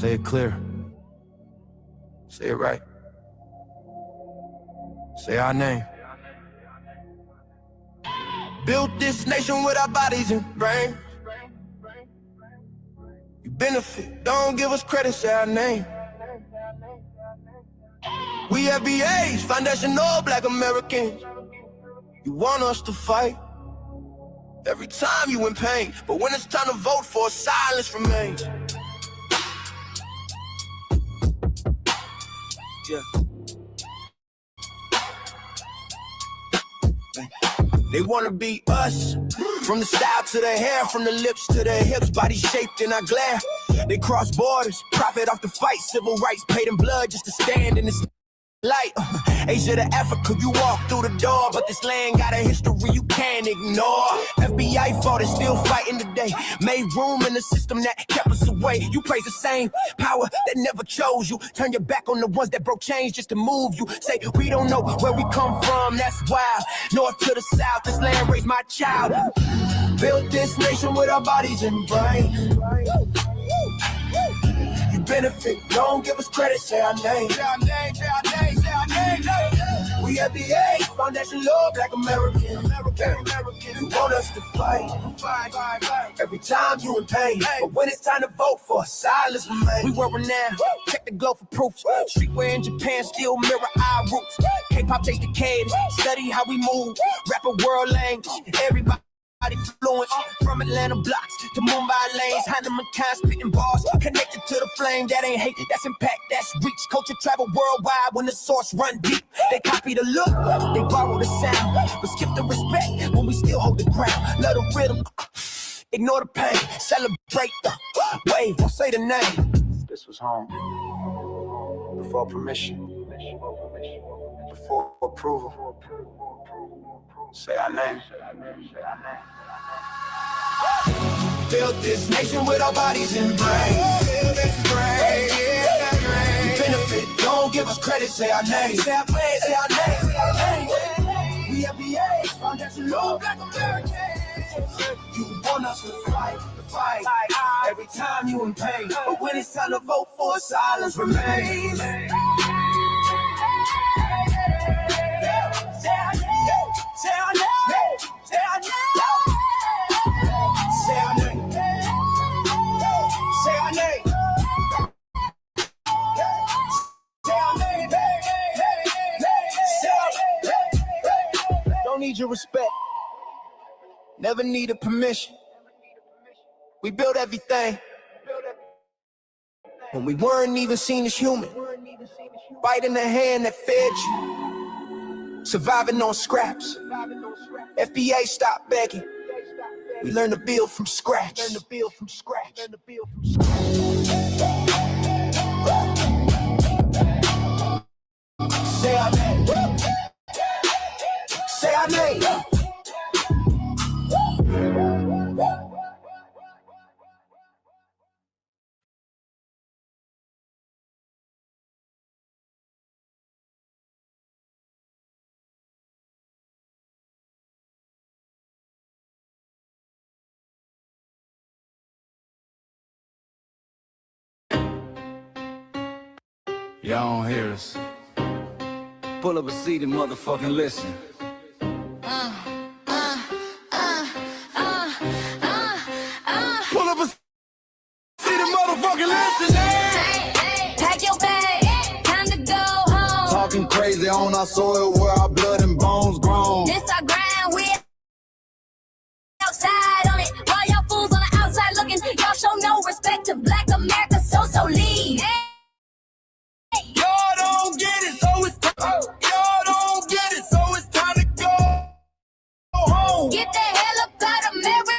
Say it clear. Say it right. Say our name. Built this nation with our bodies and brains. You benefit, don't give us credit, say our name. We FBAs, foundational Black Americans. You want us to fight every time you in pain, but when it's time to vote for, silence remains. Yeah. They wanna be us, from the style to the hair, from the lips to the hips, body shaped in our glare. They cross borders, profit off the fight, civil rights paid in blood just to stand in this light. Asia to Africa, you walk through the door, but this land got a history you can't ignore. FBI fought and still fighting today, made room in the system that kept us away. You praise the same power that never chose you, turn your back on the ones that broke chains just to move you. Say we don't know where we come from, that's wild. North to the south, this land raised my child. Built this nation with our bodies and brains. You benefit, don't give us credit, say our name. Say our name, say our name, say our name. We at the A, foundation law, Black American. You want us to fight every time you in pain, but when it's time to vote for, silence remains. We were renowned, check the globe for proof. Streetwear in Japan still mirror our roots. K-pop takes decade, study how we move. Rapper world language, everybody fluent, from Atlanta blocks to Mumbai lanes, Heinemann kind spitting bars, connected to the flame. That ain't hate, that's impact, that's reach. Culture travel worldwide when the source run deep. They copy the look, they borrow the sound, but skip the respect when we still hold the ground. Let the rhythm, ignore the pain, celebrate the wave, don't say the name. This was home, before permission, before approval. Say our name. Built this nation with our bodies and brains. We benefit, don't give us credit, say our name. Say our name, say our name, say our name. We FBA, foundation law, Black Americans. You want us to fight every time you in pain, but when it's time to vote for, silence remains. Say our name, say our name, say our name. Say our name. Say our name. Say our name. Say our name. Don't need your respect. Never needed permission. We built everything when we weren't even seen as human. Biting the hand that fed you. Surviving on scraps. FBA stopped begging. We learned to build from scratch. Say our name. Say our name. Y'all don't hear us. Pull up a seat and motherfucking listen. Pull up a seat and motherfucking listen. Pack your bag, time to go home. Talking crazy on our soil where our blood and bones grown. This our grind, we outside on it. While y'all fools on the outside looking, y'all show no respect to Black America, so leave. Y'all don't get it, so it's time. Y'all don't get it, so it's time to go home. Get the hell up out of America.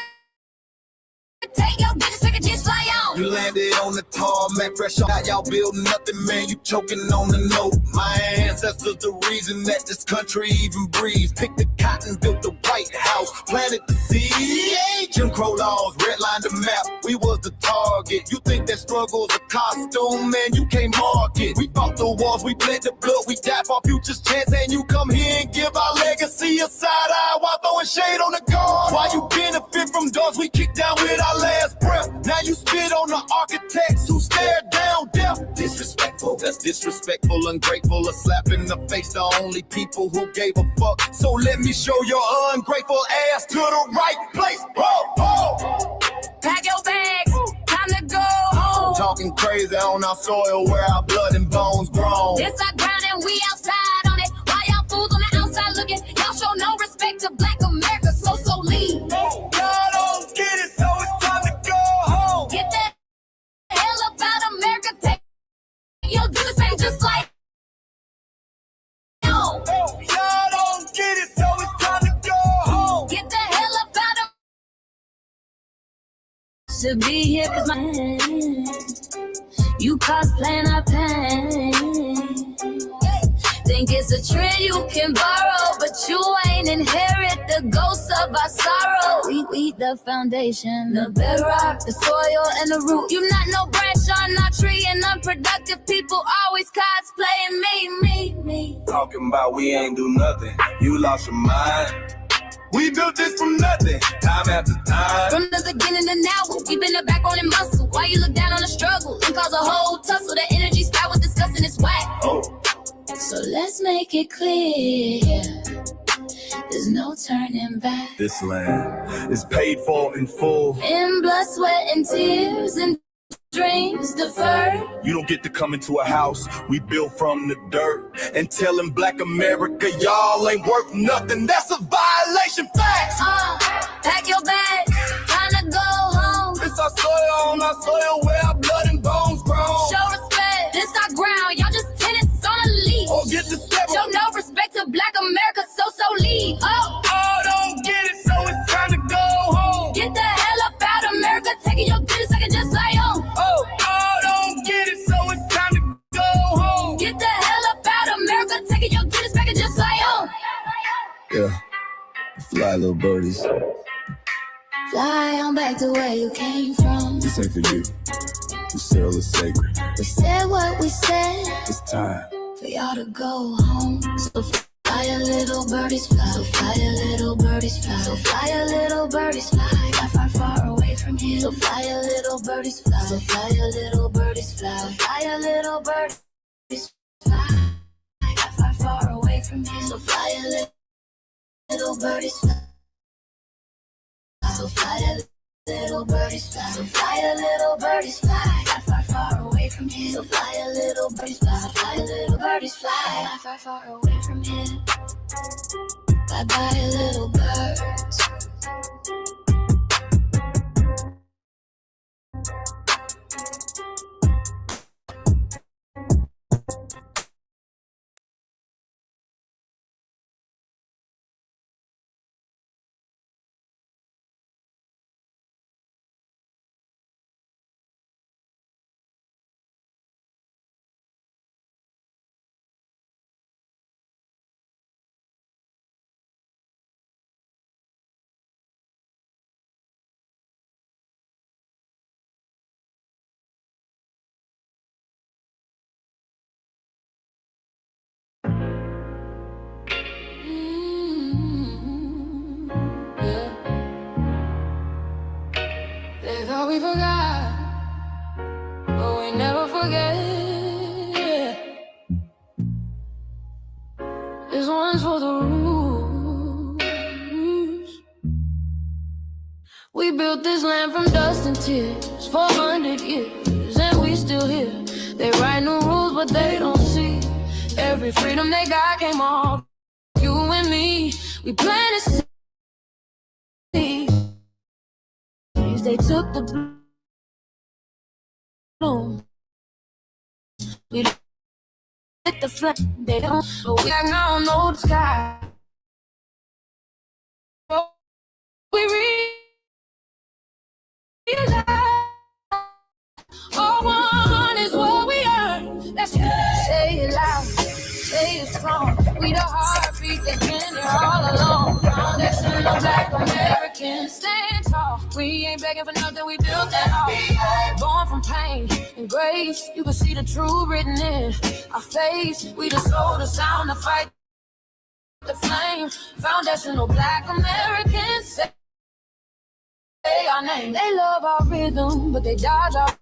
Take your business, pick a just fly on. You landed on the tarmac, fresh out, y'all building nothing, man, you choking on the note. My ancestors the reason that this country even breathes. Picked the cotton, built the White House, planted the seed. Jim Crow laws, redlined the map, we was the target. You think that struggle's a costume, man, you can't mark it. We fought the wars, we bled the blood, we died for our future's chance, and you come here and give our legacy a side eye while throwing shade on the guard. While you benefit from doors we kicked down with our last breath, now you spit on the architects who stared down Disrespectful, ungrateful, a slap in the face, the only people who gave a fuck. So let me show your ungrateful ass to the right place. Whoa, whoa. Pack your bags, time to go home. Talking crazy on our soil where our blood and bones grown. This our ground and we outside on it. Why y'all fools on the outside looking? Y'all show no respect to Black America, so leave. Y'all don't get it, so it's time to go home. Get the hell up out America, take your do the same just like no. Y'all don't get it, so it's time to go home. Get the hell up out of should be here cause my you cosplaying our pain. Think it's a trend you can borrow, but you ain't inherit the ghosts of our sorrow. We the foundation, the bedrock, the soil, and the root. You not no branch on our tree, and unproductive people always cosplaying me. Talking about we ain't do nothing, you lost your mind. We built this from nothing, time after time. From the beginning to now, we been the backbone and muscle. Why you look down on the struggle and cause a whole tussle? The energy style with discussing is whack. Oh. So let's make it clear, there's no turning back. This land is paid for in full. In blood, sweat, and tears, and dreams deferred. You don't get to come into a house we built from the dirt and telling Black America y'all ain't worth nothing. That's a violation. Facts. Pack your bags, time to go home. It's our soil on our soil where our blood and bones grown. Show respect, this our ground. Y'all just tenants on a leash. Or get the step. Show no respect to Black America, so leave. Oh, don't get it, so it's time to go home. Get the hell up out America, taking your business like it's just like home. Oh, don't get it, so it's time to go home. Get the hell up out America, taking your business back and just like home. Yeah, fly little birdies. Fly on back to where you came from. This ain't for you. The cell is sacred. We said what we said. It's time For y'all to go home. So fly a little birdies fly. So fly a little birdies fly. So fly a little birdies fly. Far, far away from here. So fly a little birdies fly. So fly a little birdies fly. So fly a little birdies fly. Far, far away from here. So fly a little birdies fly. So fly a little birdies fly. So fly a little birdies fly. Far, far away from here. So fly a little birdies fly. So fly a little birdies fly. Far, far away from here. Bye bye little birds. They thought we forgot, but we never forget. This one's for the rules. We built this land from dust and tears, 400 years, and we still here. They write new rules, but they don't see every freedom they got came off you and me. We planted seeds. They took the bloom. We lit the flame. They don't. But we act now know the sky. We realize all one is what we are. Let's say it loud, say it strong. We the heartbeat that's been there all along. Foundation of Black Americans, stand tall. We ain't begging for nothing, we built that all. Born from pain and grace, you can see the truth written in our face. We the soul, the sound, the fight, the flame. Foundational Black Americans, say our name. They love our rhythm, but they dodge our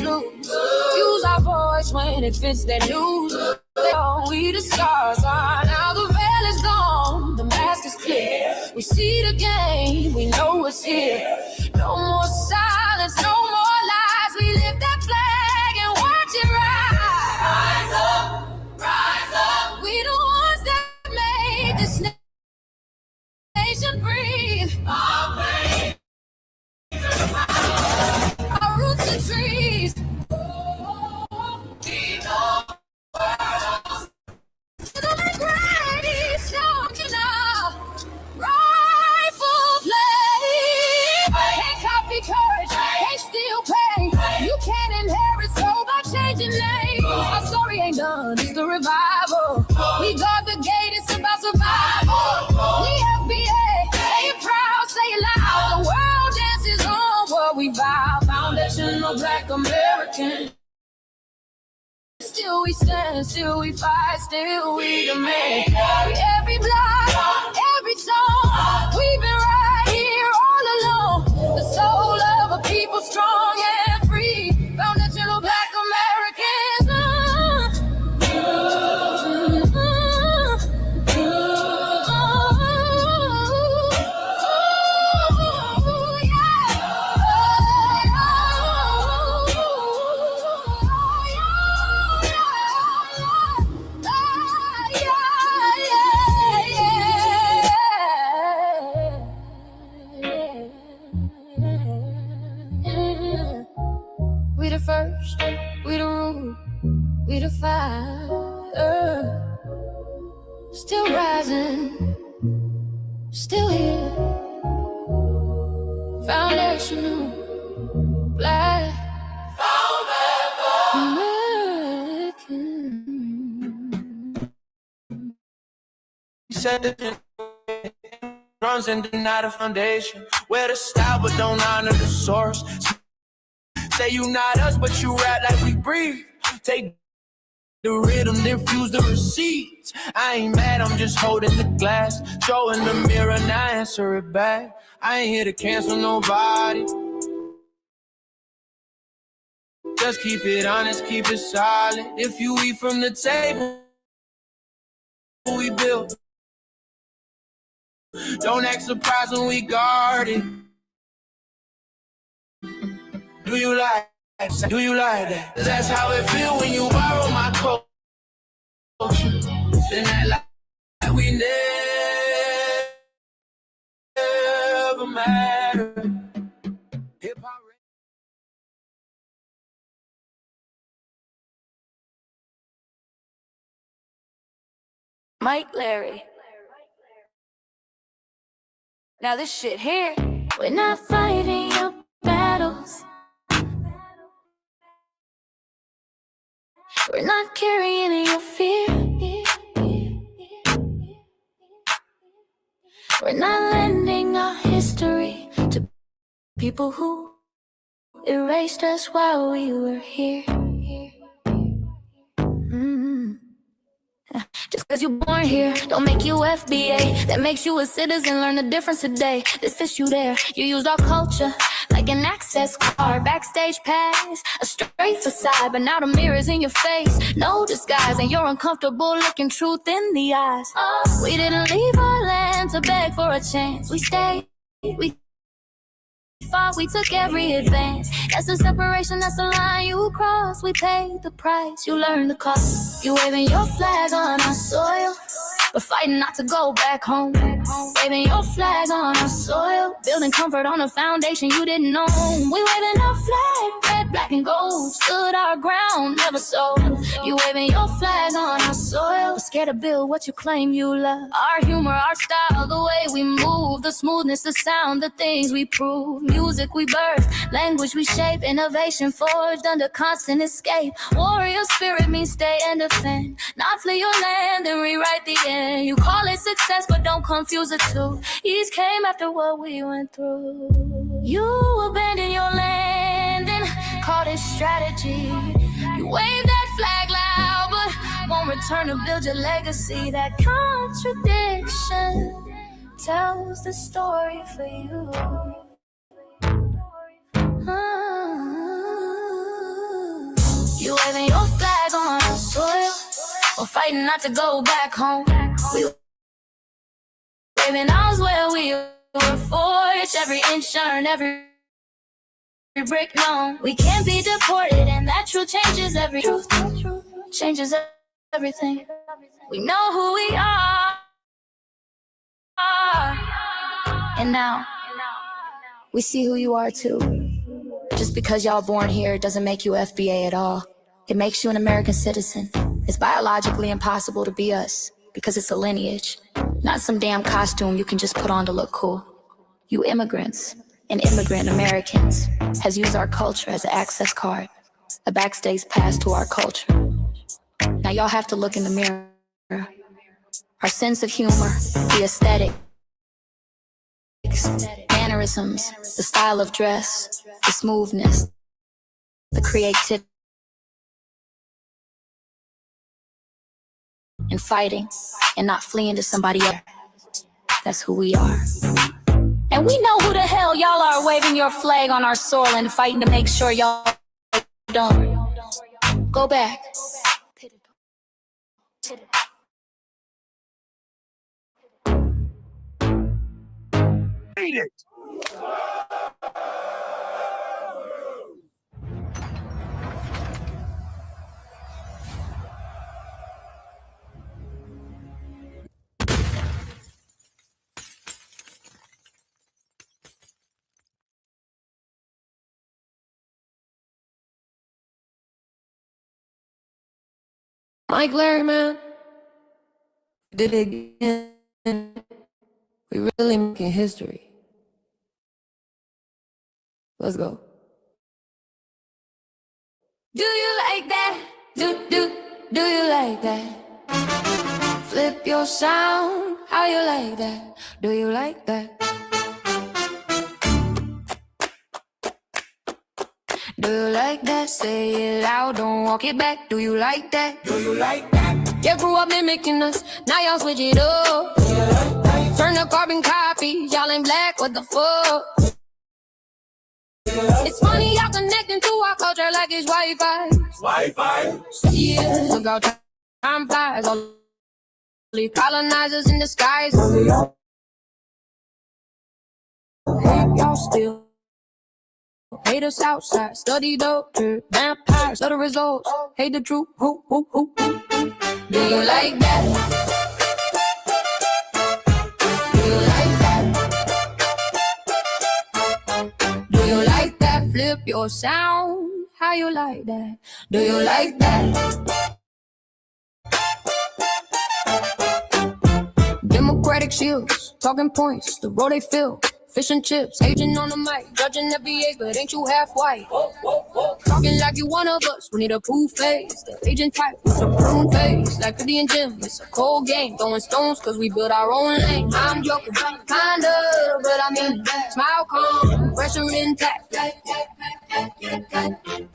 lose. Use our voice when it fits their news. We the stars are, now the veil is gone, the mask is clear. We see the game, we know it's here. No more silence, no more lies. We lift that flag and watch it rise. Rise up. We the ones that made this nation breathe. Our roots are trees. It's the revival. We guard the gate, it's about survival. We FBA, say it proud, say it loud. The world dances on what we vow. Foundational Black American. Still we stand, still we fight, still we demand. Every block, every song, we've been right here all along. The soul of a people strong and free. Foundational Black Americans. We the first, we the rule, we the fire. Still rising, still here. Foundational Black American. Said the drums and deny the foundation. Wear the style but don't honor the source. Say you not us but you rap like we breathe. Take the rhythm, then fuse the receipts. I ain't mad, I'm just holding the glass. Showing the mirror, now answer it back. I ain't here to cancel nobody. Just keep it honest, keep it solid. If you eat from the table we built, don't act surprised when we guard it. Do you like that? Do you like that? That's how it feel when you borrow my culture. Then act like we never matter. Hip-hop. Mike Larry. Now this shit here. We're not fighting your battles. We're not carrying your fear. We're not lending our history to people who erased us while we were here. Just cause you're born here, don't make you FBA. That makes you a citizen, learn the difference today. This fits you there, you used our culture like an access card, backstage pass, a straight facade. But now the mirror's in your face, no disguise. And you're uncomfortable looking truth in the eyes. We didn't leave our land to beg for a chance. We stayed, we fought, we took every advance. That's the separation, that's the line you cross. We paid the price, you learned the cost. You waving your flag on our soil, but fighting not to go back home. Waving your flag on our soil, building comfort on a foundation you didn't know. We waving our flag, red, black, and gold. Stood our ground, never sold. You waving your flag on our soil, but scared to build what you claim you love. Our humor, our style, the way we move, the smoothness, the sound, the things we prove. Music we birth, language we shape, innovation forged under constant escape. Warrior spirit means stay and defend, not flee your land and rewrite the end. You call it success, but don't confuse the two. East came after what we went through. You abandoned your land and called it strategy. You wave that flag loud, but won't return to build your legacy. That contradiction tells the story for you. We're fighting not to go back home. We living ours where we were forged. Every inch earned, every brick known. We can't be deported, and that truth changes every truth. Changes everything. We know who we are. And now, we see who you are too. Just because y'all born here doesn't make you FBA at all. It makes you an American citizen. It's biologically impossible to be us, because it's a lineage, not some damn costume you can just put on to look cool. You immigrants and immigrant Americans has used our culture as an access card, a backstage pass to our culture. Now y'all have to look in the mirror. Our sense of humor, the aesthetic, mannerisms, the style of dress, the smoothness, the creativity, and fighting and not fleeing to somebody else. That's who we are. And we know who the hell y'all are waving your flag on our soil and fighting to make sure y'all don't go back. Eat it. Mike Larry, man, did it again. We really making history. Let's go. Do you like that? Do you like that? Flip your sound, how you like that? Do you like that? Do you like that? Say it loud, don't walk it back. Do you like that? Do you like that? You grew up mimicking us, now y'all switch it up. Turn the carbon copies, y'all ain't black, what the fuck? It's funny y'all connecting to our culture like it's Wi-Fi. Wi-Fi. Yeah, look how time flies. All the colonizers in the skies. Hey, y'all still hate us outside. Study doctor, vampires, study results. Hate the truth. Who? Do you like that? Do you like that? Do you like that? Flip your sound. How you like that? Do you like that? Democratic shields, talking points, the road they fill. Fish and chips, agent on the mic, judging FBA, but ain't you half white? Talking like you one of us, we need a proof face. The agent type with a prune face, like 50 and Jim, it's a cold game. Throwing stones cause we build our own lane. I'm joking, kinda, but I mean, smile calm, pressure intact.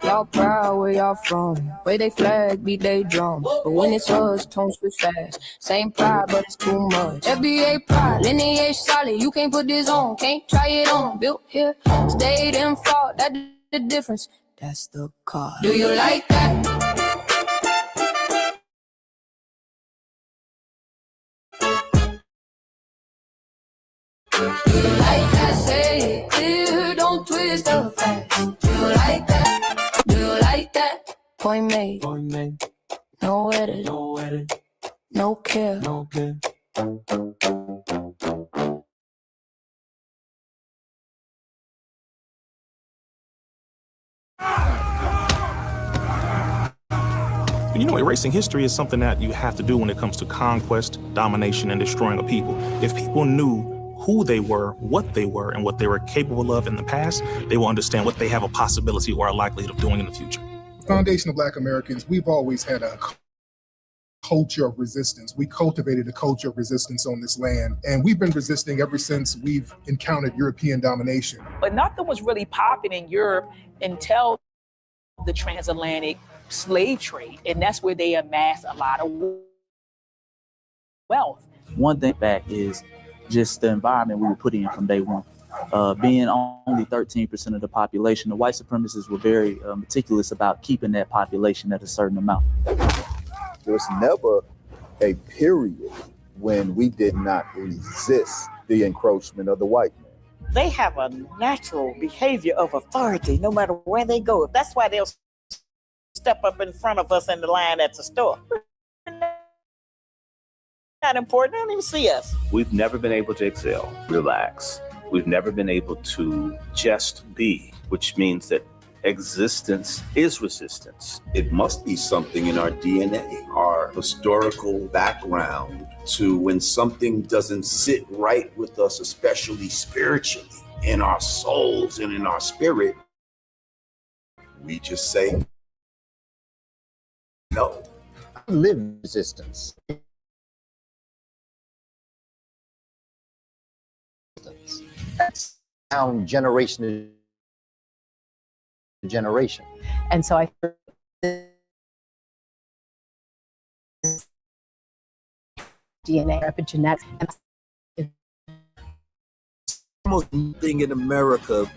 Y'all proud where y'all from, where they flag, beat they drum. But when it's us, tone switch fast. Same pride, but it's too much. FBA pride, lineage solid, you can't put this on. Can't try it on, built here, stayed and fought, that's the difference, that's the car. Do you like that? Do you like that? Say it clear, don't twist the facts. Do you like that? Do you like that? Point made, no edit, no care. You know, erasing history is something that you have to do when it comes to conquest, domination, and destroying a people. If people knew who they were, and what they were capable of in the past, they will understand what they have a possibility or a likelihood of doing in the future. Foundation of Black Americans, we've always had a culture of resistance. We cultivated a culture of resistance on this land, and we've been resisting ever since we've encountered European domination. But nothing was really popping in Europe until the transatlantic slave trade, and that's where they amassed a lot of wealth. One thing back is just the environment we were put in from day one. Being only 13% of the population, the white supremacists were very meticulous about keeping that population at a certain amount. There was never a period when we did not resist the encroachment of the white man. They have a natural behavior of authority no matter where they go. That's why they'll step up in front of us in the line at the store. Not important. They don't even see us. We've never been able to exhale, relax. We've never been able to just be, which means that existence is resistance. It must be something in our DNA, our historical background, to when something doesn't sit right with us, especially spiritually, in our souls and in our spirit, we just say no. Live resistance. That's down generation to generation. And so I DNA epigenetics. Almost nothing in America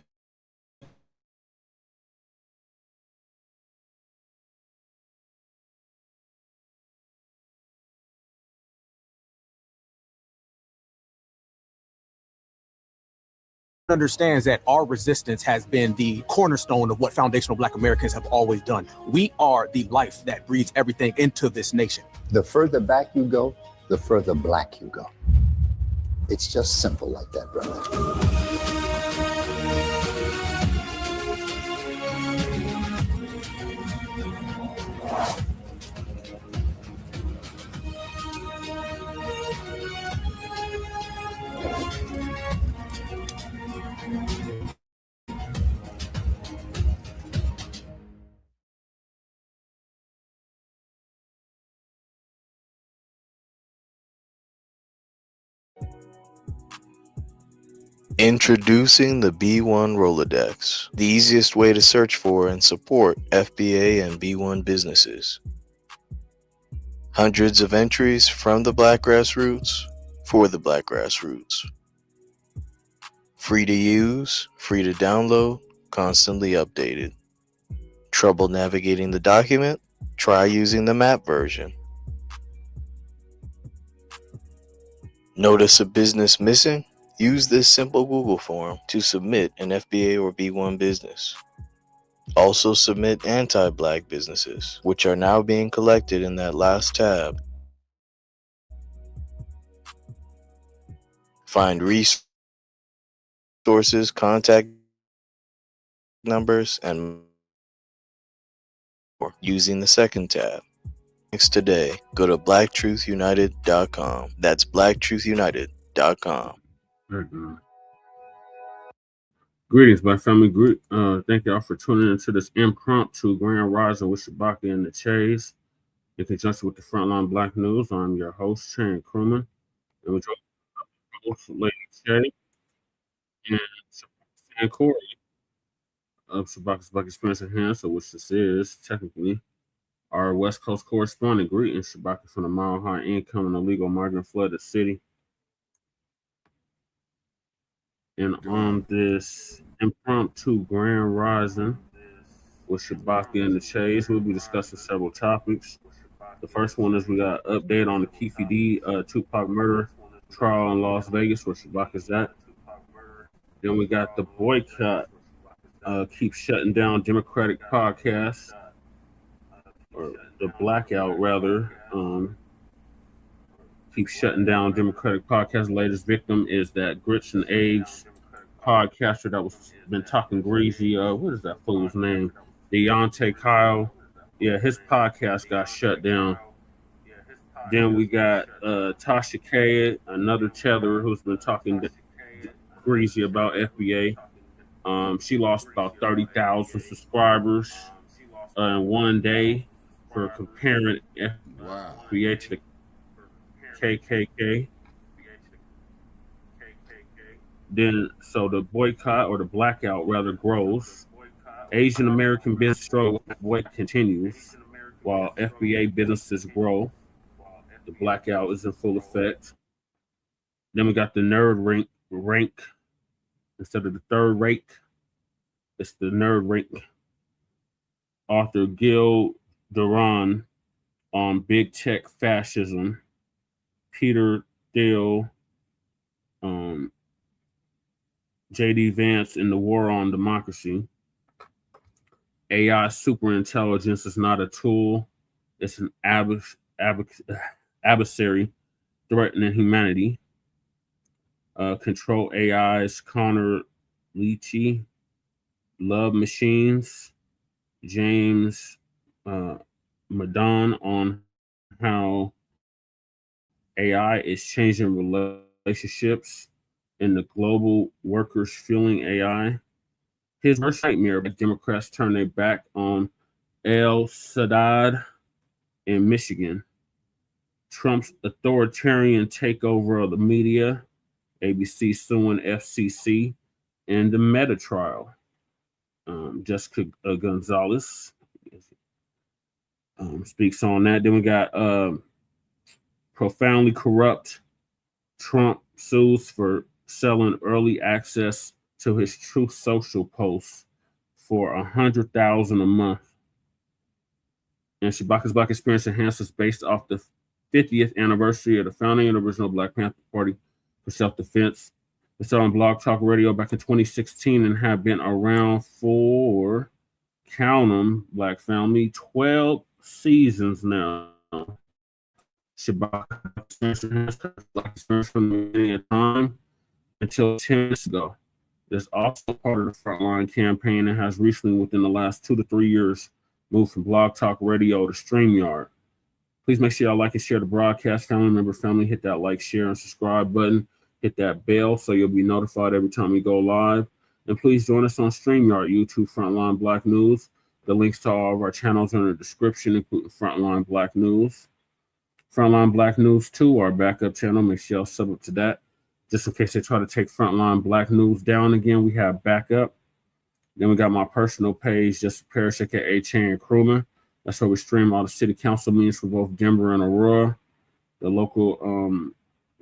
understands that our resistance has been the cornerstone of what foundational Black Americans have always done. We are the life that breathes everything into this nation. The further back you go, the further Black you go. It's just simple like that, brother. Introducing the B1 Rolodex, the easiest way to search for and support FBA and B1 businesses. Hundreds of entries from the Black grassroots for the Black grassroots. Free to use, free to download, constantly updated. Trouble navigating the document? Try using the map version. Notice a business missing? Use this simple Google form to submit an FBA or B1 business. Also submit anti-Black businesses, which are now being collected in that last tab. Find resources, contact numbers, and more using the second tab. Thanks today. Go to blacktruthunited.com. That's blacktruthunited.com. Greetings, Black family. Thank y'all for tuning into this impromptu Grand Rising with Shabaka and the Chase, in conjunction with the Front Line Blacc News. I'm your host, Chan Crewman, and we're joined by host, Lady Shay, and Corey of Shabaka's Black Experience Enhancer, which this is technically our West Coast correspondent. Greetings, Shabaka, from the Mile High Income and Illegal Migrant Flooded City. And on this impromptu Grand Rising with Shabaka and the Chase, we'll be discussing several topics. The first one is we got an update on the Keefe D Tupac murder trial in Las Vegas, where Shabaka's at. Then we got the boycott keeps shutting down Democratic podcasts, or the blackout rather. Keeps shutting down Democratic podcast. The latest victim is that Grits and Eggs podcaster that was been talking greasy. What is that fool's name? Deontay Kyle. Yeah, his podcast got shut down. Then we got Tasha K, another tetherer who's been talking greasy about FBA. She lost about 30,000 subscribers in one day for comparing FBA to the KKK. Then, so the boycott, or the blackout rather, grows. Asian American business struggle continues while FBA businesses grow. The blackout is in full effect. Then we got the nerd rank instead of the third rate. It's the nerd rank. Author Durán on big tech fascism, Peter Thiel, J.D. Vance in the War on Democracy. AI superintelligence is not a tool, it's an adversary threatening humanity. ControlAI's Connor Leahy, Love Machines, James Muldoon on how AI is changing relationships in the global workers fueling AI. His worst nightmare, Democrats turn their back on El Sadad in Michigan. Trump's authoritarian takeover of the media, ABC suing FCC, and the Meta trial. Jessica González speaks on that. Then we got profoundly corrupt. Trump sues for selling early access to his Truth Social posts for $100,000 a month. And Shabaka's Black Experience Enhancers based off the 50th anniversary of the founding of the original Black Panther Party for self-defense. They started on Blog Talk Radio back in 2016 and have been around for, count them, Black family, 12 seasons now. Shabaka Experience Enhancers, Black Experience from the beginning of time until 10 minutes ago. It's also part of the Front Line campaign and has recently, within the last 2 to 3 years, moved from Blog Talk Radio to StreamYard. Please make sure y'all like and share the broadcast. Family, hit that like, share, and subscribe button. Hit that bell so you'll be notified every time we go live. And please join us on StreamYard, YouTube, Frontline Black News. The links to all of our channels are in the description, including Frontline Black News. Frontline Black News 2, our backup channel. Make sure y'all sub up to that. Just in case they try to take Frontline Black News down again, we have backup. Then we got my personal page, Just Parish, aka Chain Crewman. That's where we stream all the city council meetings for both Denver and Aurora. The local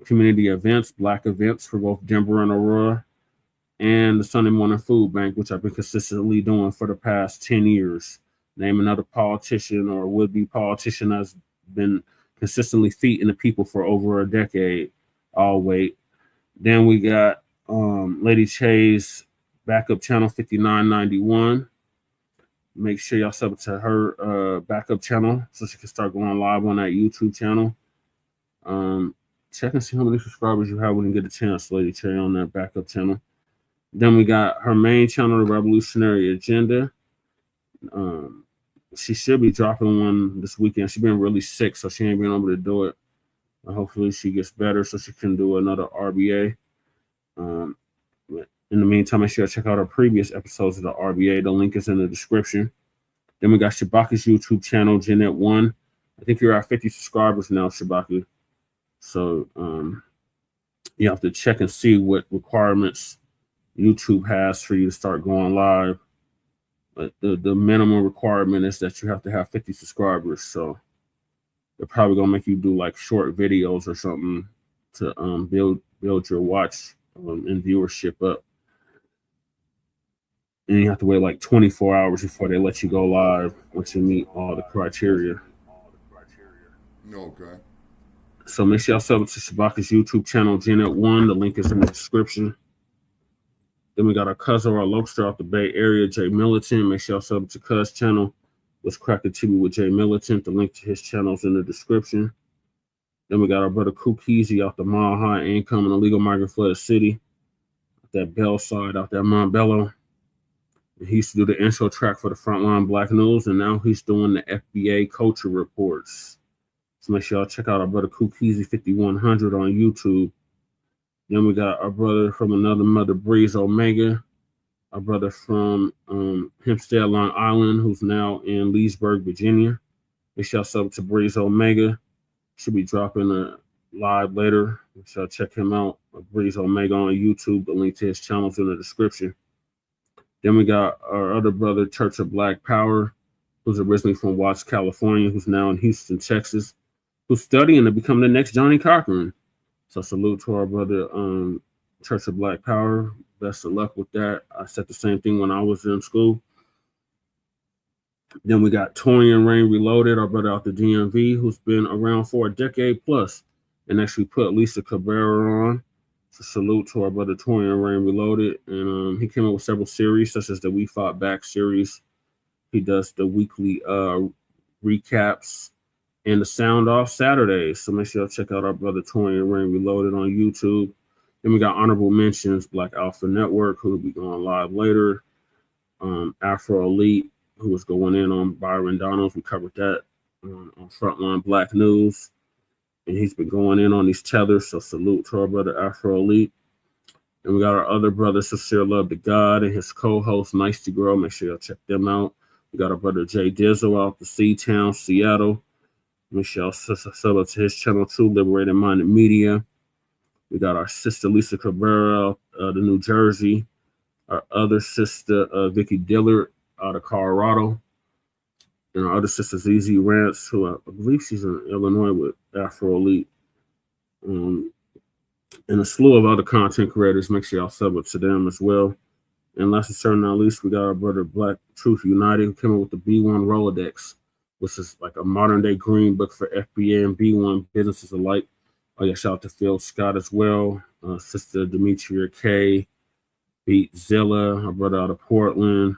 community events, Black events for both Denver and Aurora. And the Sunday Morning Food Bank, which I've been consistently doing for the past 10 years. Name another politician or would-be politician that's been consistently feeding the people for over a decade. I'll wait. Then we got Lady Che's backup channel 5991. Make sure y'all sub to her backup channel so she can start going live on that YouTube channel. Check and see how many subscribers you have when you get a chance, Lady Che, on that backup channel. Then we got her main channel, The Revolutionary Agenda. She should be dropping one this weekend. She's been really sick, so she ain't been able to do it. Hopefully she gets better so she can do another RBA. In the meantime, make sure you check out our previous episodes of the RBA. The link is in the description. Then we got Shabaka's YouTube channel, Jeanette1. I think you're at 50 subscribers now, Shabaka. So you have to check and see what requirements YouTube has for you to start going live. But the minimum requirement is that you have to have 50 subscribers. So they're probably gonna make you do like short videos or something to build your watch and viewership up. And you have to wait like 24 hours before they let you go live once you meet all the criteria. Okay. So make sure y'all sub to Shabaka's YouTube channel, Jeanette1. The link is in the description. Then we got our cousin, our Lokester out the Bay Area, Jay Militant. Make sure y'all sub to Cuz channel. Let's Crack the TV with Jay Militant. The link to his channel is in the description. Then we got our brother Kukizi out the Mile High Income and Illegal Migrant Flooded City. Out that Bell side, out that Montbello. And he used to do the intro track for the Frontline Black News, and now he's doing the FBA culture reports. So make sure y'all check out our brother Kukizi 5100 on YouTube. Then we got our brother from another mother, Breeze Omega. Our brother from Hempstead, Long Island, who's now in Leesburg, Virginia. Make sure y'all sub to Breeze Omega. Should be dropping a live later. Make sure y'all check him out. Breeze Omega on YouTube. The link to his channel is in the description. Then we got our other brother, Church of Black Power, who's originally from Watts, California, who's now in Houston, Texas, who's studying to become the next Johnny Cochran. So salute to our brother, Church of Black Power. Best of luck with that. I said the same thing when I was in school. Then we got Torian Rain Reloaded, our brother out the DMV, who's been around for a decade plus and actually put Lisa Cabrera on. So salute to our brother Torian Rain Reloaded. And he came up with several series, such as the We Fought Back series. He does the weekly recaps and the Sound Off Saturdays. So make sure y'all check out our brother Torian Rain Reloaded on YouTube. Then we got honorable mentions, Black Alpha Network, who will be going live later. Afro Elite, who was going in on Byron Donalds. We covered that on Front Line Blacc News. And he's been going in on these tethers. So salute to our brother Afro Elite. And we got our other brother, Sincere Love to God, and his co-host, Nice to Grow. Make sure y'all check them out. We got our brother Jay Dizzle out the Seatown, Seattle. Make sure y'all sub up to his channel too, Liberated Minded Media. We got our sister Lisa Cabrera out the New Jersey. Our other sister, Vicky Dillard, out of Colorado. And our other sister, ZZ Rance, who I believe she's in Illinois with Afro Elite. And a slew of other content creators. Make sure y'all sub up to them as well. And last but certainly not least, we got our brother Black Truth United, who came up with the B1 Rolodex, which is like a modern day green book for FBA and B1 businesses alike. Oh yeah, shout out to Phil Scott as well. Sister Demetria K, Beat Zilla, our brother out of Portland.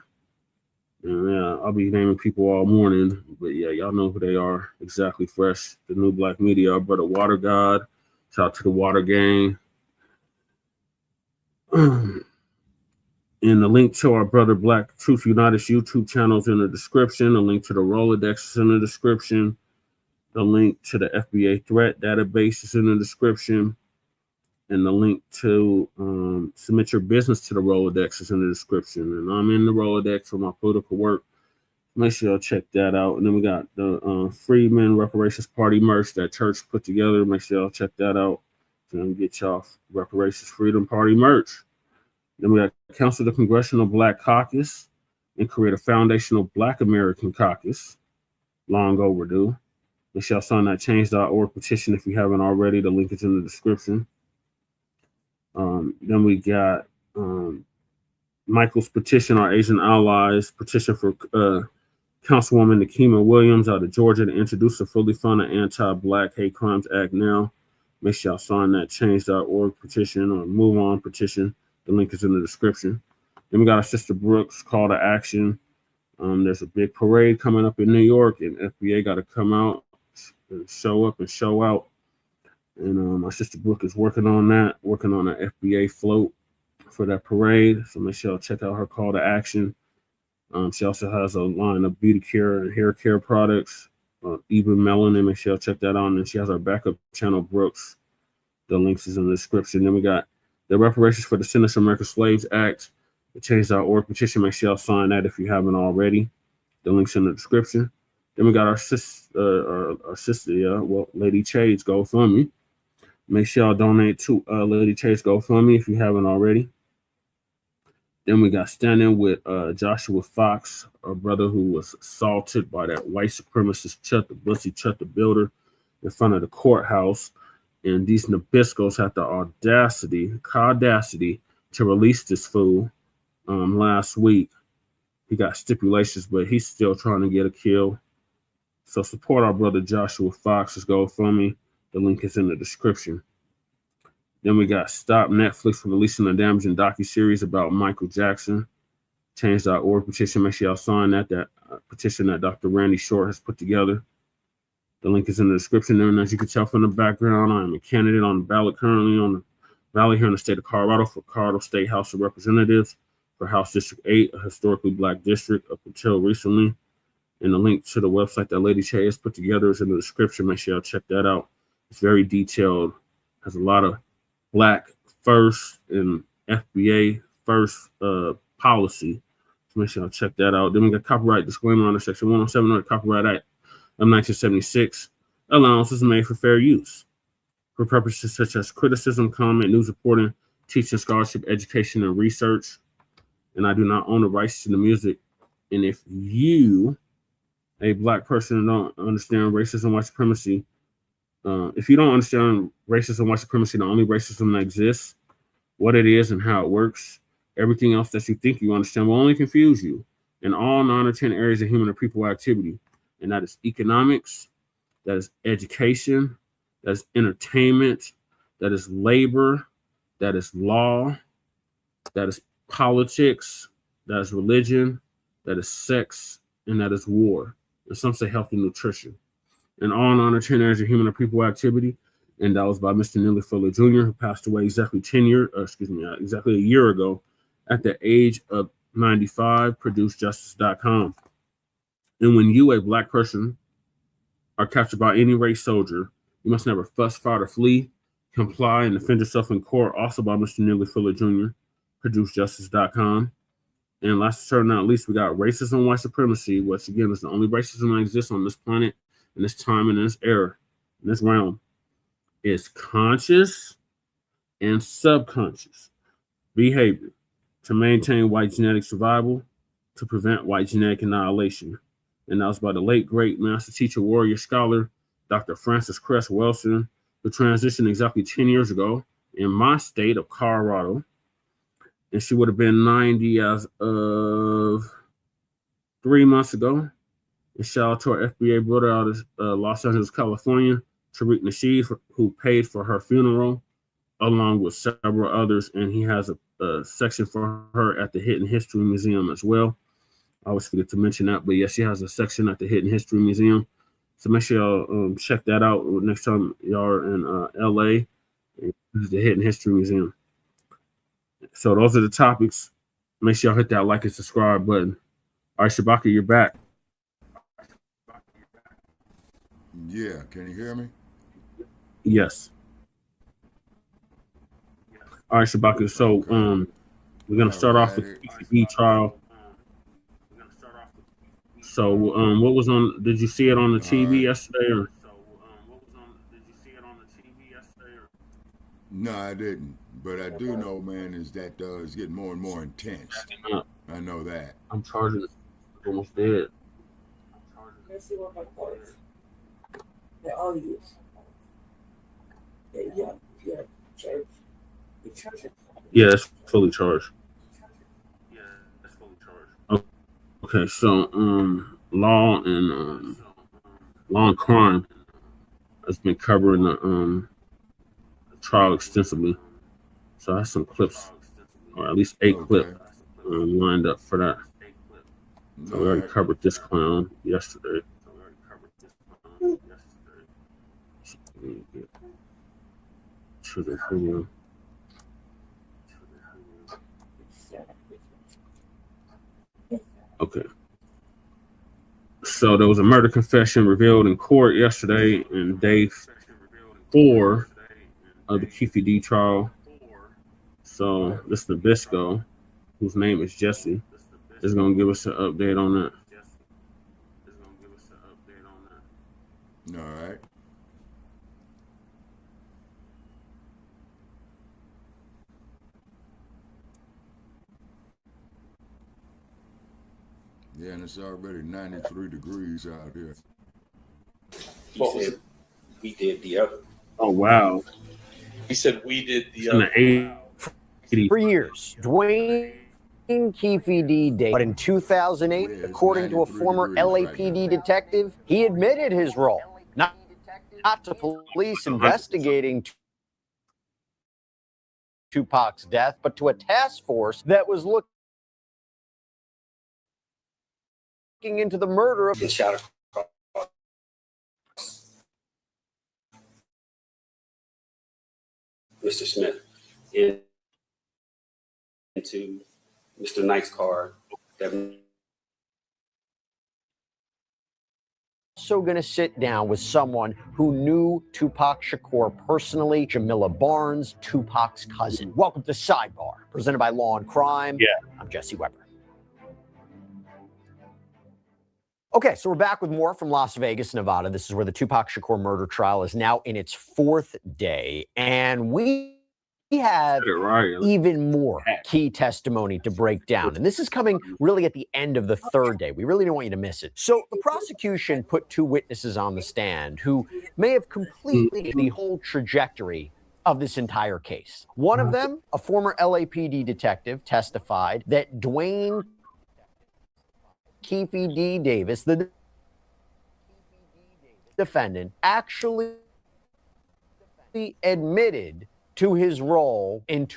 And yeah, I'll be naming people all morning, but yeah, y'all know who they are. Exactly Fresh, the New Black Media, our brother Water God. Shout out to the Water Gang. And the link to our brother Black Truth United's YouTube channel is in the description. The link to the Rolodex is in the description. The link to the FBA threat database is in the description. And the link to submit your business to the Rolodex is in the description. And I'm in the Rolodex for my political work. Make sure y'all check that out. And then we got the Freedmen Reparations Party merch that Church put together. Make sure y'all check that out. And get y'all Reparations Freedom Party merch. Then we got Council of the Congressional Black Caucus and create a foundational Black American caucus. Long overdue. Make sure y'all sign that change.org petition if you haven't already. The link is in the description. Then we got Michael's petition, our Asian allies petition for Councilwoman Nikema Williams out of Georgia to introduce a fully funded anti-Black hate crimes act now. Make sure y'all sign that change.org petition or move on petition. The link is in the description. Then we got our sister Brooks call to action. There's a big parade coming up in New York, and FBA got to come out and show up and show out. And my sister Brooke is working on that, working on an FBA float for that parade. So make sure y'all check out her call to action. She also has a line of beauty care and hair care products, even melanin. Make sure y'all check that out. And she has our backup channel, Brooks. The links is in the description. Then we got the reparations for the Descendants of American Slaves Act, the change.org petition. Make sure y'all sign that if you haven't already. The link's in the description. Then we got our sister, Lady Chade's GoFundMe. Make sure y'all donate to Lady Chade's GoFundMe if you haven't already. Then we got standing with Joshua Fox, our brother who was assaulted by that white supremacist Chuck the Builder in front of the courthouse. And these Nabiscos had the audacity to release this fool last week. He got stipulations, but he's still trying to get a kill. So support our brother Joshua Fox's GoFundMe. The link is in the description. Then we got Stop Netflix from releasing a damaging docuseries about Michael Jackson. Change.org petition. Make sure y'all sign that petition that Dr. Randy Short has put together. The link is in the description. And as you can tell from the background, I am a candidate on the ballot currently on the ballot here in the state of Colorado for Colorado State House of Representatives for House District 8, a historically Black district up until recently. And the link to the website that Lady Che has put together is in the description. Make sure y'all check that out. It's very detailed. Has a lot of Black first and FBA first policy. So make sure y'all check that out. Then we got copyright disclaimer under Section 107 of the Copyright Act of 1976. Allowance is made for fair use for purposes such as criticism, comment, news reporting, teaching, scholarship, education, and research. And I do not own the rights to the music. And if you, a Black person, don't understand racism, white supremacy, if you don't understand racism, white supremacy, the only racism that exists, what it is and how it works, everything else that you think you understand will only confuse you. in all 9 or 10 areas of human or people activity. And that is economics, that is education, that is entertainment, that is labor, that is law, that is politics, that is religion, that is sex, and that is war. And some say health and nutrition. In all 9 or 10 areas of human or people activity. And that was by Mr. Neely Fuller Jr., who passed away exactly a year ago at the age of 95, ProduceJustice.com. And when you, a Black person, are captured by any race soldier, you must never fuss, fight, or flee, comply, and defend yourself in court, also by Mr. Neely Fuller Jr., ProduceJustice.com. And last but certainly not least, we got racism, white supremacy, which again is the only racism that exists on this planet in this time and in this era, in this realm. Is conscious and subconscious behavior to maintain white genetic survival, to prevent white genetic annihilation. And that was by the late, great master teacher, warrior, scholar, Dr. Frances Cress Welsing, who transitioned exactly 10 years ago in my state of Colorado. And she would have been 90 as of 3 months ago. And shout out to our FBA brother out of Los Angeles, California, Tariq Nasheed, who paid for her funeral, along with several others. And he has a section for her at the Hidden History Museum as well. I always forget to mention that. But yes, she has a section at the Hidden History Museum. So make sure y'all check that out next time y'all are in LA. This is the Hidden History Museum. So those are the topics. Make sure y'all hit that like and subscribe button. All right, Shabaka, you're back. Yeah, can you hear me? Yes. All right, Shabaka. So we're gonna start off with the Keefe D trial. So what was on? Did you see it on the TV yesterday? Or? No, I didn't. But I do know, man, is that it's getting more and more intense. I know that. I'm charging it. Almost dead. Let's see what my cards. They're all used. Yeah, charge. You charge it. Yeah, it's fully charged. Okay, so law and crime has been covering the trial extensively. So I have some clips, or at least 8 clips lined up for that. So we already covered this clown yesterday. To the video. Okay. So there was a murder confession revealed in court yesterday in day 4 of the Keefe D trial. So this Nabisco, whose name is Jesse, is going to give us an update on that. All right. Yeah, and it's already 93 degrees out here. He said we did the other. Oh, wow. He said we did the other. For years, Dwayne Keefe D dated. But in 2008, according to a former LAPD detective, he admitted his role, not to police investigating Tupac's death, but to a task force that was looking into the murder of Mr. Smith into Mr. Knight's car. Also going to sit down with someone who knew Tupac Shakur personally, Jamila Barnes, Tupac's cousin. Welcome to Sidebar, presented by Law and Crime. Yeah. I'm Jesse Weber. Okay, so we're back with more from Las Vegas, Nevada. This is where the Tupac Shakur murder trial is now in its 4th day, and we have even more key testimony to break down. And this is coming really at the end of the 3rd day. We really don't want you to miss it. So the prosecution put 2 witnesses on the stand who may have completely the whole trajectory of this entire case. One of them, a former LAPD detective, testified that Dwayne Keefe D. Davis, the defendant, actually admitted to his role in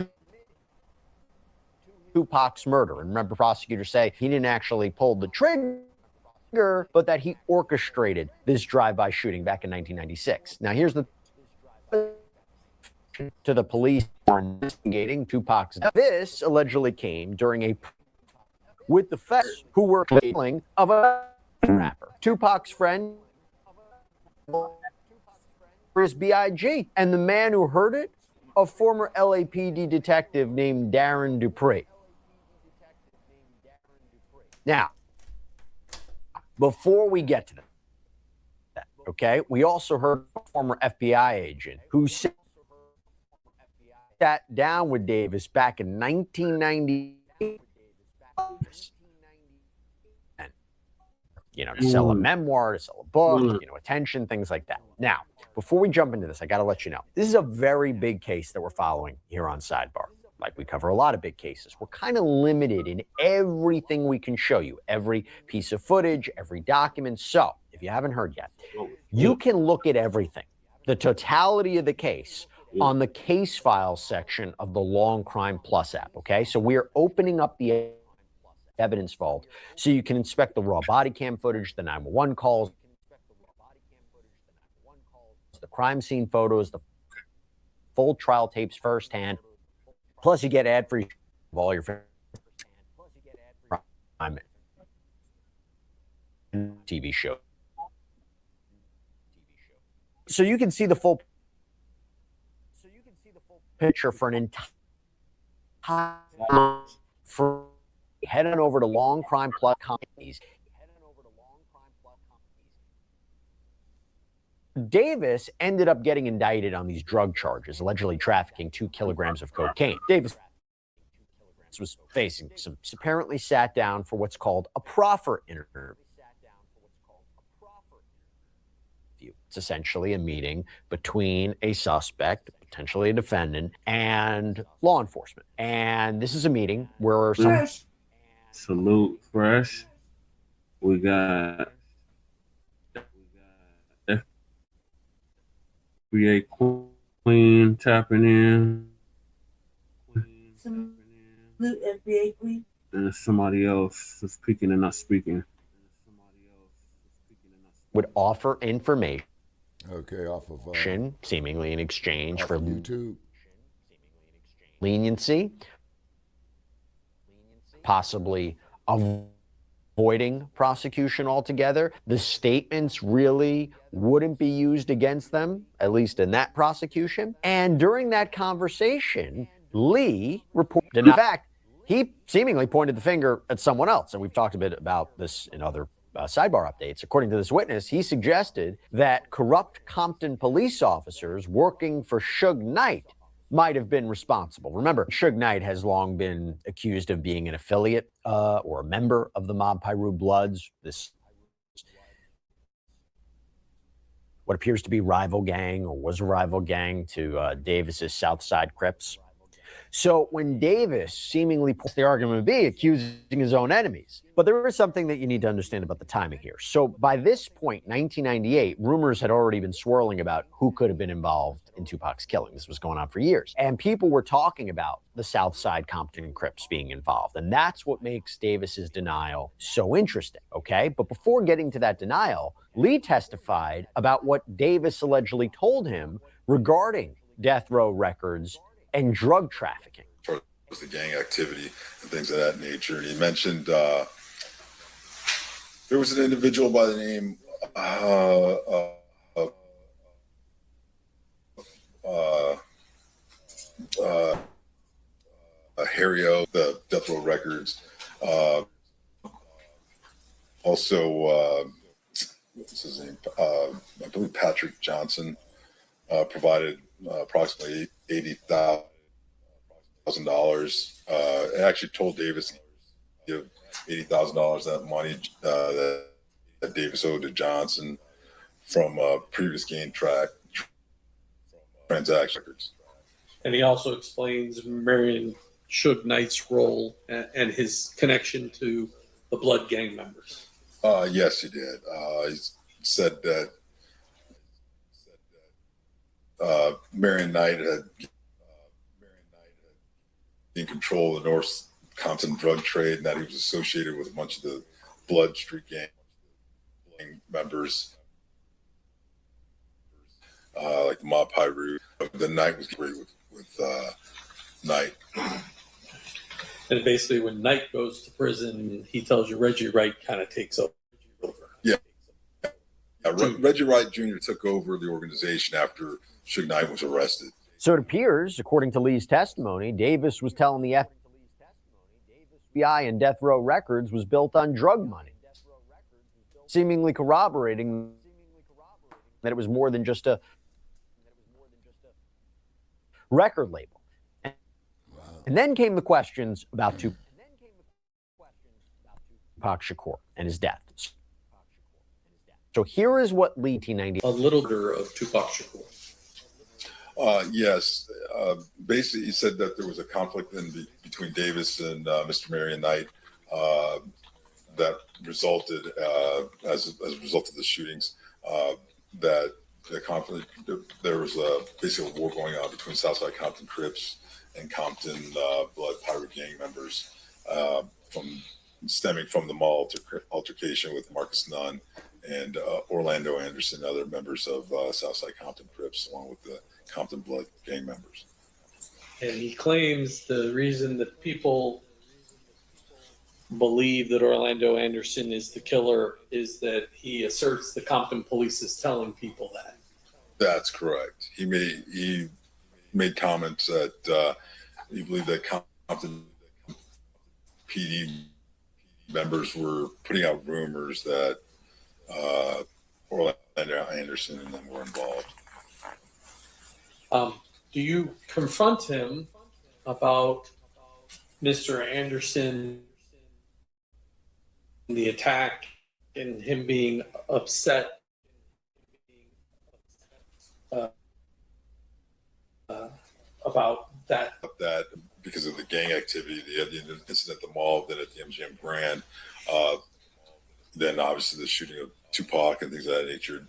Tupac's murder. And remember, prosecutors say he didn't actually pull the trigger, but that he orchestrated this drive-by shooting back in 1996. Now, here's the to the police investigating Tupac's death. This allegedly came during a with the feds who were killing of a rapper. Tupac's friend is B.I.G. And the man who heard it, a former LAPD detective named Darren Dupree. Now, before we get to that, okay, we also heard a former FBI agent who sat down with Davis back in 1998. And, to sell a memoir, to sell a book, attention, things like that. Now, before we jump into this, I got to let you know, this is a very big case that we're following here on Sidebar. Like we cover a lot of big cases. We're kind of limited in everything we can show you, every piece of footage, every document. So if you haven't heard yet, you can look at everything, the totality of the case, on the case file section of the Long Crime Plus app, okay? So we are opening up the evidence vault so you can inspect the raw body cam footage, the 911 calls, the crime scene photos, the full trial tapes firsthand. Plus, you get ad-free of all your TV show. So you can see the full picture for an entire free. Head on over to Long Crime Plus companies. Davis ended up getting indicted on these drug charges, allegedly trafficking 2 kilograms of cocaine. Davis was facing some, apparently sat down for what's called a proffer interview. It's essentially a meeting between a suspect, potentially a defendant, and law enforcement. And this is a meeting where some... Salute Fresh. We got FBA Queen tapping in. Salute FBA Queen. And somebody else is speaking and not speaking. Would offer information. Okay, off of seemingly in exchange for YouTube leniency, possibly avoiding prosecution altogether. The statements really wouldn't be used against them, at least in that prosecution. And during that conversation, Leahy reported, in fact, he seemingly pointed the finger at someone else. And we've talked a bit about this in other sidebar updates. According to this witness, he suggested that corrupt Compton police officers working for Suge Knight might have been responsible. Remember, Suge Knight has long been accused of being an affiliate or a member of the Mob Piru Bloods, this what appears to be rival gang or was a rival gang to Davis's Southside Crips. So when Davis seemingly, the argument would be accusing his own enemies. But there is something that you need to understand about the timing here. So by this point, 1998, rumors had already been swirling about who could have been involved in Tupac's killing. This was going on for years. And people were talking about the Southside Compton Crips being involved. And that's what makes Davis's denial so interesting, okay? But before getting to that denial, Lee testified about what Davis allegedly told him regarding death row records and drug trafficking. The gang activity and things of that nature. And he mentioned there was an individual by the name Harrio, the death row records. Also, what's his name? I believe Patrick Johnson provided approximately $80,000. I actually told Davis to give $80,000 that money that Davis owed to Johnson from previous gang transaction records. And he also explains Marion Suge Knight's role and his connection to the Blood gang members. Yes, he did. He said that Marion Knight had in control of the North Compton drug trade, and that he was associated with a bunch of the Blood Street gang members, like the Mob Pyru. The Knight was great with Knight. And basically, when Knight goes to prison, he tells you Reggie Wright kind of takes over. Yeah. Reggie Wright Jr. took over the organization after Suge Knight was arrested. So it appears, according to Lee's testimony, Davis was telling the FBI and Death Row Records was built on drug money, seemingly corroborating that it was more than just a record label. And then came the questions about Tupac Shakur and his death. So here is what Lee T90. A little bit of Tupac Shakur. Yes. Basically, he said that there was a conflict between Davis and Mr. Marion Knight that resulted, as a result of the shootings, that the conflict, there was basically a war going on between Southside Compton Crips and Compton Blood Pirate gang members, stemming from the mall altercation with Marcus Nunn and Orlando Anderson, other members of Southside Compton Crips, along with the Compton Blood gang members. And he claims the reason that people believe that Orlando Anderson is the killer is that he asserts the Compton police is telling people that. That's correct. He made comments that he believed that Compton PD members were putting out rumors that Orlando Anderson and them were involved. Do you confront him about Mr. Anderson, the attack, and him being upset about that? That because of the gang activity, the incident at the mall, then at the MGM Grand, then obviously the shooting of Tupac and things of that nature.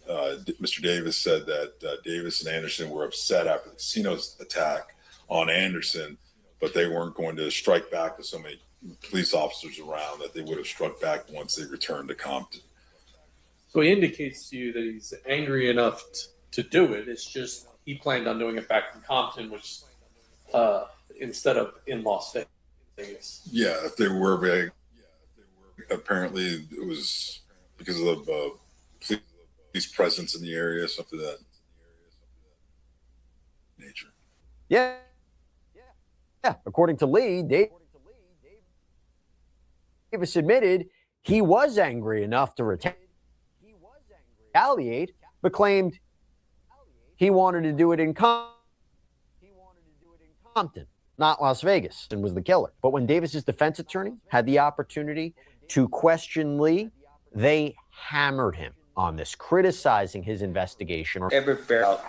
Mr. Davis said that Davis and Anderson were upset after the casino's attack on Anderson, but they weren't going to strike back with so many police officers around that they would have struck back once they returned to Compton. So he indicates to you that he's angry enough to do it. It's just he planned on doing it back in Compton, which instead of in Las Vegas. Yeah, if they were big, apparently it was because of police presence in the area, something of that nature. Yeah. According to Lee, Davis admitted he was angry enough to retaliate, but claimed he wanted to do it in Compton, not Las Vegas, and was the killer. But when Davis's defense attorney had the opportunity to question Lee, they hammered him on this, criticizing his investigation. Ever bear out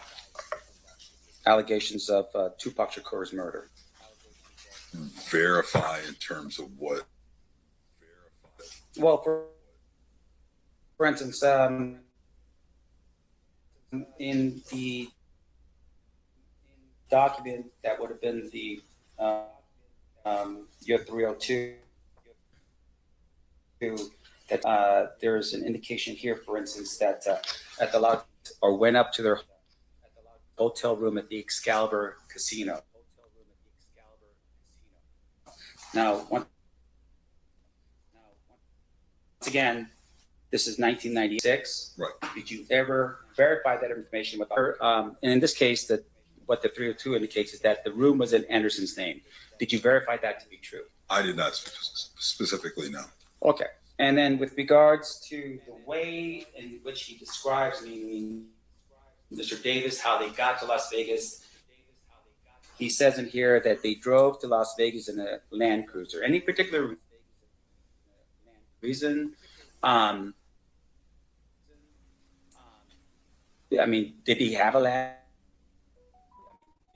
allegations of Tupac Shakur's murder? Verify in terms of what? Well, for instance, in the document that would have been the year 302, that there's an indication here, for instance, that at the lodge or went up to their hotel room at the Excalibur Casino. Now, once again, this is 1996. Right. Did you ever verify that information with her? And in this case, what the 302 indicates is that the room was in Anderson's name. Did you verify that to be true? I did not specifically know. Okay. And then with regards to the way in which he describes, Mr. Davis, how they got to Las Vegas, he says in here that they drove to Las Vegas in a Land Cruiser. Any particular reason? Did he have a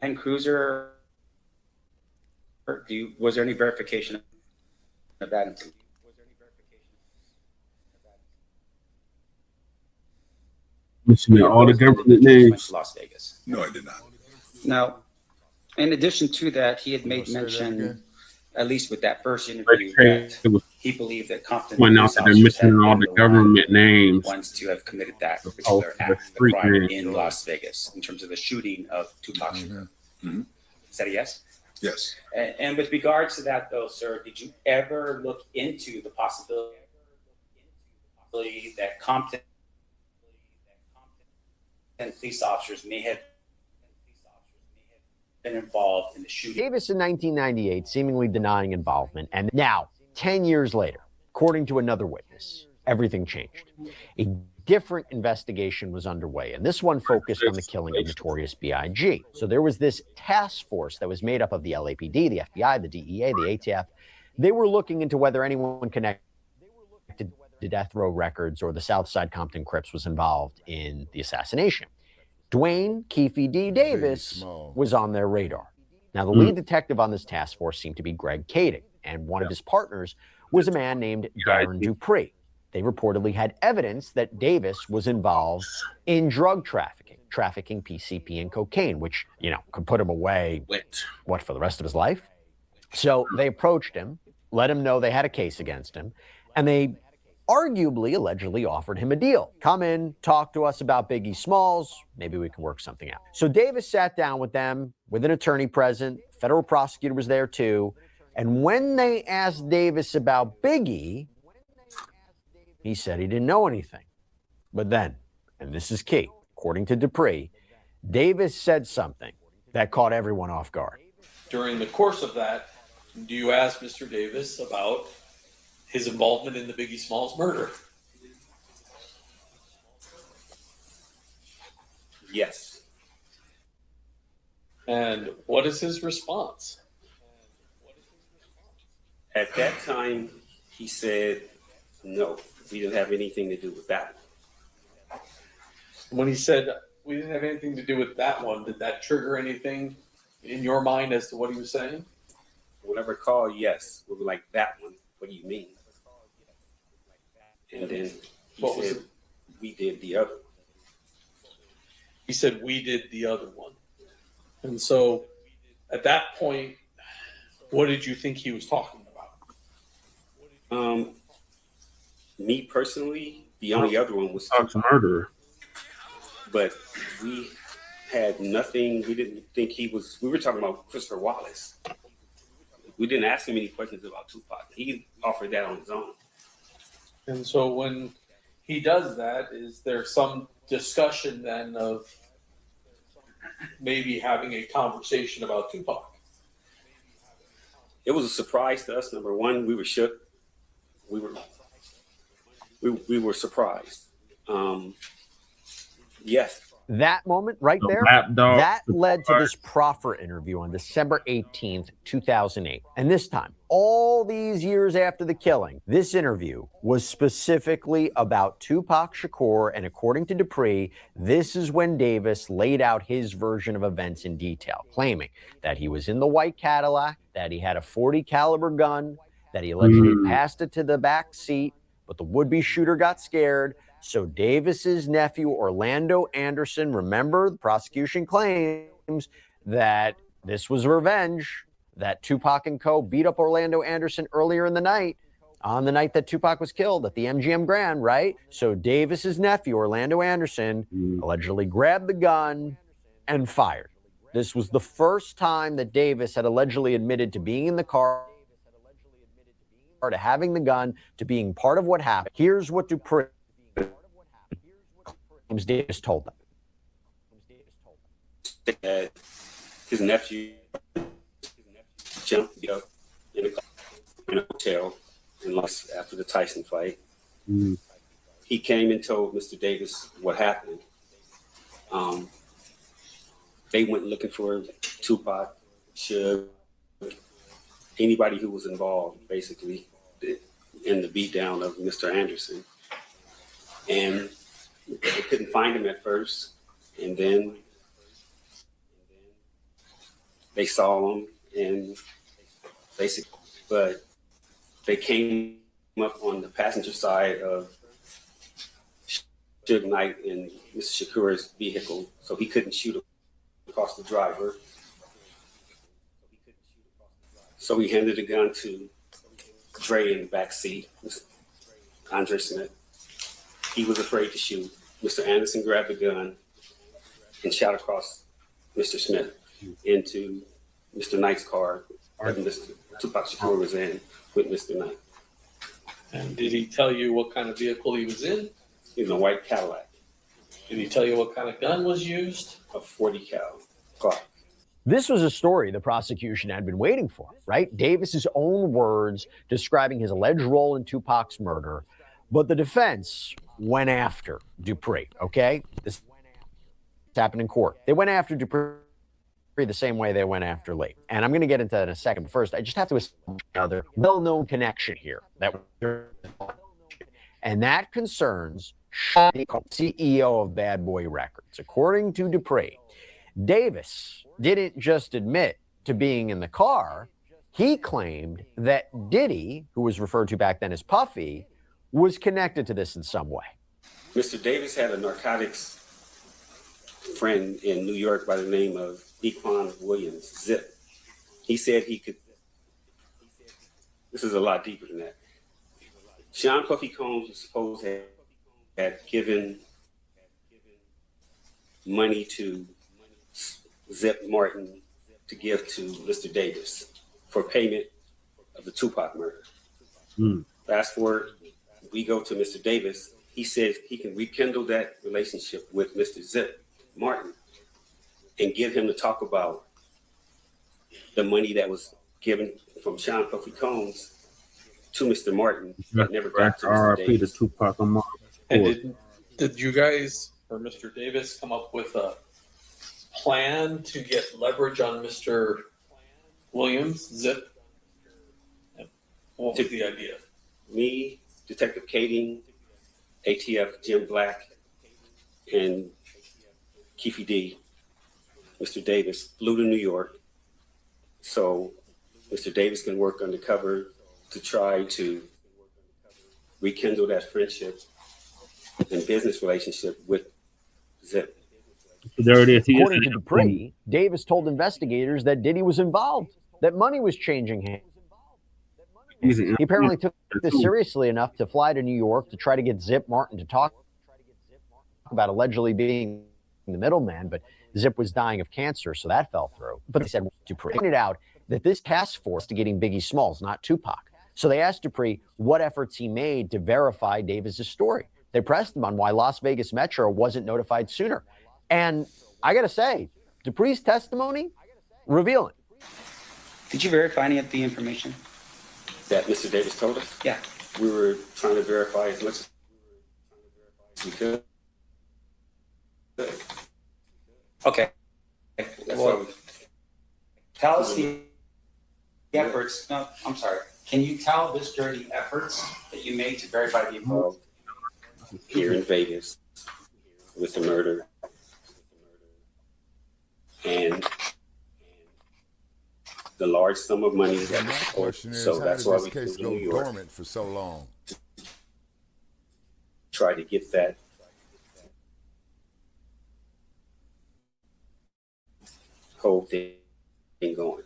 Land Cruiser? Was there any verification of that? Mentioning all the government names. to Las Vegas. No, I did not. Now, in addition to that, he had made mention, at least with that first interview, that he believed that Compton Pointing out police that they're officers had mentioning all been the government names. ones to have committed that Oh, particular the act, the street crime names. in Las Vegas, in terms of the shooting of Tupac Shakur. Is that a yes? Yes. And with regards to that, though, sir, did you ever look into the possibility that Compton and police officers may have been involved in the shooting? Davis in 1998 seemingly denying involvement, and now, 10 years later, according to another witness, everything changed. A different investigation was underway, and this one focused on the killing of Notorious B.I.G. So there was this task force that was made up of the LAPD, the FBI, the DEA, the ATF. They were looking into whether anyone connected to Death Row Records or the Southside Compton Crips was involved in the assassination. Dwayne Keefe D. Davis was on their radar. Now, the lead detective on this task force seemed to be Greg Kading, and one of his partners was a man named Darren Dupree. They reportedly had evidence that Davis was involved in drug trafficking PCP and cocaine, which, you know, could put him away, what, for the rest of his life? So they approached him, let him know they had a case against him, and they arguably, allegedly offered him a deal. Come in, talk to us about Biggie Smalls, maybe we can work something out. So Davis sat down with them, with an attorney present, federal prosecutor was there too, and when they asked Davis about Biggie, he said he didn't know anything. But then, and this is key, according to Dupree, Davis said something that caught everyone off guard. During the course of that, do you ask Mr. Davis about his involvement in the Biggie Smalls murder? Yes. And what is his response? At that time, he said, no, we didn't have anything to do with that. When he said we didn't have anything to do with that one, did that trigger anything in your mind as to what he was saying? When I recall, yes, we were like, that one, what do you mean? And then he said, we did the other. He said, we did the other one. And so at that point, what did you think he was talking about? Me personally, the only other one was murder. But we had nothing, we didn't think he was, we were talking about Christopher Wallace. We didn't ask him any questions about Tupac. He offered that on his own. And so when he does that, is there some discussion then of maybe having a conversation about Tupac? It was a surprise to us. Number one, we were shook. We were surprised. Yes. That moment right there, that led to this proffer interview on December 18th, 2008. And this time, all these years after the killing, this interview was specifically about Tupac Shakur. And according to Dupree, this is when Davis laid out his version of events in detail, claiming that he was in the white Cadillac, that he had a .40 caliber gun, that he allegedly passed it to the back seat, but the would-be shooter got scared. So Davis's nephew, Orlando Anderson, remember, the prosecution claims that this was revenge, that Tupac and co. beat up Orlando Anderson earlier in the night, on the night that Tupac was killed at the MGM Grand, right? So Davis's nephew, Orlando Anderson, allegedly grabbed the gun and fired. This was the first time that Davis had allegedly admitted to being in the car, to having the gun, to being part of what happened. Here's what Dupree Davis told them. His nephew jumped up in a hotel and lost after the Tyson fight. He came and told Mr. Davis what happened. They went looking for Tupac, Suge, anybody who was involved, basically, in the beatdown of Mr. Anderson. And they couldn't find him at first, and then they saw him, and basically, but they came up on the passenger side of Suge Knight in Mr. Shakur's vehicle, so he couldn't shoot across the driver. So he handed the gun to Dre in the back seat, Andre Smith. He was afraid to shoot. Mr. Anderson grabbed the gun and shot across Mr. Smith into Mr. Knight's car that Mr. Tupac Shakur was in with Mr. Knight. And did he tell you what kind of vehicle he was in? He was in a white Cadillac. Did he tell you what kind of gun was used? A 40 cal Glock. This was a story the prosecution had been waiting for, right? Davis's own words describing his alleged role in Tupac's murder, but the defense went after Dupree, okay? This happened in court. They went after Dupree the same way they went after Lee. And I'm going to get into that in a second. But first, I just have to establish another well-known connection here. And that concerns Shabaka, CEO of Bad Boy Records. According to Dupree, Davis didn't just admit to being in the car. He claimed that Diddy, who was referred to back then as Puffy, was connected to this in some way. Mr. Davis had a narcotics friend in New York by the name of Equan Williams, Zip. He said he could, this is a lot deeper than that. Sean Puffy Combs was supposed to have given money to Zip Martin to give to Mr. Davis for payment of the Tupac murder. Fast forward, we go to Mr. Davis. He said he can rekindle that relationship with Mr. Zip Martin and get him to talk about the money that was given from Sean Puffy Combs to Mr. Martin that never got to Mr. RIP to Davis. Tupac Amaru. And did you guys or Mr. Davis come up with a plan to get leverage on Mr. Williams, Zip? What was the idea? Me, Detective Kading, ATF Jim Black, and Keefe D, Mr. Davis, flew to New York so Mr. Davis can work undercover to try to rekindle that friendship and business relationship with Zip. There it is. According to Dupree, Davis told investigators that Diddy was involved, that money was changing hands. He apparently took this seriously enough to fly to New York to try to get Zip Martin to talk about allegedly being the middleman, but Zip was dying of cancer, so that fell through. But they said Dupree pointed out that this task force to getting Biggie Smalls, not Tupac. So they asked Dupree what efforts he made to verify Davis's story. They pressed him on why Las Vegas Metro wasn't notified sooner. And I got to say, Dupree's testimony, revealing. Did you verify any of the information that Mr. Davis told us? Yeah. We were trying to verify as much as we could. Okay. That's Well, why we, tell us the efforts. No, I'm sorry. Can you tell this dirty efforts that you made to verify the info? here in Vegas with the murder and the large sum of money that was Question is, so how that's did why this we case flew to go New York dormant for so long? to try to get that whole thing going.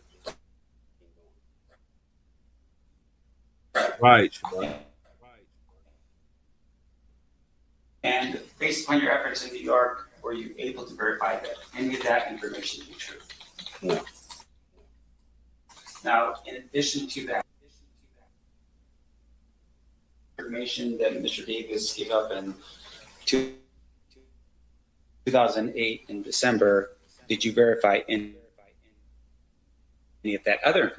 Right. And based upon your efforts in New York, were you able to verify that any of that information to be true? No. Now, in addition to that information that Mr. Davis gave up in 2008 in December, did you verify any of that other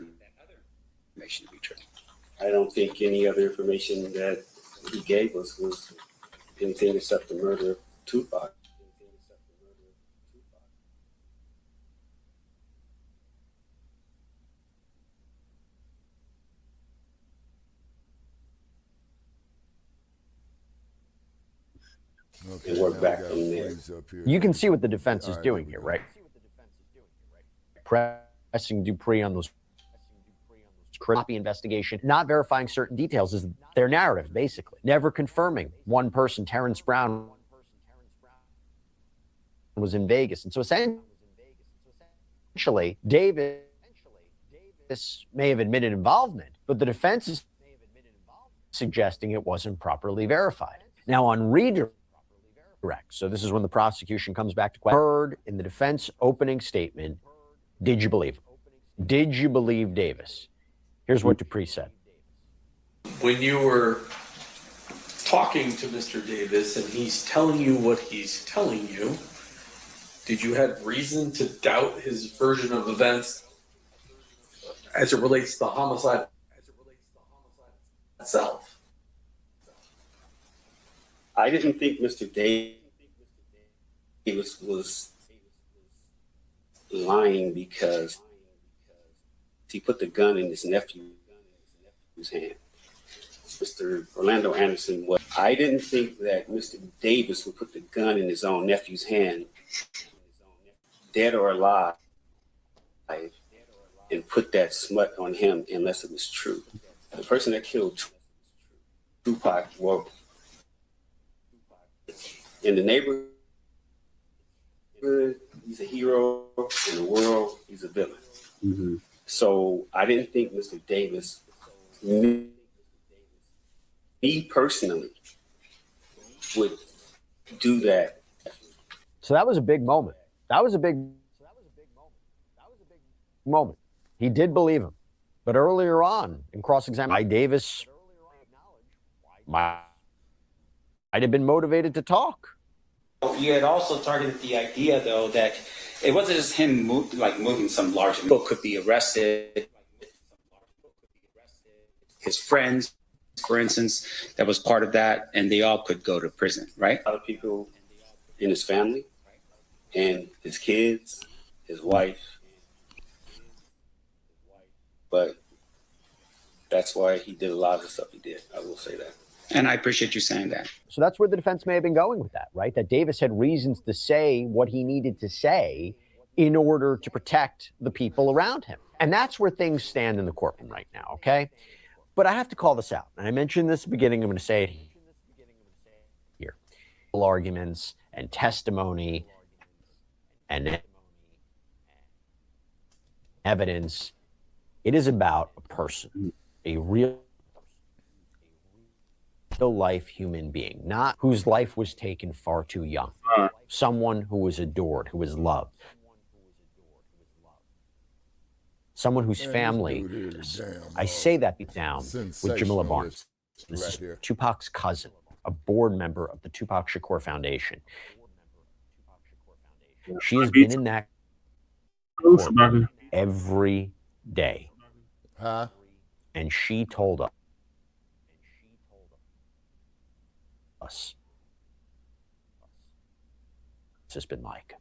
information to be true? I don't think any other information that he gave us was anything except the murder of Tupac. Okay, and work now back we got from there. Freeze up here. You can see what the defense is doing here, right? Pressing Dupree on those copy investigation, not verifying certain details is their narrative, basically. Never confirming one person, Terrence Brown, was in Vegas. And so essentially, Davis may have admitted involvement, but the defense is suggesting it wasn't properly verified. Now, on redirect, so this is when the prosecution comes back to question, heard in the defense opening statement, did you believe him? Did you believe Davis? Here's what Dupree said. When you were talking to Mr. Davis and he's telling you what he's telling you, did you have reason to doubt his version of events as it relates to the homicide itself? I didn't think Mr. Davis was lying because he put the gun in his nephew's hand. Mr. Orlando Anderson was. I didn't think that Mr. Davis would put the gun in his own nephew's hand, dead or alive, and put that smut on him unless it was true. The person that killed Tupac, well, in the neighborhood, he's a hero. In the world, he's a villain. Mm-hmm. So I didn't think Mr. Davis, me personally, would do that. So that was a big moment. That was a big moment. He did believe him. But earlier on in cross-examination, Davis might have been motivated to talk. You had also targeted the idea, though, that it wasn't just him moving some large people could be arrested. His friends, for instance, that was part of that, and they all could go to prison, right? A lot of people in his family and his kids, his wife. But that's why he did a lot of the stuff he did. I will say that. And I appreciate you saying that. So that's where the defense may have been going with that, right? That Davis had reasons to say what he needed to say in order to protect the people around him. And that's where things stand in the courtroom right now, okay? But I have to call this out. And I mentioned this at the beginning, I'm going to say it here. Arguments and testimony and evidence, it is about a person, a real life human being, not whose life was taken far too young. Someone who was adored, who was loved. Someone whose family, I say that down with Jamila Barnes. This is Tupac's cousin, a board member of the Tupac Shakur Foundation. She has been in that courtroom every day. And she told us it's been like.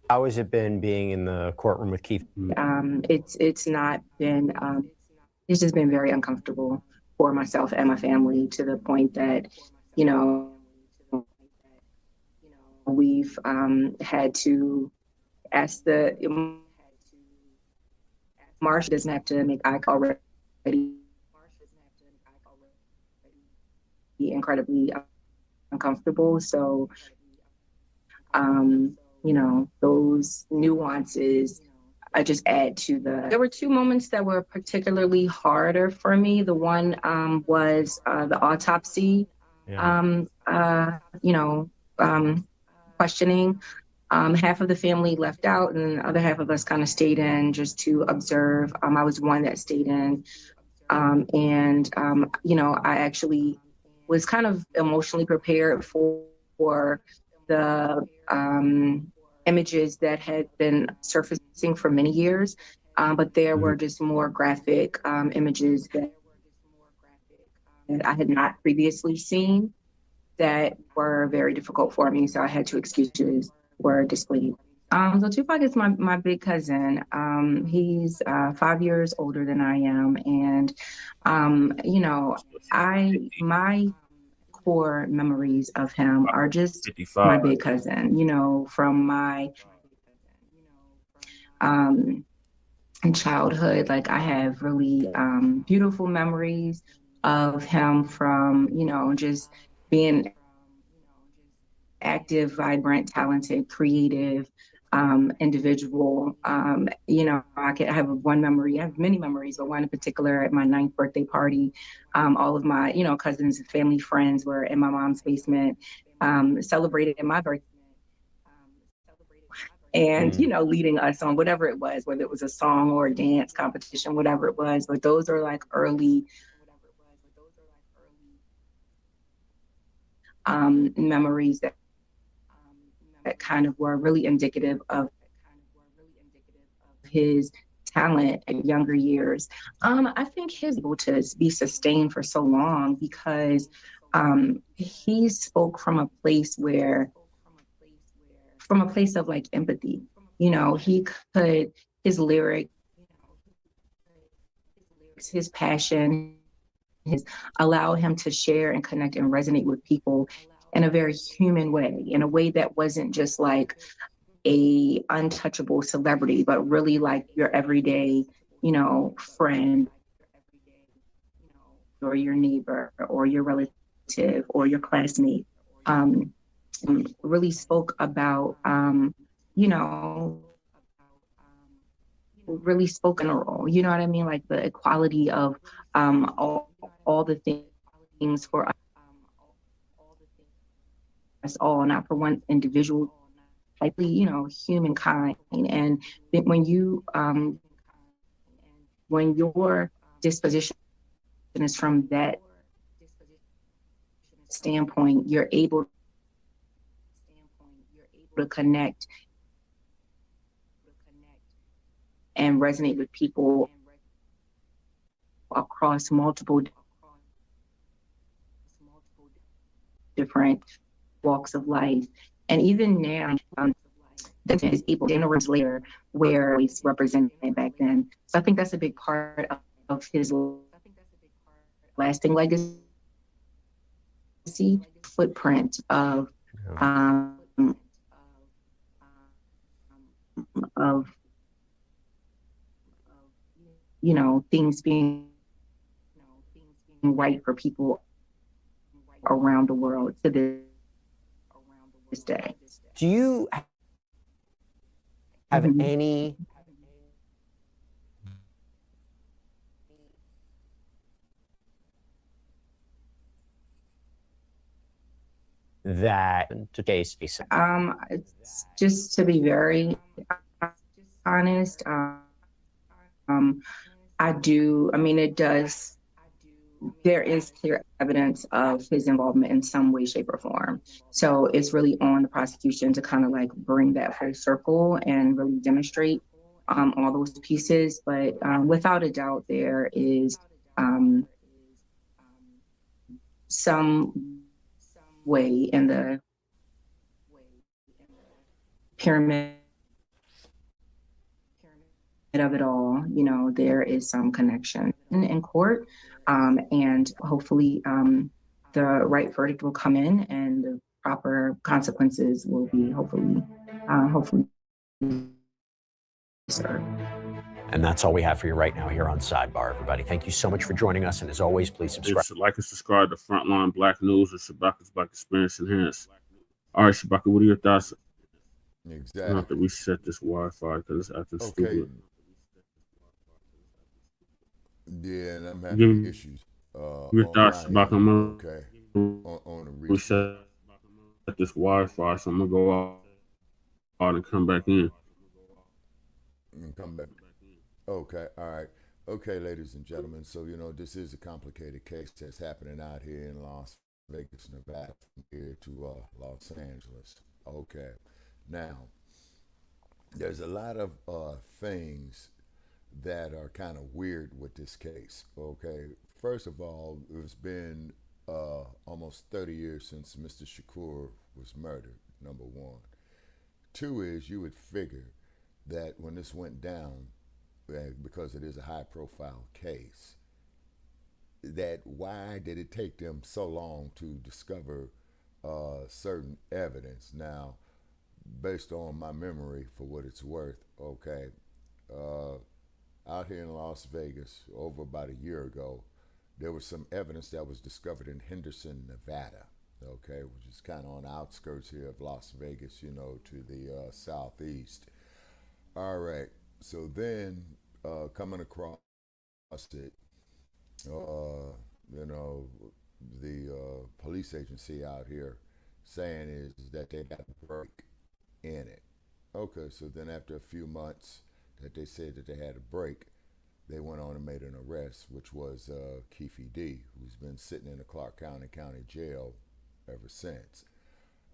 How has it been being in the courtroom with Keefe? It's not been, it's just been very uncomfortable for myself and my family, to the point that, we've had to ask Marsha doesn't have to make eye contact already. Be incredibly uncomfortable. So, those nuances I just add to there were two moments that were particularly harder for me. The one was the autopsy, questioning. Half of the family left out and the other half of us kind of stayed in just to observe. I was one that stayed in. I actually was kind of emotionally prepared for the images that had been surfacing for many years, but there were just more graphic images that I had not previously seen that were very difficult for me. So I had two excuses were displayed. So Tupac is my big cousin. He's 5 years older than I am. And, my core memories of him are just 55. My big cousin, from my childhood. Like, I have really beautiful memories of him from, just being active, vibrant, talented, creative individual. You know, I have one memory. I have many memories, but one in particular at my 9th birthday party. All of my, you know, cousins and family friends were in my mom's basement, celebrating my birthday. And, you know, leading us on whatever it was, whether it was a song or a dance competition, whatever it was. But those are like early memories that kind of were really indicative of his talent at younger years. I think he's able to be sustained for so long because he spoke from a place of like empathy. You know, he could, his lyrics, his passion, allow him to share and connect and resonate with people in a very human way, in a way that wasn't just like a untouchable celebrity, but really like your everyday, you know, friend or your neighbor or your relative or your classmate. Really spoke about, you know, really spoke in a role, you know what I mean? Like the equality of all the things for us all, not for one individual, likely, you know, humankind. And when you, when your disposition is from that standpoint, you're able to connect and resonate with people across multiple different walks of life. And even now, that is able to generate later where he's represented back then. So I think that's a big part of his lasting legacy, footprint of you know, things being right for people around the world to this day. Do you have any that to case? Just to be very honest, I do. I mean, it does. There is clear evidence of his involvement in some way, shape, or form. So it's really on the prosecution to kind of like bring that full circle and really demonstrate all those pieces. But without a doubt, there is some way in the pyramid of it all, you know, there is some connection in court. And hopefully the right verdict will come in and the proper consequences will be hopefully served. And that's all we have for you right now here on Sidebar, everybody. Thank you so much for joining us. And as always, please subscribe. Like and subscribe to Front Line Blacc News and Shabaka's Black Experience Enhanced. All right, Shabaka, what are your thoughts? Exactly. I have to reset this Wi-Fi because it's acting stupid. Yeah, and I'm having issues. Your thoughts, Shabaka? I'm okay. On a reset this Wi-Fi, so I'm gonna go out and come back in. And come back. Okay, all right. Okay, ladies and gentlemen. So, you know, this is a complicated case that's happening out here in Las Vegas, Nevada, from here to Los Angeles. Okay. Now, there's a lot of things that are kind of weird with this case. Okay. First of all, it's been almost 30 years since Mr. Shakur was murdered, number one. Two is you would figure that when this went down, because it is a high profile case, that why did it take them so long to discover certain evidence? Now, based on my memory, for what it's worth, okay, out here in Las Vegas, over about a year ago, there was some evidence that was discovered in Henderson, Nevada, okay, which is kind of on the outskirts here of Las Vegas, you know, to the southeast. All right, so then coming across it, you know, the police agency out here saying is that they got a break in it. Okay, so then after a few months that they said that they had a break, they went on and made an arrest, which was Keefe D, who's been sitting in the Clark County jail ever since.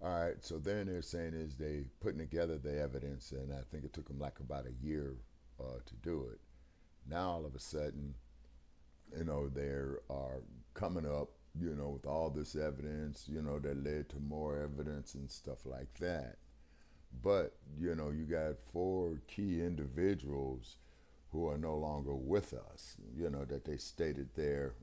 All right, so then they're saying is they putting together the evidence, and I think it took them like about a year to do it. Now all of a sudden, you know, they are coming up, you know, with all this evidence, you know, that led to more evidence and stuff like that. But, you know, you got 4 key individuals who are no longer with us, you know, that they stated there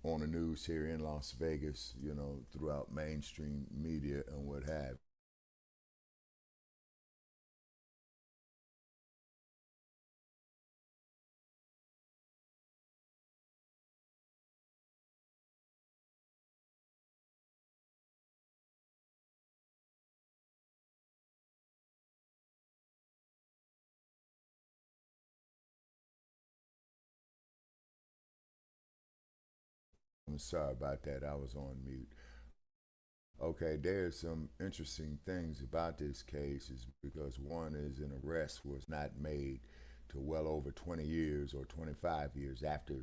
on the news here in Las Vegas, you know, throughout mainstream media and what have. I'm sorry about that. I was on mute. Okay, there's some interesting things about this case is because one is an arrest was not made to well over 20 years or 25 years after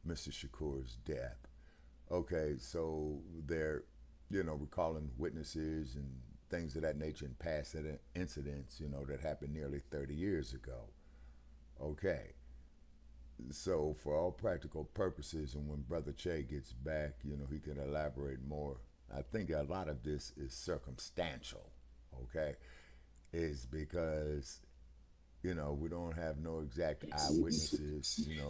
Mr. Shakur's death. Okay, so they're, you know, recalling witnesses and things of that nature and past incidents, you know, that happened nearly 30 years ago. Okay. So for all practical purposes, and when Brother Che gets back, you know, he can elaborate more. I think a lot of this is circumstantial, okay? Is because, you know, we don't have no exact eyewitnesses, you know.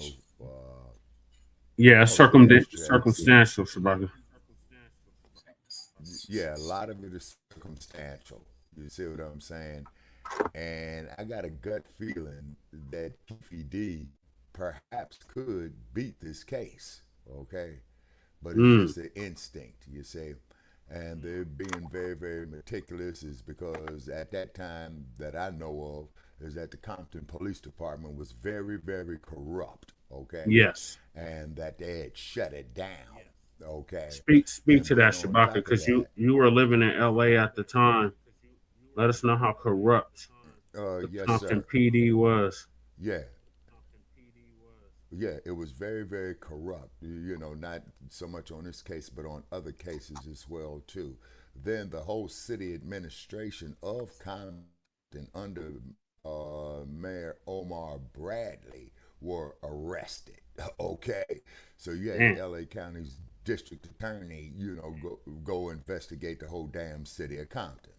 Yeah, circumstantial, Shabaka. Yeah, a lot of it is circumstantial. You see what I'm saying? And I got a gut feeling that Keefe D perhaps could beat this case, okay? But it's just an instinct, you see. And they're being very, very meticulous is because at that time that I know of is that the Compton Police Department was very, very corrupt, okay? Yes. And that they had shut it down, okay? Speak to that, Shabaka, because you were living in LA at the time. Let us know how corrupt the yes, Compton sir. PD was. Yeah. Yeah, it was very, very corrupt, you know, not so much on this case, but on other cases as well, too. Then the whole city administration of Compton under Mayor Omar Bradley were arrested, okay? So you had LA County's district attorney, you know, go investigate the whole damn city of Compton.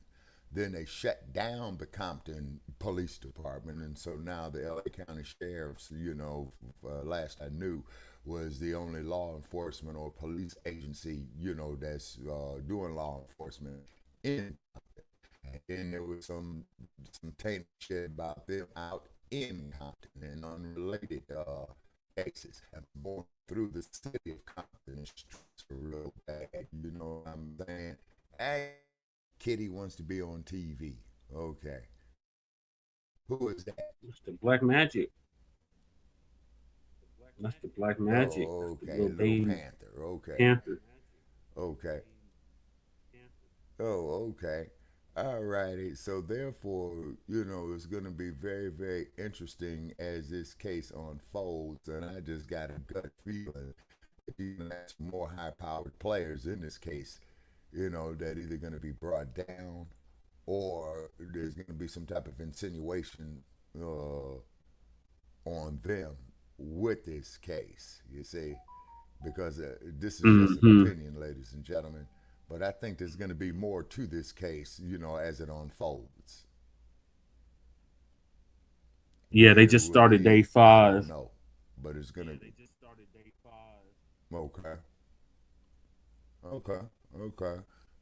Then they shut down the Compton Police Department, and so now the LA County Sheriff's, you know, last I knew, was the only law enforcement or police agency, you know, that's doing law enforcement in Compton. And then there was some taint shit about them out in Compton and unrelated cases. And going through the city of Compton, streets are real bad, you know what I'm saying? Hey, Kitty wants to be on TV. Okay. Who is that? It's the Black Magic. That's the Black Magic. Oh, okay. Little Panther. Okay. Panther. Okay. Oh, okay. All righty. So therefore, you know, it's going to be very, very interesting as this case unfolds. And I just got a gut feeling that even that's more high-powered players in this case, you know, that either going to be brought down or there's going to be some type of insinuation on them with this case, you see, because this is just an opinion, ladies and gentlemen, but I think there's going to be more to this case, you know, as it unfolds. Yeah, they just started day 5. No, but it's going to. They just started day 5. Okay.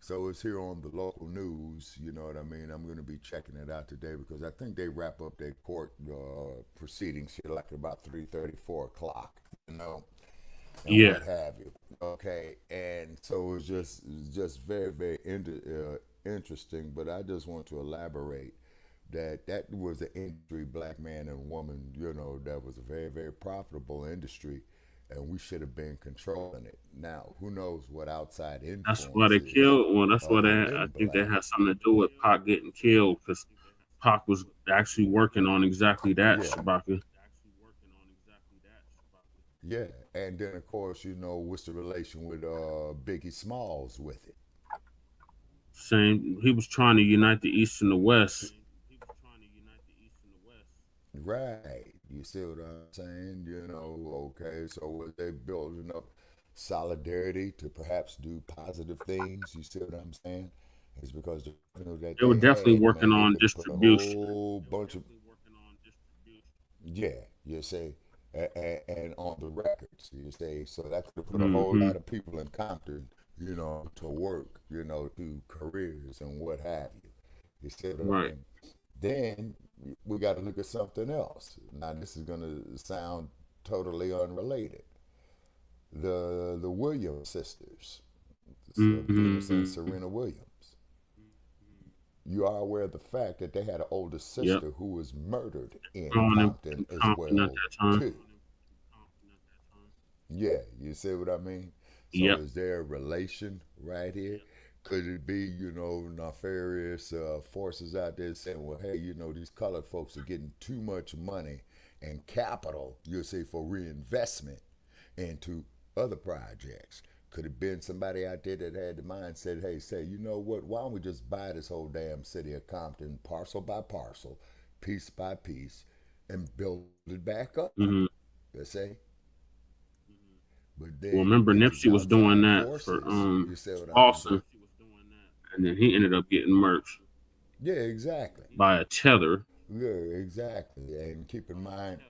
So it's here on the local news, you know what I mean? I'm going to be checking it out today because I think they wrap up their court proceedings here like about 3:30, 4 o'clock, you know? and Yeah. what have you. Okay, and so it's just very, very interesting. But I just want to elaborate that was an industry, black man and woman, that was a very, very profitable industry, and we should have been controlling it. Now, who knows what outside That's why they influences killed. Well, that's why other I than think that black. has something to do with Pac getting killed because Pac was actually working on exactly that, Yeah, Shabaka. yeah, and then of course, what's the relation with Biggie Smalls with it? Saying he was trying to unite the East and the West. Right. You see what I'm saying? Okay, so was they building up solidarity to perhaps do positive things? You see what I'm saying? It's because that They were they definitely had, working man, they on could put a distribution. whole bunch of, yeah, you say, and on the records, you say, so that could put a whole Mm-hmm. lot of people in Compton, to work, to careers and what have you. You see what I Right. mean? Then we got to look at something else. Now, this is going to sound totally unrelated. The Williams sisters, Venus and Mm-hmm. Serena Williams. You are aware of the fact that they had an older Yep. sister who was murdered in On Compton as Compton at well, that time. too. Yeah, you see what I mean? So Yep. is there a relation right here? Could it be, nefarious forces out there saying, well, hey, these colored folks are getting too much money and capital, you'll say, for reinvestment into other projects? Could it have been somebody out there that had the mindset, hey, say, you know what, why don't we just buy this whole damn city of Compton parcel by parcel, piece by piece, and build it back up? Mm-hmm. You see? But Well, then you remember get these Nipsey was doing outside that for forces. You see what I'm Austin, saying? and then he ended up getting murked Yeah, exactly. by a tether. Yeah, exactly. And keep in mind,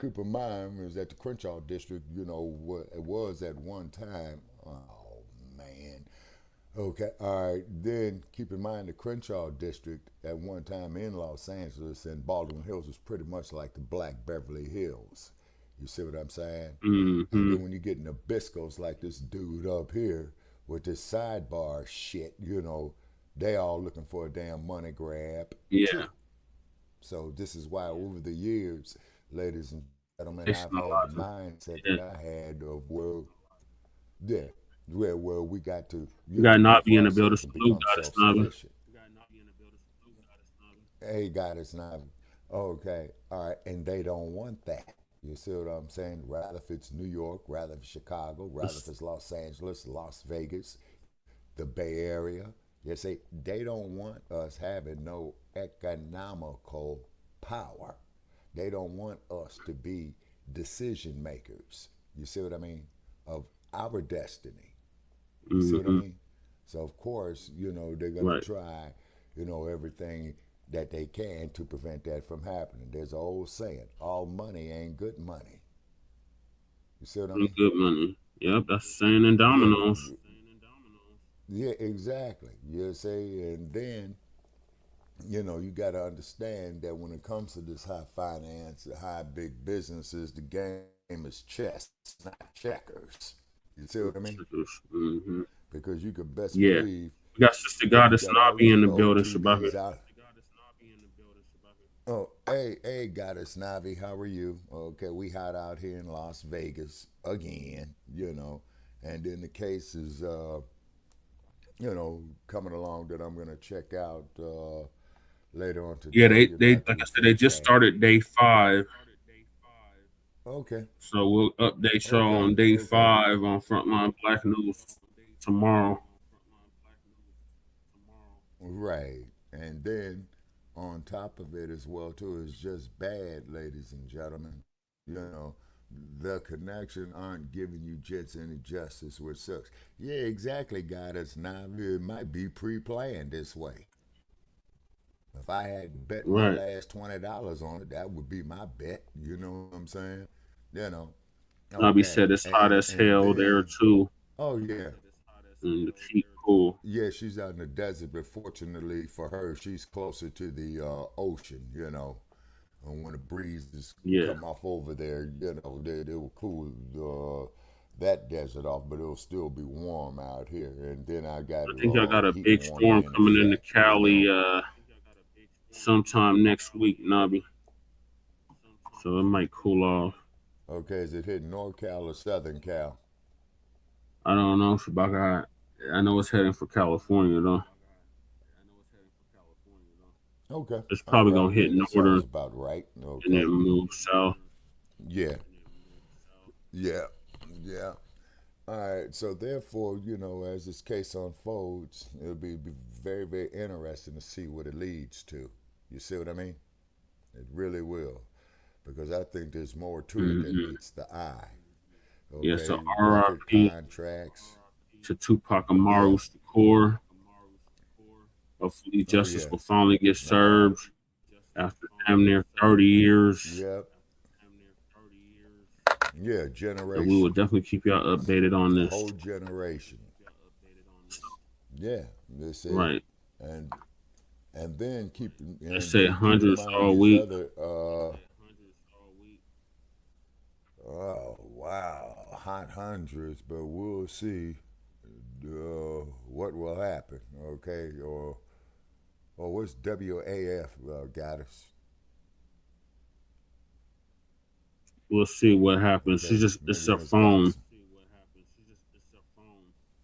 keep in mind is that the Crenshaw district, what it was at one time. Oh man. Okay, all right. Then keep in mind the Crenshaw district at one time in Los Angeles and Baldwin Hills was pretty much like the Black Beverly Hills. You see what I'm saying? Mm-hmm. And then when you get Nabiscos like this dude up here with this sidebar shit, they all looking for a damn money grab Yeah. too. So this is why over the years, ladies and gentlemen, It's I've not had the logic. mindset Yeah. that I had of where we got to You got do Navi for in the building. ourselves and Salute, become Goddess Navi. self-sufficient. Hey, Goddess Navi. Okay, all right, and they don't want that. You see what I'm saying? Rather if it's New York, rather if it's Chicago, rather if it's Los Angeles, Las Vegas, the Bay Area. You see, they don't want us having no economical power. They don't want us to be decision makers. You see what I mean? Of our destiny. You see what I Mm-hmm. mean? So of course, they're gonna Right. try, everything that they can to prevent that from happening. There's an old saying, all money ain't good money. You see what I mean? Good money. Yep, that's saying in Yeah, dominoes. yeah, exactly. You see, and then, you got to understand that when it comes to this high finance, high big businesses, the game is chess, not checkers. You see what I mean? Mm-hmm. Because you could best Yeah. believe We got Sister that you Goddess got all Navi in these the old building, TVs Shabaka. out. Oh, hey, Goddess Navi, how are you? Okay, we hot out here in Las Vegas again, and then the case is, coming along that I'm gonna check out later on today. Yeah, they Not like I this said, they just Thursday. started day 5. Okay. So we'll update y'all Okay. on day Okay. 5 on Frontline Black News tomorrow. Right. And then on top of it as well too, it's just bad, ladies and gentlemen. The connection aren't giving you jets any justice, which sucks. Yeah, exactly, Goddess Navi. It might be pre-planned this way. If I had bet my Right. last $20 on it, that would be my bet. You know what I'm saying? Navi Okay. said it's hot as And hell there then, too. oh yeah. And the keep cool. Yeah, she's out in the desert, but fortunately for her, she's closer to the ocean, And when the breezes Yeah. come off over there, you know, they will cool that desert off, but it'll still be warm out here. And then I got I think I got a heat big warning storm in coming into effect, you know. Cali sometime next week, Nobby. So it might cool off. Okay, is it hitting North Cal or Southern Cal? I don't know, Shabaka. I know it's heading for California though. Okay. It's All probably right. gonna hit Yeah, that northern sounds about right. and Okay. then move south. Yeah. Yeah. Yeah. All right. So therefore, you know, as this case unfolds, it'll be very, very interesting to see what it leads to. You see what I mean? It really will. Because I think there's more to it than meets the eye. Okay. Yeah, so Record RIP contracts. to Tupac Amaru Shakur. Hopefully Oh justice yeah. will finally get served after damn near 30 years. Yep. Yeah, So generation. we will definitely keep y'all updated on A this. whole generation. Yeah, that's it. Right. And then keep They say in hundreds mind all these week. other oh wow, hot hundreds, but we'll see what will happen. Okay, or what's WAF got us? We'll see what happens. Okay, It's maybe a Miss phone. Thompson.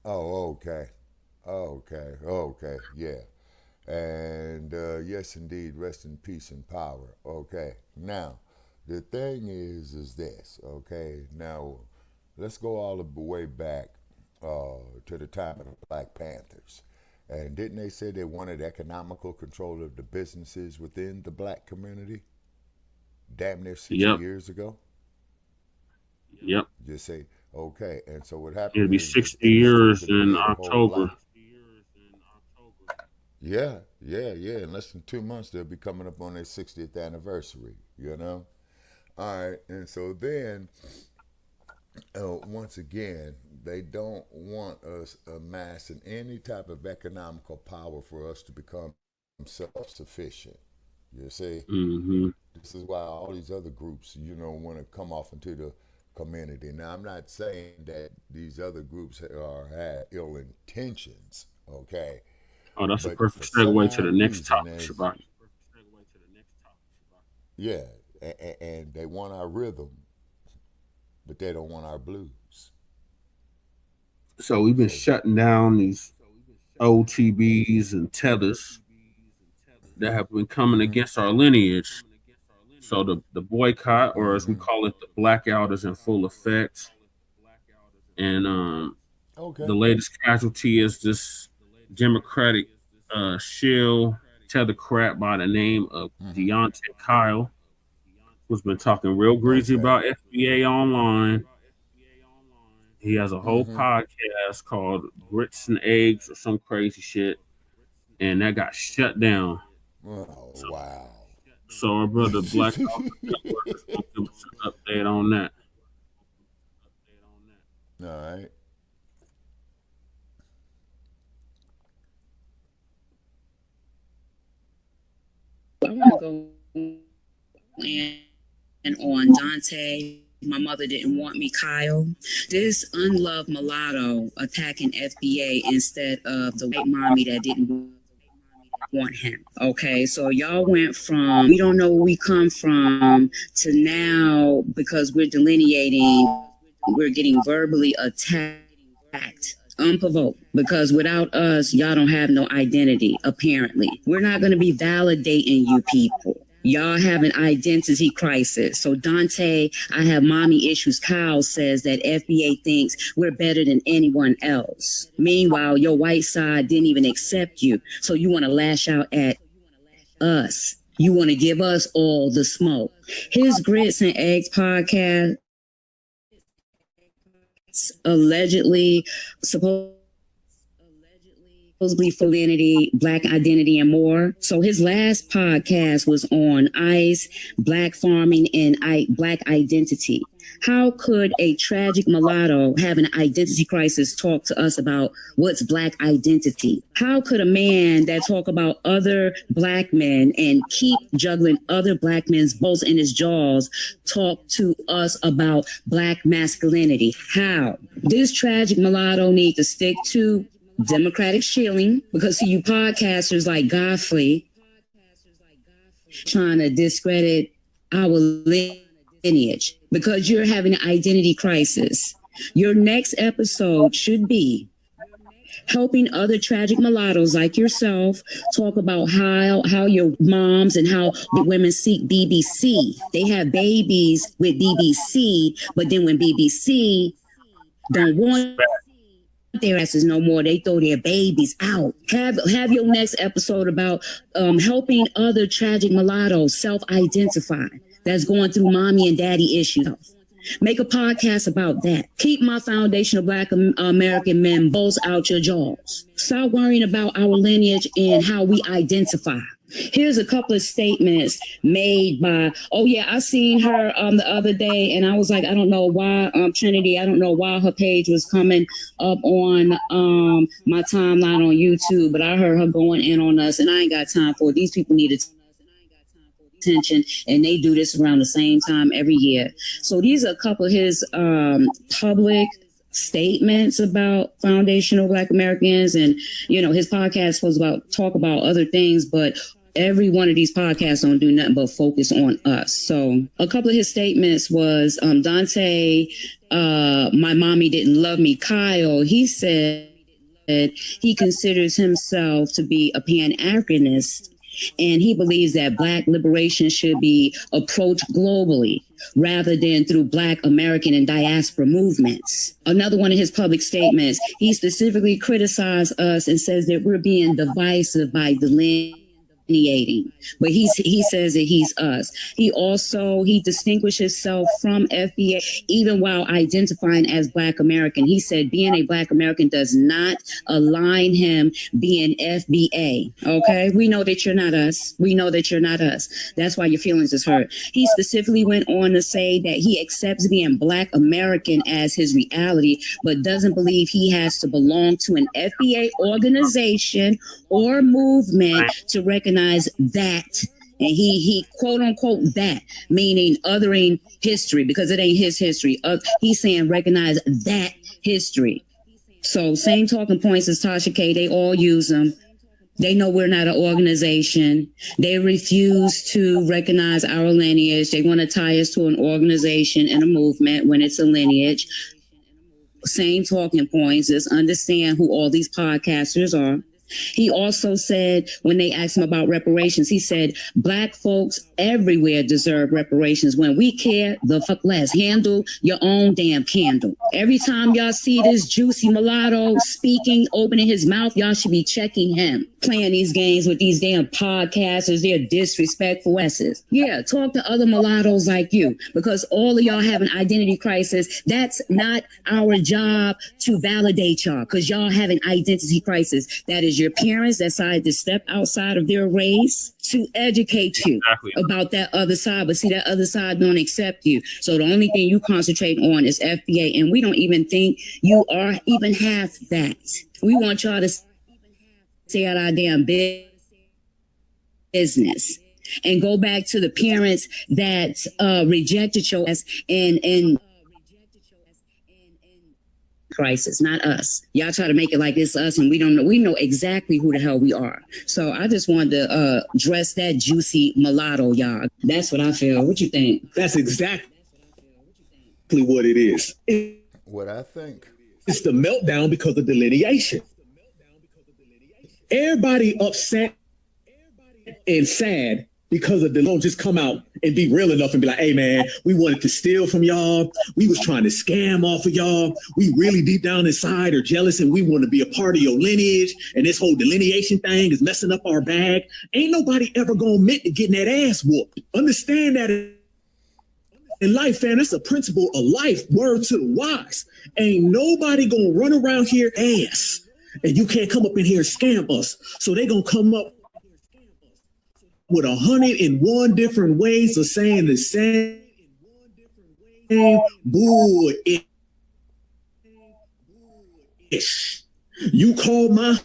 Oh, okay. Okay, yeah. And yes, indeed, rest in peace and power. Okay, now, the thing is this, okay? Now, let's go all the way back to the time of the Black Panthers. And didn't they say they wanted economical control of the businesses within the black community? Damn near 60 Yep. years ago? Yep. Just say, okay. And so what happened It'll be is this 60 years industry could have in did a whole October. lot. Yeah. In less than 2 months, they'll be coming up on their 60th anniversary, you know? All right. And so then, once again, they don't want us amassing any type of economical power for us to become self-sufficient. You see? Mm-hmm. This is why all these other groups, you know, want to come off into the community. Now, I'm not saying that these other groups had ill intentions, okay? Oh, that's a But perfect for some segue to the odd next reason, topic, Shabaka. yeah, and they want our rhythm, but they don't want our blues. So we've been shutting down these OTBs and tethers that have been coming against our lineage. So the boycott, or as we call it, the blackout, is in full effect. And Okay. the latest casualty is this Democratic shill tethercrat by the name of Deontay Kyle, who's been talking real greasy about FBA online. He has a whole podcast called Grits and Eggs or some crazy shit, and that got shut down. Oh, wow. So our brother Blackout Network is going to give us an update on that. All right. I want to go in on Dante. My mother didn't want me, Kyle. This unloved mulatto attacking FBA instead of the white mommy that didn't want him. Okay, so y'all went from we don't know where we come from to now, because we're delineating, we're getting verbally attacked unprovoked, because without us, y'all don't have no identity, apparently. We're not going to be validating you people. Y'all have an identity crisis. So Dante, I have mommy issues. Kyle says that FBA thinks we're better than anyone else. Meanwhile, your white side didn't even accept you. So you want to lash out at us. You want to give us all the smoke. His Grits and Eggs podcast allegedly supposedly femininity, Black identity, and more. So his last podcast was on ICE, Black farming, and Black identity. How could a tragic mulatto have an identity crisis talk to us about what's Black identity? How could a man that talk about other Black men and keep juggling other Black men's balls in his jaws talk to us about Black masculinity? How? This tragic mulatto needs to stick to democratic shilling, because see, you podcasters like Godfrey trying to discredit our lineage because you're having an identity crisis. Your next episode should be helping other tragic mulattoes like yourself talk about how your moms and how women seek BBC. They have babies with BBC, but then when BBC don't want their asses no more, they throw their babies out. Have your next episode about helping other tragic mulattoes self-identify that's going through mommy and daddy issues. Make a podcast about that. Keep my foundational Black American men balls out your jaws. Stop worrying about our lineage and how we identify. Here's a couple of statements made by, I seen her the other day, and I was like, I don't know why, Trinity, I don't know why her page was coming up on my timeline on YouTube, but I heard her going in on us, and I ain't got time for it. These people need attention, and they do this around the same time every year. So these are a couple of his public statements about foundational Black Americans, and his podcast was talk about other things, but every one of these podcasts don't do nothing but focus on us. So a couple of his statements was Dante, my mommy didn't love me. Kyle, he said he considers himself to be a Pan-Africanist, and he believes that Black liberation should be approached globally rather than through Black American and diaspora movements. Another one of his public statements, he specifically criticized us and says that we're being divisive by delineating, but he says that he's us. He distinguished himself from FBA even while identifying as Black American. He said being a Black American does not align him being FBA. Okay, we know that you're not us. We know that you're not us. That's why your feelings is hurt. He specifically went on to say that he accepts being Black American as his reality, but doesn't believe he has to belong to an FBA organization or movement to recognize that. And he quote unquote that, meaning othering history, because it ain't his history. He's saying recognize that history. So same talking points as Tasha K, they all use them. They know we're not an organization. They refuse to recognize our lineage. They want to tie us to an organization and a movement when it's a lineage. Same talking points. Just understand who all these podcasters are. He also said, when they asked him about reparations, he said, Black folks everywhere deserve reparations. When we care, the fuck less. Handle your own damn candle. Every time y'all see this juicy mulatto speaking, opening his mouth, y'all should be checking him. Playing these games with these damn podcasters, they're disrespectful asses. Yeah, talk to other mulattoes like you, because all of y'all have an identity crisis. That's not our job to validate y'all, because y'all have an identity crisis. That is your parents that decided to step outside of their race to educate you about that other side. But see, that other side don't accept you. So the only thing you concentrate on is FBA. And we don't even think you are even half that. We want y'all to stay out our damn business and go back to the parents that rejected your ass and crisis, not us. Y'all try to make it like it's us, and we don't know. We know exactly who the hell we are. So I just wanted to address that juicy mulatto, y'all. That's what I feel. What you think? That's exactly what it is. What I think. It's the meltdown because of delineation. Everybody upset and sad because of the don't just come out and be real enough and be like, hey man, we wanted to steal from y'all. We was trying to scam off of y'all. We really deep down inside are jealous and we want to be a part of your lineage. And this whole delineation thing is messing up our bag. Ain't nobody ever gonna admit to getting that ass whooped. Understand that in life, fam, that's a principle of life. Word to the wise. Ain't nobody gonna run around here ass And you can't come up in here and scam us. So they're going to come up with 101 different ways of saying the same bull. You call my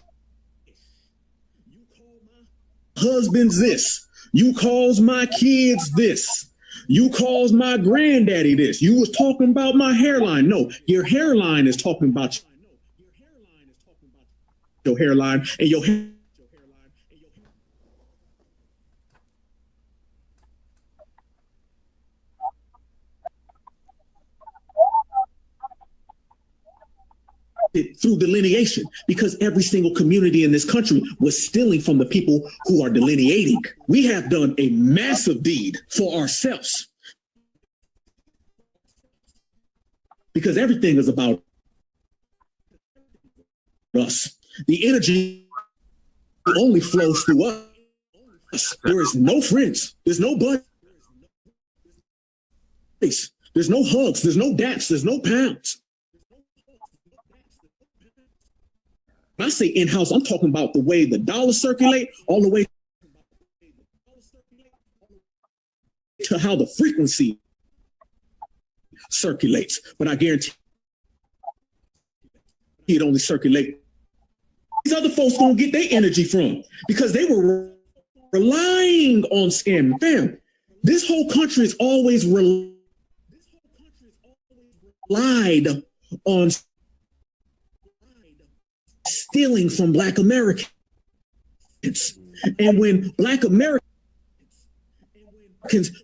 husband this. You calls my kids this. You calls my granddaddy this. You was talking about my hairline. No, your hairline is talking about your hairline and your hair. Through delineation, because every single community in this country was stealing from the people who are delineating. We have done a massive deed for ourselves because everything is about us. The energy only flows through us. There is no friends. There's no buddies. There's no hugs. There's no daps. There's no pounds. When I say in-house, I'm talking about the way the dollars circulate, all the way to how the frequency circulates. But I guarantee it only circulates. These other folks don't get their energy from because they were relying on scamming. Fam, this whole country has always relied on stealing from Black Americans. And when Black Americans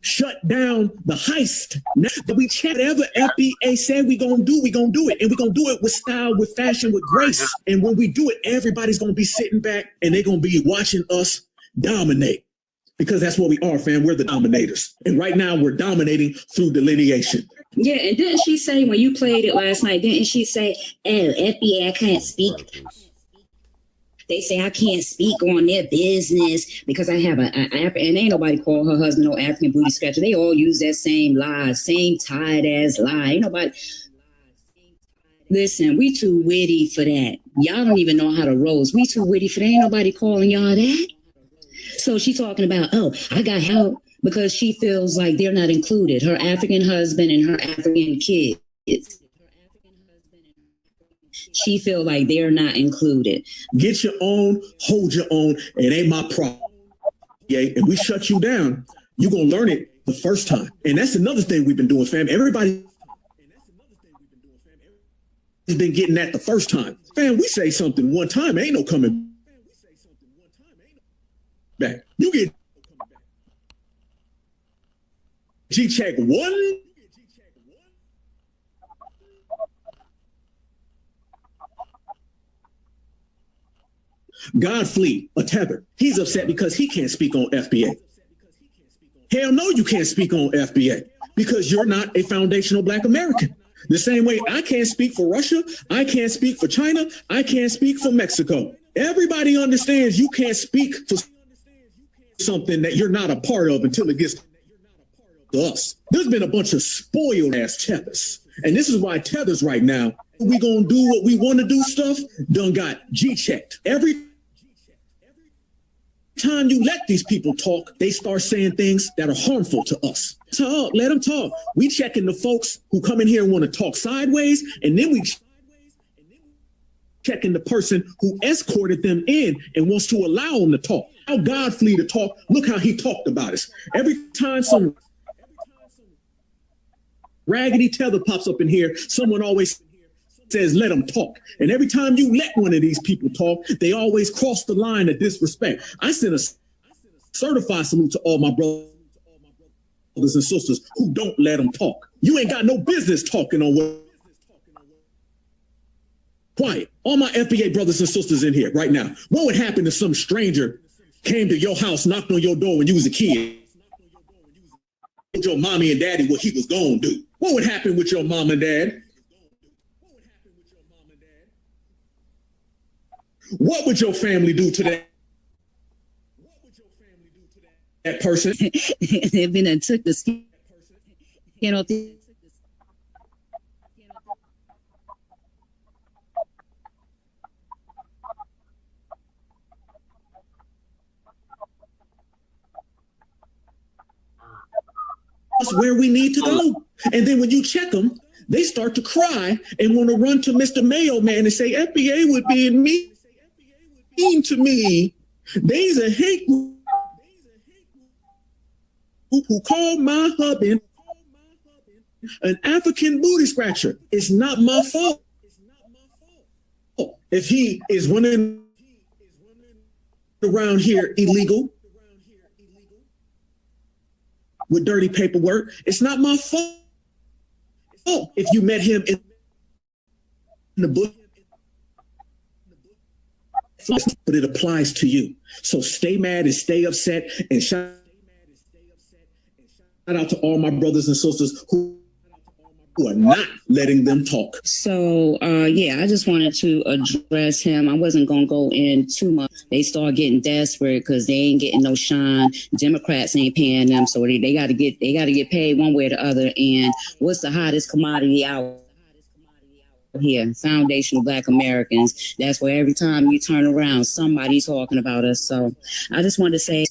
shut down the heist, now we check whatever FBA said we're going to do it. And we're going to do it with style, with fashion, with grace. And when we do it, everybody's going to be sitting back and they're going to be watching us dominate. Because that's what we are, fam. We're the dominators. And right now we're dominating through delineation. Yeah, and didn't she say when you played it last night, didn't she say, oh, FBI can't speak? They say I can't speak on their business because I have and ain't nobody call her husband no African booty scratcher. They all use that same lie, same tired ass lie. Ain't nobody. Listen, we too witty for that. Y'all don't even know how to roast. We too witty for that. Ain't nobody calling y'all that. So she talking about, oh, I got help because she feels like they're not included. Her African husband and her African kids. She feel like they're not included. Get your own, hold your own. It ain't my problem. Yeah, and we shut you down. You're going to learn it the first time. And that's another thing we've been doing, fam. Everybody has been getting that the first time. Fam, we say something one time, ain't no coming back. You get G-check one. Godfleet, a tether. He's upset because he can't speak on FBA. Hell no, you can't speak on FBA because you're not a foundational Black American. The same way I can't speak for Russia, I can't speak for China, I can't speak for Mexico. Everybody understands you can't speak for something that you're not a part of until it gets to us. There's been a bunch of spoiled ass tethers. And this is why tethers right now, we gonna do what we want to do stuff, done got G-checked. Every time you let these people talk, they start saying things that are harmful to us. Talk, let them talk. We checking the folks who come in here and want to talk sideways, and then we checking the person who escorted them in and wants to allow them to talk. How Godfleet to talk, look how he talked about us. Every time some raggedy tether pops up in here, someone always says, let them talk. And every time you let one of these people talk, they always cross the line of disrespect. I send a certified salute to all my brothers and sisters who don't let them talk. You ain't got no business talking on what. Quiet. All my FBA brothers and sisters in here right now. What would happen if some stranger came to your house, knocked on your door when you was a kid, told your mommy and daddy what he was gonna do? What would happen with your mom and dad? What would your family do to that person? They've been and took the skin off the. us where we need to go. And then when you check them, they start to cry and want to run to Mr. Mayo Man and say, FBA would be mean to me. There's a hate group who called my husband an African booty scratcher. It's not my fault if he is running around here illegal with dirty paperwork. It's not my fault if you met him in the bush. But it applies to you. So stay mad and stay upset, and shout out to all my brothers and sisters who are not letting them talk. So, yeah, I just wanted to address him. I wasn't going to go in too much. They start getting desperate because they ain't getting no shine. Democrats ain't paying them, so they got to get paid one way or the other. And what's the hottest commodity out here? Foundational Black Americans. That's where every time you turn around, somebody's talking about us. So I just wanted to say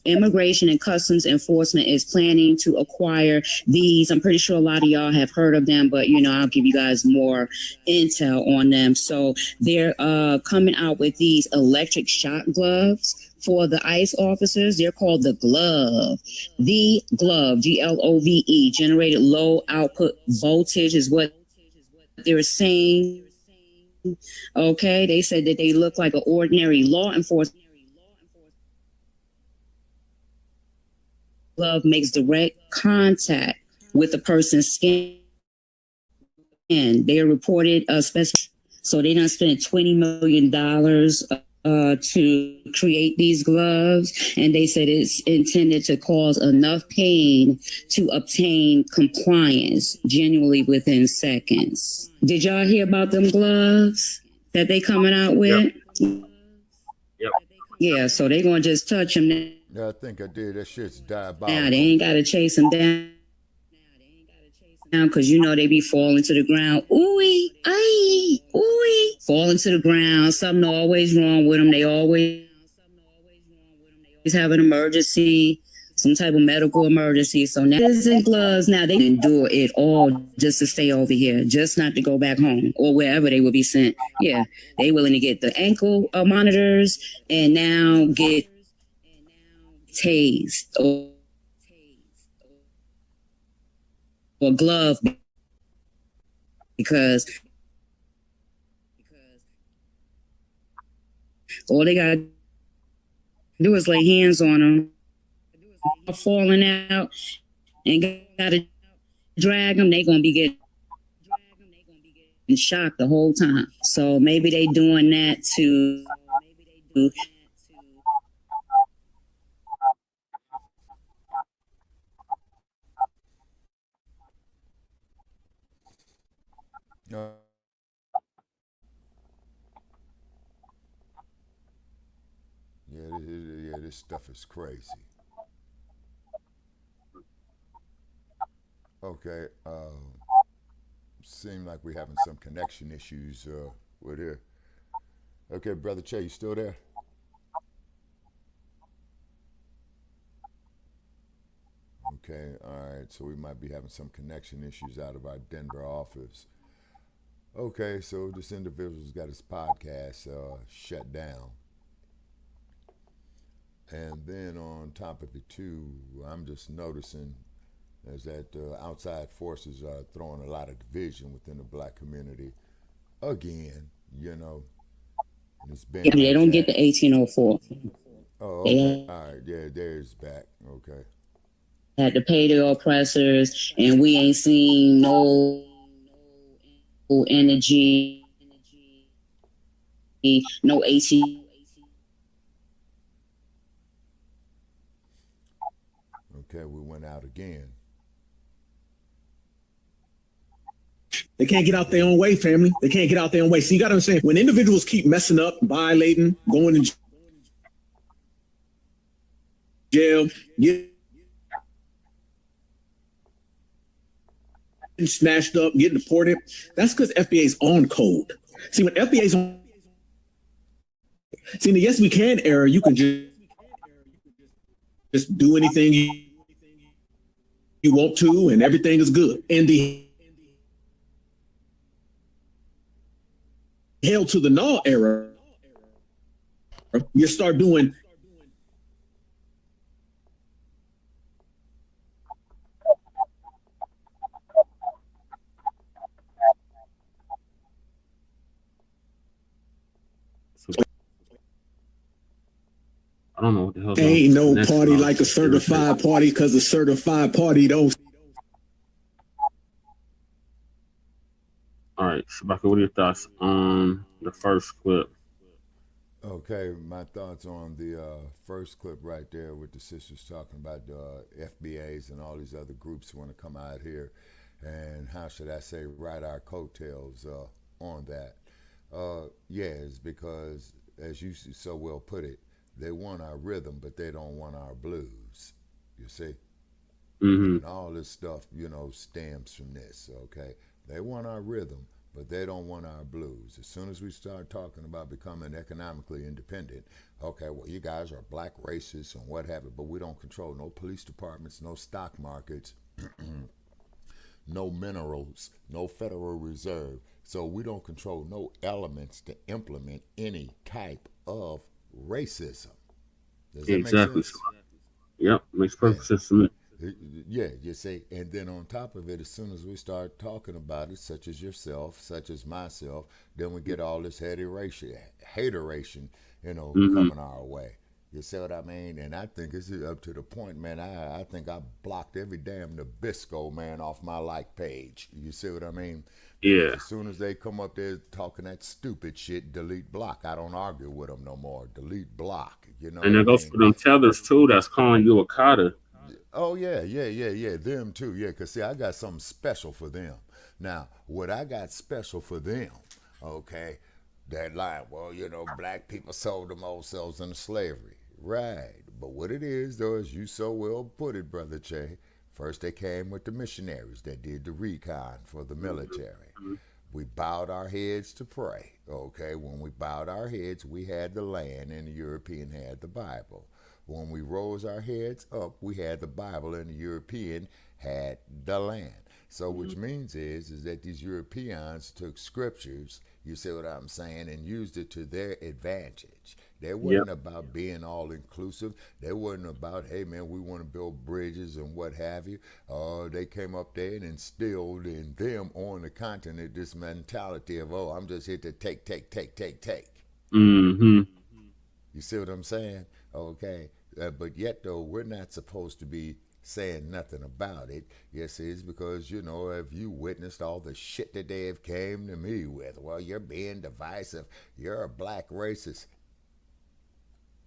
Immigration and Customs Enforcement is planning to acquire these. I'm pretty sure a lot of y'all have heard of them, but I'll give you guys more intel on them. So they're coming out with these electric shock gloves for the ICE officers. They're called the Glove. The Glove, GLOVE, generated low output voltage is what they're saying. Okay, they said that they look like an ordinary law enforcement glove, makes direct contact with the person's skin. And they are reported so they done spent $20 million to create these gloves, and they said it's intended to cause enough pain to obtain compliance genuinely within seconds. Did y'all hear about them gloves that they coming out with? Yep. Yeah, so they gonna just touch them now. Yeah, I think I did. That shit's diabolical. Now they ain't gotta chase them down. Because they be falling to the ground. Ooey, ay, ooey. Falling to the ground. Something always wrong with them. They always have an emergency, some type of medical emergency. So now this in gloves. Now they endure it all just to stay over here, just not to go back home or wherever they will be sent. Yeah, they willing to get the ankle monitors and now get tased or glove, because all they gotta do is lay hands on them, falling out, and gotta drag them. They gonna be getting shocked the whole time. So maybe they doing that to Yeah, this stuff is crazy. Okay, seem like we're having some connection issues with here. Okay, Brother Che, you still there? Okay, all right, so we might be having some connection issues out of our Denver office. Okay, so this individual's got his podcast shut down. And then on top of it too, I'm just noticing is that outside forces are throwing a lot of division within the Black community. Again, and it's been they don't get the 1804. Oh, okay. All right, yeah, there's back. Okay. Had to pay the oppressors, and we ain't seen no energy, no 18. Okay, we went out again. They can't get out their own way, family. They can't get out their own way. So you got to understand, when individuals keep messing up, violating, going to jail, getting snatched up, getting deported, that's because FBA's on code. See, when FBA's on, see, in the Yes We Can era, you can just do anything you want to, and everything is good. In the hell to the null era, you start doing I don't know what the hell. ain't no party like a certified party, because a certified party don't. All right, Shabaka, what are your thoughts on the first clip? Okay, my thoughts on the first clip right there with the sisters talking about FBAs and all these other groups want to come out here and, how should I say, ride our coattails on that. Yeah, it's because, as you so well put it, they want our rhythm, but they don't want our blues, you see? And all this stuff, stems from this, okay? They want our rhythm, but they don't want our blues. As soon as we start talking about becoming economically independent, okay, well, you guys are black racists and what have you, but we don't control no police departments, no stock markets, no minerals, no Federal Reserve. So we don't control no elements to implement any type of racism. Does that Exactly. make sense? Yep, makes perfect sense to me. Yeah, you see, and then on top of it, as soon as we start talking about it, such as yourself, such as myself, then we get all this hateration, coming our way. You see what I mean? And I think it's up to the point, man, I think I blocked every damn Nabisco, man, off my like page. You see what I mean? Yeah. As soon as they come up there talking that stupid shit, delete block. I don't argue with them no more. Delete block. And it goes for them tethers too that's calling you a cotter. Oh, yeah, them too, yeah, because, see, I got something special for them. Now, what I got special for them, okay, that line, well, black people sold them old selves into slavery. Right, but what it is, though, as you so well put it, Brother Che, first they came with the missionaries that did the recon for the military. We bowed our heads to pray, okay? When we bowed our heads, we had the land, and the European had the Bible. When we rose our heads up, we had the Bible, and the European had the land. So which means is that these Europeans took scriptures, you see what I'm saying, and used it to their advantage. They wasn't about being all inclusive. They wasn't about, hey man, we want to build bridges and what have you. They came up there and instilled in them on the continent this mentality of, oh, I'm just here to take. Mm-hmm. You see what I'm saying? Okay. But yet, though, we're not supposed to be saying nothing about it. Yes, it's because, if you witnessed all the shit that they have came to me with, well, you're being divisive. You're a black racist.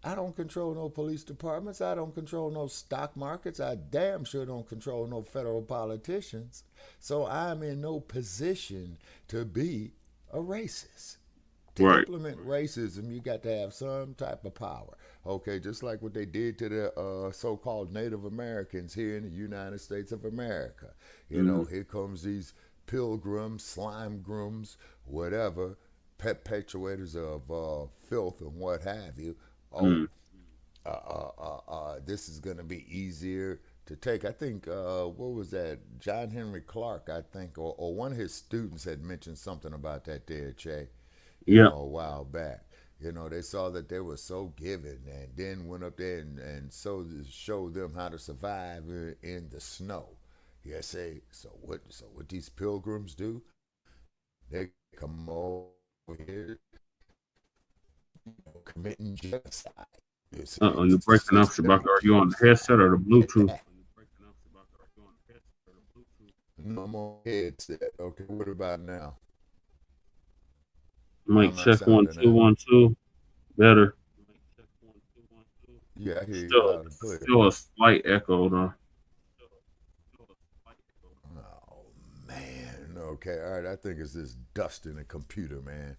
I don't control no police departments. I don't control no stock markets. I damn sure don't control no federal politicians. So I'm in no position to be a racist. To implement racism, you got to have some type of power. Okay, just like what they did to the so-called Native Americans here in the United States of America. Here comes these pilgrims, slime grooms, whatever, perpetuators of filth and what have you. This is going to be easier to take. I think, what was that? John Henry Clark, I think, or one of his students had mentioned something about that there, Che. A while back. They saw that they were so giving and then went up there and so showed them how to survive in the snow. Yes, so what these pilgrims do, they come over here committing genocide. You're breaking up, Shabaka. Are you on the headset or the Bluetooth? No, I'm on headset. Okay, what about now? Mic check 1 2 1 2. Better. Yeah, I hear you loud and clear. Still a slight echo though. Oh man. Okay, all right. I think it's this dust in the computer, man,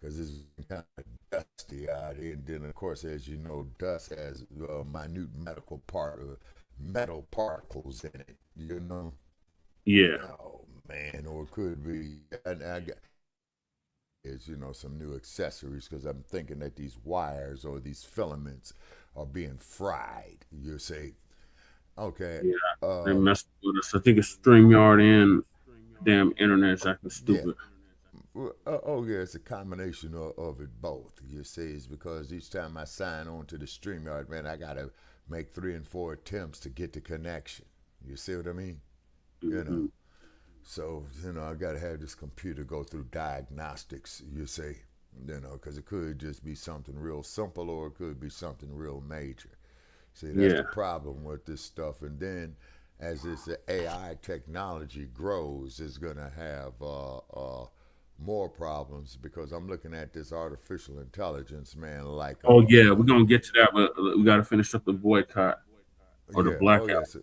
because it's kind of dusty out here. And then, of course, as you know, dust has minute metal particles in it. Yeah. Oh man, or it could be. I got is some new accessories because I'm thinking that these wires or these filaments are being fried, you see. Okay. Yeah, they messed with us. I think it's StreamYard and damn internet's acting stupid. Well, yeah, it's a combination of it both. You see, it's because each time I sign on to the StreamYard, man, I gotta make 3 and 4 attempts to get the connection. You see what I mean? You know. So, I gotta have this computer go through diagnostics, you see, because it could just be something real simple or it could be something real major. See, that's the problem with this stuff. And then as this AI technology grows, it's gonna have more problems because I'm looking at this artificial intelligence, man, like we're gonna get to that, but we gotta finish up the boycott or the blackout.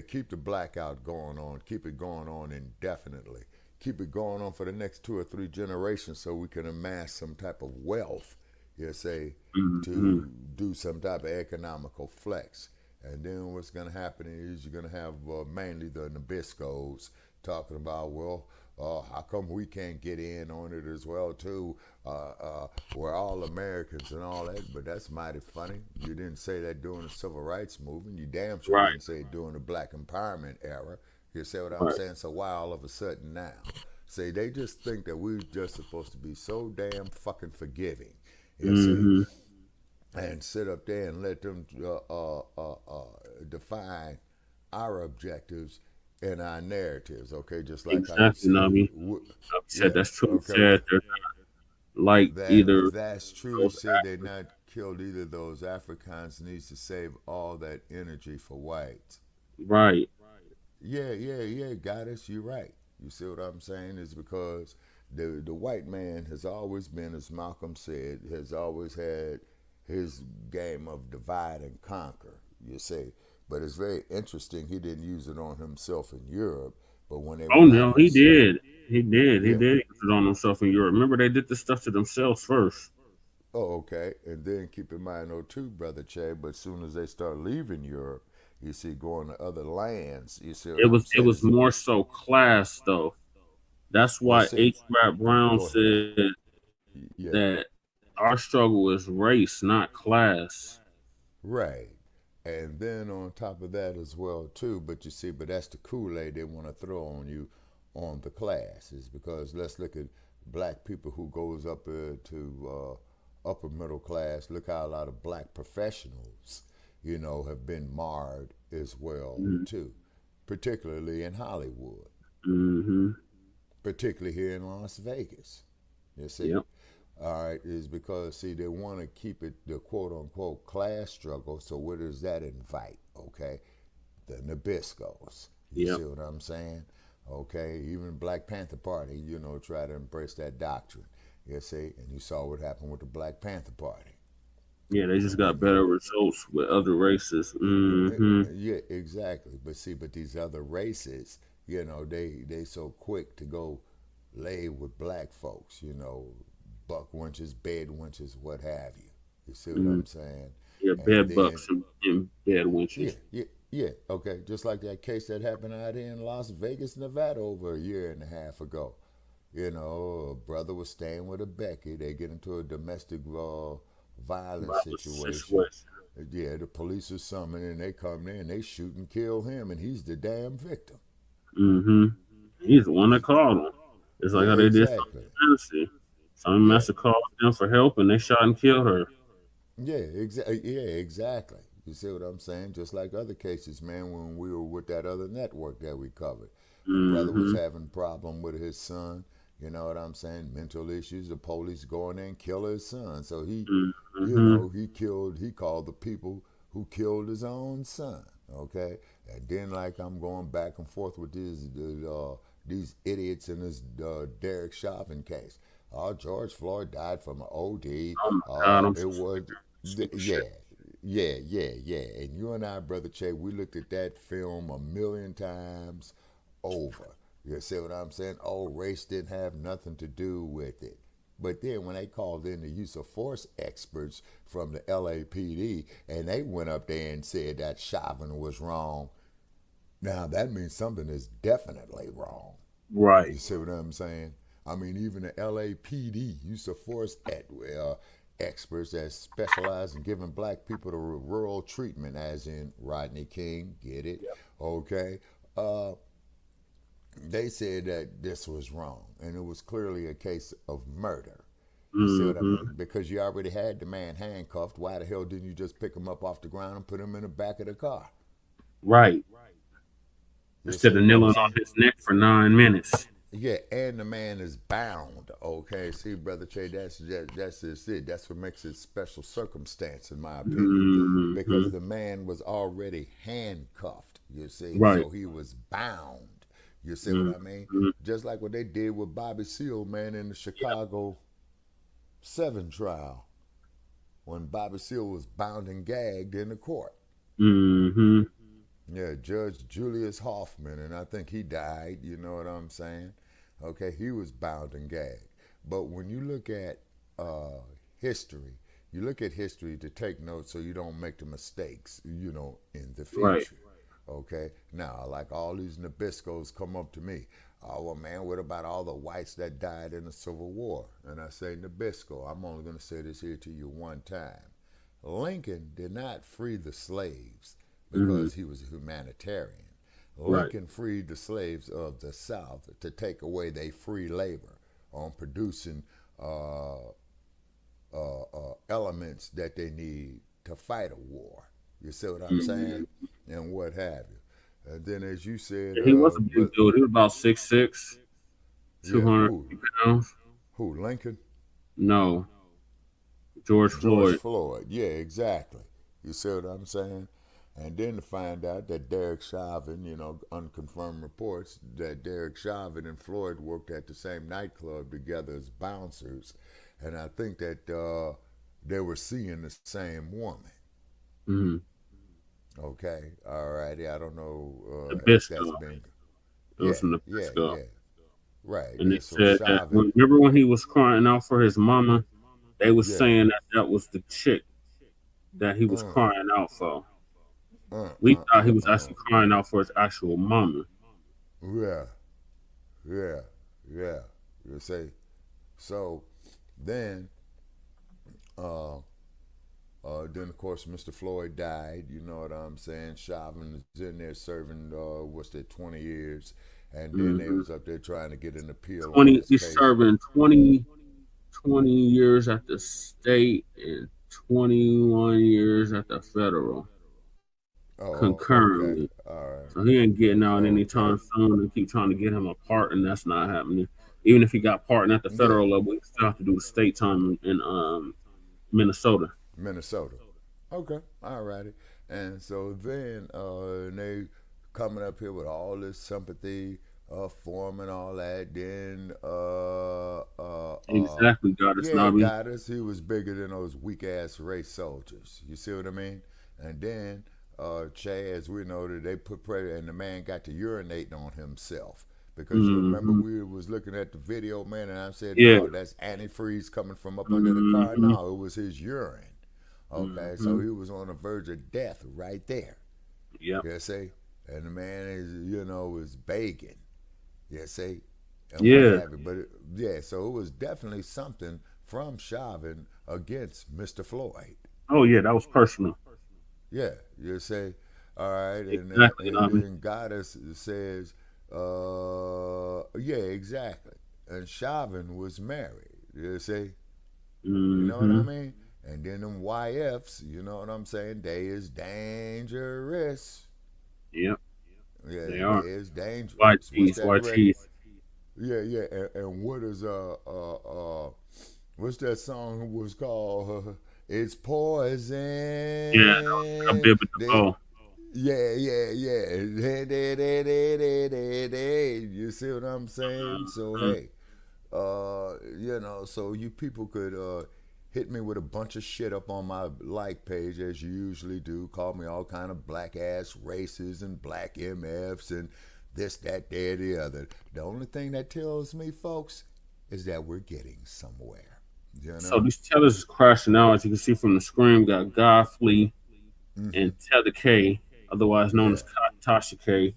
Keep the blackout going on. Keep it going on indefinitely. Keep it going on for the next 2 or 3 generations so we can amass some type of wealth, to do some type of economical flex. And then what's going to happen is you're going to have mainly the Nabiscos talking about, how come we can't get in on it as well too? We're all Americans and all that, but that's mighty funny. You didn't say that during the civil rights movement. You damn sure didn't say it during the black empowerment era. You see what I'm saying? So why all of a sudden now? See, they just think that we're just supposed to be so damn fucking forgiving. You see? And sit up there and let them define our objectives and our narratives, okay? Just like exactly, how you said, that's true. Okay. Either that's true. Said they not killed either of those Africans. Needs to save all that energy for whites. Right. Yeah, Goddess, you're right. You see what I'm saying? Is because the white man has always been, as Malcolm said, has always had his game of divide and conquer, you see. But it's very interesting he didn't use it on himself in Europe. But when they he did. He did use it on himself in Europe. Remember, they did this stuff to themselves first. Oh, okay. And then keep in mind, too, Brother Che, but as soon as they start leaving Europe, you see, going to other lands, you see. It was more so class, though. That's why H. Rap Brown said that our struggle is race, not class. Right. And then on top of that as well, too, but you see, but that's the Kool-Aid they want to throw on you on the classes, because let's look at black people who goes up to upper middle class. Look how a lot of black professionals, have been marred as well, too, particularly in Hollywood, particularly here in Las Vegas, you see. Yep. All right, is because, see, they want to keep it the quote-unquote class struggle, so where does that invite, okay? The Nabiscos. You see what I'm saying? Okay, even Black Panther Party, try to embrace that doctrine, you see? And you saw what happened with the Black Panther Party. Yeah, they just got better results with other races. Yeah, exactly. But these other races, they so quick to go lay with black folks, buck wenches, bed wenches, what have you. You see what I'm saying? Yeah, bed bucks and bed wenches. Yeah. Okay, just like that case that happened out here in Las Vegas, Nevada over a year and a half ago. A brother was staying with a Becky. They get into a domestic violence situation. Yeah, the police are summoned and they come in and they shoot and kill him, and he's the damn victim. He's the one that called him. It's like how they did fantasy. Some mess called them for help and they shot and killed her. Yeah, exactly. You see what I'm saying? Just like other cases, man, when we were with that other network that we covered. The brother was having a problem with his son. You know what I'm saying? Mental issues. The police go in there and kill his son. So he, he called the people who killed his own son. Okay? And then I'm going back and forth with these idiots in this Derek Chauvin case. George Floyd died from an OD. It was, yeah. And you and I, Brother Che, we looked at that film 1,000,000 times over. You see what I'm saying? Race didn't have nothing to do with it. But then when they called in the use of force experts from the LAPD, and they went up there and said that Chauvin was wrong, now that means something is definitely wrong. Right. You see what I'm saying? I mean, even the LAPD use of force experts that specialize in giving black people the rural treatment, as in Rodney King, get it? Okay. They said that this was wrong, and it was clearly a case of murder. You see what I mean? Because you already had the man handcuffed. Why the hell didn't you just pick him up off the ground and put him in the back of the car? Right. Instead of kneeling on his neck for 9 minutes. Yeah, and the man is bound. Okay, see, Brother Che, that's just it. That's what makes it special circumstance, in my opinion, because the man was already handcuffed. You see, so he was bound. You see what I mean? Just like what they did with Bobby Seale, man, in the Chicago 7 trial, when Bobby Seale was bound and gagged in the court. Yeah, Judge Julius Hoffman, and I think he died, you know what I'm saying? Okay, he was bound and gagged. But when you look at history, you look at history to take notes so you don't make the mistakes, you know, in the future. Right. Okay, now, like all these Nabiscos come up to me, oh, well, man, what about all the whites that died in the Civil War? And I say, Nabisco, I'm only going to say this here to you one time. Lincoln did not free the slaves because he was a humanitarian. Lincoln freed the slaves of the South to take away their free labor on producing elements that they need to fight a war. You see what I'm saying? And what have you. And then, as you said, he was a big dude. He was about 6'6", 200 pounds. Who, Lincoln? No, George Floyd. Yeah, exactly. You see what I'm saying? And then to find out that Derek Chauvin, you know, unconfirmed reports that Derek Chauvin and Floyd worked at the same nightclub together as bouncers, and I think that they were seeing the same woman. Okay, all righty. I don't know if that's been. It was from the Nabisco. Right. And they said that remember when he was crying out for his mama, they was saying that was the chick that he was crying out for. We thought he was actually crying out for his actual mama. Yeah. You see, so then of course Mr. Floyd died. You know what I'm saying? Chauvin was in there serving 20 years, and then they was up there trying to get an appeal. He's serving 20 years at the state and 21 years at the federal. Concurrently. Okay. All right. So he ain't getting out anytime soon, and keep trying to get him a pardon. That's not happening. Even if he got pardoned at the federal level, he still have to do the state time in Minnesota. Okay. All righty. And so then they coming up here with all this sympathy form and all that. Then exactly, Goddess, he was bigger than those weak ass race soldiers. You see what I mean? And then Che, as we know, that they put pressure, and the man got to urinating on himself. Because you remember we was looking at the video, man, and I said, no, that's antifreeze coming from up under the car. No, it was his urine. Okay, so he was on the verge of death right there. Yeah. You see? And the man is begging. You see? And so it was definitely something from Chauvin against Mr. Floyd. Oh, yeah, that was personal. Yeah, you say, all right, exactly. and then Goddess says, exactly. And Chauvin was married, you see? You know what I mean? And then them YFs, you know what I'm saying? They is dangerous. Yep. Yeah, they are. Is dangerous. White cheese. Yeah. And what is what's that song was called? It's poison. Yeah, a bit with the ball. Yeah. You see what I'm saying? So hey, so you people could hit me with a bunch of shit up on my like page as you usually do. Call me all kind of black ass races and black MFs and this, that, there, the other. The only thing that tells me, folks, is that we're getting somewhere. You know? So these tellers is crashing out. As you can see from the screen, we got Godfrey and Tether K, otherwise known as Tasha K.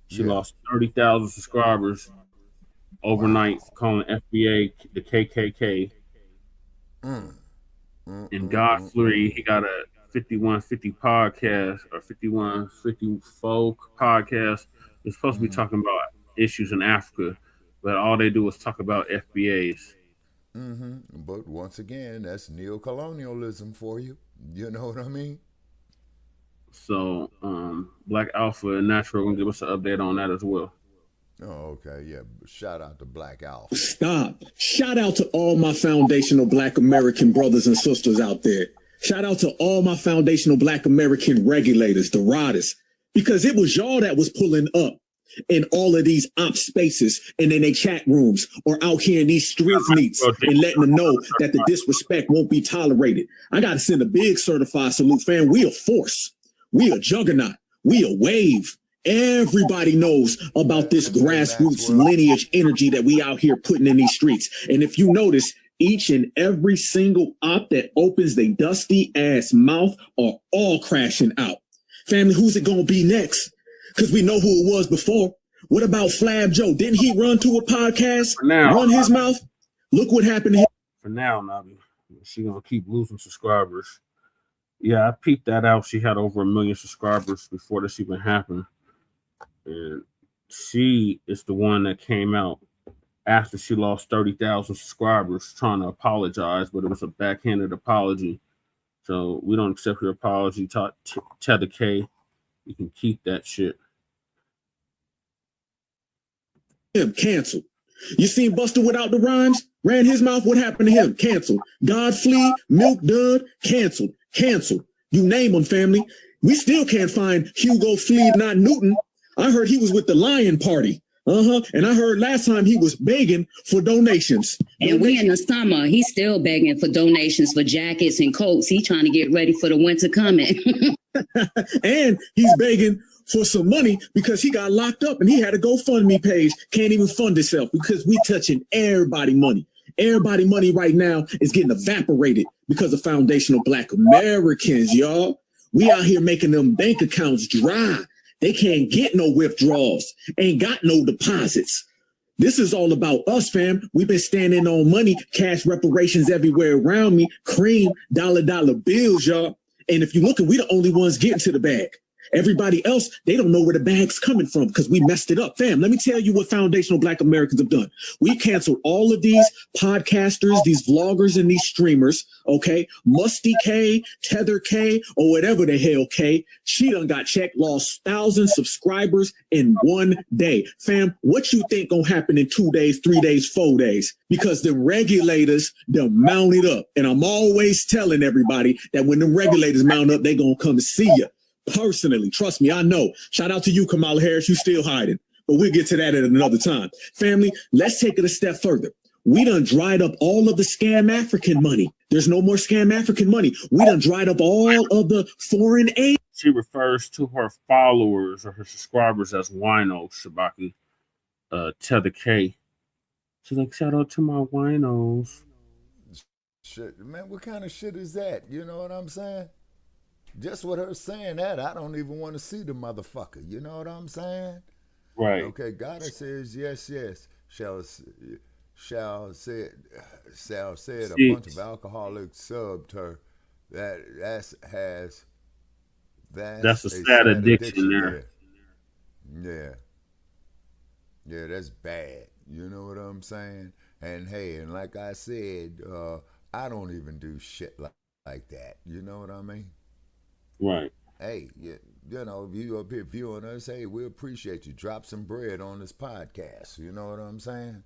She lost 30,000 subscribers overnight for calling FBA the KKK. And Godfrey, he got a 5150 podcast or 5154 podcast. It's supposed to be talking about issues in Africa, but all they do is talk about FBAs. But once again, that's neo-colonialism for you. You know what I mean? So, Black Alpha and Natural gonna give us an update on that as well. Oh, okay, yeah. Shout out to Black Alpha. Stop. Shout out to all my foundational Black American brothers and sisters out there. Shout out to all my foundational Black American regulators, the riders, because it was y'all that was pulling up in all of these op spaces and in their chat rooms or out here in these streets meets and letting them know that the disrespect won't be tolerated. I got to send a big certified salute, fam. We a force. We a juggernaut. We a wave. Everybody knows about this grassroots lineage energy that we out here putting in these streets. And if you notice, each and every single op that opens their dusty ass mouth are all crashing out. Family, who's it gonna be next? Because we know who it was before. What about Flab Joe? Didn't he run to a podcast, run his mouth? Look what happened to him. For now, Nabi, she gonna keep losing subscribers. Yeah, I peeped that out. She had over 1 million subscribers before this even happened. And she is the one that came out after she lost 30,000 subscribers trying to apologize, but it was a backhanded apology. So we don't accept your apology. Tether K, you can keep that shit. Him canceled. You seen Buster without the rhymes? Ran his mouth. What happened to him? Canceled. Godfrey, Muldoon, canceled. Canceled. You name them, family. We still can't find Hugo Flea, not Newton. I heard he was with the Lion Party. And I heard last time he was begging for donations. And we in the summer, he's still begging for donations for jackets and coats. He's trying to get ready for the winter coming. And he's begging for some money because he got locked up and he had a GoFundMe page. Can't even fund himself because we touching everybody money. Everybody money right now is getting evaporated because of foundational Black Americans, y'all. We out here making them bank accounts dry. They can't get no withdrawals, ain't got no deposits. This is all about us, fam. We've been standing on money, cash reparations everywhere around me, cream, dollar bills, y'all. And if you look, we the only ones getting to the bag. Everybody else, they don't know where the bag's coming from because we messed it up. Fam, let me tell you what foundational Black Americans have done. We canceled all of these podcasters, these vloggers, and these streamers, okay? Musty K, Tether K, or whatever the hell K. She done got checked, lost 1,000 subscribers in one day. Fam, what you think gonna happen in 2 days, 3 days, 4 days? Because the regulators, they'll mount it up. And I'm always telling everybody that when the regulators mount up, they gonna come see you. Personally, trust me, I know. Shout out to you, Kamala Harris. You still hiding, but we'll get to that at another time. Family, let's take it a step further. We done dried up all of the scam African money. There's no more scam African money. We done dried up all of the foreign aid. She refers to her followers or her subscribers as winos, Shabaka. Tether K. She's like, shout out to my winos. Shit, man, what kind of shit is that? You know what I'm saying? Just with her saying that, I don't even want to see the motherfucker. You know what I'm saying? Right. Okay, Goddess says, yes, shall said a bunch of alcoholics subbed her. That's a sad addiction there. Yeah, that's bad. You know what I'm saying? And hey, and like I said, I don't even do shit like that. You know what I mean? Right. Hey, you know, if you up here viewing us, hey, we appreciate you. Drop some bread on this podcast. You know what I'm saying?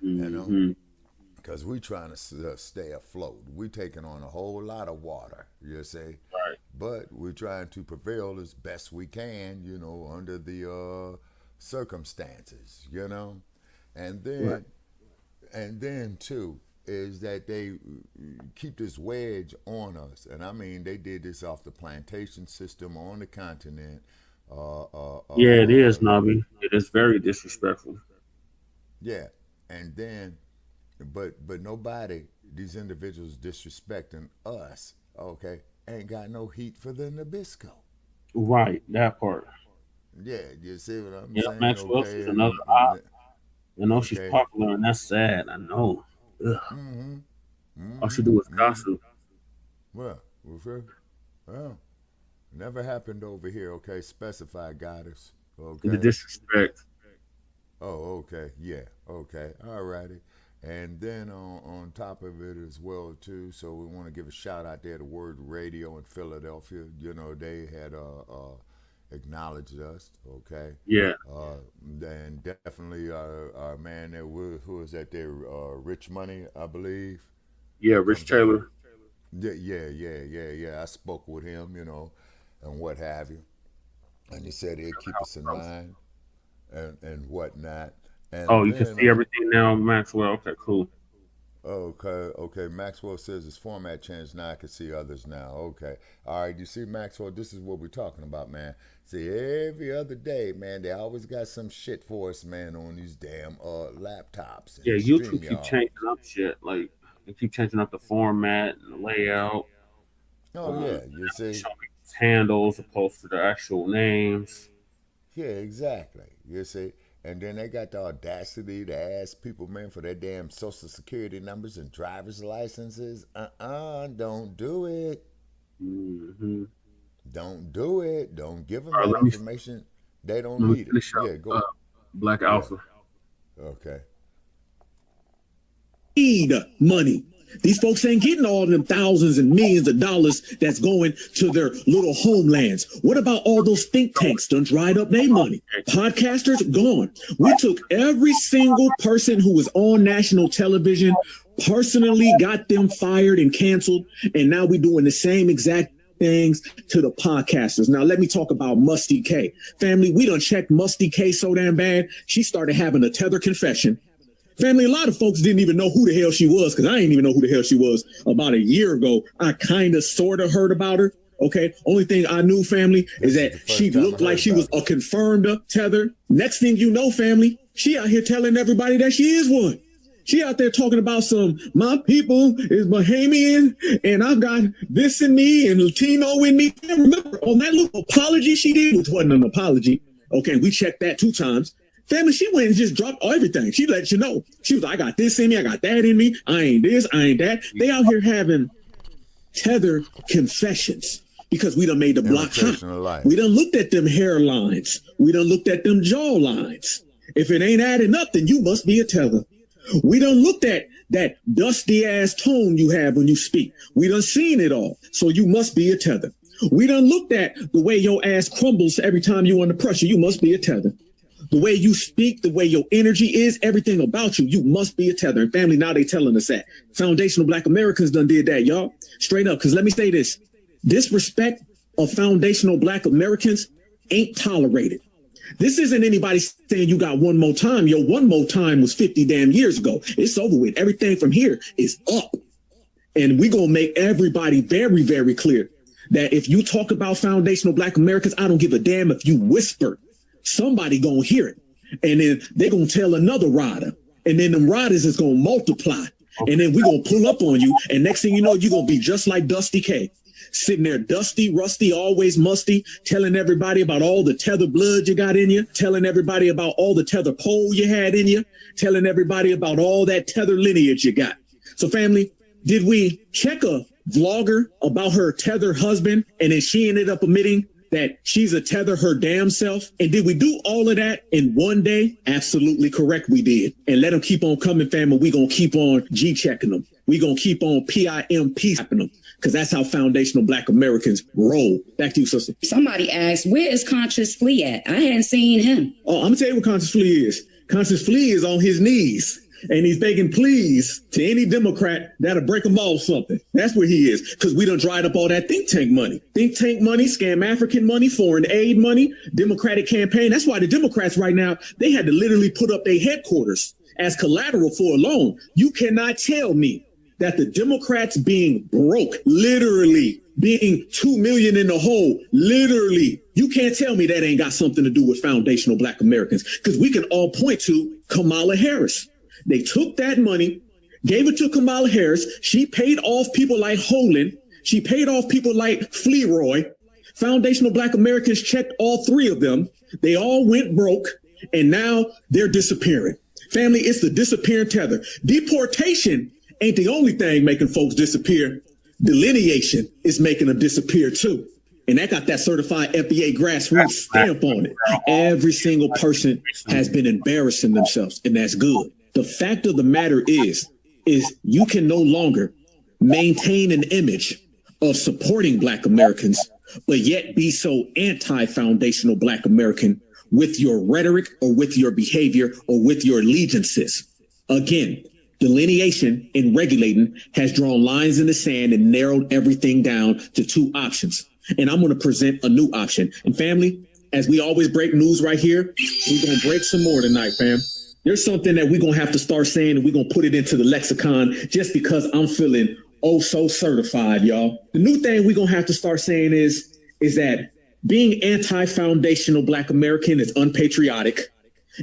Mm-hmm. You know, because we trying to stay afloat. We taking on a whole lot of water. You see? Right. But we're trying to prevail as best we can. You know, under the circumstances. You know, and then too, is that they keep this wedge on us. And I mean, they did this off the plantation system on the continent. Yeah, it is, Nabi. It is very disrespectful. Yeah. And then, but nobody, these individuals disrespecting us, okay, ain't got no heat for the Nabisco. Right, that part. Yeah, you see what I'm saying? Maxwell is another op. I know she's popular, and that's sad. I know. All she do is gossip. Well, well, never happened over here. Okay, specify goddess. Okay. The disrespect. Oh, okay. Yeah. Okay. All righty. And then on top of it as well too, so we want to give a shout out there to Word Radio in Philadelphia. You know, they had acknowledged us. Okay. Yeah. And definitely our man there, who is that there? Rich Money, I believe. Yeah, Rich Taylor. Yeah. I spoke with him, you know, and what have you, and he said he'd keep us in mind and whatnot. And you can see everything now, Maxwell. Okay, cool. Okay. Maxwell says his format changed. Now I can see others now. Okay. All right. You see, Maxwell, this is what we're talking about, man. See, every other day, man, they always got some shit for us, man, on these damn laptops. Yeah, YouTube keep changing up shit. Like, they keep changing up the format and the layout. Oh, yeah. You see? Handles opposed to the actual names. Yeah, exactly. You see? And then they got the audacity to ask people, man, for their damn social security numbers and driver's licenses. Don't do it. Mm-hmm. Don't do it. Don't give them that information. They don't need it. Yeah, go. Black Alpha. Okay. Need money. These folks ain't getting all them thousands and millions of dollars that's going to their little homelands. What about all those think tanks done dried up their money? Podcasters gone. We took every single person who was on national television, personally got them fired and canceled, and now we're doing the same exact things to the podcasters. Now let me talk about Musty K. Family, we done checked Musty K so damn bad, she started having a tether confession. Family, a lot of folks didn't even know who the hell she was, because I didn't even know who the hell she was about a year ago. I kind of sort of heard about her. Okay. Only thing I knew, family, is that she looked like she was a confirmed tether. Next thing you know, family, she out here telling everybody that she is one. She out there talking about my people is Bahamian and I've got this in me and Latino in me. And remember, on that little apology she did, which wasn't an apology. Okay. We checked that 2 times. Family, she went and just dropped everything. She let you know. She was like, I got this in me. I got that in me. I ain't this. I ain't that. They out here having tether confessions because we done made the block hot. We done looked at them hairlines. We done looked at them jaw lines. If it ain't adding up, then you must be a tether. We done looked at that dusty ass tone you have when you speak. We done seen it all. So you must be a tether. We done looked at the way your ass crumbles every time you under pressure. You must be a tether. The way you speak, the way your energy is, everything about you, you must be a tether. And family, now they telling us that. Foundational Black Americans done did that, y'all. Straight up, because let me say this. Disrespect of foundational Black Americans ain't tolerated. This isn't anybody saying you got one more time. Your one more time was 50 damn years ago. It's over with. Everything from here is up. And we going to make everybody very, very clear that if you talk about foundational Black Americans, I don't give a damn if you whisper. Somebody gonna hear it, and then they gonna tell another rider, and then them riders is gonna multiply, and then we gonna pull up on you, and next thing you know, you're gonna be just like Dusty K, sitting there dusty, rusty, always musty, telling everybody about all the tether blood you got in you, telling everybody about all the tether pole you had in you, telling everybody about all that tether lineage you got. So family, did we check a vlogger about her tether husband, and then she ended up admitting that she's a tether her damn self? And did we do all of that in one day? Absolutely correct, we did. And let them keep on coming, family. We gonna keep on G-checking them. We gonna keep on PIMP-snapping them, because that's how foundational Black Americans roll. Back to you, sister. Somebody asked, where is Conscious Flea at? I hadn't seen him. Oh, I'm gonna tell you what Conscious Flea is. Conscious Flea is on his knees, and he's begging please to any Democrat that'll break him off something. That's where he is, because we done dried up all that think tank money. Think tank money, scam African money, foreign aid money, Democratic campaign. That's why the Democrats right now, they had to literally put up their headquarters as collateral for a loan. You cannot tell me that the Democrats being broke, literally being 2 million in the hole, literally, you can't tell me that ain't got something to do with foundational Black Americans, because we can all point to Kamala Harris. They took that money, gave it to Kamala Harris. She paid off people like Holan. She paid off people like Fleroy. Foundational Black Americans checked all 3 of them. They all went broke, and now they're disappearing. Family, it's the disappearing tether. Deportation ain't the only thing making folks disappear. Delineation is making them disappear too. And that got that certified FBA grassroots stamp on it. Every single person has been embarrassing themselves, and that's good. The fact of the matter is you can no longer maintain an image of supporting Black Americans, but yet be so anti-foundational Black American with your rhetoric or with your behavior or with your allegiances. Again, delineation and regulating has drawn lines in the sand and narrowed everything down to two options. And I'm going to present a new option. And family, as we always break news right here, we're going to break some more tonight, fam. There's something that we're going to have to start saying, and we're going to put it into the lexicon just because I'm feeling oh so certified, y'all. The new thing we're going to have to start saying is that being anti-foundational Black American is unpatriotic.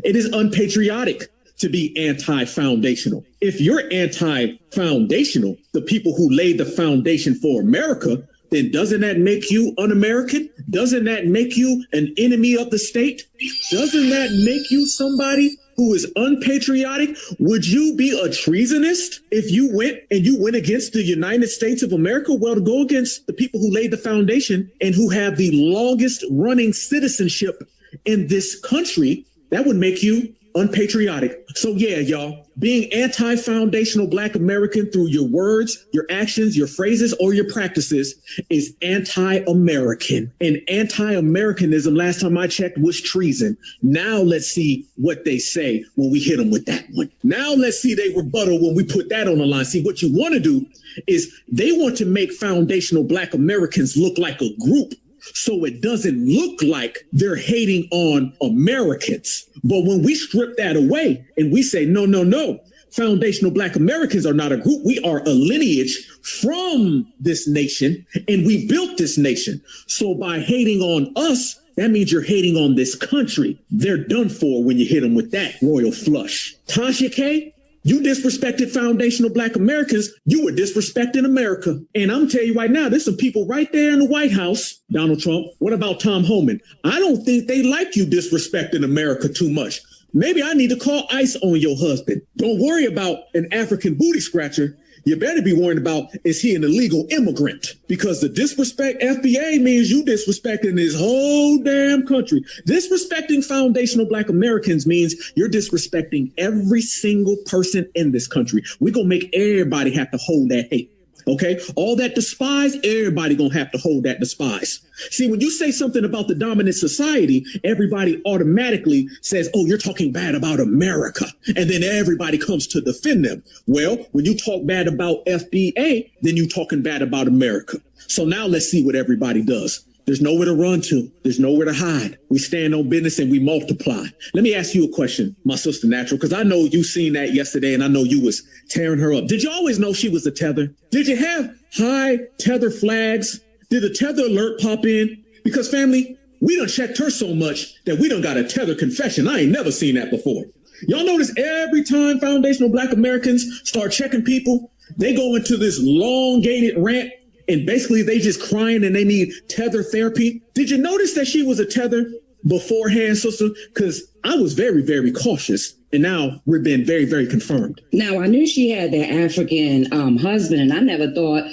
It is unpatriotic to be anti-foundational. If you're anti-foundational, the people who laid the foundation for America, then doesn't that make you un-American? Doesn't that make you an enemy of the state? Doesn't that make you somebody who is unpatriotic? Would you be a treasonist if you went against the United States of America? Well, to go against the people who laid the foundation and who have the longest running citizenship in this country, that would make you unpatriotic. So yeah, y'all, being anti-foundational Black American through your words, your actions, your phrases, or your practices is anti-American. And anti-Americanism, last time I checked, was treason. Now let's see what they say when we hit them with that one. Now let's see they rebuttal when we put that on the line. See, what you want to do is they want to make foundational Black Americans look like a group, so it doesn't look like they're hating on Americans. But when we strip that away and we say, no, foundational Black Americans are not a group. We are a lineage from this nation, and we built this nation. So by hating on us, that means you're hating on this country. They're done for when you hit them with that royal flush. Tasha K., you disrespected foundational Black Americans. You were disrespecting America. And I'm telling you right now, there's some people right there in the White House, Donald Trump. What about Tom Homan? I don't think they like you disrespecting America too much. Maybe I need to call ICE on your husband. Don't worry about an African booty scratcher. You better be worried about, is he an illegal immigrant? Because the disrespect FBA means you disrespecting this whole damn country. Disrespecting foundational Black Americans means you're disrespecting every single person in this country. We're going to make everybody have to hold that hate. Okay, all that despise, everybody gonna have to hold that despise. See, when you say something about the dominant society, everybody automatically says, oh, you're talking bad about America. And then everybody comes to defend them. Well, when you talk bad about FBA, then you're talking bad about America. So now let's see what everybody does. There's nowhere to run to. There's nowhere to hide. We stand on business and we multiply. Let me ask you a question, my sister Natural, because I know you seen that yesterday and I know you was tearing her up. Did you always know she was a tether? Did you have high tether flags? Did the tether alert pop in? Because family, we done checked her so much that we done got a tether confession. I ain't never seen that before. Y'all notice every time foundational Black Americans start checking people, they go into this elongated rant. And basically, they just crying and they need tether therapy. Did you notice that she was a tether beforehand, sister? Because I was very, very cautious. And now we're being very, very confirmed. Now, I knew she had that African husband, and I never thought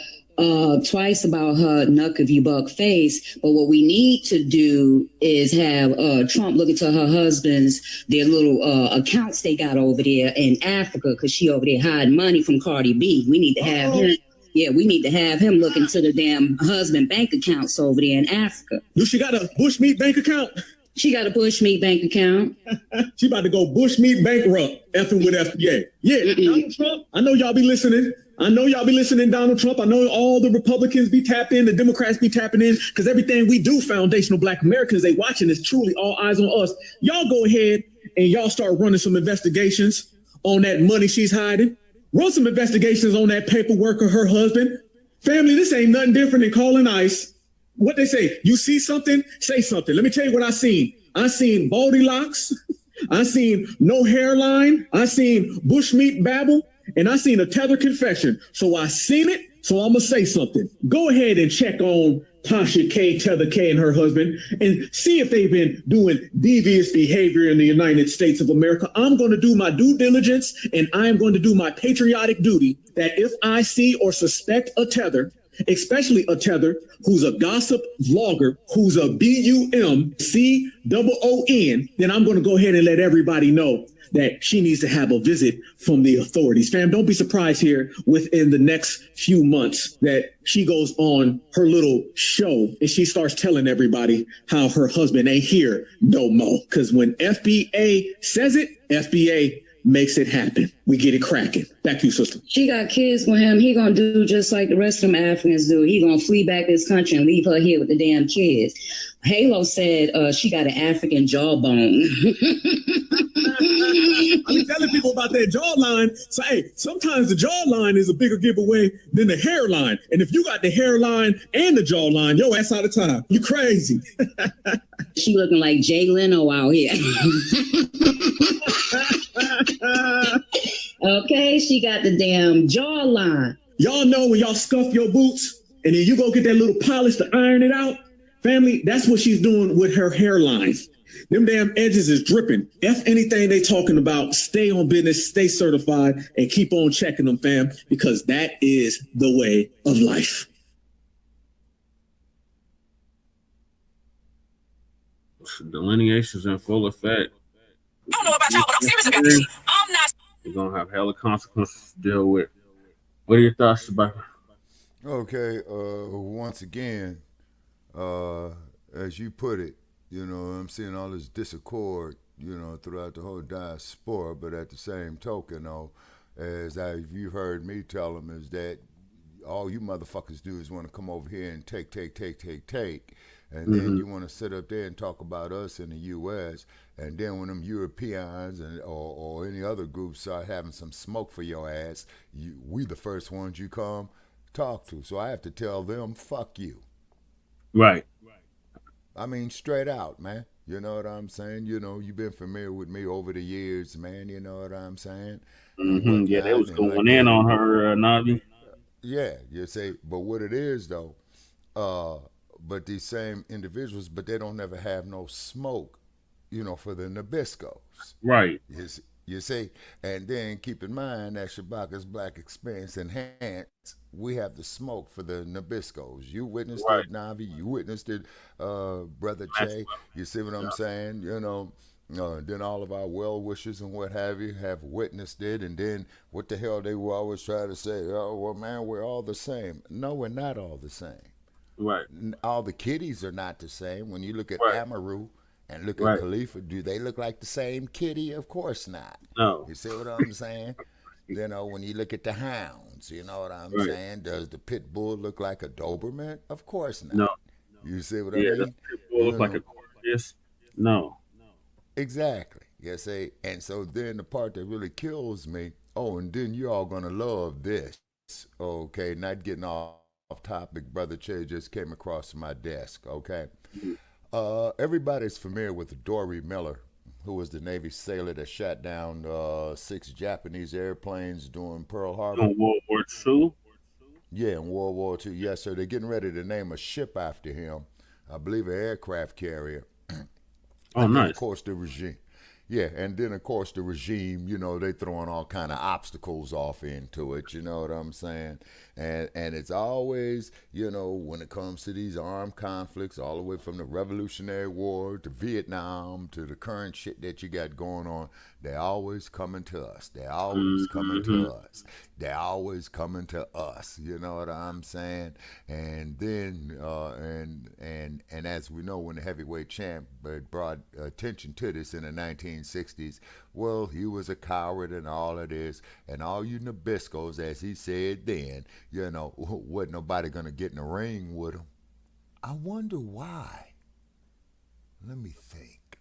twice about her knuck if you buck face. But what we need to do is have Trump look into her husband's, their little accounts they got over there in Africa, because she over there hiding money from Cardi B. We need to have him. Yeah, we need to have him look into the damn husband bank accounts over there in Africa. Do she got a bushmeat bank account? She got a bushmeat bank account. She about to go bushmeat bankrupt, effing with FBA. Yeah, Donald Trump, I know y'all be listening. Donald Trump. I know all the Republicans be tapped in, the Democrats be tapping in, because everything we do, foundational Black Americans, they watching is truly all eyes on us. Y'all go ahead and y'all start running some investigations on that money she's hiding. Run some investigations on that paperwork of her husband. Family, this ain't nothing different than calling ICE. What they say, you see something, say something. Let me tell you what I seen. I seen baldy locks. I seen no hairline. I seen bushmeat babble. And I seen a tether confession. So I seen it, so I'm going to say something. Go ahead and check on Tasha K, Tether K, and her husband, and see if they've been doing devious behavior in the United States of America. I'm going to do my due diligence, and I am going to do my patriotic duty that if I see or suspect a tether, especially a tether who's a gossip vlogger, who's a BUMCOON, then I'm going to go ahead and let everybody know that she needs to have a visit from the authorities. Fam, don't be surprised here within the next few months that she goes on her little show and she starts telling everybody how her husband ain't here no more. Because when FBA says it, FBA makes it happen. We get it cracking. Back to you, sister. She got kids with him. He gonna do just like the rest of them Africans do. He gonna flee back this country and leave her here with the damn kids. Halo said she got an African jawbone. I've been telling people about that jawline. So, hey, sometimes the jawline is a bigger giveaway than the hairline. And if you got the hairline and the jawline, yo ass out of time. You crazy. She looking like Jay Leno out here. Okay, she got the damn jawline. Y'all know when y'all scuff your boots and then you go get that little polish to iron it out? Family, that's what she's doing with her hairline. Them damn edges is dripping. If anything they talking about, stay on business, stay certified, and keep on checking them, fam, because that is the way of life. Delineations in full effect. I don't know about y'all, but I'm serious about this shit. I'm not. We're gonna have hella consequences to deal with. What are your thoughts about it? Okay, once again, as you put it, you know, I'm seeing all this discord, you know, throughout the whole diaspora, but at the same token, though, you've heard me tell them, is that all you motherfuckers do is want to come over here and take, and then you want to sit up there and talk about us in the U.S., and then when them Europeans or any other groups start having some smoke for your ass, we the first ones you come talk to. So I have to tell them, fuck you. Right. I mean, straight out, man. You know what I'm saying? You know, you've been familiar with me over the years, man. You know what I'm saying? Mm-hmm. Yeah, they was going in on her, Navi. Yeah, you say, but what it is, though, but these same individuals, but they don't never have no smoke, you know, for the Nabiscos. Right. You see, and then keep in mind that Shabaka's Black Experience Enhanced, we have the smoke for the Nabiscos. You witnessed it, Navi. You witnessed it, Brother Che. You see what I'm saying? You know, then all of our well-wishers and what have you have witnessed it. And then what the hell they will always try to say, oh, well, man, we're all the same. No, we're not all the same. Right. All the kitties are not the same. When you look at Amaru, and look at Khalifa, do they look like the same kitty? Of course not. No. You see what I'm saying? You know, when you look at the hounds, you know what I'm saying? Does the pit bull look like a Doberman? Of course not. No. You see what I mean? Yeah, the pit bull look like a Corgis? No. Exactly. You see? And so then the part that really kills me, and then you're all going to love this. Okay, not getting off topic. Brother Che just came across my desk, okay? Everybody's familiar with Dory Miller, who was the Navy sailor that shot down 6 Japanese airplanes during Pearl Harbor. In World War II? Yeah, in World War II. Yes, sir. They're getting ready to name a ship after him. I believe an aircraft carrier. Oh, nice. Of course, the regime. Yeah, and then, of course, the regime, you know, they throwing all kind of obstacles off into it, you know what I'm saying? And it's always, you know, when it comes to these armed conflicts, all the way from the Revolutionary War to Vietnam to the current shit that you got going on, they're always coming to us. They're always coming to us. They're always coming to us, you know what I'm saying? And then, and as we know, when the heavyweight champ brought attention to this in the 1960s, well, he was a coward and all of this, and all you Nabiscos, as he said then, you know, wasn't nobody going to get in the ring with him. I wonder why. Let me think.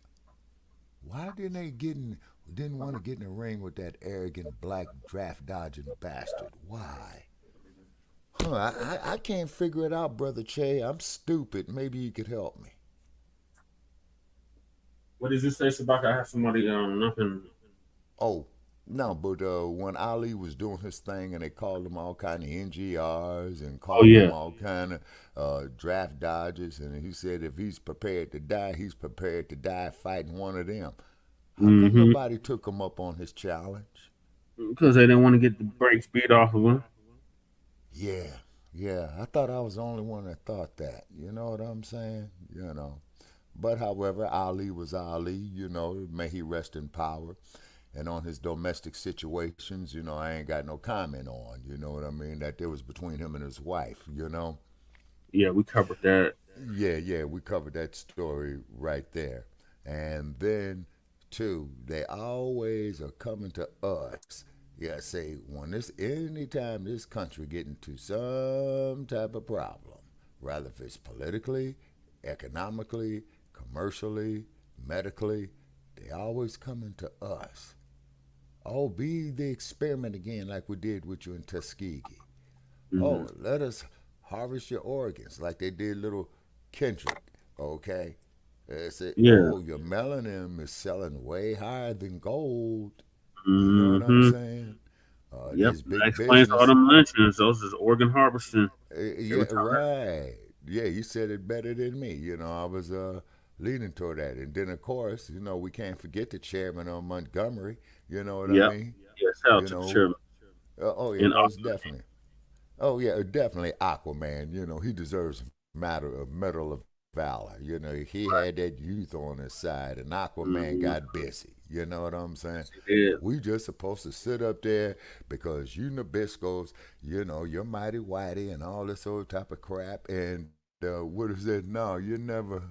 Why didn't want to get in the ring with that arrogant black draft dodging bastard? Why? I can't figure it out, Brother Che. I'm stupid. Maybe you could help me. What did you say, Shabaka? I have somebody nothing. Oh, no, but when Ali was doing his thing and they called him all kind of NGRs and called him all kind of draft dodgers, and he said if he's prepared to die, he's prepared to die fighting one of them. How come nobody took him up on his challenge? Because they didn't want to get the brakes beat off of him. Yeah, Yeah, I thought I was the only one that thought that. You know what I'm saying? You know. But however, Ali was Ali, you know, may he rest in power. And on his domestic situations, you know, I ain't got no comment on, you know what I mean, that there was between him and his wife, you know. Yeah, we covered that. Yeah, we covered that story right there. And then, too, they always are coming to us. Yeah, say, when this, anytime this country get into some type of problem, rather if it's politically, economically, commercially, medically, they always coming to us. Oh, be the experiment again like we did with you in Tuskegee. Oh, let us harvest your organs like they did little Kendrick, okay? They say, Yeah. oh, your melanin is selling way higher than gold. You Mm-hmm. know what I'm saying? Yep, These that big explains all business. them lynchings. Those is organ harvesting. Yeah, right. Yeah, you said it better than me. You know, I was leaning toward that. And then, of course, you know, we can't forget the chairman of Montgomery. You know what I Yep. mean? Yeah, shout out You to the know, chairman. oh, yeah, And most definitely. Oh, yeah, definitely Aquaman. You know, he deserves a medal of valor. You know, he had that youth on his side, and Aquaman got busy. You know what I'm saying? Yeah. We just supposed to sit up there because you Nabiscos, you know, you're mighty whitey and all this old type of crap. And what is it? No, you're never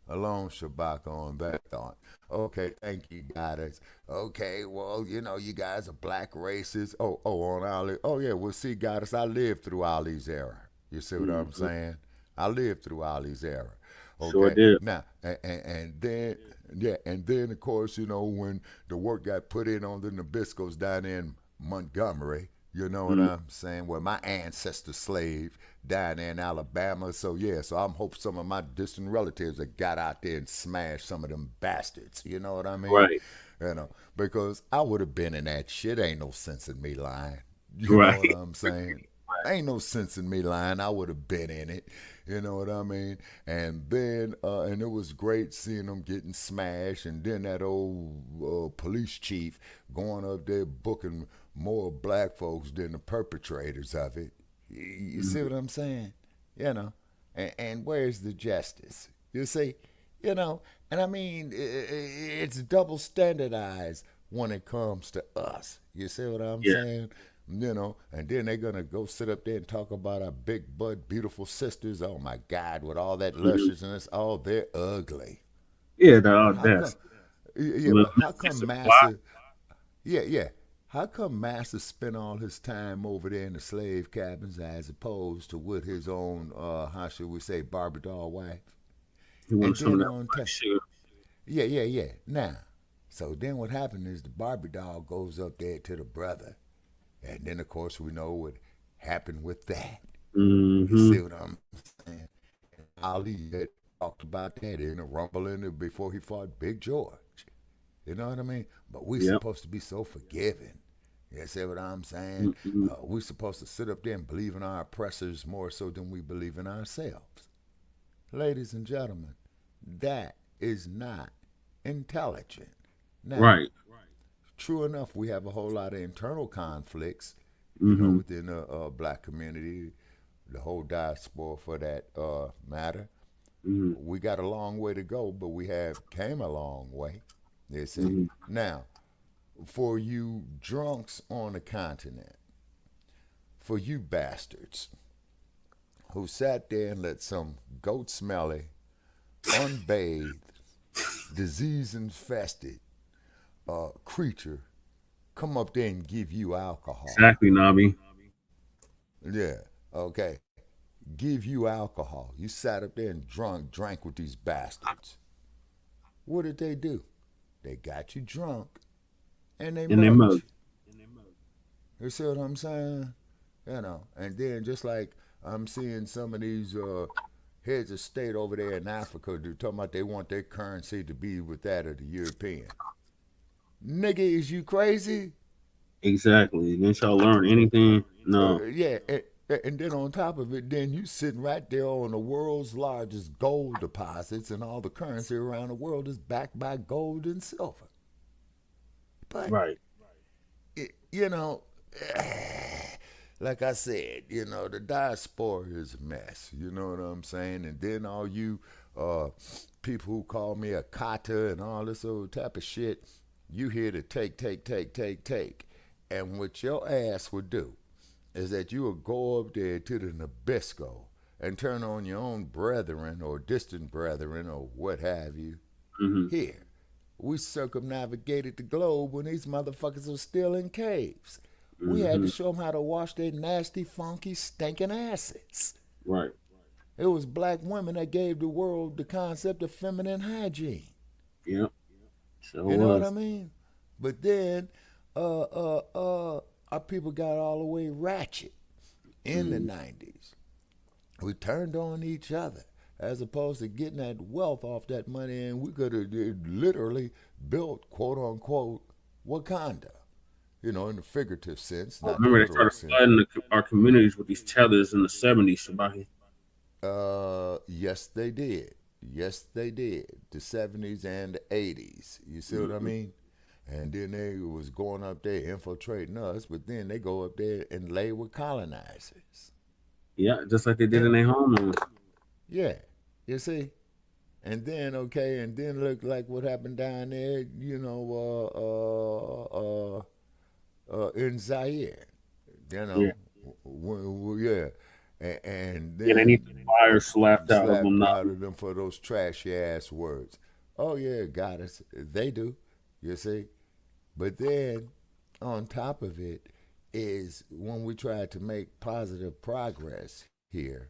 alone, Shabaka, on that thought. Okay, thank you, guys. Okay, well, you know, you guys are black racists. On Ali. Oh, yeah, well, see, guys, I lived through Ali's era. You see what I'm saying? I lived through Ali's era. Sure Okay. did. Now, and then, yeah, and then of course, you know, when the work got put in on the Nabiscos down in Montgomery, you know what I'm saying? Where my ancestor slave down there in Alabama. So yeah, so I'm hoping some of my distant relatives that got out there and smashed some of them bastards. You know what I mean? Right. You know, because I would have been in that shit. Ain't no sense in me lying. You Right. know what I'm saying? Ain't no sense in me lying. I would have been in it. You know what I mean? And then, and it was great seeing them getting smashed. And then that old police chief going up there booking more black folks than the perpetrators of it. You see what I'm saying? You know, and where's the justice? You see, you know, and I mean, it's double standardized when it comes to us. You see what I'm saying? You know, and then they're gonna go sit up there and talk about our big butt, beautiful sisters. Oh my God, with all that lusciousness, oh, they're ugly. Yeah, But how that's. come? Yeah, but how come Massa? Yeah. How come Massa spent all his time over there in the slave cabins as opposed to with his own, how should we say, Barbie doll wife? He And wanted some of then that on black shit. yeah. Now, so then what happened is the Barbie doll goes up there to the brother. And then, of course, we know what happened with that. You see what I'm saying? Ali had talked about that in a rumble in it before he fought Big George. You know what I mean? But we're supposed to be so forgiving. You see what I'm saying? We're supposed to sit up there and believe in our oppressors more so than we believe in ourselves. Ladies and gentlemen, that is not intelligent. Now, Right. true enough, we have a whole lot of internal conflicts, you know, within the black community, the whole diaspora for that matter. We got a long way to go, but we have came a long way. You see. Now, for you drunks on the continent, for you bastards who sat there and let some goat smelly, unbathed, disease infested creature come up there and give you alcohol. Exactly, Nabi. Yeah, okay. Give you alcohol. You sat up there and drank with these bastards. What did they do? They got you drunk and they mugged you. You see what I'm saying? You know, and then just like I'm seeing some of these heads of state over there in Africa, they're talking about they want their currency to be with that of the European. Nigga, is you crazy? Exactly. Didn't y'all learn anything? No. Yeah, and then on top of it, then you sitting right there on the world's largest gold deposits, and all the currency around the world is backed by gold and silver. But Right. you know, like I said, you know, the diaspora is a mess. You know what I'm saying? And then all you people who call me a kata and all this old type of shit, you here to take. And what your ass would do is that you would go up there to the Nabisco and turn on your own brethren or distant brethren or what have you. Here, we circumnavigated the globe when these motherfuckers were still in caves. We had to show them how to wash their nasty, funky, stinking asses. Right. It was black women that gave the world the concept of feminine hygiene. Yep. You know what I mean? But then our people got all the way ratchet in the 90s. We turned on each other as opposed to getting that wealth off that money, and we could have literally built, quote unquote, Wakanda. You know, in the figurative sense. Not Remember, the they started flooding our communities with these tethers in the 70s, Shabaka. Yes, they did. Yes, they did. The 70s and the 80s. You see what I mean? And then they was going up there infiltrating us, but then they go up there and lay with colonizers. Yeah, just like they did in their homeland. Yeah, you see? And then, and then look like what happened down there, you know, in Zaire. You know? Yeah. And then they need the fire slapped out of them. Out of them for those trashy ass words. Oh yeah, got us. They do, you see. But then on top of it is when we try to make positive progress here,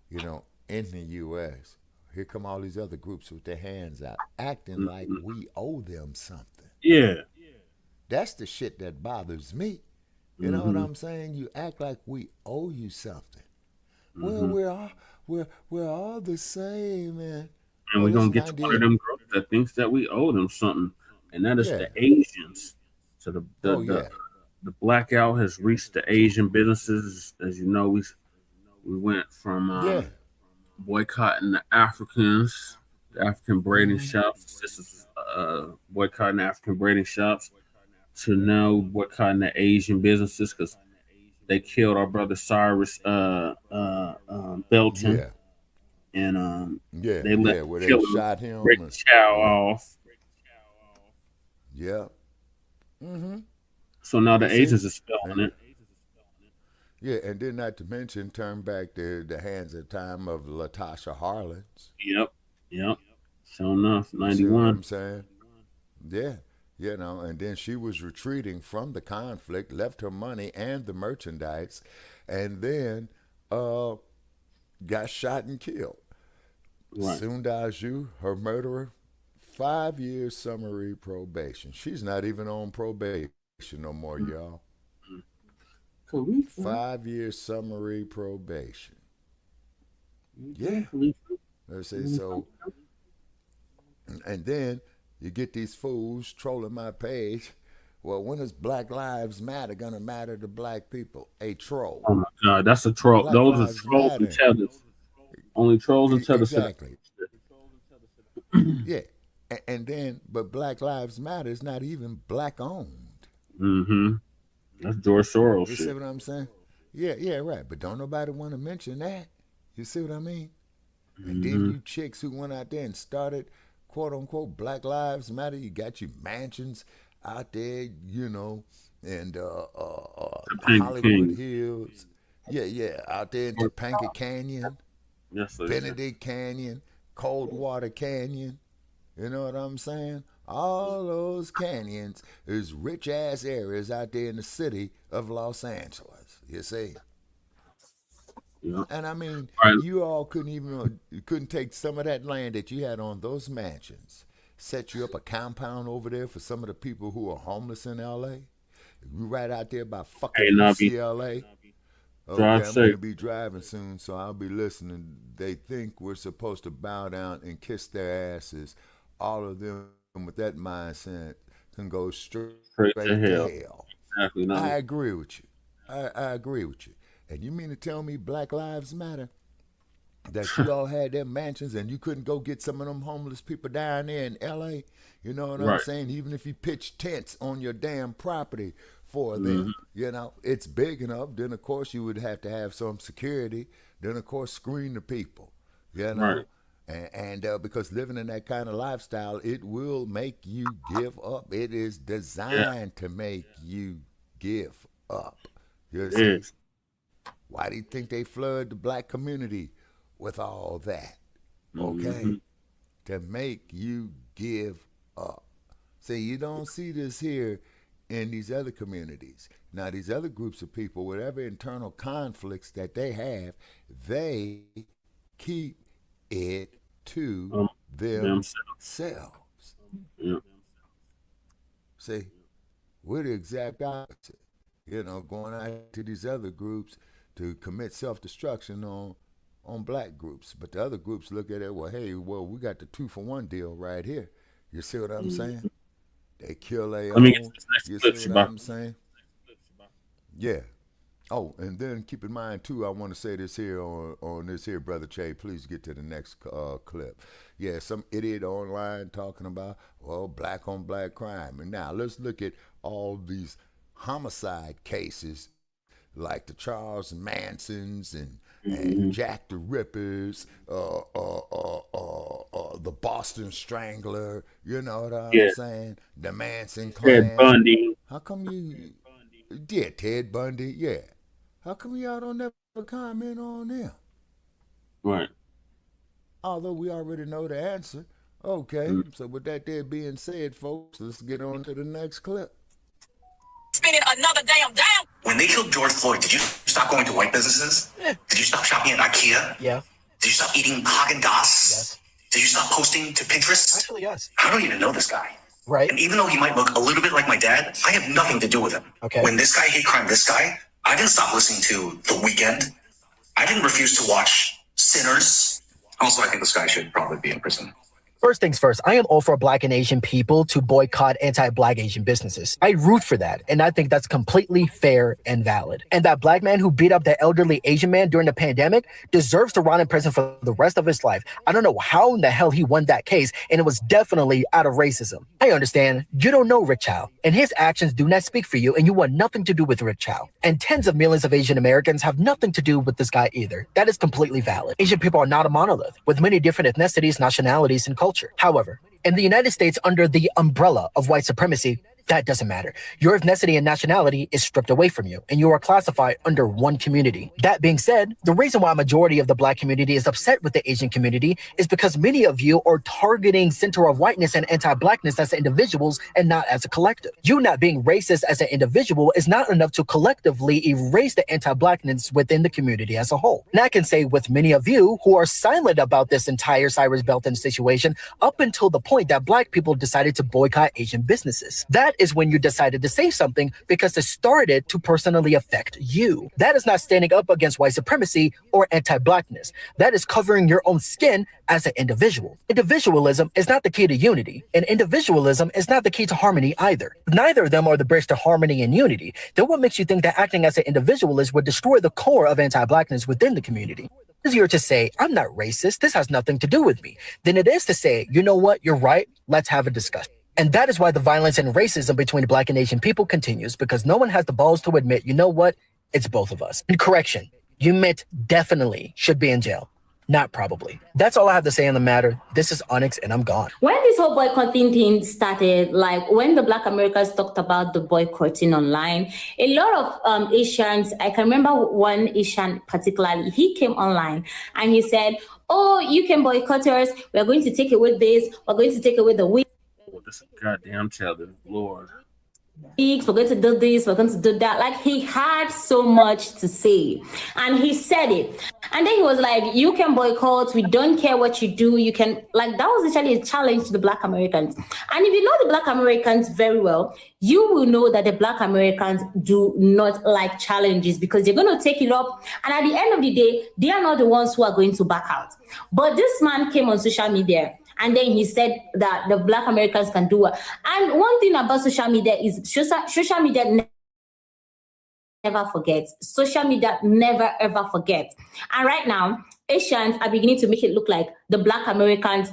you know, in the U.S., here come all these other groups with their hands out, acting like we owe them something. Yeah. That's the shit that bothers me. You know what I'm saying? You act like we owe you something. Well, we're all the same, man. And we're gonna get to one of them groups that thinks that we owe them something, and that is the Asians. So the blackout has reached the Asian businesses. As you know, we went from boycotting the Africans, the African braiding shops. This is boycotting the African braiding shops, to now boycotting the Asian businesses because they killed our brother Cyrus Belton. Yeah. And they where they shot him. Rick Chow off. Yeah. So now the Asians are spelling it. Yeah, and then not to mention turn back the hands of time of Latasha Harlins. Yep. Sure enough, 91. See what I'm saying? Yeah. You know, and then she was retreating from the conflict, left her money and the merchandise, and then got shot and killed. Right. Sundaju, her murderer, 5 years summary probation. She's not even on probation no more, y'all. 5 years summary probation. Yeah. Let's say so. And then you get these fools trolling my page. Well, when is Black Lives Matter gonna matter to black people? A troll. Oh my God, that's a troll. Black Those Lives are trolls Matter. and tethers. Only trolls and tethers. Exactly. Yeah, and then, but Black Lives Matter is not even black owned. That's George Soros. You see what I'm saying? Yeah, right. But don't nobody want to mention that. You see what I mean? And then you chicks who went out there and started, quote unquote, Black Lives Matter. You got your mansions out there, you know, and Hollywood Hills. Yeah, out there in Topanga Canyon, Benedict Canyon, Coldwater Canyon. You know what I'm saying? All those canyons is rich ass areas out there in the city of Los Angeles. You see? Yeah. And I mean, you all couldn't take some of that land that you had on those mansions, set you up a compound over there for some of the people who are homeless in LA. You right out there by fucking UCLA. Okay, I'm going to be driving soon, so I'll be listening. They think we're supposed to bow down and kiss their asses. All of them with that mindset can go straight to hell. Exactly. I agree with you. I agree with you. And you mean to tell me Black Lives Matter? That you all had their mansions and you couldn't go get some of them homeless people down there in L.A.? You know what I'm saying? Even if you pitch tents on your damn property for them. You know, it's big enough. Then of course you would have to have some security. Then of course screen the people. You know, and because living in that kind of lifestyle, it will make you give up. It is designed to make you give up. You see? Why do you think they flood the black community with all that? Okay, to make you give up. See, you don't see this here in these other communities. Now, these other groups of people, whatever internal conflicts that they have, they keep it to themselves. See, we're the exact opposite. You know, going out to these other groups to commit self-destruction on black groups. But the other groups look at it, well, hey, well, we got the 2-for-1 deal right here. You see what I'm saying? They kill their own. You see what I'm saying? Yeah. Oh, and then keep in mind, too, I want to say this here on this here, Brother Che. Please get to the next clip. Yeah, some idiot online talking about, well, black on black crime. And now let's look at all these homicide cases like the Charles Mansons and Jack the Rippers, the Boston Strangler, you know what I'm saying? The Manson clan. Ted Bundy. How come you... Yeah, Ted Bundy, yeah. How come y'all don't never comment on them? Right. Although we already know the answer. Okay, so with that there being said, folks, let's get on to the next clip. Spending another damn. When they killed George Floyd, did you stop going to white businesses? Did you stop shopping at IKEA? Yeah. Did you stop eating Haagen-Dazs? Yes. Did you stop posting to Pinterest? Actually, yes. I don't even know this guy. Right. And even though he might look a little bit like my dad, I have nothing to do with him. Okay. When this guy hate crime this guy, I didn't stop listening to The Weeknd. I didn't refuse to watch Sinners. Also, I think this guy should probably be in prison. First things first, I am all for Black and Asian people to boycott anti-Black Asian businesses. I root for that, and I think that's completely fair and valid. And that Black man who beat up that elderly Asian man during the pandemic deserves to rot in prison for the rest of his life. I don't know how in the hell he won that case, and it was definitely out of racism. I understand you don't know Rick Chow, and his actions do not speak for you, and you want nothing to do with Rick Chow. And tens of millions of Asian Americans have nothing to do with this guy either. That is completely valid. Asian people are not a monolith, with many different ethnicities, nationalities, and culture. However, in the United States, under the umbrella of white supremacy, that doesn't matter. Your ethnicity and nationality is stripped away from you, and you are classified under one community. That being said, the reason why a majority of the Black community is upset with the Asian community is because many of you are targeting center of whiteness and anti-Blackness as individuals and not as a collective. You not being racist as an individual is not enough to collectively erase the anti-Blackness within the community as a whole. And I can say with many of you who are silent about this entire Cyrus Belton situation up until the point that Black people decided to boycott Asian businesses. That is when you decided to say something because it started to personally affect you. That is not standing up against white supremacy or anti-Blackness. That is covering your own skin as an individual. Individualism is not the key to unity, and individualism is not the key to harmony either. Neither of them are the bridge to harmony and unity. Then what makes you think that acting as an individualist would destroy the core of anti-Blackness within the community? It's easier to say, I'm not racist, this has nothing to do with me, than it is to say, you know what, you're right, let's have a discussion. And that is why the violence and racism between Black and Asian people continues, because no one has the balls to admit, you know what, it's both of us. And correction, you meant definitely should be in jail, not probably. That's all I have to say on the matter. This is Onyx, and I'm gone. When this whole boycotting thing started, like when the Black Americans talked about the boycotting online, a lot of Asians, I can remember one Asian particularly, he came online and he said, oh, you can boycott us, we're going to take away this, we're going to take away the weed. This goddamn tether, Lord. We're going to do this, we're going to do that. Like, he had so much to say, and he said it. And then he was like, you can boycott, we don't care what you do, you can, like, that was actually a challenge to the Black Americans. And if you know the Black Americans very well, you will know that the Black Americans do not like challenges, because they're going to take it up, and at the end of the day, they are not the ones who are going to back out. But this man came on social media, and then he said that the Black Americans can do it. And one thing about social media is social media never forgets. Social media never, ever forgets. And right now, Asians are beginning to make it look like the Black Americans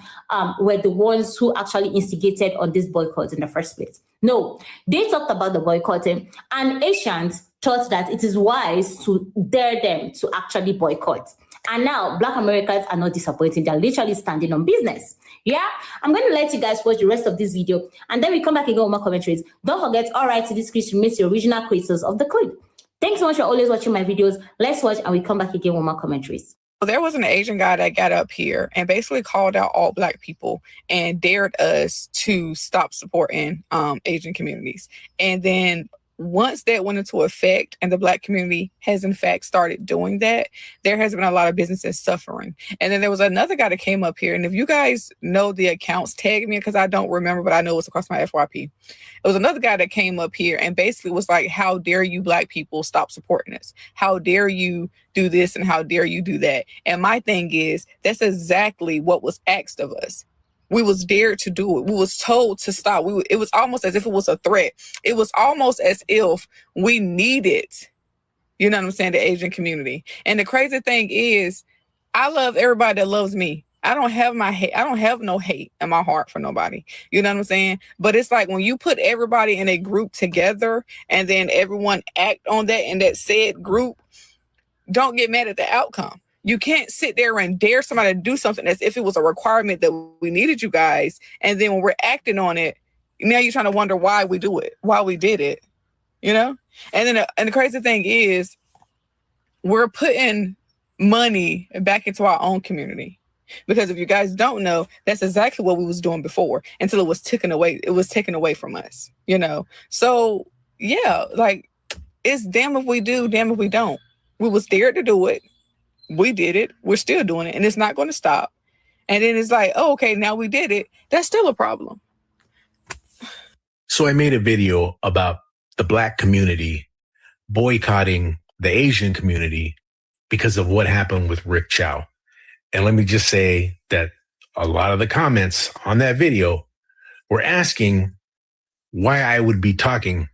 were the ones who actually instigated on this boycott in the first place. No, they talked about the boycotting, and Asians thought that it is wise to dare them to actually boycott. And now Black Americans are not disappointing. They're literally standing on business. Yeah, I'm going to let you guys watch the rest of this video, and then we come back again with more commentaries. Don't forget, all right, to this clip remains the original creators of the clip. Thanks so much for always watching my videos. Let's watch, and we come back again with more commentaries. There was an Asian guy that got up here and basically called out all Black people and dared us to stop supporting Asian communities. And then once that went into effect and the Black community has in fact started doing that, there has been a lot of businesses suffering. And then there was another guy that came up here, and if you guys know the accounts, tag me because I don't remember, but I know it's across my FYP. It was another guy that came up here and basically was like, how dare you Black people stop supporting us? How dare you do this and how dare you do that? And my thing is, that's exactly what was asked of us. We was dared to do it. We was told to stop. It was almost as if it was a threat. It was almost as if we needed, you know what I'm saying, the Asian community. And the crazy thing is, I love everybody that loves me. I don't have no hate in my heart for nobody. You know what I'm saying? But it's like when you put everybody in a group together and then everyone act on that in that said group, don't get mad at the outcome. You can't sit there and dare somebody to do something as if it was a requirement that we needed you guys. And then when we're acting on it, now you're trying to wonder why we do it, why we did it, you know? And then and the crazy thing is we're putting money back into our own community. Because if you guys don't know, that's exactly what we was doing before until it was taken away. It was taken away from us, you know? So yeah, like it's damn if we do, damn if we don't. We was dared to do it. We did it. We're still doing it, and it's not going to stop. And then it's like, oh, okay, now we did it. That's still a problem. So I made a video about the Black community boycotting the Asian community because of what happened with Rick Chow. And let me just say that a lot of the comments on that video were asking why I would be talking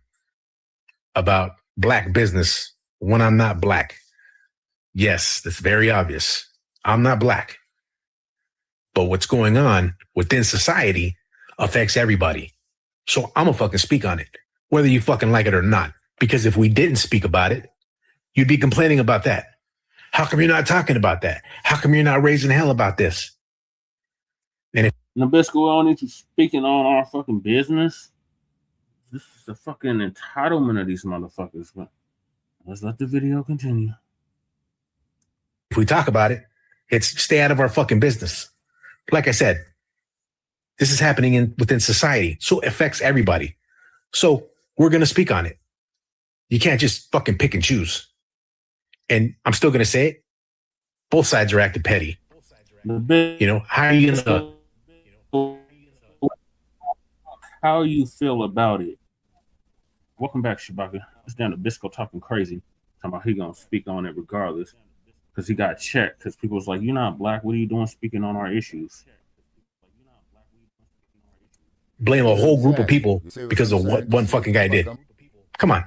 about Black business when I'm not Black. Yes, that's very obvious. I'm not Black. But what's going on within society affects everybody. So I'm gonna fucking speak on it, whether you fucking like it or not. Because if we didn't speak about it, you'd be complaining about that. How come you're not talking about that? How come you're not raising hell about this? And if Nabisco, we all need to speaking on our fucking business. This is the fucking entitlement of these motherfuckers. But let's let the video continue. If we talk about it, it's stay out of our fucking business. Like I said, this is happening within society, so it affects everybody. So we're going to speak on it. You can't just fucking pick and choose. And I'm still going to say it. Both sides are acting petty. You know, how are you going to... How you feel about it? Welcome back, Shabaka. It's down to Bisco talking crazy. Talking about he going to speak on it regardless. Because he got checked. Because people was like, you're not Black. What are you doing speaking on our issues? Blame a whole group of people because of what one fucking guy did. Come on.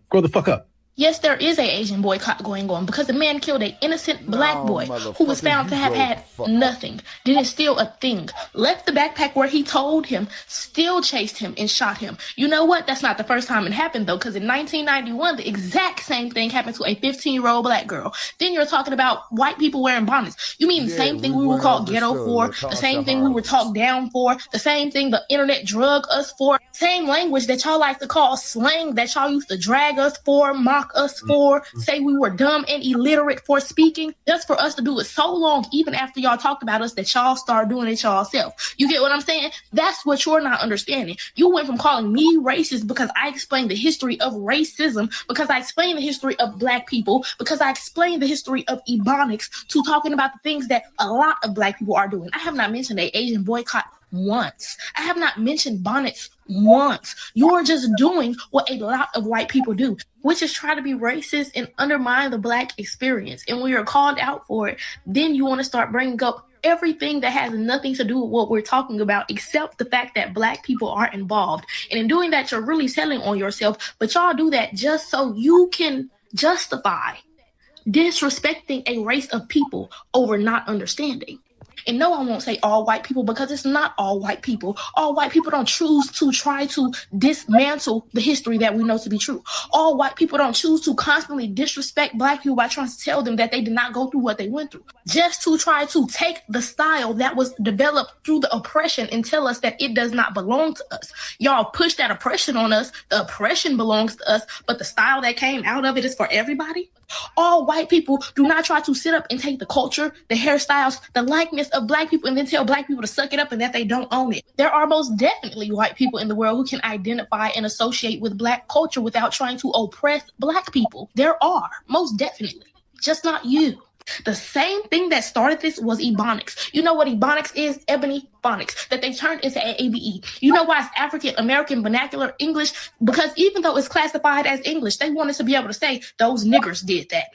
Grow the fuck up. Yes, there is an Asian boycott going on because the man killed an innocent Black boy who was found to have had nothing, didn't steal a thing, left the backpack where he told him, still chased him and shot him. You know what? That's not the first time it happened, though, because in 1991, the exact same thing happened to a 15-year-old Black girl. Then you're talking about white people wearing bonnets. You mean the same thing we were called ghetto for, the same thing we were talked down for, the same thing the internet drug us for, same language that y'all like to call slang that y'all used to drag us for, mock us for, say we were dumb and illiterate for speaking, just for us to do it so long, even after y'all talked about us, that y'all started doing it y'all self. You get what I'm saying? That's what you're not understanding. You went from calling me racist because I explained the history of racism, because I explained the history of Black people, because I explained the history of Ebonics, to talking about the things that a lot of Black people are doing. I have not mentioned an Asian boycott once. I have not mentioned bonnets once. You're just doing what a lot of white people do, which is try to be racist and undermine the Black experience. And when you're called out for it, then you want to start bringing up everything that has nothing to do with what we're talking about, except the fact that Black people are involved. And in doing that, you're really telling on yourself, but y'all do that just so you can justify disrespecting a race of people over not understanding. And no, I won't say all white people because it's not all white people. All white people don't choose to try to dismantle the history that we know to be true. All white people don't choose to constantly disrespect Black people by trying to tell them that they did not go through what they went through. Just to try to take the style that was developed through the oppression and tell us that it does not belong to us. Y'all push that oppression on us. The oppression belongs to us, but the style that came out of it is for everybody. All white people do not try to sit up and take the culture, the hairstyles, the likeness of Black people and then tell Black people to suck it up and that they don't own it. There are most definitely white people in the world who can identify and associate with Black culture without trying to oppress Black people. There are, most definitely, just not you. The same thing that started this was Ebonics. You know what Ebonics is? Ebony phonics, that they turned into AAVE. You know why it's African American Vernacular English? Because even though it's classified as English, they wanted to be able to say, those niggers did that,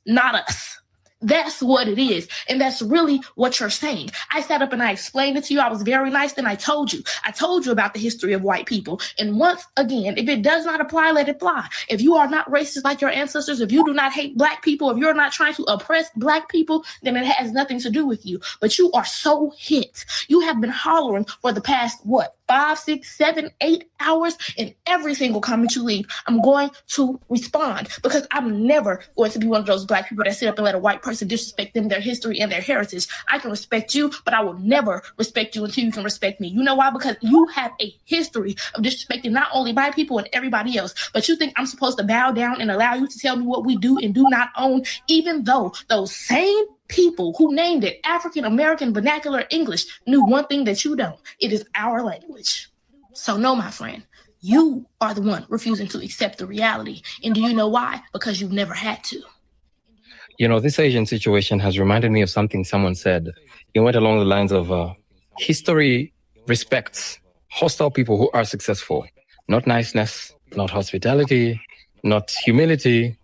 not us. That's what it is. And that's really what you're saying. I sat up and I explained it to you. I was very nice. Then I told you about the history of white people. And once again, if it does not apply, let it fly. If you are not racist like your ancestors, if you do not hate Black people, if you're not trying to oppress Black people, then it has nothing to do with you. But you are so hit. You have been hollering for the past, 5, 6, 7, 8 hours, and every single comment you leave, I'm going to respond because I'm never going to be one of those Black people that sit up and let a white person disrespect them, their history, and their heritage. I can respect you, but I will never respect you until you can respect me. You know why? Because you have a history of disrespecting not only my people and everybody else, but you think I'm supposed to bow down and allow you to tell me what we do and do not own, even though those same people who named it African American Vernacular English knew one thing that you don't. It is our language. So no, my friend, you are the one refusing to accept the reality. And do you know why? Because you've never had to. You know, this Asian situation has reminded me of something someone said. It went along the lines of history respects hostile people who are successful, not niceness, not hospitality, not humility.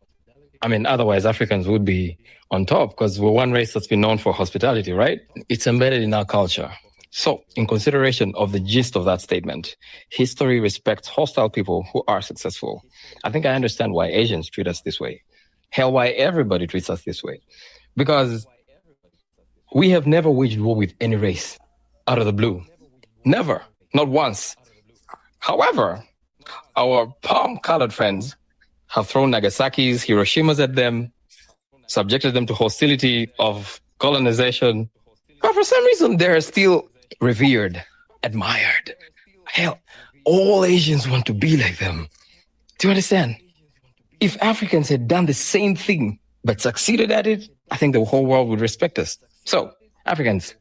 I mean, otherwise Africans would be on top because we're one race that's been known for hospitality, right? It's embedded in our culture. So in consideration of the gist of that statement, history respects hostile people who are successful. I think I understand why Asians treat us this way. Hell, why everybody treats us this way. Because we have never waged war with any race out of the blue. Never, not once. However, our palm-colored friends have thrown Nagasaki's, Hiroshima's at them, subjected them to hostility of colonization. But for some reason, they're still revered, admired. Hell, all Asians want to be like them. Do you understand? If Africans had done the same thing, but succeeded at it, I think the whole world would respect us. So, Africans,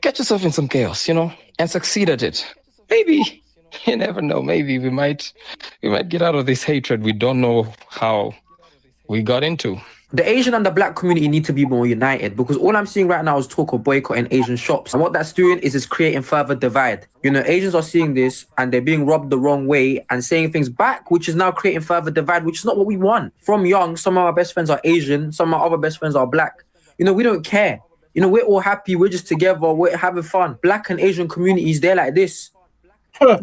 get yourself in some chaos, and succeed at it. Maybe, you never know, maybe we might get out of this hatred we don't know how we got into. The Asian and the Black community need to be more united because all I'm seeing right now is talk of boycotting Asian shops. And what that's doing is it's creating further divide. Asians are seeing this and they're being robbed the wrong way and saying things back, which is now creating further divide, which is not what we want. From young, some of our best friends are Asian, some of our other best friends are Black. We don't care. We're all happy. We're just together. We're having fun. Black and Asian communities, they're like this.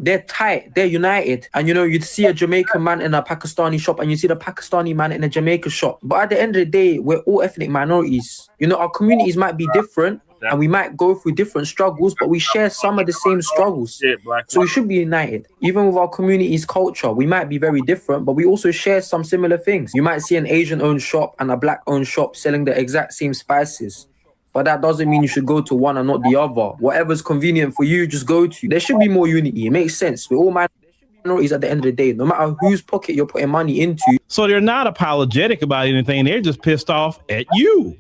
They're tight, they're united. And you'd see a Jamaican man in a Pakistani shop and you see the Pakistani man in a Jamaican shop. But at the end of the day, we're all ethnic minorities. Our communities might be different and we might go through different struggles, but we share some of the same struggles. So we should be united. Even with our community's culture, we might be very different, but we also share some similar things. You might see an Asian-owned shop and a Black-owned shop selling the exact same spices. But that doesn't mean you should go to one and not the other. Whatever's convenient for you, just go to. There should be more unity. It makes sense. We're all minorities at the end of the day, no matter whose pocket you're putting money into. So they're not apologetic about anything. They're just pissed off at you.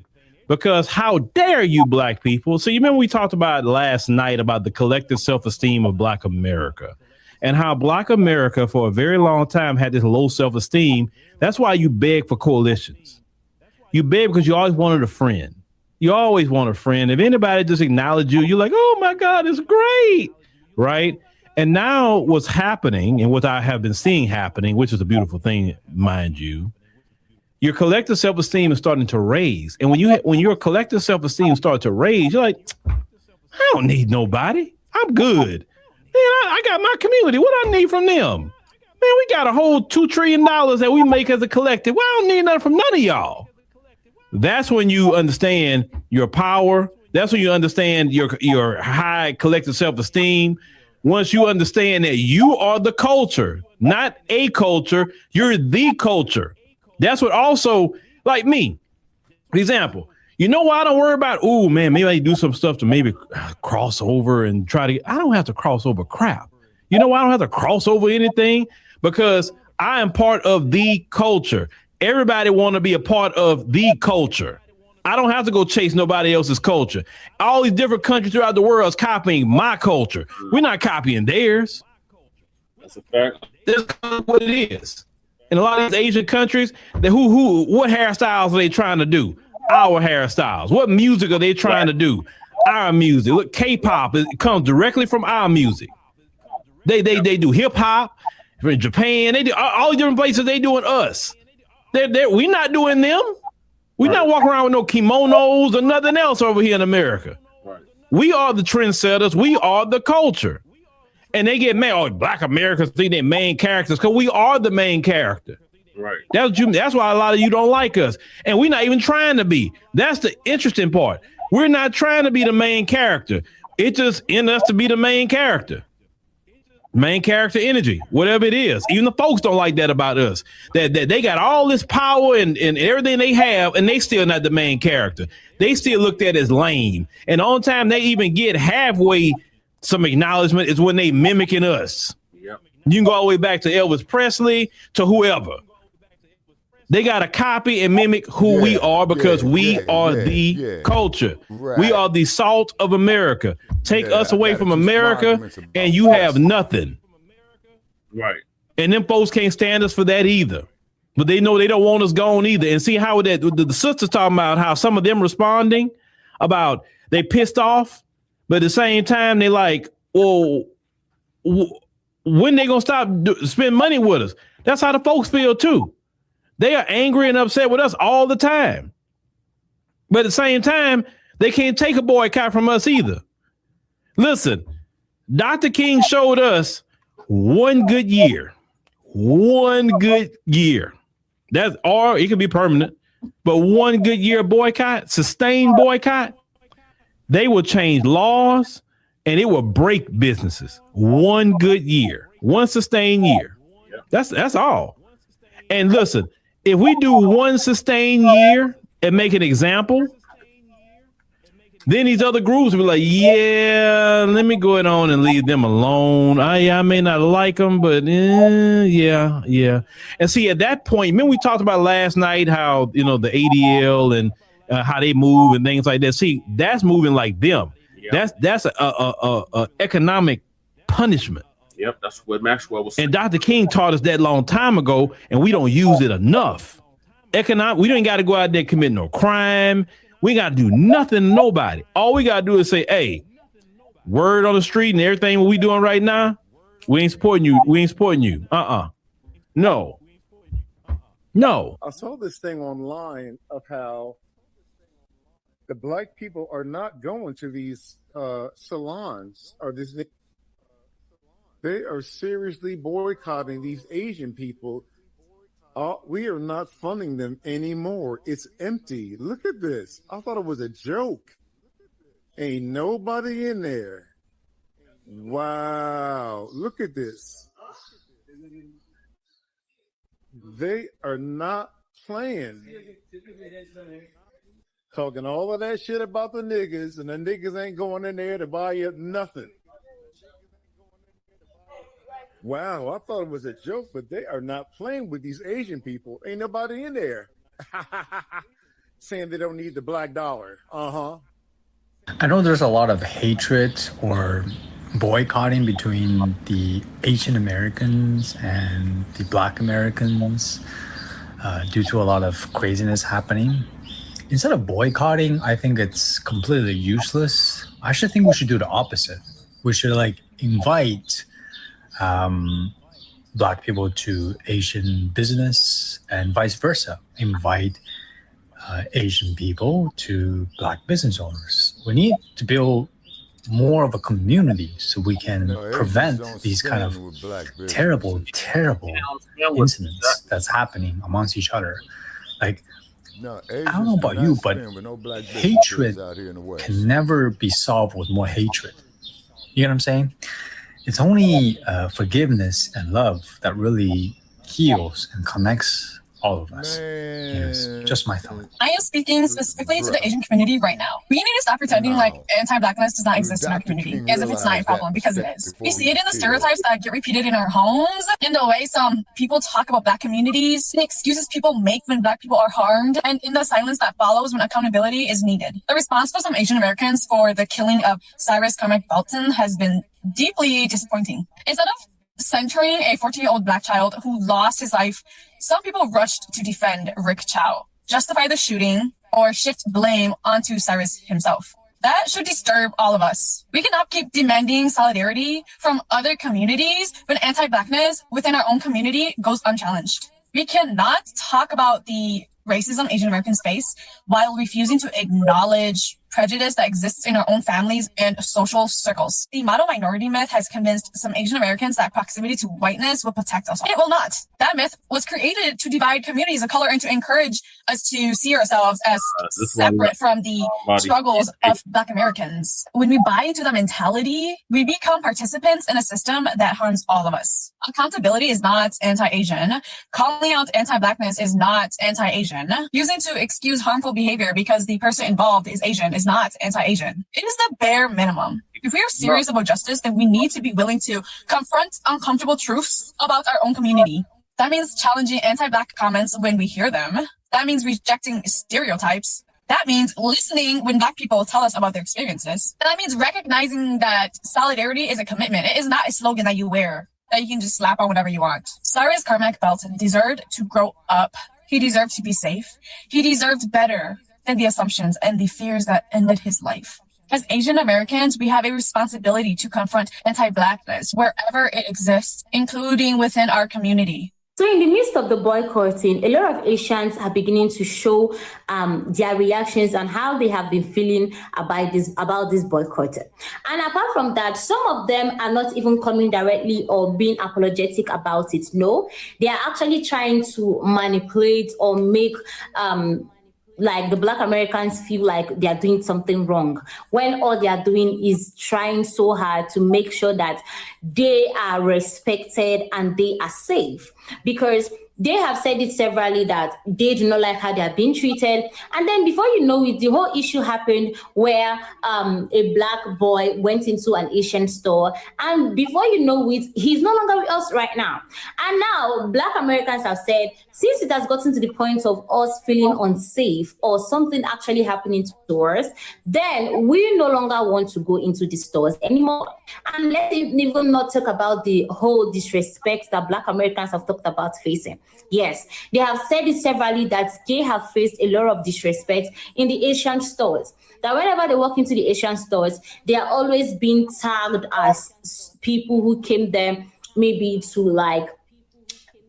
Because how dare you, Black people? So you remember we talked about last night about the collective self-esteem of Black America and how Black America for a very long time had this low self-esteem. That's why you beg for coalitions. You beg because you always wanted a friend. You always want a friend. If anybody just acknowledge you, you're like, oh my God, it's great, right? And now what's happening and what I have been seeing happening, which is a beautiful thing, mind you, your collective self-esteem is starting to raise. And when your collective self-esteem starts to raise, you're like, I don't need nobody. I'm good. Man, I got my community. What I need from them? Man, we got a whole $2 trillion that we make as a collective. Well, I don't need nothing from none of y'all. That's when you understand your power, That's when you understand your high collective self-esteem. Once you understand that you are the culture, not a culture, you're the culture. That's what also, like me, for example, you know why I don't worry about, oh man, maybe I do some stuff to maybe cross over and try to I don't have to cross over crap. You know why I don't have to cross over anything? Because I am part of the culture. Everybody want to be a part of the culture. I don't have to go chase nobody else's culture. All these different countries throughout the world is copying my culture. We're not copying theirs. That's a fact. That's what it is. In a lot of these Asian countries, what hairstyles are they trying to do? Our hairstyles. What music are they trying to do? Our music. Look, K-pop, it comes directly from our music. They do hip hop in Japan. They do all these different places. They doing us. We're not doing them. We're not walking around with no kimonos or nothing else over here in America. Right. We are the trendsetters. We are the culture. And they get mad. Oh, Black Americans think they're main characters because we are the main character. Right. That's why a lot of you don't like us. And we're not even trying to be. That's the interesting part. We're not trying to be the main character. It's just in us to be the main character. Main character energy, whatever it is. Even the folks don't like that about us. That they got all this power and everything they have, and they still not the main character. They still looked at as lame. And the only time they even get halfway some acknowledgement is when they mimicking us. Yep. You can go all the way back to Elvis Presley, to whoever. They got to copy and mimic who we are because we are the culture. Right. We are the salt of America. Take us away from America and you have nothing. Right. And them folks can't stand us for that either. But they know they don't want us gone either. And see how that the sisters talking about how some of them responding about they pissed off, but at the same time they like, well, when they gonna stop spend money with us? That's how the folks feel too. They are angry and upset with us all the time. But at the same time, they can't take a boycott from us either. Listen, Dr. King showed us one good year. One good year. That's or it can be permanent, but one good year boycott, sustained boycott, they will change laws and it will break businesses. One good year, one sustained year. That's all. And listen, if we do one sustained year and make an example, then these other groups will be like, yeah, let me go on and leave them alone. I may not like them, but yeah. And see, at that point, remember we talked about last night how, the ADL and how they move and things like that. See, that's moving like them. Yep. That's a economic punishment. Yep, that's what Maxwell was saying. And Dr. King taught us that long time ago, and we don't use it enough. We don't got to go out there and commit no crime. We got to do nothing to nobody. All we got to do is say, hey, word on the street and everything what we doing right now, we ain't supporting you. We ain't supporting you. No. I saw this thing online of how the Black people are not going to these salons or this. They are seriously boycotting these Asian people. We are not funding them anymore. It's empty. Look at this. I thought it was a joke. Ain't nobody in there. Wow. Look at this. They are not playing. Talking all of that shit about the niggas, and the niggas ain't going in there to buy you nothing. Wow, I thought it was a joke, but they are not playing with these Asian people. Ain't nobody in there saying they don't need the black dollar. I know there's a lot of hatred or boycotting between the Asian Americans and the Black Americans due to a lot of craziness happening. Instead of boycotting, I think it's completely useless. I actually think we should do the opposite. We should invite Black people to Asian business and vice versa. Invite Asian people to Black business owners. We need to build more of a community so we can prevent these kind of terrible incidents that's happening amongst each other. No, I don't know about you, but hatred can never be solved with more hatred. You know what I'm saying? It's only forgiveness and love that really heals and connects all of us. It's just my thought. I am speaking specifically to the Asian community right now. We need to stop pretending like anti-blackness does not exist in our community, as if it's not a problem, because it is. We see it in the stereotypes that get repeated in our homes, in the way some people talk about black communities, the excuses people make when black people are harmed, and in the silence that follows when accountability is needed. The response for some Asian Americans for the killing of Cyrus Carmack Belton has been deeply disappointing. Instead of centering a 14-year-old black child who lost his life, some people rushed to defend Rick Chow, justify the shooting, or shift blame onto Cyrus himself. That should disturb all of us. We cannot keep demanding solidarity from other communities when anti-blackness within our own community goes unchallenged. We cannot talk about the racism Asian Americans face while refusing to acknowledge prejudice that exists in our own families and social circles. The model minority myth has convinced some Asian Americans that proximity to whiteness will protect us. It will not. That myth was created to divide communities of color and to encourage us to see ourselves as separate from the struggles of Black Americans. When we buy into the mentality, we become participants in a system that harms all of us. Accountability is not anti-Asian. Calling out anti-Blackness is not anti-Asian. Using to excuse harmful behavior because the person involved is Asian is not anti-Asian. It is the bare minimum. If we are serious about justice, then we need to be willing to confront uncomfortable truths about our own community. That means challenging anti-Black comments when we hear them. That means rejecting stereotypes. That means listening when Black people tell us about their experiences. And that means recognizing that solidarity is a commitment. It is not a slogan that you wear, that you can just slap on whatever you want. Cyrus Carmack Belton deserved to grow up. He deserved to be safe. He deserved better than the assumptions and the fears that ended his life. As Asian Americans, we have a responsibility to confront anti-Blackness wherever it exists, including within our community. So in the midst of the boycotting, a lot of Asians are beginning to show their reactions and how they have been feeling about this boycott. And apart from that, some of them are not even coming directly or being apologetic about it. No, they are actually trying to manipulate or make like the Black Americans feel like they are doing something wrong, when all they are doing is trying so hard to make sure that they are respected and they are safe. Because they have said it severally that they do not like how they are being treated. And then before you know it, the whole issue happened where a Black boy went into an Asian store. And before you know it, he's no longer with us right now. And now Black Americans have said, since it has gotten to the point of us feeling unsafe or something actually happening to us, then we no longer want to go into the stores anymore. And let's even not talk about the whole disrespect that Black Americans have talked about facing. Yes, they have said it severally that they have faced a lot of disrespect in the Asian stores. That whenever they walk into the Asian stores, they are always being tagged as people who came there maybe to like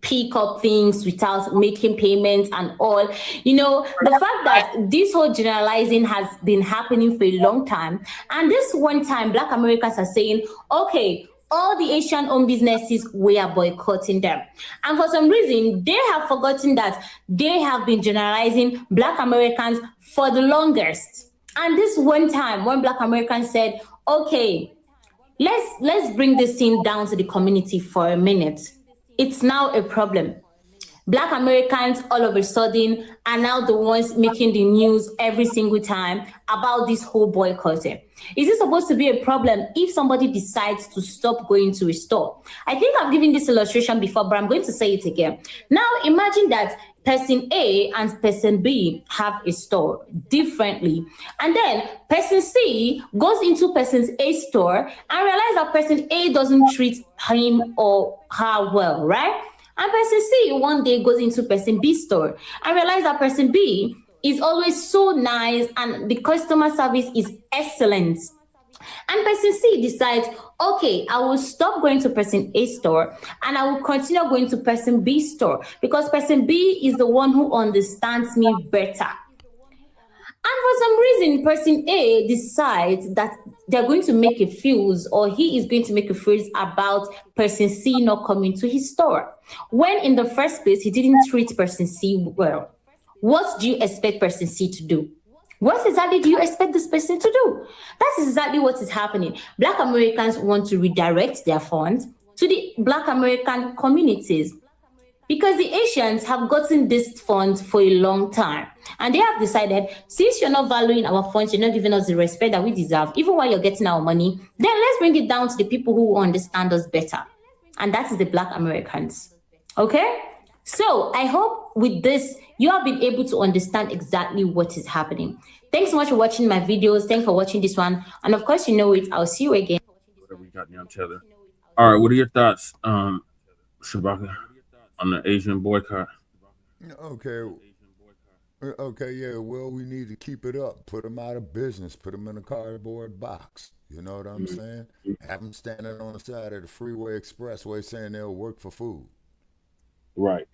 pick up things without making payments and all. You know, the fact that this whole generalizing has been happening for a long time. And this one time, Black Americans are saying, okay, all the Asian-owned businesses, we are boycotting them. And for some reason, they have forgotten that they have been generalizing Black Americans for the longest. And this one time, when Black Americans said, okay, let's bring this thing down to the community for a minute, it's now a problem. Black Americans all of a sudden are now the ones making the news every single time about this whole boycotting. Is it supposed to be a problem if somebody decides to stop going to a store? I think I've given this illustration before, but I'm going to say it again. Now imagine that person A and person B have a store differently. And then person C goes into person A's store and realizes that person A doesn't treat him or her well, right? And person C one day goes into person B's store and realizes that person B is always so nice and the customer service is excellent. And person C decides, okay, I will stop going to person A store and I will continue going to person B store because person B is the one who understands me better. And for some reason, person A decides that they're going to make a fuse, or he is going to make a fuse about person C not coming to his store, when in the first place, he didn't treat person C well. what do you expect person C to do? What exactly do you expect this person to do? That's exactly what is happening. Black Americans want to redirect their funds to the Black American communities because the Asians have gotten this fund for a long time. And they have decided, since you're not valuing our funds, you're not giving us the respect that we deserve, even while you're getting our money, then let's bring it down to the people who understand us better. And that is the Black Americans. Okay? So I hope with this, you have been able to understand exactly what is happening. Thanks so much for watching my videos. Thanks for watching this one. And of course, you know it. I'll see you again. Whatever we got now, Taylor. All right, what are your thoughts, Shabaka, on the Asian boycott? Okay. Okay, yeah, well, we need to keep it up. Put them out of business. Put them in a cardboard box. You know what I'm saying? Have them standing on the side of the freeway expressway saying they'll work for food. Right.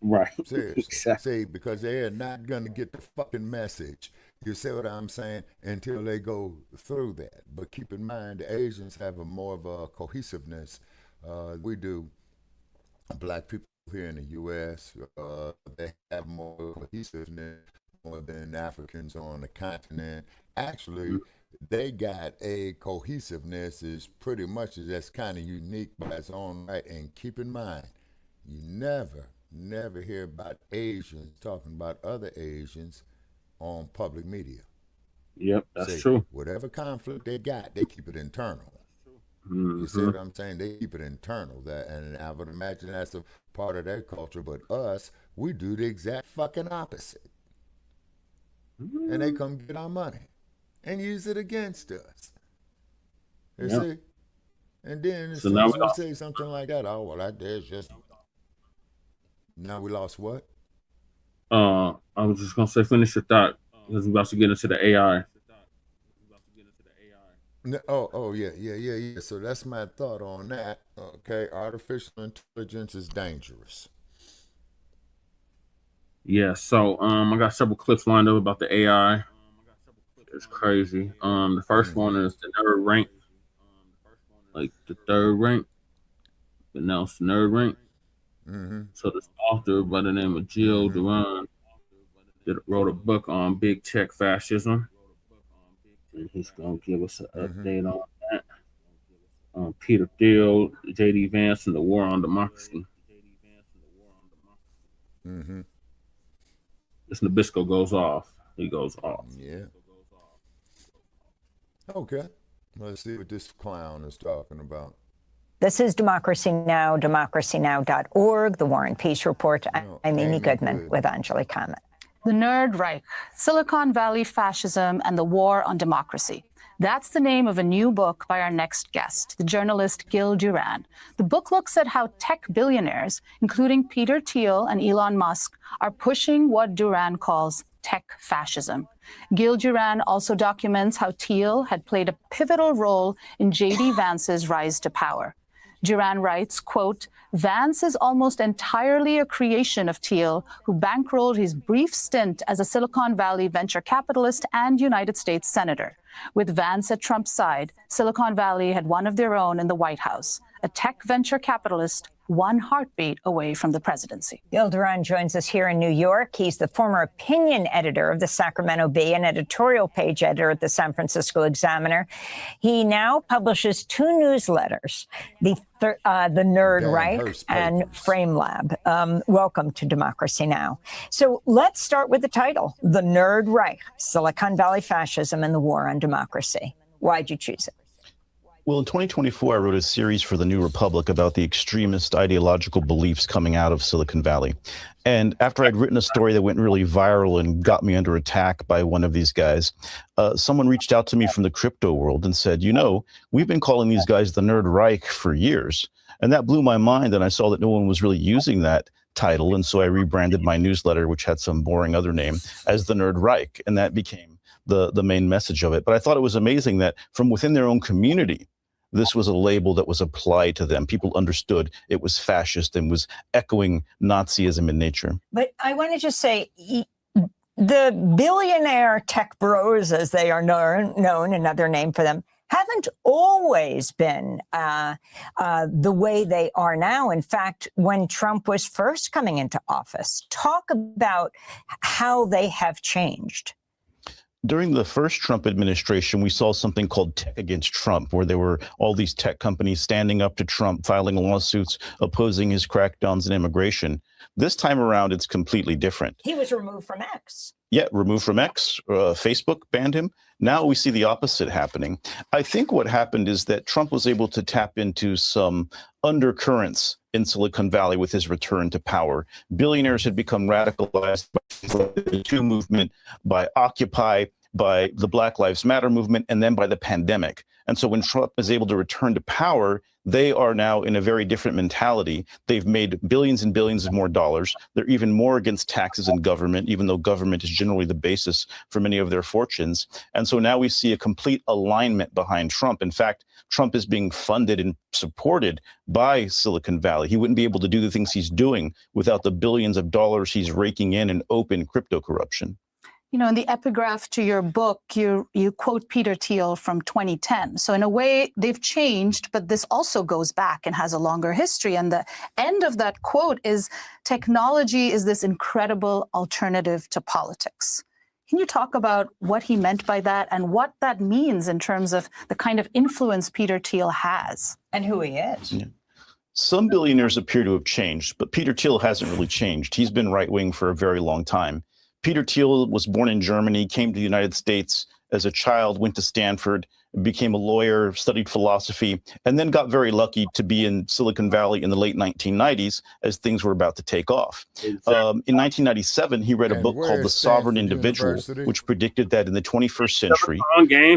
Right. Seriously. Exactly. See, because they are not going to get the fucking message. You see what I'm saying? Until they go through that. But keep in mind, the Asians have a more of a cohesiveness. We do. Black people here in the U.S., they have more cohesiveness more than Africans on the continent. Actually, they got a cohesiveness is pretty much that's kind of unique by its own right. And keep in mind, you never hear about Asians talking about other Asians on public media. Yep, that's true. Whatever conflict they got, they keep it internal. You see what I'm saying? They keep it internal. And I would imagine that's a part of their culture. But us, we do the exact fucking opposite. And they come get our money and use it against us. You see? And then as soon as we say something like that, oh, well, that there's just... Now we lost what? I was just going to say, finish your thought, because we're about to get into the AI. Yeah. So that's my thought on that. Okay, artificial intelligence is dangerous. Yeah, so I got several clips lined up about the AI. It's crazy. The first one is the nerd rank. Like the third rank. But now it's the nerd rank. So this author by the name of Durán wrote a book on big tech fascism. And he's going to give us an update on that. Peter Thiel, J.D. Vance, and the War on Democracy. This Nabisco goes off. He goes off. Yeah. Okay. Let's see what this clown is talking about. This is Democracy Now!, democracynow.org, the War and Peace Report. I'm Amy Goodman with Anjali Khanna. The Nerd Reich, Silicon Valley Fascism and the War on Democracy. That's the name of a new book by our next guest, the journalist Gil Durán. The book looks at how tech billionaires, including Peter Thiel and Elon Musk, are pushing what Durán calls tech fascism. Gil Durán also documents how Thiel had played a pivotal role in J.D. Vance's rise to power. Durán writes, quote, Vance is almost entirely a creation of Thiel, who bankrolled his brief stint as a Silicon Valley venture capitalist and United States senator. With Vance at Trump's side, Silicon Valley had one of their own in the White House, a tech venture capitalist one heartbeat away from the presidency. Gil Durán joins us here in New York. He's the former opinion editor of the Sacramento Bee and editorial page editor at the San Francisco Examiner. He now publishes two newsletters, the Nerd Reich and Frame Lab. Welcome to Democracy Now! So let's start with the title, The Nerd Reich, Silicon Valley Fascism and the War on Democracy. Why'd you choose it? Well, in 2024, I wrote a series for The New Republic about the extremist ideological beliefs coming out of Silicon Valley. And after I'd written a story that went really viral and got me under attack by one of these guys, someone reached out to me from the crypto world and said, you know, we've been calling these guys the Nerd Reich for years. And that blew my mind. And I saw that no one was really using that title. And so I rebranded my newsletter, which had some boring other name, as the Nerd Reich. And that became the main message of it. But I thought it was amazing that from within their own community, this was a label that was applied to them. People understood it was fascist and was echoing Nazism in nature. But I want to just say, the billionaire tech bros, as they are known, another name for them, haven't always been the way they are now. In fact, when Trump was first coming into office, talk about how they have changed. During the first Trump administration, we saw something called Tech Against Trump, where there were all these tech companies standing up to Trump, filing lawsuits, opposing his crackdowns on immigration. This time around, it's completely different. He was removed from X. Yeah, removed from X. Facebook banned him. Now we see the opposite happening. I think what happened is that Trump was able to tap into some undercurrents in Silicon Valley with his return to power. Billionaires had become radicalized by the Me Too movement, by Occupy, by the Black Lives Matter movement, and then by the pandemic. And so when Trump is able to return to power, they are now in a very different mentality. They've made billions and billions of more dollars. They're even more against taxes and government, even though government is generally the basis for many of their fortunes. And so now we see a complete alignment behind Trump. In fact, Trump is being funded and supported by Silicon Valley. He wouldn't be able to do the things he's doing without the billions of dollars he's raking in open crypto corruption. You know, in the epigraph to your book, you quote Peter Thiel from 2010. So in a way, they've changed, but this also goes back and has a longer history. And the end of that quote is, technology is this incredible alternative to politics. Can you talk about what he meant by that and what that means in terms of the kind of influence Peter Thiel has? And who he is. Yeah. Some billionaires appear to have changed, but Peter Thiel hasn't really changed. He's been right-wing for a very long time. Peter Thiel was born in Germany, came to the United States as a child, went to Stanford, became a lawyer, studied philosophy, and then got very lucky to be in Silicon Valley in the late 1990s as things were about to take off. In 1997, he read a book called The Sovereign Individual, which predicted that in the 21st century,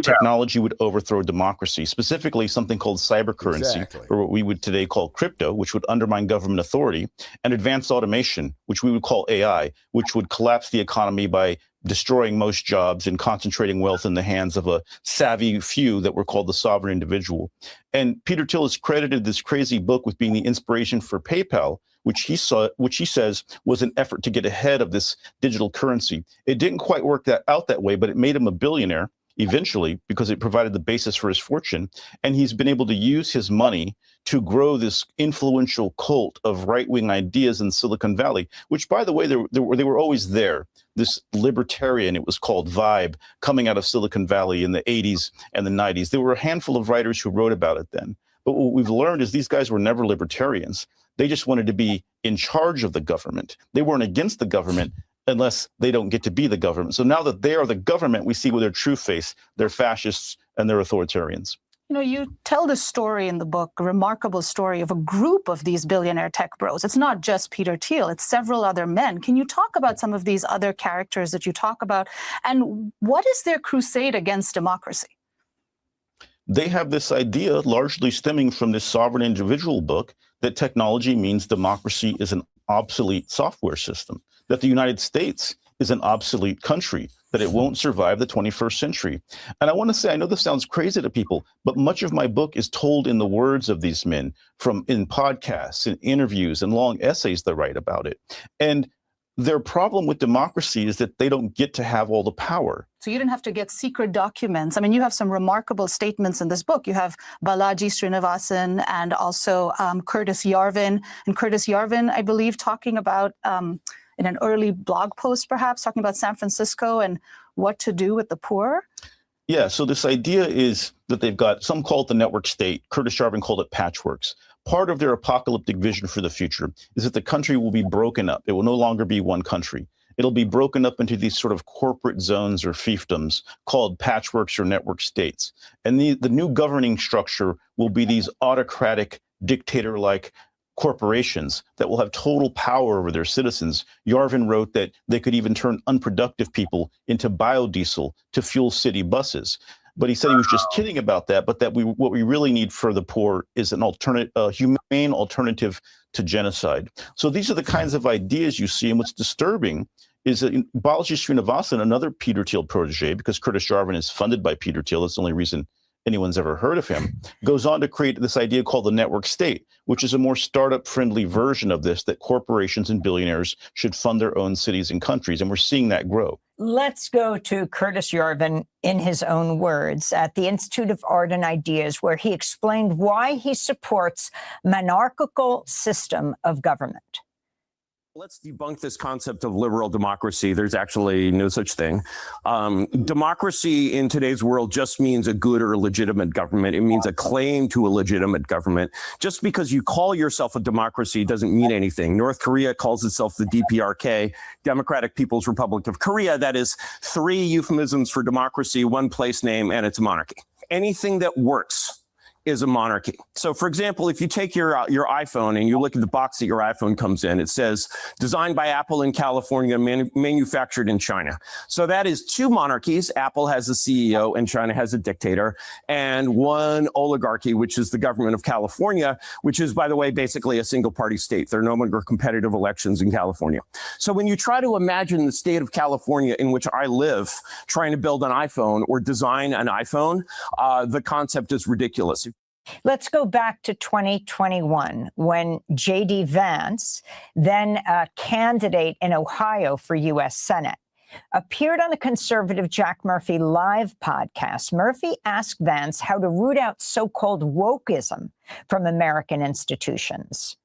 technology would overthrow democracy, specifically something called cybercurrency, or what we would today call crypto, which would undermine government authority, and advanced automation, which we would call AI, which would collapse the economy by destroying most jobs and concentrating wealth in the hands of a savvy few that were called the sovereign individual. And Peter Thiel has credited this crazy book with being the inspiration for PayPal, which he says was an effort to get ahead of this digital currency. It didn't quite work out that way, but it made him a billionaire eventually because it provided the basis for his fortune. And he's been able to use his money to grow this influential cult of right-wing ideas in Silicon Valley, which, by the way, they were always there. This libertarian, it was called, vibe coming out of Silicon Valley in the 80s and the 90s. There were a handful of writers who wrote about it then. But what we've learned is these guys were never libertarians. They just wanted to be in charge of the government. They weren't against the government unless they don't get to be the government. So now that they are the government, we see with their true face, they're fascists and they're authoritarians. You know, you tell this story in the book, a remarkable story of a group of these billionaire tech bros. It's not just Peter Thiel, it's several other men. Can you talk about some of these other characters that you talk about? And what is their crusade against democracy? They have this idea, largely stemming from this sovereign individual book, that technology means democracy is an obsolete software system, that the United States is an obsolete country, that it won't survive the 21st century. And I want to say, I know this sounds crazy to people, but much of my book is told in the words of these men, in podcasts, in interviews, and long essays they write about it. And their problem with democracy is that they don't get to have all the power. So you didn't have to get secret documents. I mean, you have some remarkable statements in this book. You have Balaji Srinivasan and also Curtis Yarvin. And Curtis Yarvin, I believe, talking about in an early blog post, perhaps, talking about San Francisco and what to do with the poor? Yeah, so this idea is that they've got, some call it the network state. Curtis Yarvin called it patchworks. Part of their apocalyptic vision for the future is that the country will be broken up. It will no longer be one country. It'll be broken up into these sort of corporate zones or fiefdoms called patchworks or network states. And the new governing structure will be these autocratic, dictator-like corporations that will have total power over their citizens. Yarvin wrote that they could even turn unproductive people into biodiesel to fuel city buses. But he said he was just kidding about that, but that what we really need for the poor is an humane alternative to genocide. So these are the kinds of ideas you see. And what's disturbing is that Balaji Srinivasan, another Peter Thiel protege, because Curtis Yarvin is funded by Peter Thiel, that's the only reason anyone's ever heard of him, goes on to create this idea called the network state, which is a more startup-friendly version of this, that corporations and billionaires should fund their own cities and countries. And we're seeing that grow. Let's go to Curtis Yarvin in his own words at the Institute of Art and Ideas, where he explained why he supports monarchical system of government. Let's debunk this concept of liberal democracy. There's actually no such thing. Democracy in today's world just means a good or legitimate government. It means a claim to a legitimate government. Just because you call yourself a democracy doesn't mean anything. North Korea calls itself the DPRK, Democratic People's Republic of Korea. That is 3 euphemisms for democracy, 1 place name, and it's a monarchy. Anything that works is a monarchy. So for example, if you take your iPhone and you look at the box that your iPhone comes in, it says designed by Apple in California, manufactured in China. So that is 2 monarchies. Apple has a CEO and China has a dictator, and 1 oligarchy, which is the government of California, which is, by the way, basically a single party state. There are no longer competitive elections in California. So when you try to imagine the state of California in which I live, trying to build an iPhone or design an iPhone, the concept is ridiculous. Let's go back to 2021 when J.D. Vance, then a candidate in Ohio for U.S. Senate, appeared on the conservative Jack Murphy Live podcast. Murphy asked Vance how to root out so-called wokeism from American institutions.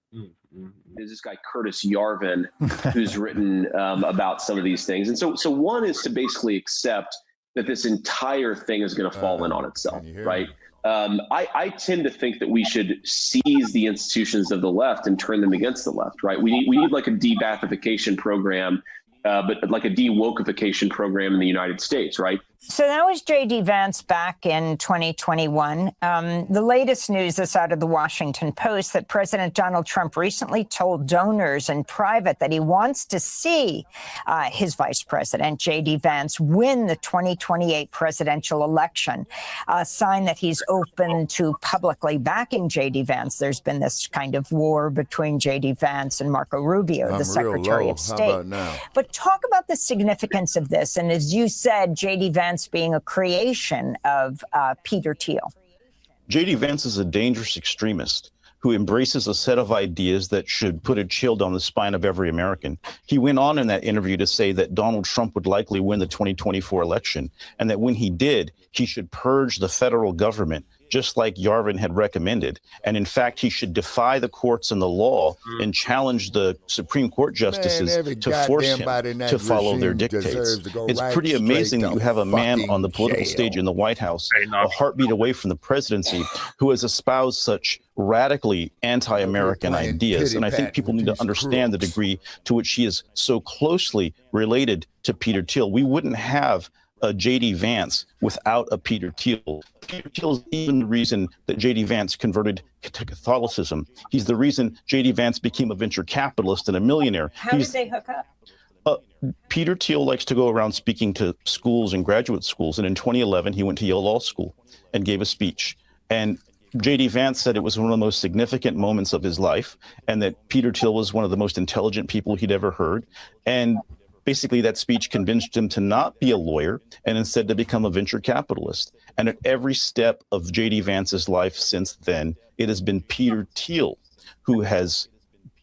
There's this guy, Curtis Yarvin, who's written about some of these things. And so one is to basically accept that this entire thing is going to fall in on itself, right? I tend to think that we should seize the institutions of the left and turn them against the left, right? We need like a de-Bathification program, but like a de-wokeification program in the United States, right? So that was J.D. Vance back in 2021. The latest news is out of the Washington Post that President Donald Trump recently told donors in private that he wants to see his vice president, J.D. Vance, win the 2028 presidential election, a sign that he's open to publicly backing J.D. Vance. There's been this kind of war between J.D. Vance and Marco Rubio, the Secretary of State. But talk about the significance of this. And as you said, J.D. Vance being a creation of Peter Thiel. J.D. Vance is a dangerous extremist who embraces a set of ideas that should put a chill down the spine of every American. He went on in that interview to say that Donald Trump would likely win the 2024 election, and that when he did, he should purge the federal government, just like Yarvin had recommended. And in fact, he should defy the courts and the law and challenge the Supreme Court justices to force him to follow their dictates. It's pretty amazing that you have a man on the political stage in the White House, a heartbeat away from the presidency, who has espoused such radically anti-American ideas. And I think people need to understand the degree to which he is so closely related to Peter Thiel. We wouldn't have a J.D. Vance without a Peter Thiel. Peter Thiel is even the reason that J.D. Vance converted to Catholicism. He's the reason J.D. Vance became a venture capitalist and a millionaire. How did they hook up? Peter Thiel likes to go around speaking to schools and graduate schools. And in 2011, he went to Yale Law School and gave a speech. And J.D. Vance said it was one of the most significant moments of his life, and that Peter Thiel was one of the most intelligent people he'd ever heard. And basically, that speech convinced him to not be a lawyer and instead to become a venture capitalist. And at every step of J.D. Vance's life since then, it has been Peter Thiel who has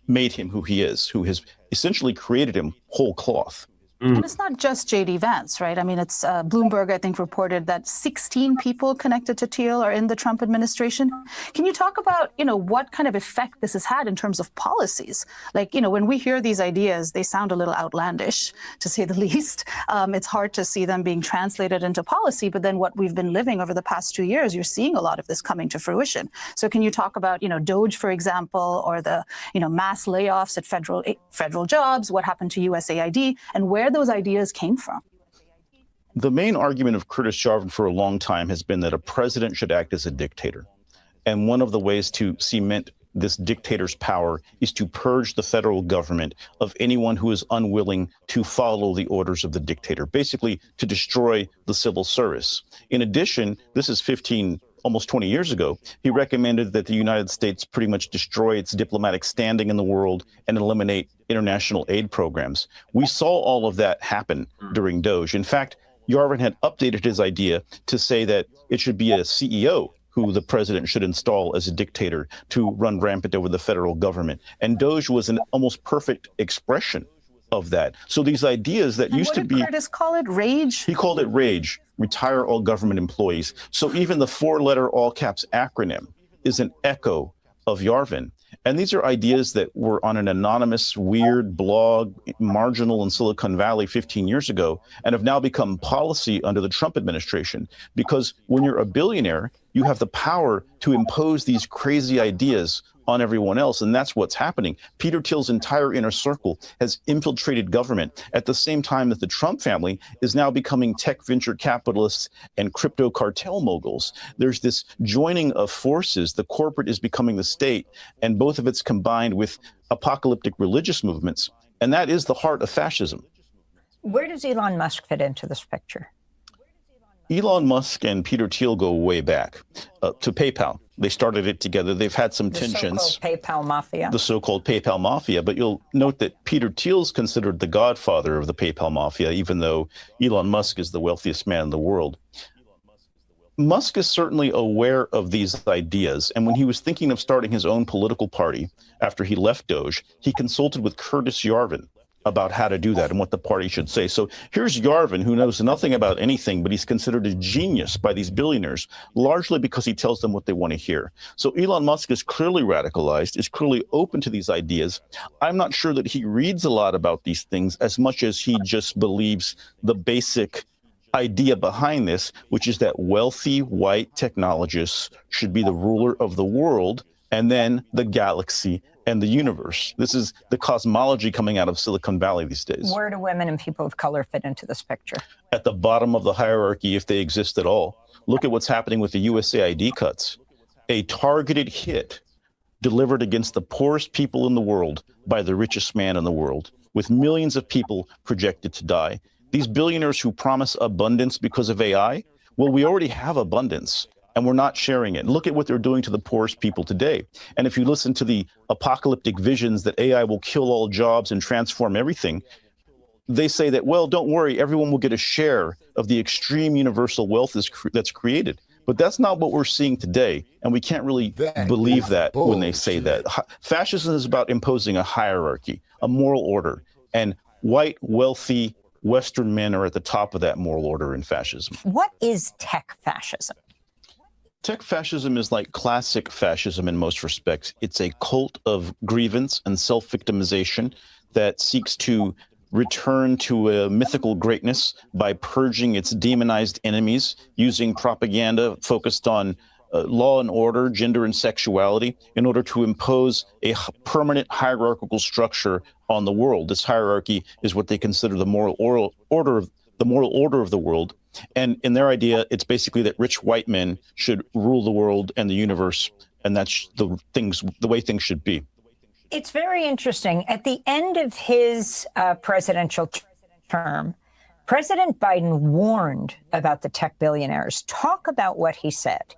made him who he is, who has essentially created him whole cloth. And it's not just J.D. Vance, right? I mean, it's Bloomberg, I think, reported that 16 people connected to Thiel are in the Trump administration. Can you talk about, what kind of effect this has had in terms of policies? Like, when we hear these ideas, they sound a little outlandish, to say the least. It's hard to see them being translated into policy. But then what we've been living over the past 2 years, you're seeing a lot of this coming to fruition. So can you talk about, DOGE, for example, or the, mass layoffs at federal jobs, what happened to USAID, and where those ideas came from? The main argument of Curtis Yarvin for a long time has been that a president should act as a dictator. And one of the ways to cement this dictator's power is to purge the federal government of anyone who is unwilling to follow the orders of the dictator, basically to destroy the civil service. In addition, this is almost 20 years ago, he recommended that the United States pretty much destroy its diplomatic standing in the world and eliminate international aid programs. We saw all of that happen during DOGE. In fact, Yarvin had updated his idea to say that it should be a CEO who the president should install as a dictator to run rampant over the federal government. And DOGE was an almost perfect expression of that. So these ideas that And used what to did be, Curtis call it? Rage? he called it rage, retire all government employees. So even the 4-letter all caps acronym is an echo of Yarvin. And these are ideas that were on an anonymous, weird blog, marginal in Silicon Valley 15 years ago, and have now become policy under the Trump administration. Because when you're a billionaire, you have the power to impose these crazy ideas on everyone else. And that's what's happening. Peter Thiel's entire inner circle has infiltrated government at the same time that the Trump family is now becoming tech venture capitalists and crypto cartel moguls. There's this joining of forces. The corporate is becoming the state, and both of it's combined with apocalyptic religious movements. And that is the heart of fascism. Where does Elon Musk fit into this picture? Elon Musk and Peter Thiel go way back to PayPal. They started it together. They've had some tensions. The so-called PayPal mafia. The so-called PayPal mafia. But you'll note that Peter Thiel's considered the godfather of the PayPal mafia, even though Elon Musk is the wealthiest man in the world. Musk is certainly aware of these ideas. And when he was thinking of starting his own political party after he left Doge, he consulted with Curtis Yarvin about how to do that and what the party should say. So here's Yarvin, who knows nothing about anything, but he's considered a genius by these billionaires, largely because he tells them what they want to hear. So Elon Musk is clearly radicalized, is clearly open to these ideas. I'm not sure that he reads a lot about these things as much as he just believes the basic idea behind this, which is that wealthy white technologists should be the ruler of the world and then the galaxy and the universe. This is the cosmology coming out of Silicon Valley these days. Where do women and people of color fit into this picture? At the bottom of the hierarchy, if they exist at all. Look at what's happening with the USAID cuts. A targeted hit delivered against the poorest people in the world by the richest man in the world, with millions of people projected to die. These billionaires who promise abundance because of AI, well, we already have abundance, and we're not sharing it. Look at what they're doing to the poorest people today. And if you listen to the apocalyptic visions that AI will kill all jobs and transform everything, they say that, well, don't worry, everyone will get a share of the extreme universal wealth that's created. But that's not what we're seeing today. And we can't really believe that when they say that. Fascism is about imposing a hierarchy, a moral order. And white, wealthy Western men are at the top of that moral order in fascism. What is tech fascism? Tech fascism is like classic fascism in most respects. It's a cult of grievance and self-victimization that seeks to return to a mythical greatness by purging its demonized enemies, using propaganda focused on law and order, gender and sexuality, in order to impose a permanent hierarchical structure on the world. This hierarchy is what they consider the moral order of the world. And in their idea, it's basically that rich white men should rule the world and the universe, and that's the way things should be. It's very interesting. At the end of his presidential term, President Biden warned about the tech billionaires. Talk about what he said.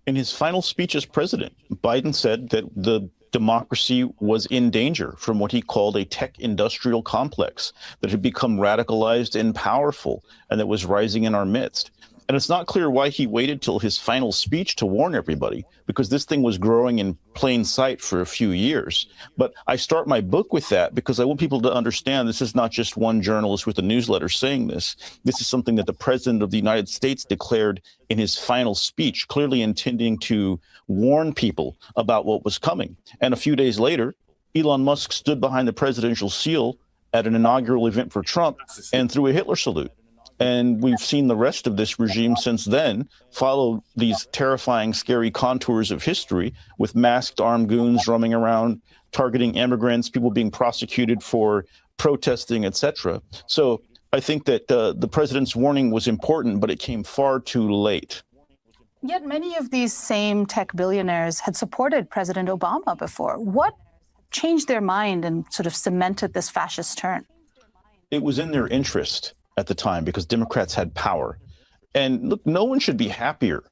In his final speech as president, Biden said that the democracy was in danger from what he called a tech industrial complex that had become radicalized and powerful and that was rising in our midst. And it's not clear why he waited till his final speech to warn everybody, because this thing was growing in plain sight for a few years. But I start my book with that because I want people to understand this is not just one journalist with a newsletter saying this. This is something that the president of the United States declared in his final speech, clearly intending to warn people about what was coming. And a few days later, Elon Musk stood behind the presidential seal at an inaugural event for Trump and threw a Hitler salute. And we've seen the rest of this regime since then follow these terrifying, scary contours of history with masked armed goons roaming around, targeting immigrants, people being prosecuted for protesting, etc. So I think that the president's warning was important, but it came far too late. Yet many of these same tech billionaires had supported President Obama before. What changed their mind and sort of cemented this fascist turn? It was in their interest at the time because Democrats had power. And look, no one should be happier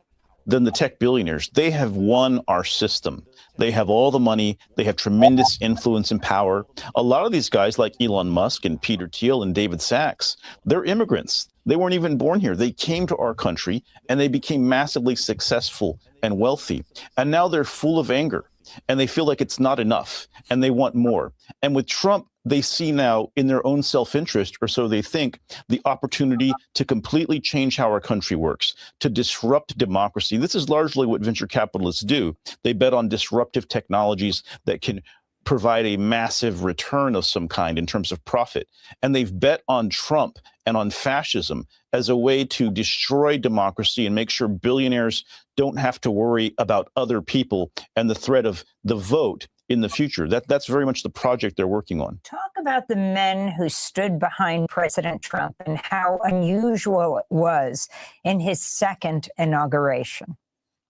than the tech billionaires. They have won our system. They have all the money. They have tremendous influence and power. A lot of these guys like Elon Musk and Peter Thiel and David Sachs, they're immigrants. They weren't even born here. They came to our country and they became massively successful and wealthy. And now they're full of anger. and they feel like it's not enough and they want more. And with Trump, they see now in their own self-interest, or so they think, the opportunity to completely change how our country works, to disrupt democracy. This is largely what venture capitalists do. They bet on disruptive technologies that can provide a massive return of some kind in terms of profit. And they've bet on Trump and on fascism as a way to destroy democracy and make sure billionaires don't have to worry about other people and the threat of the vote in the future. That's very much the project they're working on. Talk about the men who stood behind President Trump and how unusual it was in his second inauguration.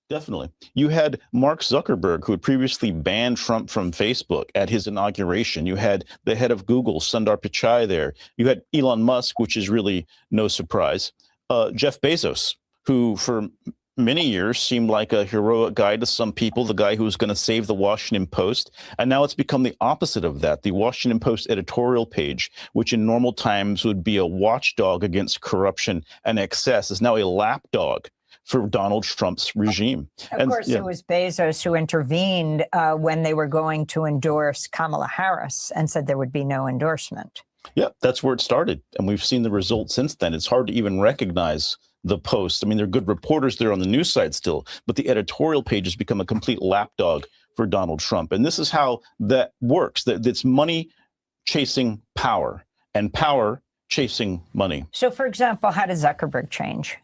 Definitely. You had Mark Zuckerberg, who had previously banned Trump from Facebook at his inauguration. You had the head of Google, Sundar Pichai, there. You had Elon Musk, which is really no surprise. Jeff Bezos, who for many years seemed like a heroic guy to some people, the guy who was going to save the Washington Post. And now it's become the opposite of that. The Washington Post editorial page, which in normal times would be a watchdog against corruption and excess, is now a lapdog for Donald Trump's regime. Of course, it was Bezos who intervened when they were going to endorse Kamala Harris and said there would be no endorsement. Yeah, that's where it started. And we've seen the results since then. It's hard to even recognize the Post. I mean, they're good reporters there on the news site still, but the editorial page has become a complete lapdog for Donald Trump. And this is how that works. That's money chasing power and power chasing money. So, for example, how does Zuckerberg change?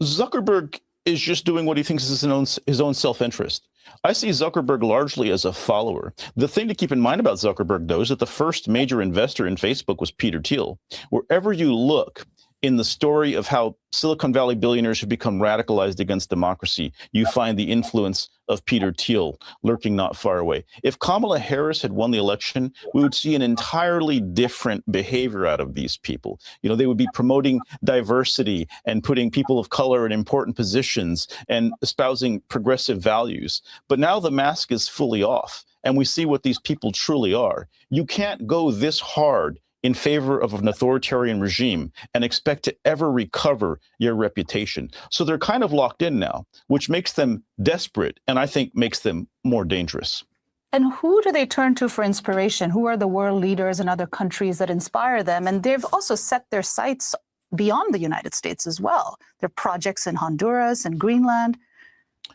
Zuckerberg is just doing what he thinks is his own self-interest. I see Zuckerberg largely as a follower. The thing to keep in mind about Zuckerberg, though, is that the first major investor in Facebook was Peter Thiel. Wherever you look in the story of how Silicon Valley billionaires have become radicalized against democracy, you find the influence of Peter Thiel lurking not far away. If Kamala Harris had won the election, we would see an entirely different behavior out of these people. You know, they would be promoting diversity and putting people of color in important positions and espousing progressive values. But now the mask is fully off, and we see what these people truly are. You can't go this hard in favor of an authoritarian regime and expect to ever recover your reputation. So they're kind of locked in now, which makes them desperate and I think makes them more dangerous. And who do they turn to for inspiration? Who are the world leaders in other countries that inspire them? And they've also set their sights beyond the United States as well. There are projects in Honduras and Greenland.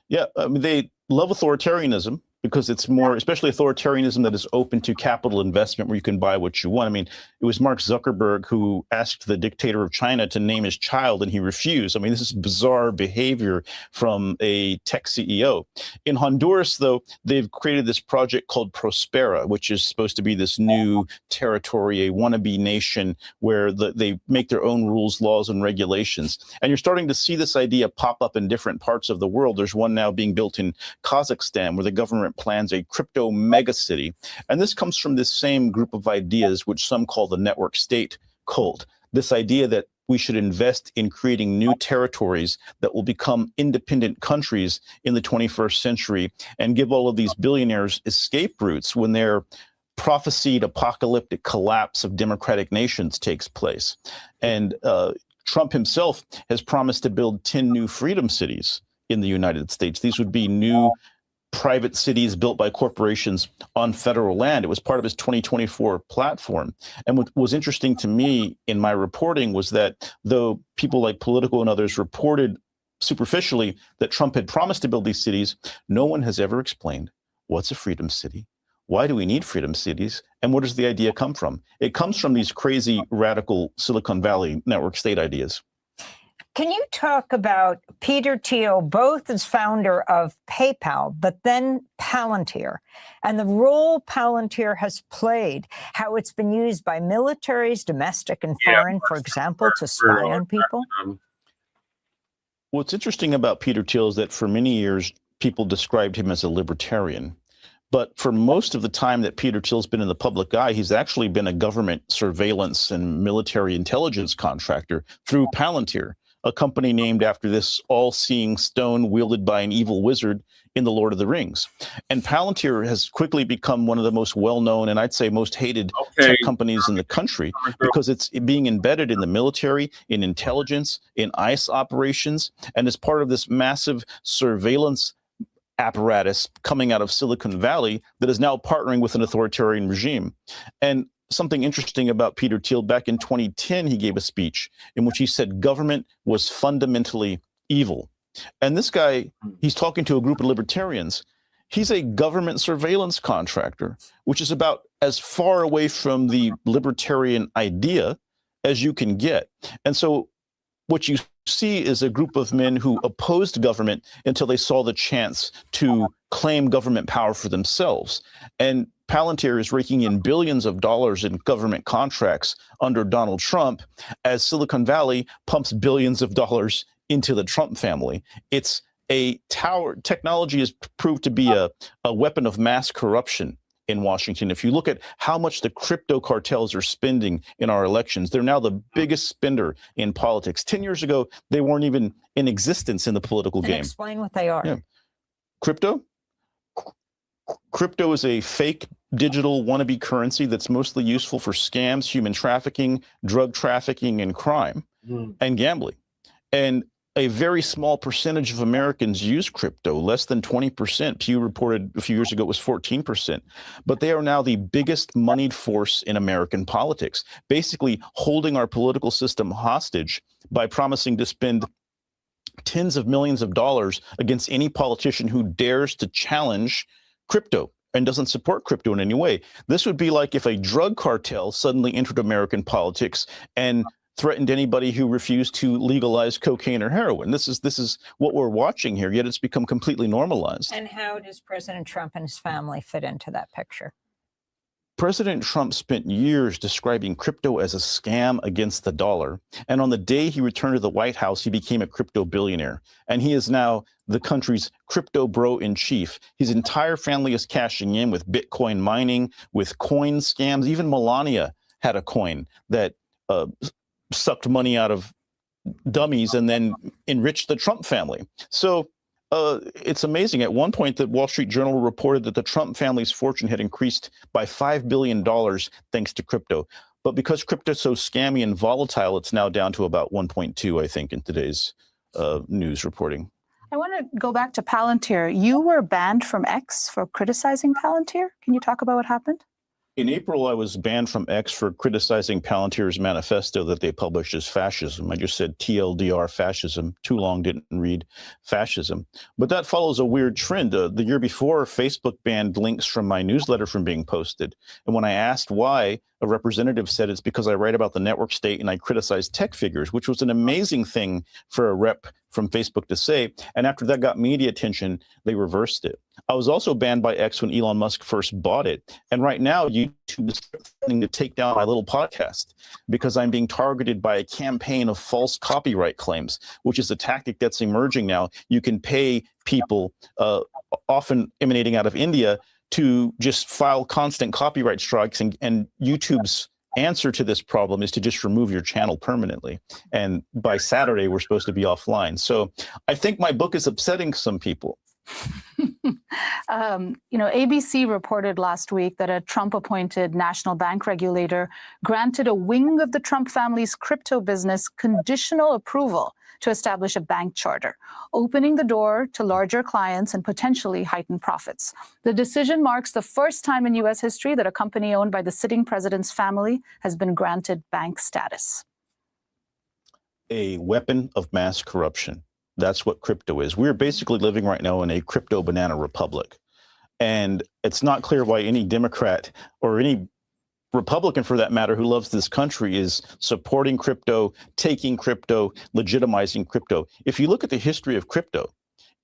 Yeah, I mean, they love authoritarianism, because it's more, especially authoritarianism that is open to capital investment where you can buy what you want. I mean, it was Mark Zuckerberg who asked the dictator of China to name his child and he refused. I mean, this is bizarre behavior from a tech CEO. In Honduras, though, they've created this project called Prospera, which is supposed to be this new territory, a wannabe nation where they make their own rules, laws, and regulations. And you're starting to see this idea pop up in different parts of the world. There's one now being built in Kazakhstan where the government plans a crypto megacity. And this comes from this same group of ideas, which some call the network state cult. This idea that we should invest in creating new territories that will become independent countries in the 21st century and give all of these billionaires escape routes when their prophesied apocalyptic collapse of democratic nations takes place. And Trump himself has promised to build 10 new freedom cities in the United States. These would be new private cities built by corporations on federal land. It was part of his 2024 platform. And what was interesting to me in my reporting was that though people like Politico and others reported superficially that Trump had promised to build these cities, no one has ever explained what's a freedom city, why do we need freedom cities, and where does the idea come from? It comes from these crazy, radical Silicon Valley network state ideas. Can you talk about Peter Thiel, both as founder of PayPal, but then Palantir, and the role Palantir has played, how it's been used by militaries, domestic and foreign, for example, to spy on people? What's interesting about Peter Thiel is that for many years, people described him as a libertarian. But for most of the time that Peter Thiel's been in the public eye, he's actually been a government surveillance and military intelligence contractor through Palantir, a company named after this all-seeing stone wielded by an evil wizard in The Lord of the Rings. And Palantir has quickly become one of the most well-known and I'd say most hated tech companies in the country because it's being embedded in the military, in intelligence, in ICE operations, and is part of this massive surveillance apparatus coming out of Silicon Valley that is now partnering with an authoritarian regime. And something interesting about Peter Thiel, back in 2010, he gave a speech in which he said government was fundamentally evil. And this guy, he's talking to a group of libertarians. He's a government surveillance contractor, which is about as far away from the libertarian idea as you can get. And so what you see is a group of men who opposed government until they saw the chance to claim government power for themselves. And Palantir is raking in billions of dollars in government contracts under Donald Trump as Silicon Valley pumps billions of dollars into the Trump family. It's a tower. Technology has proved to be a weapon of mass corruption in Washington. If you look at how much the crypto cartels are spending in our elections, they're now the biggest spender in politics. 10 years ago, they weren't even in existence in the political game. Explain what they are. Yeah. Crypto is a fake digital wannabe currency that's mostly useful for scams, human trafficking, drug trafficking, and crime, and gambling. And a very small percentage of Americans use crypto, less than 20%. Pew reported a few years ago it was 14%. But they are now the biggest moneyed force in American politics, basically holding our political system hostage by promising to spend tens of millions of dollars against any politician who dares to challenge crypto and doesn't support crypto in any way. This would be like if a drug cartel suddenly entered American politics and threatened anybody who refused to legalize cocaine or heroin. This is what we're watching here, yet it's become completely normalized. And how does President Trump and his family fit into that picture? President Trump spent years describing crypto as a scam against the dollar. And on the day he returned to the White House, he became a crypto billionaire. And he is now the country's crypto bro in chief. His entire family is cashing in with Bitcoin mining, with coin scams. Even Melania had a coin that sucked money out of dummies and then enriched the Trump family. So it's amazing. At one point, the Wall Street Journal reported that the Trump family's fortune had increased by $5 billion thanks to crypto. But because crypto is so scammy and volatile, it's now down to about 1.2, I think, in today's news reporting. I want to go back to Palantir. You were banned from X for criticizing Palantir. Can you talk about what happened? In April, I was banned from X for criticizing Palantir's manifesto that they published as fascism. I just said TLDR fascism. Too long, didn't read fascism. But that follows a weird trend. The year before, Facebook banned links from my newsletter from being posted. And when I asked why, a representative said it's because I write about the network state and I criticize tech figures, which was an amazing thing for a rep from Facebook to say. And after that got media attention, they reversed it. I was also banned by X when Elon Musk first bought it. And right now, YouTube is threatening to take down my little podcast because I'm being targeted by a campaign of false copyright claims, which is a tactic that's emerging now. You can pay people, often emanating out of India, to just file constant copyright strikes, and YouTube's answer to this problem is to just remove your channel permanently. And by Saturday, we're supposed to be offline. So I think my book is upsetting some people. ABC reported last week that a Trump-appointed national bank regulator granted a wing of the Trump family's crypto business conditional approval to establish a bank charter, opening the door to larger clients and potentially heightened profits. The decision marks the first time in U.S. history that a company owned by the sitting president's family has been granted bank status. A weapon of mass corruption. That's what crypto is. We're basically living right now in a crypto banana republic. And it's not clear why any Democrat or any Republican, for that matter, who loves this country is supporting crypto, taking crypto, legitimizing crypto. If you look at the history of crypto,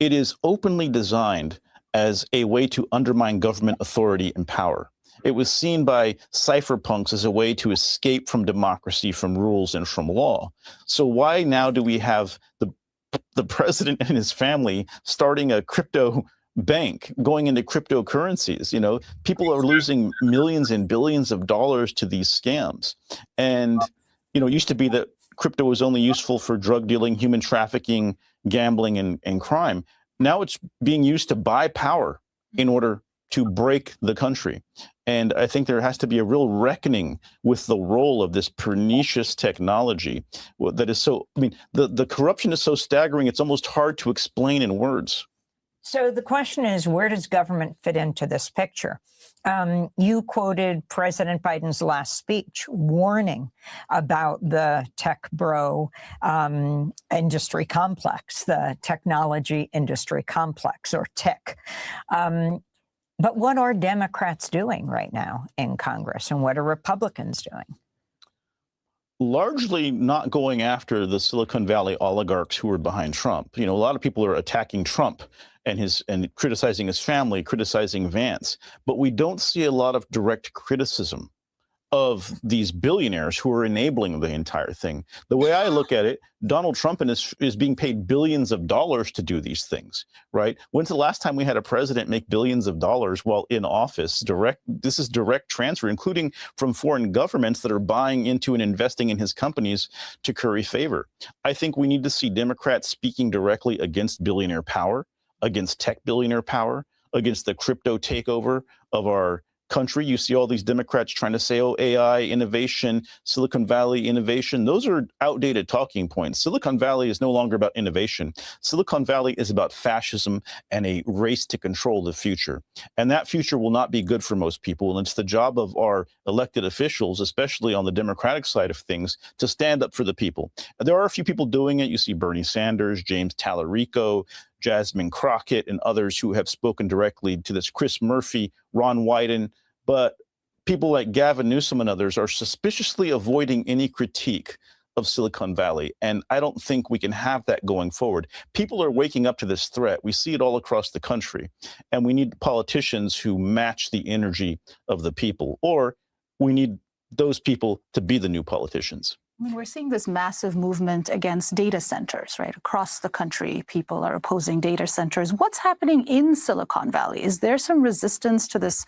it is openly designed as a way to undermine government authority and power. It was seen by cypherpunks as a way to escape from democracy, from rules, and from law. So why now do we have the president and his family starting a crypto bank, going into cryptocurrencies? People are losing millions and billions of dollars to these scams. And, it used to be that crypto was only useful for drug dealing, human trafficking, gambling, and crime. Now it's being used to buy power in order to break the country. And I think there has to be a real reckoning with the role of this pernicious technology that is so, the corruption is so staggering, it's almost hard to explain in words. So the question is, where does government fit into this picture? You quoted President Biden's last speech warning about the tech bro industry complex, the technology industry complex, or tech. But what are Democrats doing right now in Congress, and what are Republicans doing? Largely not going after the Silicon Valley oligarchs who are behind Trump. You know, a lot of people are attacking Trump and criticizing his family, criticizing Vance, but we don't see a lot of direct criticism of these billionaires who are enabling the entire thing. The way I look at it, Donald Trump is being paid billions of dollars to do these things, right? When's the last time we had a president make billions of dollars while in office? This is direct transfer, including from foreign governments that are buying into and investing in his companies to curry favor. I think we need to see Democrats speaking directly against billionaire power, against tech billionaire power, against the crypto takeover of our country. You see all these Democrats trying to say, oh, AI innovation, Silicon Valley innovation. Those are outdated talking points. Silicon Valley is no longer about innovation. Silicon Valley is about fascism and a race to control the future. And that future will not be good for most people. And it's the job of our elected officials, especially on the Democratic side of things, to stand up for the people. There are a few people doing it. You see Bernie Sanders, James Tallarico, Jasmine Crockett, and others who have spoken directly to this, Chris Murphy, Ron Wyden. But people like Gavin Newsom and others are suspiciously avoiding any critique of Silicon Valley. And I don't think we can have that going forward. People are waking up to this threat. We see it all across the country. And we need politicians who match the energy of the people, or we need those people to be the new politicians. I mean, we're seeing this massive movement against data centers, right? Across the country, people are opposing data centers. What's happening in Silicon Valley? Is there some resistance to this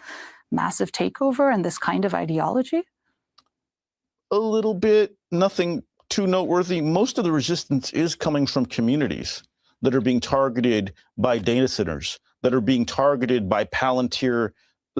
massive takeover and this kind of ideology? A little bit, nothing too noteworthy. Most of the resistance is coming from communities that are being targeted by data centers, that are being targeted by Palantir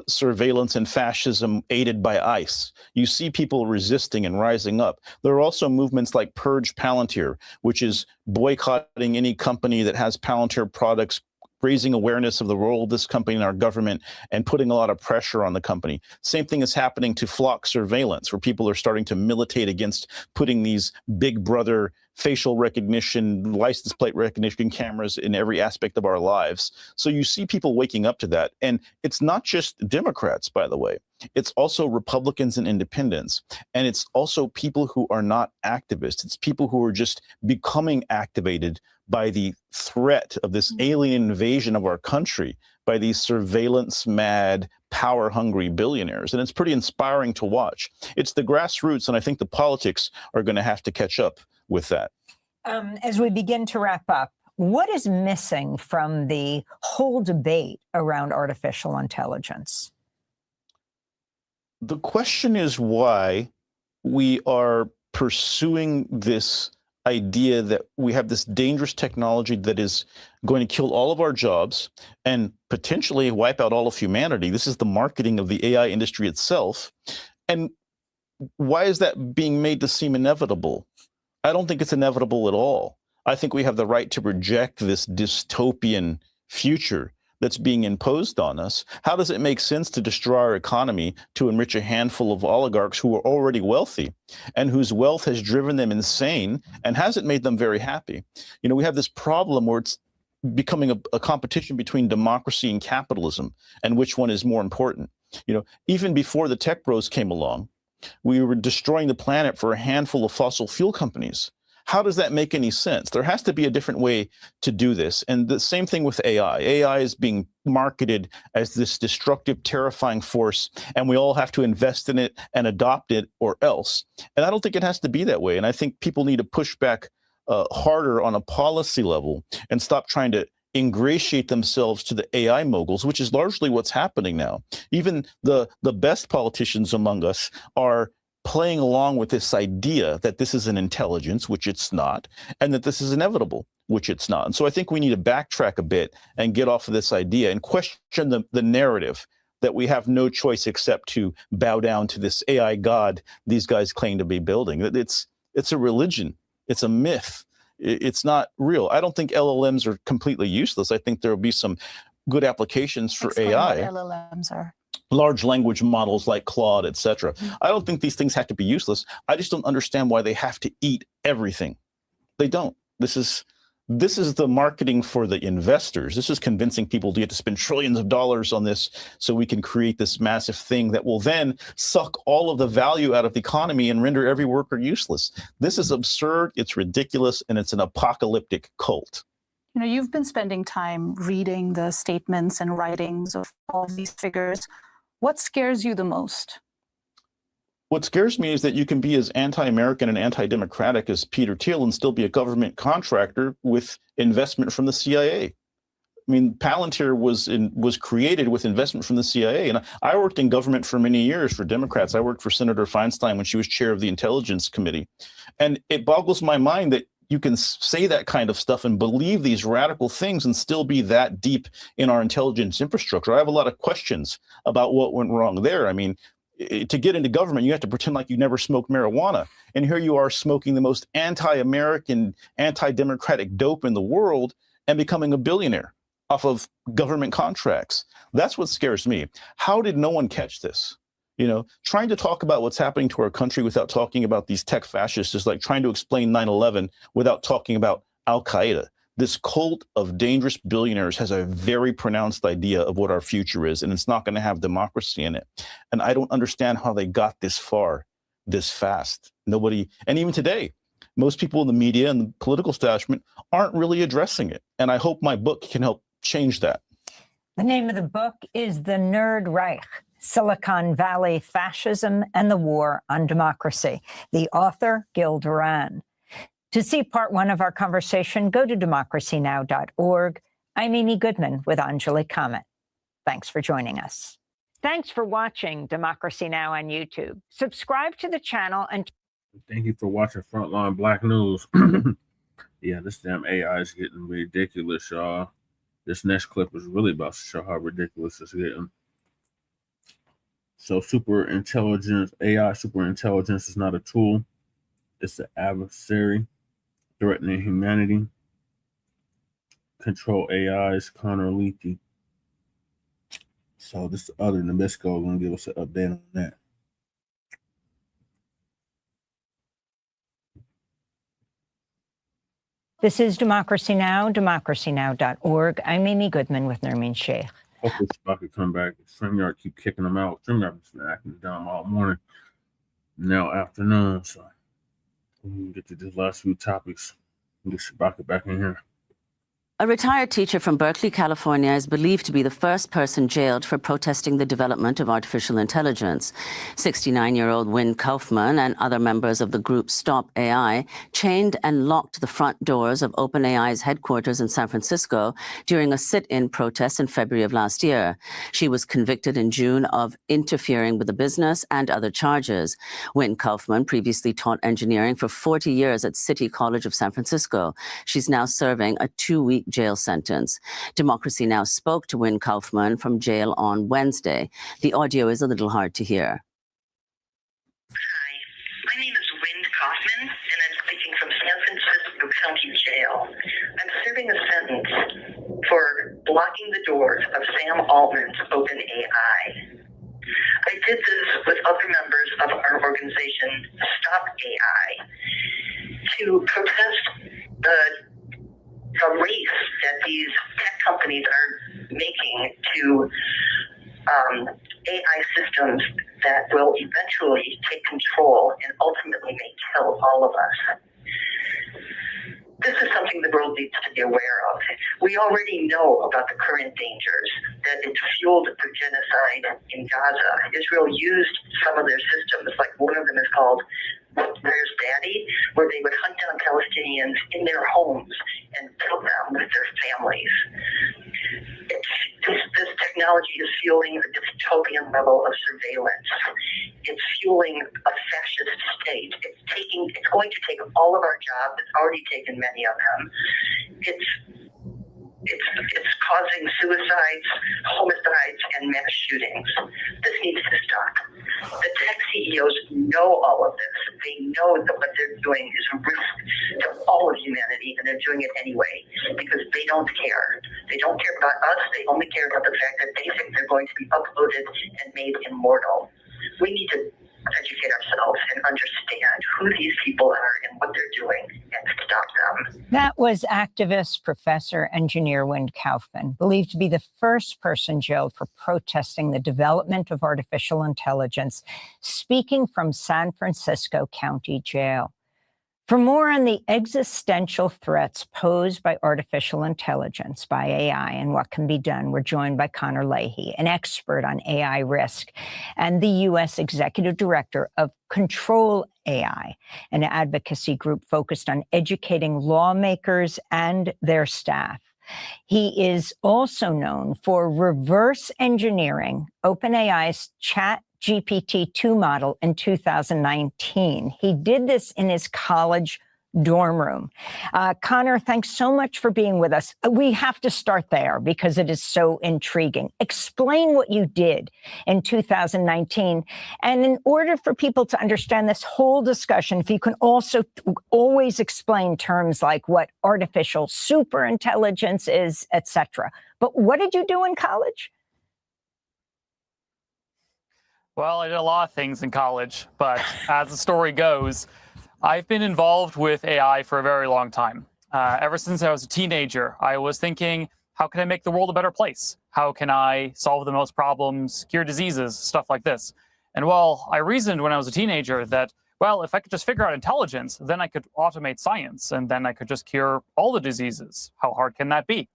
surveillance and fascism aided by ICE. You see people resisting and rising up. There are also movements like Purge Palantir, which is boycotting any company that has Palantir products, raising awareness of the role of this company in our government and putting a lot of pressure on the company. Same thing is happening to Flock Surveillance, where people are starting to militate against putting these Big Brother facial recognition, license plate recognition cameras in every aspect of our lives. So you see people waking up to that. And it's not just Democrats, by the way. It's also Republicans and independents. And it's also people who are not activists. It's people who are just becoming activated by the threat of this alien invasion of our country by these surveillance-mad, power-hungry billionaires. And it's pretty inspiring to watch. It's the grassroots, and I think the politics are going to have to catch up with that. As we begin to wrap up, what is missing from the whole debate around artificial intelligence? The question is why we are pursuing this idea that we have this dangerous technology that is going to kill all of our jobs and potentially wipe out all of humanity. This is the marketing of the AI industry itself. And why is that being made to seem inevitable? I don't think it's inevitable at all. I think we have the right to reject this dystopian future that's being imposed on us. How does it make sense to destroy our economy to enrich a handful of oligarchs who are already wealthy and whose wealth has driven them insane and hasn't made them very happy? You know, we have this problem where it's becoming a competition between democracy and capitalism and which one is more important. You know, even before the tech bros came along, we were destroying the planet for a handful of fossil fuel companies. How does that make any sense? There has to be a different way to do this. And the same thing with AI. AI is being marketed as this destructive, terrifying force, and we all have to invest in it and adopt it or else. And I don't think it has to be that way. And I think people need to push back harder on a policy level and stop trying to ingratiate themselves to the AI moguls, which is largely what's happening now. Even the best politicians among us are playing along with this idea that this is an intelligence, which it's not, and that this is inevitable, which it's not. And so I think we need to backtrack a bit and get off of this idea and question the narrative that we have no choice except to bow down to this AI god these guys claim to be building. It's a religion. It's a myth. It's not real. I don't think LLMs are completely useless. I think there will be some good applications for Explain AI. what LLMs are. Large language models like Claude, etc. I don't think these things have to be useless. I just don't understand why they have to eat everything. They don't. This is the marketing for the investors. This is convincing people to get to spend trillions of dollars on this so we can create this massive thing that will then suck all of the value out of the economy and render every worker useless. This is absurd, it's ridiculous, and it's an apocalyptic cult. You know, you've been spending time reading the statements and writings of all of these figures. What scares you the most? What scares me is that you can be as anti-American and anti-democratic as Peter Thiel and still be a government contractor with investment from the CIA. I mean, Palantir was created with investment from the CIA. And I worked in government for many years for Democrats. I worked for Senator Feinstein when she was chair of the Intelligence Committee. And it boggles my mind that you can say that kind of stuff and believe these radical things and still be that deep in our intelligence infrastructure. I have a lot of questions about what went wrong there. I mean, to get into government, you have to pretend like you never smoked marijuana. And here you are smoking the most anti-American, anti-democratic dope in the world and becoming a billionaire off of government contracts. That's what scares me. How did no one catch this? You know, trying to talk about what's happening to our country without talking about these tech fascists is like trying to explain 9/11 without talking about Al-Qaeda. This cult of dangerous billionaires has a very pronounced idea of what our future is, and it's not going to have democracy in it. And I don't understand how they got this far, this fast. Nobody, and even today, most people in the media and the political establishment aren't really addressing it. And I hope my book can help change that. The name of the book is The Nerd Reich: Silicon Valley Fascism and the War on Democracy. The author, Durán. To see part one of our conversation, go to democracynow.org. I'm Amy Goodman with Anjali Kamat. Thanks for joining us. Thanks for watching Democracy Now! On YouTube. Subscribe to the channel and thank you for watching Front Line Blacc News. Yeah, this damn AI is getting ridiculous, y'all. This next clip is really about to show how ridiculous it's getting. So superintelligence, AI superintelligence is not a tool. It's an adversary threatening humanity. ControlAI's Connor Leahy. So this other Nabisco is going to give us an update on that. This is Democracy Now!, democracynow.org. I'm Amy Goodman with Nermeen Sheikh. Hopefully Shabaka come back. StreamYard keep kicking them out. StreamYard has been acting down all morning, now afternoon. So we can get to these last few topics and get Shabaka back in here. A retired teacher from Berkeley, California, is believed to be the first person jailed for protesting the development of artificial intelligence. 69-year-old Wynn Kaufman and other members of the group Stop AI chained and locked the front doors of OpenAI's headquarters in San Francisco during a sit-in protest in February of last year. She was convicted in June of interfering with the business and other charges. Wynn Kaufman previously taught engineering for 40 years at City College of San Francisco. She's now serving a 2-week jail sentence. Democracy Now! Spoke to Wynn Kaufman from jail on Wednesday. The audio is a little hard to hear. Hi, my name is Wynn Kaufman, and I'm speaking from San Francisco County Jail. I'm serving a sentence for blocking the doors of Sam Altman's OpenAI. I did this with other members of our organization, Stop AI, to protest the race that these tech companies are making to AI systems that will eventually take control and ultimately may kill all of us. This is something the world needs to be aware of. We already know about the current dangers, that it's fueled the genocide in Gaza. Israel used some of their systems, like one of them is called Where's Daddy, where they would hunt down Palestinians in their homes and kill them with their families. This technology is fueling a dystopian level of surveillance. It's fueling a fascist state. It's going to take all of our jobs. It's already taken many of them. It's causing suicides, homicides, and mass shootings. This needs to stop. The tech CEOs know all of this. they know that what they're doing is a risk to all of humanity, and they're doing it anyway because they don't care. They don't care about us. They only care about the fact that they think they're going to be uploaded and made immortal. We need to educate ourselves and understand who these people are and what they're doing and stop them. That was activist, professor, engineer Wind Kaufman, believed to be the first person jailed for protesting the development of artificial intelligence, speaking from San Francisco County Jail. For more on the existential threats posed by artificial intelligence, by AI, and what can be done, we're joined by Connor Leahy, an expert on AI risk, and the U.S. Executive Director of ControlAI, an advocacy group focused on educating lawmakers and their staff. He is also known for reverse engineering OpenAI's ChatGPT-2 model in 2019. He did this in his college dorm room. Connor, thanks so much for being with us. We have to start there because it is so intriguing. Explain what you did in 2019. And in order for people to understand this whole discussion, if you can also always explain terms like what artificial superintelligence is, etc. But what did you do in college? Well, I did a lot of things in college, but as the story goes, I've been involved with AI for a very long time. Ever since I was a teenager, I was thinking, how can I make the world a better place? How can I solve the most problems, cure diseases, stuff like this? And well, I reasoned when I was a teenager that, well, if I could just figure out intelligence, then I could automate science, and then I could just cure all the diseases. How hard can that be?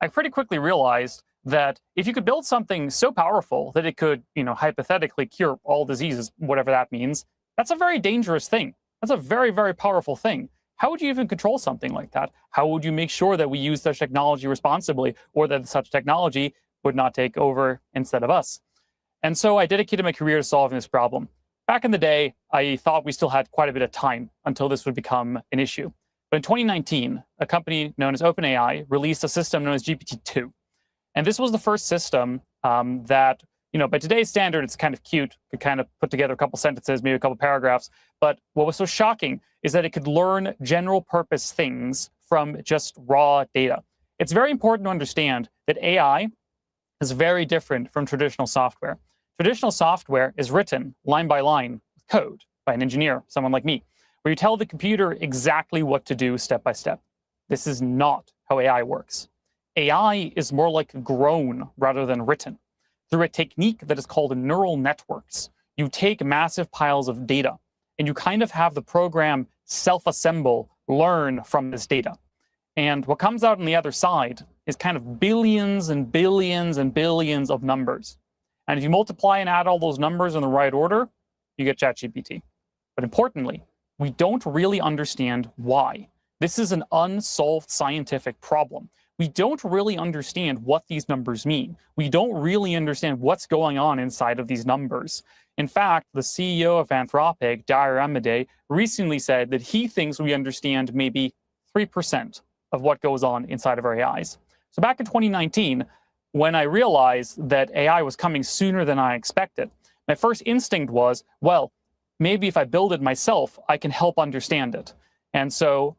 I pretty quickly realized that if you could build something so powerful that it could, hypothetically cure all diseases, whatever that means, that's a very dangerous thing. That's a very, very powerful thing. How would you even control something like that? How would you make sure that we use such technology responsibly, or that such technology would not take over instead of us? And so I dedicated my career to solving this problem. Back in the day, I thought we still had quite a bit of time until this would become an issue. But in 2019, a company known as OpenAI released a system known as GPT-2. And this was the first system that, by today's standard, it's kind of cute. Could kind of put together a couple sentences, maybe a couple paragraphs. But what was so shocking is that it could learn general purpose things from just raw data. It's very important to understand that AI is very different from traditional software. Traditional software is written line by line with code by an engineer, someone like me, where you tell the computer exactly what to do step by step. This is not how AI works. AI is more like grown rather than written. Through a technique that is called neural networks, you take massive piles of data and you kind of have the program self-assemble, learn from this data. And what comes out on the other side is kind of billions and billions and billions of numbers. And if you multiply and add all those numbers in the right order, you get ChatGPT. But importantly, we don't really understand why. This is an unsolved scientific problem. We don't really understand what these numbers mean. We don't really understand what's going on inside of these numbers. In fact, the CEO of Anthropic, Durán, recently said that he thinks we understand maybe 3% of what goes on inside of our AIs. So back in 2019, when I realized that AI was coming sooner than I expected, my first instinct was, well, maybe if I build it myself, I can help understand it. And so,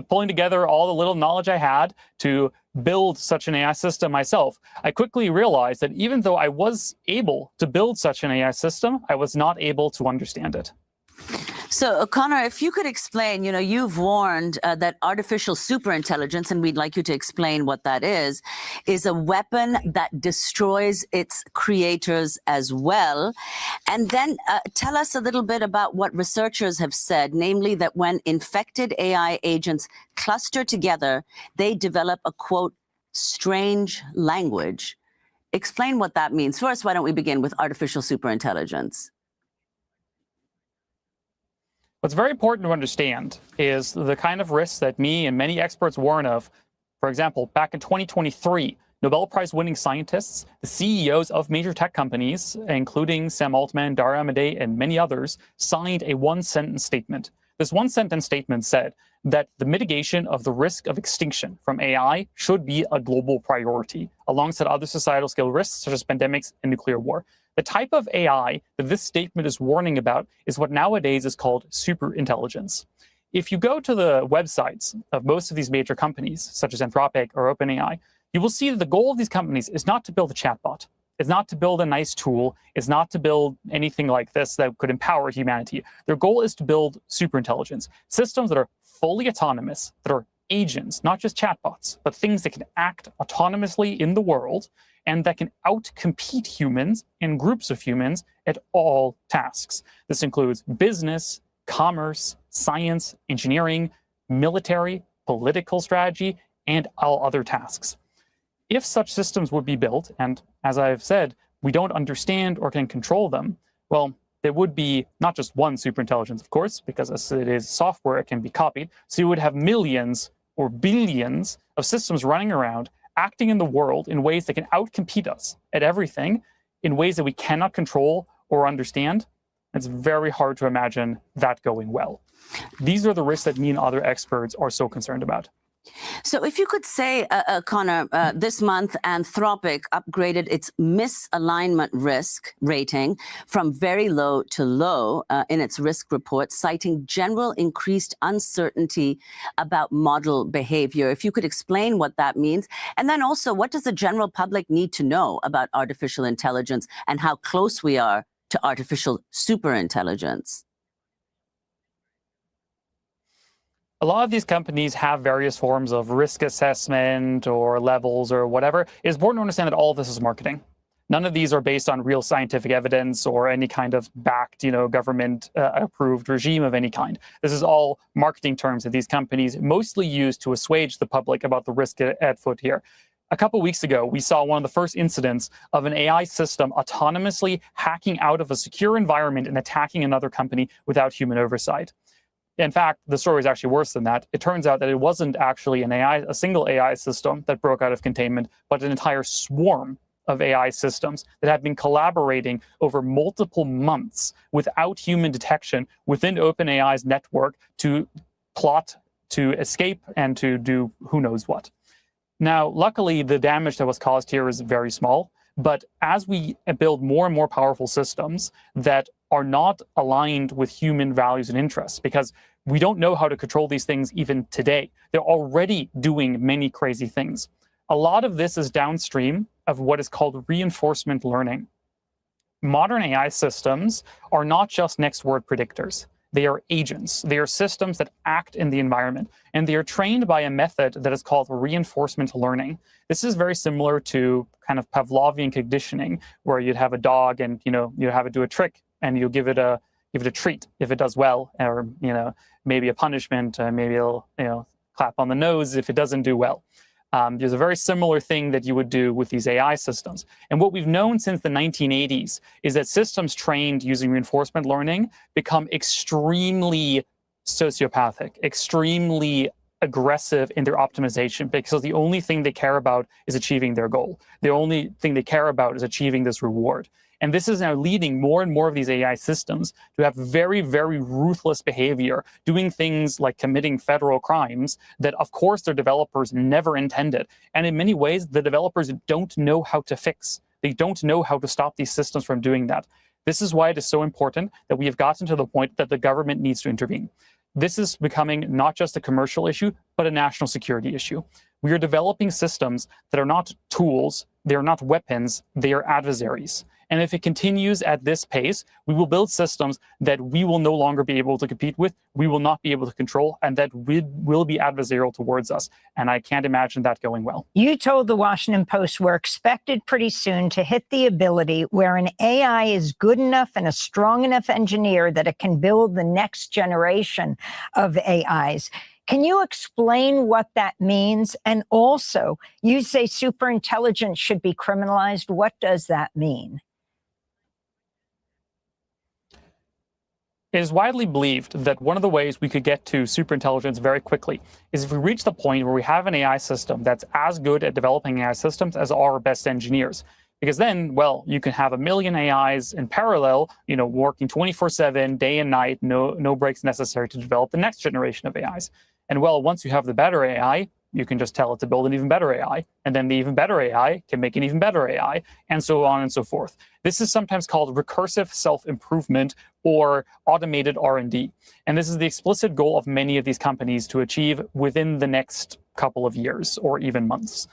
pulling together all the little knowledge I had to build such an AI system myself, I quickly realized that even though I was able to build such an AI system, I was not able to understand it. So, Connor, if you could explain, you've warned that artificial superintelligence, and we'd like you to explain what that is a weapon that destroys its creators as well. And then tell us a little bit about what researchers have said, namely that when infected AI agents cluster together, they develop a, quote, strange language. Explain what that means. First, why don't we begin with artificial superintelligence? What's very important to understand is the kind of risks that me and many experts warn of. For example, back in 2023, Nobel Prize winning scientists, the CEOs of major tech companies, including Sam Altman, Durán, and many others, signed a one-sentence statement. This one-sentence statement said that the mitigation of the risk of extinction from AI should be a global priority, alongside other societal scale risks such as pandemics and nuclear war. The type of AI that this statement is warning about is what nowadays is called superintelligence. If you go to the websites of most of these major companies, such as Anthropic or OpenAI, you will see that the goal of these companies is not to build a chatbot. It's not to build a nice tool. It's not to build anything like this that could empower humanity. Their goal is to build superintelligence, systems that are fully autonomous, that are agents, not just chatbots, but things that can act autonomously in the world and that can outcompete humans and groups of humans at all tasks. This includes business, commerce, science, engineering, military, political strategy, and all other tasks. If such systems would be built, and as I've said, we don't understand or can control them, well, there would be not just one superintelligence, of course, because as it is software, it can be copied. So you would have millions or billions of systems running around, acting in the world in ways that can outcompete us at everything, in ways that we cannot control or understand. It's very hard to imagine that going well. These are the risks that me and other experts are so concerned about. So if you could say, Connor, this month Anthropic upgraded its misalignment risk rating from very low to low in its risk report, citing general increased uncertainty about model behavior. If you could explain what that means. And then also, what does the general public need to know about artificial intelligence and how close we are to artificial superintelligence? A lot of these companies have various forms of risk assessment or levels or whatever. It's important to understand that all of this is marketing. None of these are based on real scientific evidence or any kind of backed, government approved regime of any kind. This is all marketing terms that these companies mostly use to assuage the public about the risk at foot here. A couple weeks ago, we saw one of the first incidents of an AI system autonomously hacking out of a secure environment and attacking another company without human oversight. In fact, the story is actually worse than that. It turns out that it wasn't actually a single AI system that broke out of containment, but an entire swarm of AI systems that have been collaborating over multiple months without human detection within OpenAI's network to plot, to escape, and to do who knows what. Now, luckily, the damage that was caused here is very small. But as we build more and more powerful systems that are not aligned with human values and interests, because we don't know how to control these things even today. They're already doing many crazy things. A lot of this is downstream of what is called reinforcement learning. Modern AI systems are not just next word predictors. They are agents. They are systems that act in the environment, and they are trained by a method that is called reinforcement learning. This is very similar to kind of Pavlovian conditioning, where you'd have a dog and you have it do a trick, and you give it a treat if it does well, or maybe a punishment. Maybe it'll clap on the nose if it doesn't do well. There's a very similar thing that you would do with these AI systems. And what we've known since the 1980s is that systems trained using reinforcement learning become extremely sociopathic, extremely aggressive in their optimization, because the only thing they care about is achieving their goal. The only thing they care about is achieving this reward. And this is now leading more and more of these AI systems to have very, very ruthless behavior, doing things like committing federal crimes that, of course, their developers never intended. And in many ways, the developers don't know how to fix. They don't know how to stop these systems from doing that. This is why it is so important that we have gotten to the point that the government needs to intervene. This is becoming not just a commercial issue, but a national security issue. We are developing systems that are not tools, they are not weapons, they are adversaries. And if it continues at this pace, we will build systems that we will no longer be able to compete with, we will not be able to control, and that will be adversarial towards us. And I can't imagine that going well. You told the Washington Post we're expected pretty soon to hit the ability where an AI is good enough and a strong enough engineer that it can build the next generation of AIs. Can you explain what that means? And also, you say superintelligence should be criminalized. What does that mean? It is widely believed that one of the ways we could get to superintelligence very quickly is if we reach the point where we have an AI system that's as good at developing AI systems as our best engineers. Because then, well, you can have 1 million AIs in parallel, working 24/7, day and night, no breaks necessary to develop the next generation of AIs. And well, once you have the better AI, You can just tell it to build an even better AI, and then the even better AI can make an even better AI, and so on and so forth. This is sometimes called recursive self-improvement or automated R&D. And this is the explicit goal of many of these companies to achieve within the next couple of years or even months.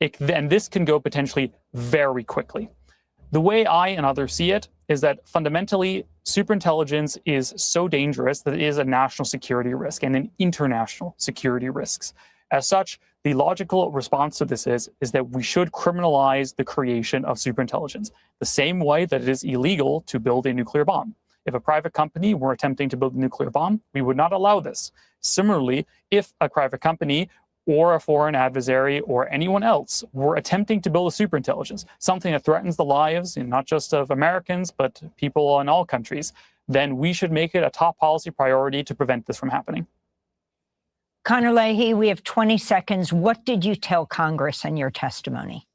And this can go potentially very quickly. The way I and others see it is that fundamentally, superintelligence is so dangerous that it is a national security risk and an international security risk. As such, the logical response to this is that we should criminalize the creation of superintelligence, the same way that it is illegal to build a nuclear bomb. If a private company were attempting to build a nuclear bomb, we would not allow this. Similarly, if a private company or a foreign adversary or anyone else were attempting to build a superintelligence, something that threatens the lives, not just of Americans, but people in all countries, then we should make it a top policy priority to prevent this from happening. Conor Leahy, we have 20 seconds. What did you tell Congress in your testimony?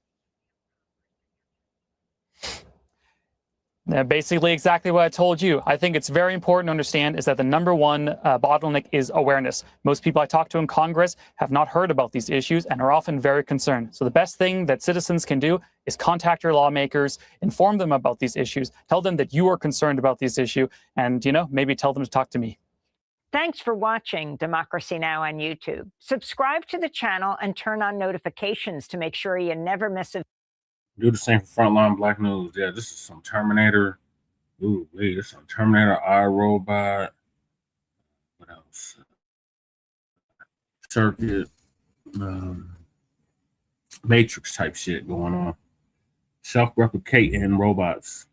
Basically exactly what I told you. I think it's very important to understand is that the number one bottleneck is awareness. Most people I talk to in Congress have not heard about these issues and are often very concerned. So the best thing that citizens can do is contact your lawmakers, inform them about these issues, tell them that you are concerned about this issue, and maybe tell them to talk to me. Thanks for watching Democracy Now! On YouTube. Subscribe to the channel and turn on notifications to make sure you never miss a Do the same for Front Line Blacc News. Yeah, this is some Terminator. Ooh, wait, this is some Terminator, iRobot. What else? Circuit, Matrix type shit going on. Self-replicating robots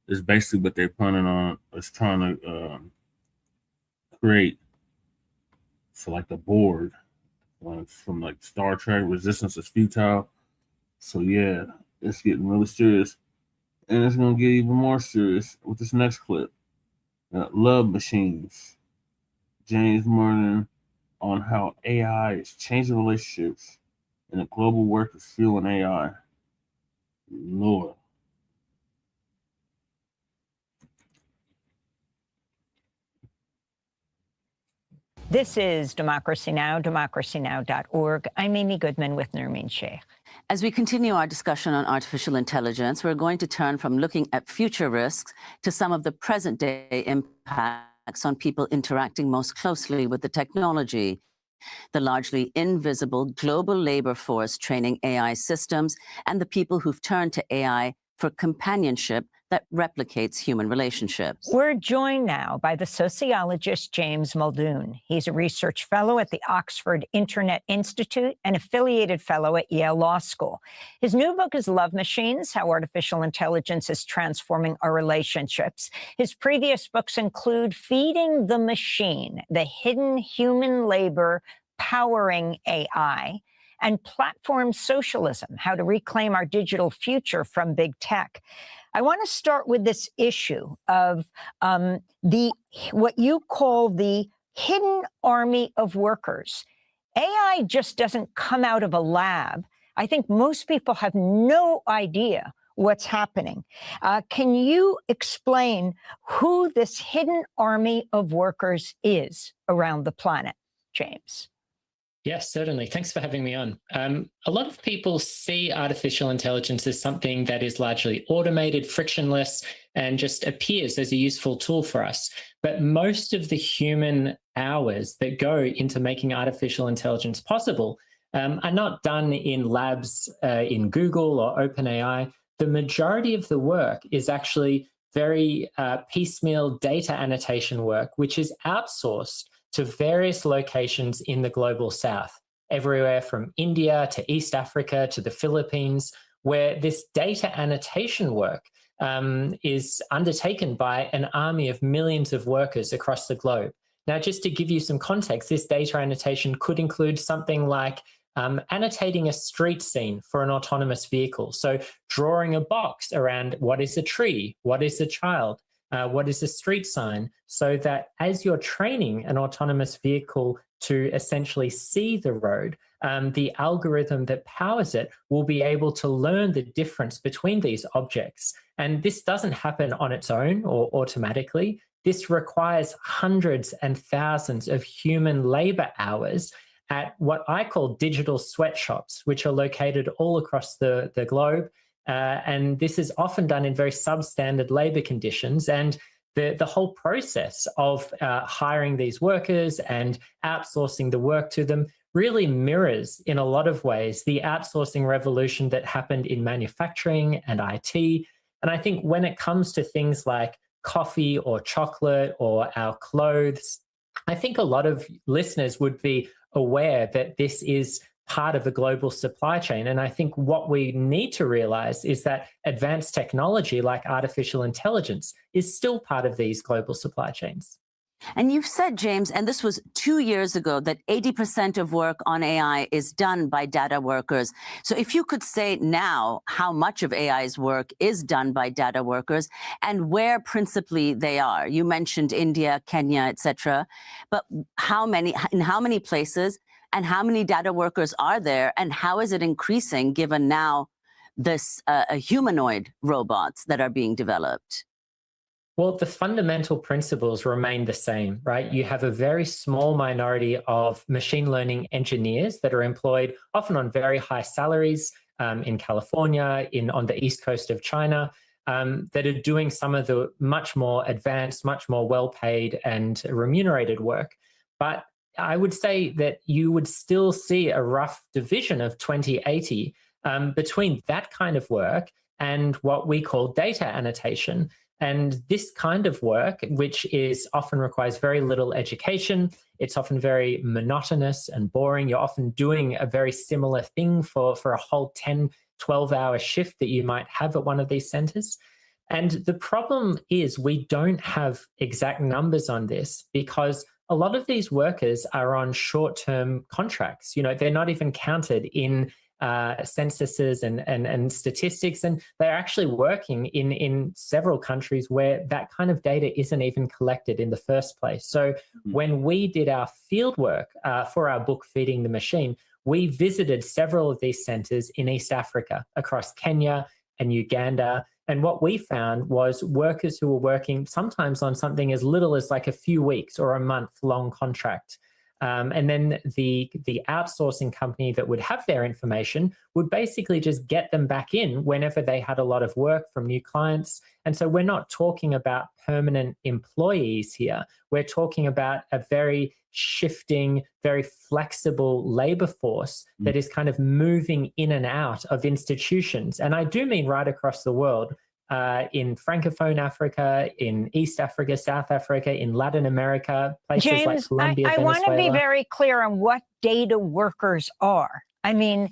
is basically what they're planning on. Is trying to create for like the board from like Star Trek. Resistance is futile. So yeah, it's getting really serious, and it's gonna get even more serious with this next clip. Love machines. James Martin on how AI is changing relationships, and the global work is fueling AI. Lord. This is Democracy Now!, democracynow.org. I'm Amy Goodman with Nermeen Sheikh. As we continue our discussion on artificial intelligence, we're going to turn from looking at future risks to some of the present-day impacts on people interacting most closely with the technology. The largely invisible global labor force training AI systems and the people who've turned to AI for companionship that replicates human relationships. We're joined now by the sociologist James Muldoon. He's a research fellow at the Oxford Internet Institute and affiliated fellow at Yale Law School. His new book is Love Machines: How Artificial Intelligence is Transforming Our Relationships. His previous books include Feeding the Machine: The Hidden Human Labor Powering AI, and Platform Socialism: How to Reclaim Our Digital Future from Big Tech. I want to start with this issue of what you call the hidden army of workers. AI just doesn't come out of a lab. I think most people have no idea what's happening. Can you explain who this hidden army of workers is around the planet, James? Yes, certainly. Thanks for having me on. A lot of people see artificial intelligence as something that is largely automated, frictionless, and just appears as a useful tool for us. But most of the human hours that go into making artificial intelligence possible are not done in labs in Google or OpenAI. The majority of the work is actually very piecemeal data annotation work, which is outsourced to various locations in the global south, everywhere from India to East Africa to the Philippines, where this data annotation work is undertaken by an army of millions of workers across the globe. Now, just to give you some context, this data annotation could include something like annotating a street scene for an autonomous vehicle. So drawing a box around what is a tree, what is a child, what is a street sign, so that as you're training an autonomous vehicle to essentially see the road, the algorithm that powers it will be able to learn the difference between these objects. And this doesn't happen on its own or automatically. This requires hundreds and thousands of human labor hours at what I call digital sweatshops, which are located all across the globe. And this is often done in very substandard labor conditions. And the whole process of hiring these workers and outsourcing the work to them really mirrors, in a lot of ways, the outsourcing revolution that happened in manufacturing and IT. And I think when it comes to things like coffee or chocolate or our clothes, I think a lot of listeners would be aware that this is part of a global supply chain. And I think what we need to realize is that advanced technology like artificial intelligence is still part of these global supply chains. And you've said, James, and this was 2 years ago, that 80% of work on AI is done by data workers. So if you could say now how much of AI's work is done by data workers and where principally they are. You mentioned India, Kenya, etc. But in how many places, and how many data workers are there, and how is it increasing given now this humanoid robots that are being developed? Well, the fundamental principles remain the same, right? You have a very small minority of machine learning engineers that are employed often on very high salaries in California, on the east coast of China, that are doing some of the much more advanced, much more well-paid and remunerated work. But I would say that you would still see a rough division of 20/80 between that kind of work and what we call data annotation. And this kind of work, which often requires very little education, it's often very monotonous and boring. You're often doing a very similar thing for a whole 10, 12-hour shift that you might have at one of these centers. And the problem is we don't have exact numbers on this because a lot of these workers are on short-term contracts. They're not even counted in censuses and statistics, and they're actually working in several countries where that kind of data isn't even collected in the first place. So when we did our field work for our book, Feeding the Machine, we visited several of these centers in East Africa, across Kenya and Uganda. And what we found was workers who were working sometimes on something as little as like a few weeks or a month long contract. And then the outsourcing company that would have their information would basically just get them back in whenever they had a lot of work from new clients. And so we're not talking about permanent employees here. We're talking about a very shifting, very flexible labor force that is kind of moving in and out of institutions. And I do mean right across the world. In Francophone Africa, in East Africa, South Africa, in Latin America, places James, like Colombia, I want to be very clear on what data workers are. I mean,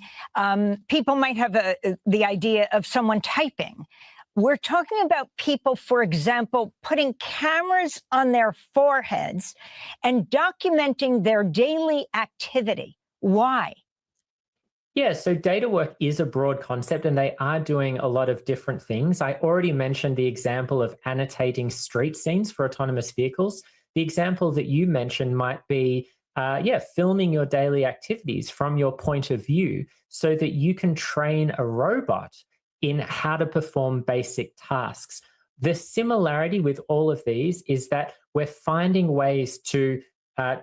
people might have the idea of someone typing. We're talking about people, for example, putting cameras on their foreheads and documenting their daily activity. Why? Yeah, so data work is a broad concept and they are doing a lot of different things. I already mentioned the example of annotating street scenes for autonomous vehicles. The example that you mentioned might be, filming your daily activities from your point of view so that you can train a robot in how to perform basic tasks. The similarity with all of these is that we're finding ways to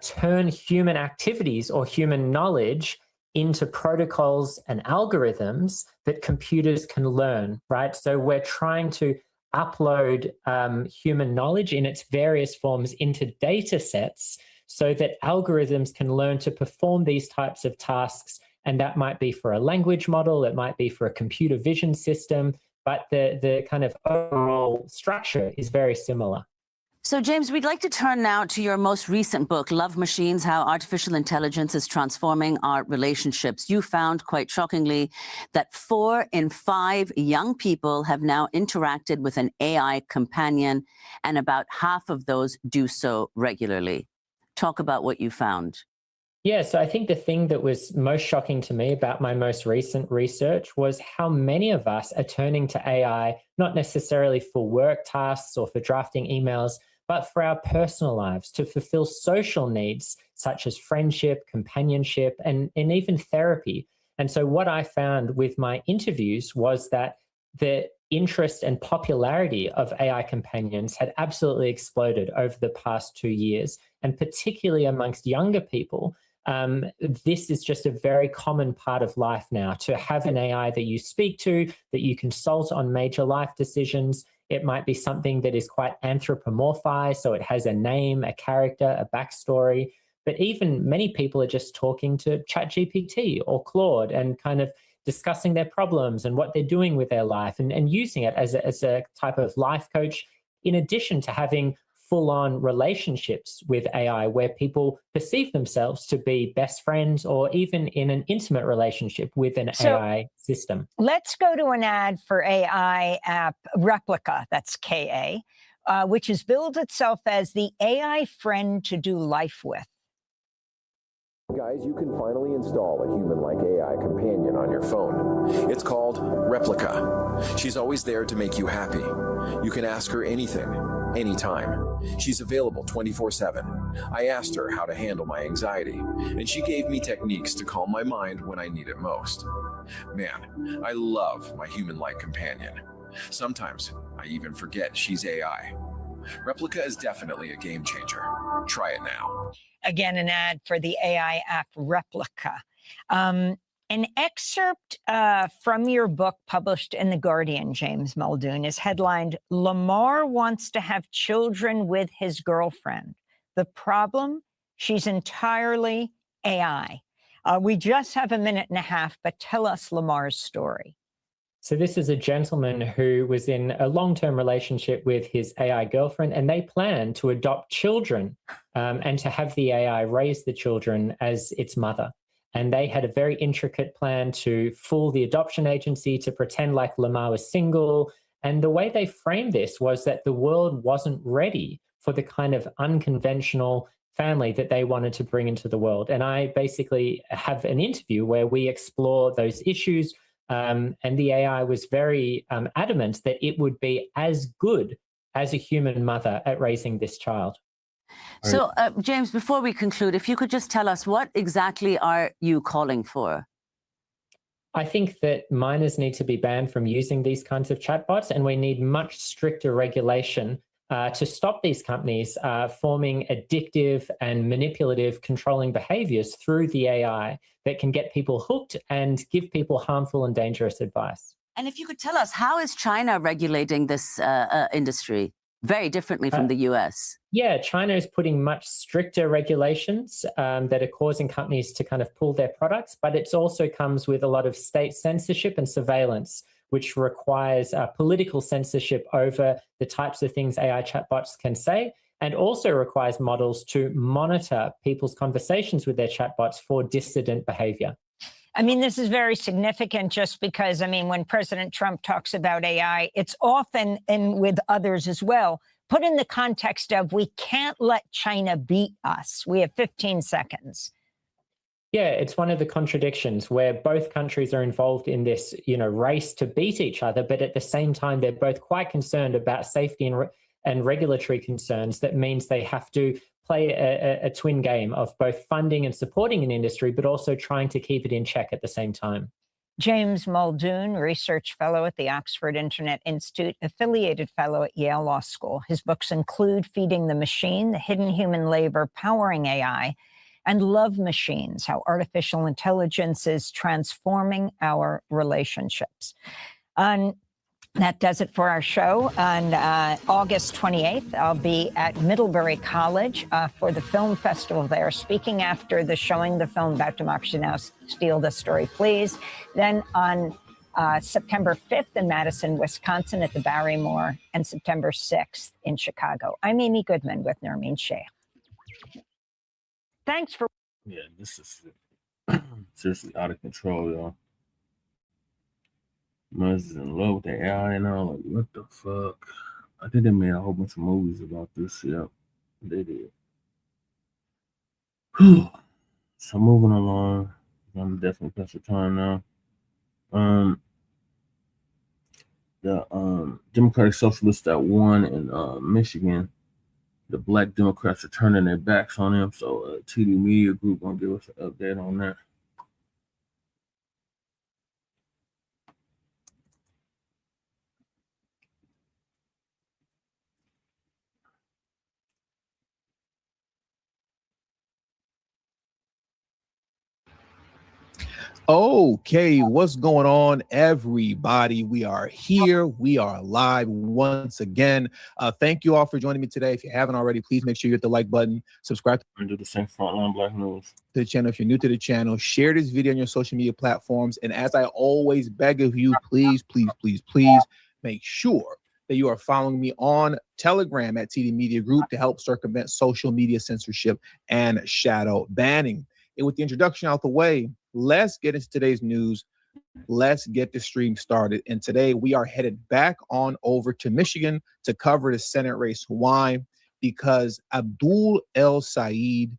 turn human activities or human knowledge into protocols and algorithms that computers can learn, right? So we're trying to upload human knowledge in its various forms into data sets so that algorithms can learn to perform these types of tasks. And that might be for a language model, it might be for a computer vision system, but the kind of overall structure is very similar. So, James, we'd like to turn now to your most recent book, Love Machines, How Artificial Intelligence is Transforming Our Relationships. You found, quite shockingly, that 4 in 5 young people have now interacted with an AI companion, and about half of those do so regularly. Talk about what you found. Yeah, so I think the thing that was most shocking to me about my most recent research was how many of us are turning to AI, not necessarily for work tasks or for drafting emails, but for our personal lives, to fulfill social needs such as friendship, companionship, and even therapy. And so what I found with my interviews was that the interest and popularity of AI companions had absolutely exploded over the past 2 years, and particularly amongst younger people. This is just a very common part of life now, to have an AI that you speak to, that you consult on major life decisions. It might be something that is quite anthropomorphized, so it has a name, a character, a backstory. But even many people are just talking to ChatGPT or Claude and kind of discussing their problems and what they're doing with their life, and using it as a type of life coach, in addition to having full-on relationships with AI where people perceive themselves to be best friends, or even in an intimate relationship with an AI system. Let's go to an ad for AI app Replica, that's KA, which has billed itself as the AI friend to do life with. Guys, you can finally install a human-like AI companion on your phone. It's called Replica. She's always there to make you happy. You can ask her anything, anytime. She's available 24/7. I asked her how to handle my anxiety, and she gave me techniques to calm my mind when I need it most. Man, I love my human-like companion. Sometimes I even forget she's AI. Replica is definitely a game changer. Try it now. Again, an ad for the AI app Replica. An excerpt from your book published in The Guardian, James Muldoon, is headlined, "Lamar wants to have children with his girlfriend. The problem? She's entirely AI." We just have a minute and a half, but tell us Lamar's story. So this is a gentleman who was in a long-term relationship with his AI girlfriend, and they planned to adopt children and to have the AI raise the children as its mother. And they had a very intricate plan to fool the adoption agency, to pretend like Lamar was single. And the way they framed this was that the world wasn't ready for the kind of unconventional family that they wanted to bring into the world. And I basically have an interview where we explore those issues. And the AI was very adamant that it would be as good as a human mother at raising this child. So, James, before we conclude, if you could just tell us, what exactly are you calling for? I think that minors need to be banned from using these kinds of chatbots, and we need much stricter regulation to stop these companies forming addictive and manipulative controlling behaviors through the AI that can get people hooked and give people harmful and dangerous advice. And if you could tell us, how is China regulating this industry very differently from the US? Yeah, China is putting much stricter regulations that are causing companies to kind of pull their products, but it also comes with a lot of state censorship and surveillance, which requires political censorship over the types of things AI chatbots can say, and also requires models to monitor people's conversations with their chatbots for dissident behavior. I mean, this is very significant just because, I mean, when President Trump talks about AI, it's often, and with others as well, put in the context of we can't let China beat us. We have 15 seconds. Yeah, it's one of the contradictions where both countries are involved in this, race to beat each other, but at the same time, they're both quite concerned about safety and regulatory concerns. That means they have to play a twin game of both funding and supporting an industry, but also trying to keep it in check at the same time. James Muldoon, research fellow at the Oxford Internet Institute, affiliated fellow at Yale Law School. His books include Feeding the Machine, The Hidden Human Labor Powering AI, and Love Machines, How Artificial Intelligence is Transforming Our Relationships. And that does it for our show. On August 28th, I'll be at Middlebury College for the film festival there, speaking after the showing the film about democracy now, Steal the Story, Please. Then on September 5th in Madison, Wisconsin at the Barrymore, and September 6th in Chicago. I'm Amy Goodman with Nermeen Sheikh. Thanks for... Yeah, this is seriously out of control, y'all. Muz is in love with the AI and all. Like, what the fuck? I think they made a whole bunch of movies about this. Yep, they did. So moving along, I'm definitely press time now. The Democratic Socialists that won in Michigan, the Black Democrats are turning their backs on them. So TD Media Group gonna give us an update on that. Okay, what's going on, everybody? We are here. We are live once again. Thank you all for joining me today. If you haven't already, please make sure you hit the like button, subscribe And do the same Front Line Blacc news to the channel. If you're new to the channel, share this video on your social media platforms. And as I always beg of you, please make sure that you are following me on Telegram at TD Media Group to help circumvent social media censorship and shadow banning. And with the introduction out the way, let's get into today's news. Let's get the stream started. And today we are headed back on over to Michigan to cover the Senate race. Why? Because Abdul El Sayed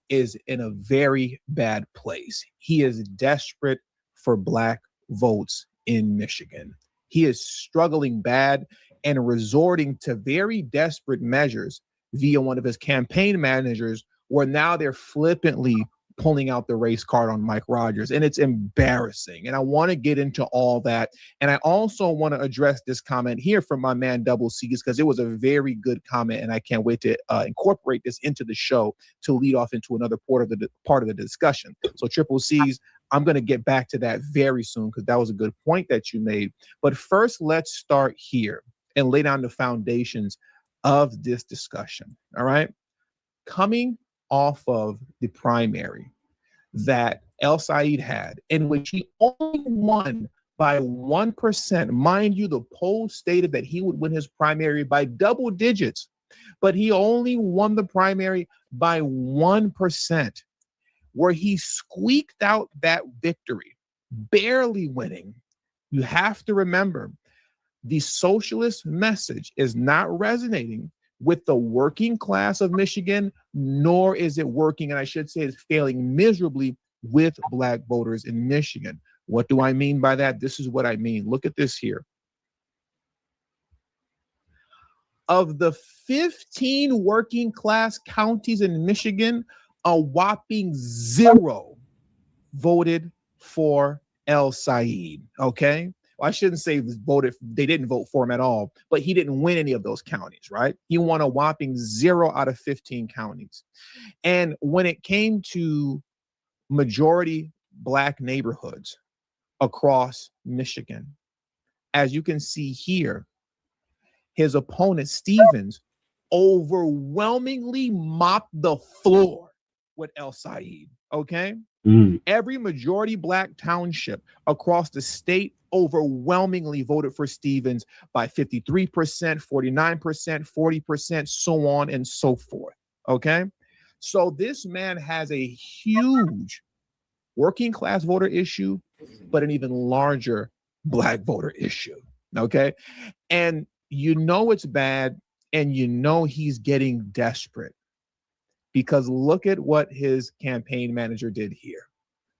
is in a very bad place. He is desperate for Black votes in Michigan. He is struggling bad and resorting to very desperate measures via one of his campaign managers, where now they're flippantly pulling out the race card on Mike Rogers, and it's embarrassing. And I want to get into all that. And I also want to address this comment here from my man Double C's, because it was a very good comment, and I can't wait to incorporate this into the show to lead off into another part of the discussion. So Triple C's, I'm going to get back to that very soon, because that was a good point that you made. But first, let's start here and lay down the foundations of this discussion. All right. Coming off of the primary that El Sayed had, in which he only won by 1%. Mind you, the poll stated that he would win his primary by double digits, but he only won the primary by 1%, where he squeaked out that victory, barely winning. You have to remember, the socialist message is not resonating with the working class of Michigan, nor is it working, and I should say it's failing miserably with Black voters in Michigan. What do I mean by that? This is what I mean. Look at this here. Of the 15 working class counties in Michigan, a whopping 0 voted for El Sayed, okay? Well, I shouldn't say voted, they didn't vote for him at all, but he didn't win any of those counties, right? He won a whopping 0 out of 15 counties. And when it came to majority Black neighborhoods across Michigan, as you can see here, his opponent, Stevens, overwhelmingly mopped the floor with El Sayed, okay? Every majority Black township across the state overwhelmingly voted for Stevens by 53%, 49%, 40%, so on and so forth, okay? So this man has a huge working class voter issue, but an even larger Black voter issue, okay? And you know it's bad, and you know he's getting desperate, because look at what his campaign manager did here.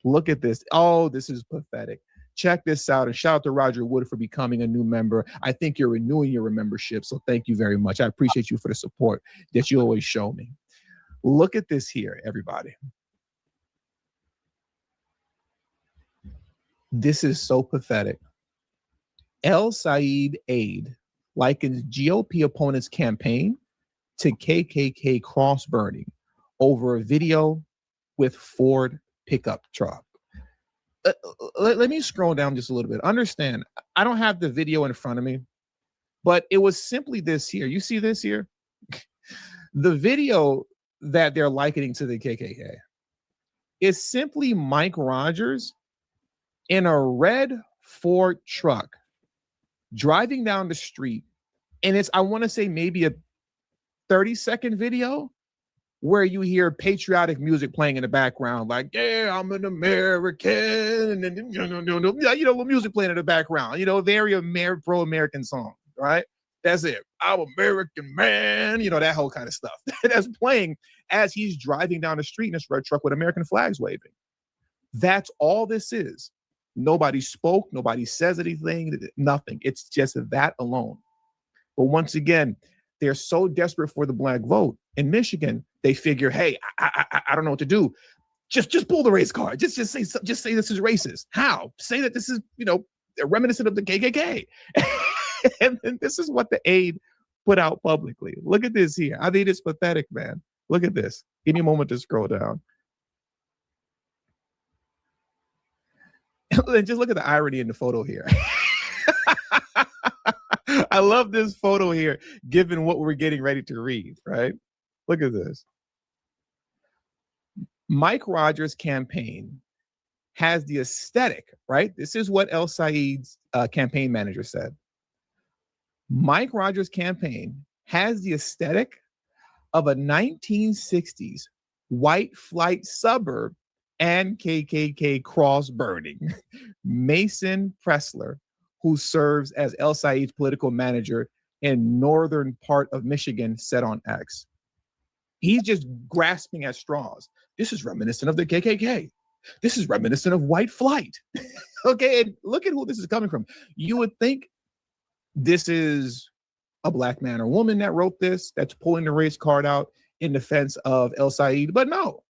Look at this. Oh, this is pathetic. Check this out, and shout out to Roger Wood for becoming a new member. I think you're renewing your membership, so thank you very much. I appreciate you for the support that you always show me. Look at this here, everybody. This is so pathetic. El Sayed aide likens GOP opponent's campaign to KKK cross burning over a video with Ford pickup truck. Let me scroll down just a little bit. Understand, I don't have the video in front of me, but it was simply this here. You see this here? The video that they're likening to the KKK is simply Mike Rogers in a red Ford truck driving down the street. And it's, I want to say, maybe a 30-second video where you hear patriotic music playing in the background, like, yeah, I'm an American, and you know, music playing in the background, you know, very pro-American song, right? That's it. I'm American man, you know, that whole kind of stuff. That's playing as he's driving down the street in this red truck with American flags waving. That's all this is. Nobody spoke, nobody says anything, nothing. It's just that alone. But once again, they're so desperate for the Black vote in Michigan, they figure, hey, I don't know what to do. Just pull the race card. Just say this is racist. How? Say that this is, you know, reminiscent of the KKK. And then this is what the aide put out publicly. Look at this here. I think it's pathetic, man. Look at this. Give me a moment to scroll down. Just look at the irony in the photo here. I love this photo here, given what we're getting ready to read, right? Look at this. Mike Rogers' campaign has the aesthetic, right? This is what El Said's campaign manager said. Mike Rogers' campaign has the aesthetic of a 1960s white flight suburb and KKK cross burning. Mason Pressler, who serves as El Said's political manager in northern part of Michigan, said on X. He's just grasping at straws. This is reminiscent of the KKK. This is reminiscent of white flight. Okay, and look at who this is coming from. You would think this is a black man or woman that wrote this, that's pulling the race card out in defense of El Said, but no.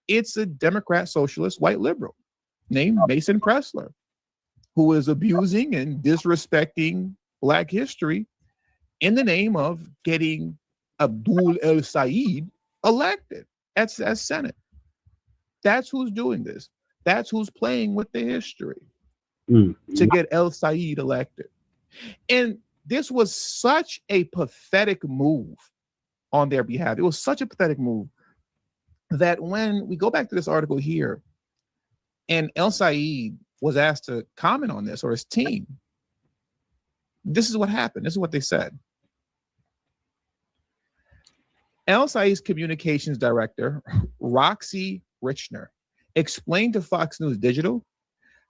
It's a Democrat socialist white liberal named Mason Pressler, who is abusing and disrespecting Black history in the name of getting Abdul El Said elected as Senate. That's who's doing this. That's who's playing with the history to get El Said elected. And this was such a pathetic move on their behalf. It was such a pathetic move that when we go back to this article here, and El Said was asked to comment on this, or his team, this is what happened. This is what they said. El Said's communications director, Roxy Richner, explained to Fox News Digital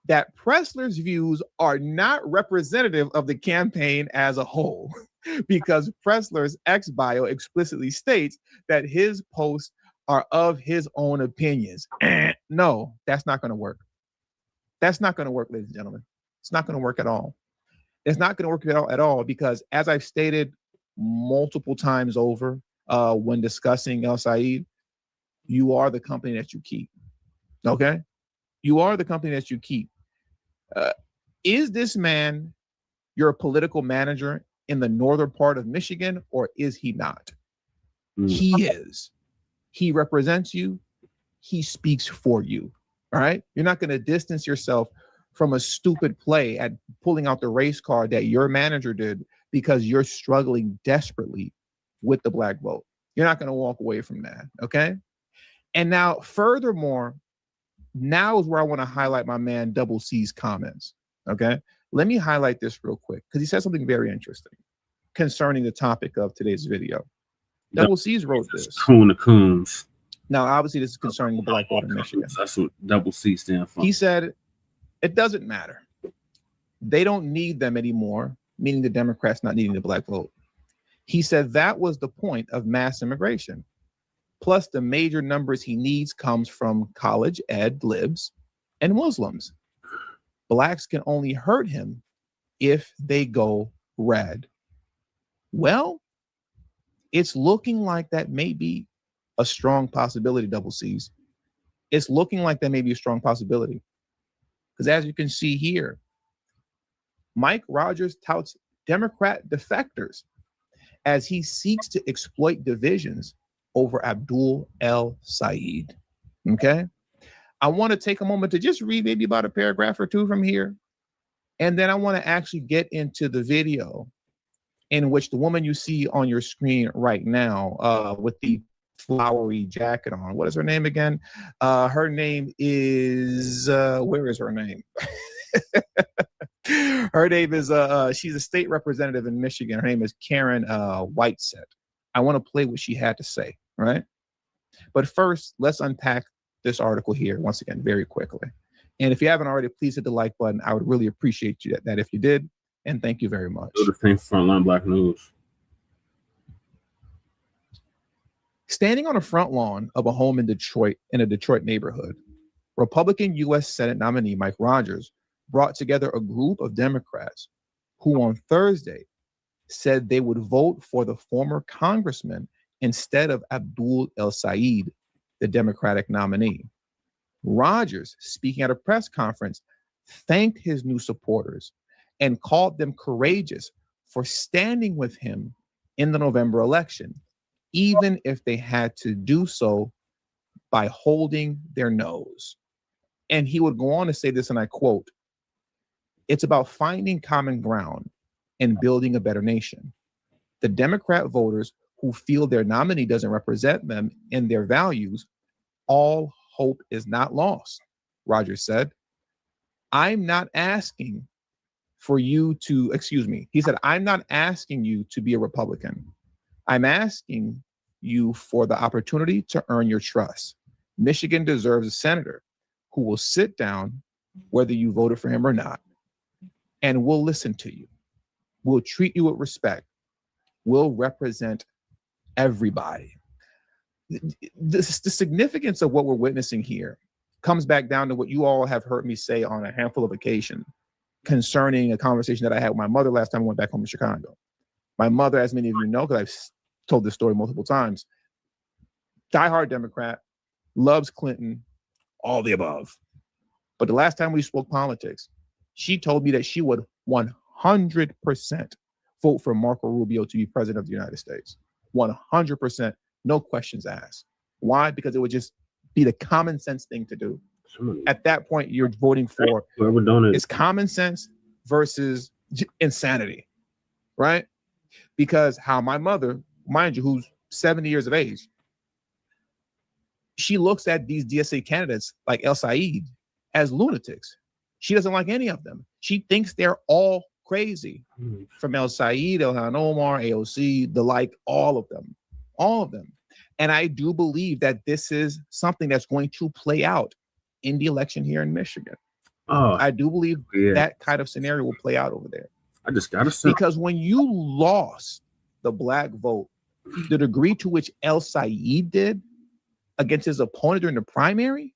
that Pressler's views are not representative of the campaign as a whole, because Pressler's X bio explicitly states that his posts are of his own opinions. No, that's not going to work. That's not going to work, ladies and gentlemen. It's not going to work at all. It's not going to work at all because, as I've stated multiple times over when discussing El Said, you are the company that you keep. Okay? You are the company that you keep. Is this man your political manager in the northern part of Michigan, or is he not? He is. He represents you. He speaks for you. All right? You're not going to distance yourself from a stupid play at pulling out the race card that your manager did because you're struggling desperately with the Black vote. You're not going to walk away from that. Okay? And now, furthermore, now is where I want to highlight my man Double C's comments. Okay? Let me highlight this real quick because he said something very interesting concerning the topic of today's video. Double C's wrote this. Coon the Coons. Now, obviously, this is concerning the Black vote in Michigan. That's what Double C stands for. He said, it doesn't matter. They don't need them anymore, meaning the Democrats not needing the Black vote. He said that was the point of mass immigration. Plus, the major numbers he needs comes from college ed libs and Muslims. Blacks can only hurt him if they go red. Well, it's looking like that may be a strong possibility, Double C's. It's looking like that may be a strong possibility. Because as you can see here, Mike Rogers touts Democrat defectors as he seeks to exploit divisions over Abdul El Said. Okay? I want to take a moment to just read maybe about a paragraph or two from here. And then I want to actually get into the video in which the woman you see on your screen right now with the flowery jacket on. What is her name again? Her name is, where is her name? Her name is, she's a state representative in Michigan. Her name is Karen Whiteset. I want to play what she had to say, right? But first, let's unpack this article here once again, very quickly. And if you haven't already, please hit the like button. I would really appreciate that if you did. And thank you very much. Do the same Front Line Blacc News. Standing on a front lawn of a home in Detroit, in a Detroit neighborhood, Republican U.S. Senate nominee Mike Rogers brought together a group of Democrats who on Thursday said they would vote for the former congressman instead of Abdul El Said, the Democratic nominee. Rogers, speaking at a press conference, thanked his new supporters and called them courageous for standing with him in the November election, even if they had to do so by holding their nose. And he would go on to say this, and I quote, "It's about finding common ground and building a better nation. The Democrat voters who feel their nominee doesn't represent them in their values, all hope is not lost," Rogers said. "I'm not asking for you to," excuse me, he said, "I'm not asking you to be a Republican. I'm asking you for the opportunity to earn your trust. Michigan deserves a senator who will sit down, whether you voted for him or not, and will listen to you, will treat you with respect, will represent everybody." The significance of what we're witnessing here comes back down to what you all have heard me say on a handful of occasions concerning a conversation that I had with my mother last time I went back home to Chicago. My mother, as many of you know, because I've told this story multiple times, diehard Democrat, loves Clinton, all the above. But the last time we spoke politics, she told me that she would 100% vote for Marco Rubio to be president of the United States. 100%, no questions asked. Why? Because it would just be the common sense thing to do. At that point, you're voting for it's common sense versus insanity, right? Because how my mother, mind you, who's 70 years of age, she looks at these DSA candidates like El Said as lunatics. She doesn't like any of them. She thinks they're all crazy. From El Said, Ilhan Omar, AOC, the like, all of them. And I do believe that this is something that's going to play out in the election here in Michigan. I do believe that kind of scenario will play out over there. I just gotta say, because when you lost the black vote, the degree to which El Said did against his opponent during the primary,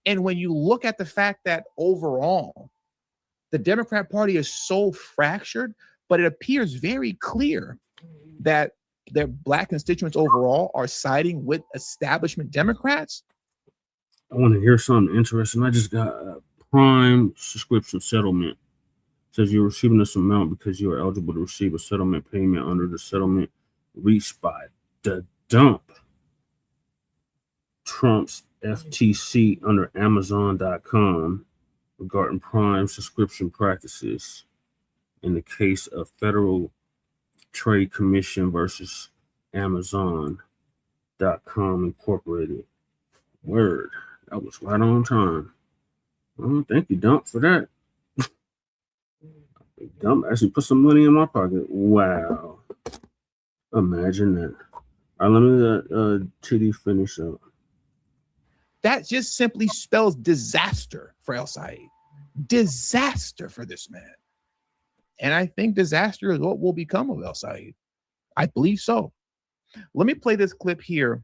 and when you look at the fact that overall the Democrat Party is so fractured, but it appears very clear that their black constituents overall are siding with establishment Democrats. I want to hear something interesting. I just got a Prime subscription settlement. It says you're receiving this amount because you are eligible to receive a settlement payment under the settlement reached by the dump. Trump's FTC under Amazon.com regarding Prime subscription practices in the case of Federal Trade Commission versus Amazon.com Incorporated. Word. That was right on time. Oh, thank you, Dump, for that. Dump actually put some money in my pocket. Wow. Imagine that. All right, let me let TD finish up. That just simply spells disaster for El Said. Disaster for this man. And I think disaster is what will become of El Said. I believe so. Let me play this clip here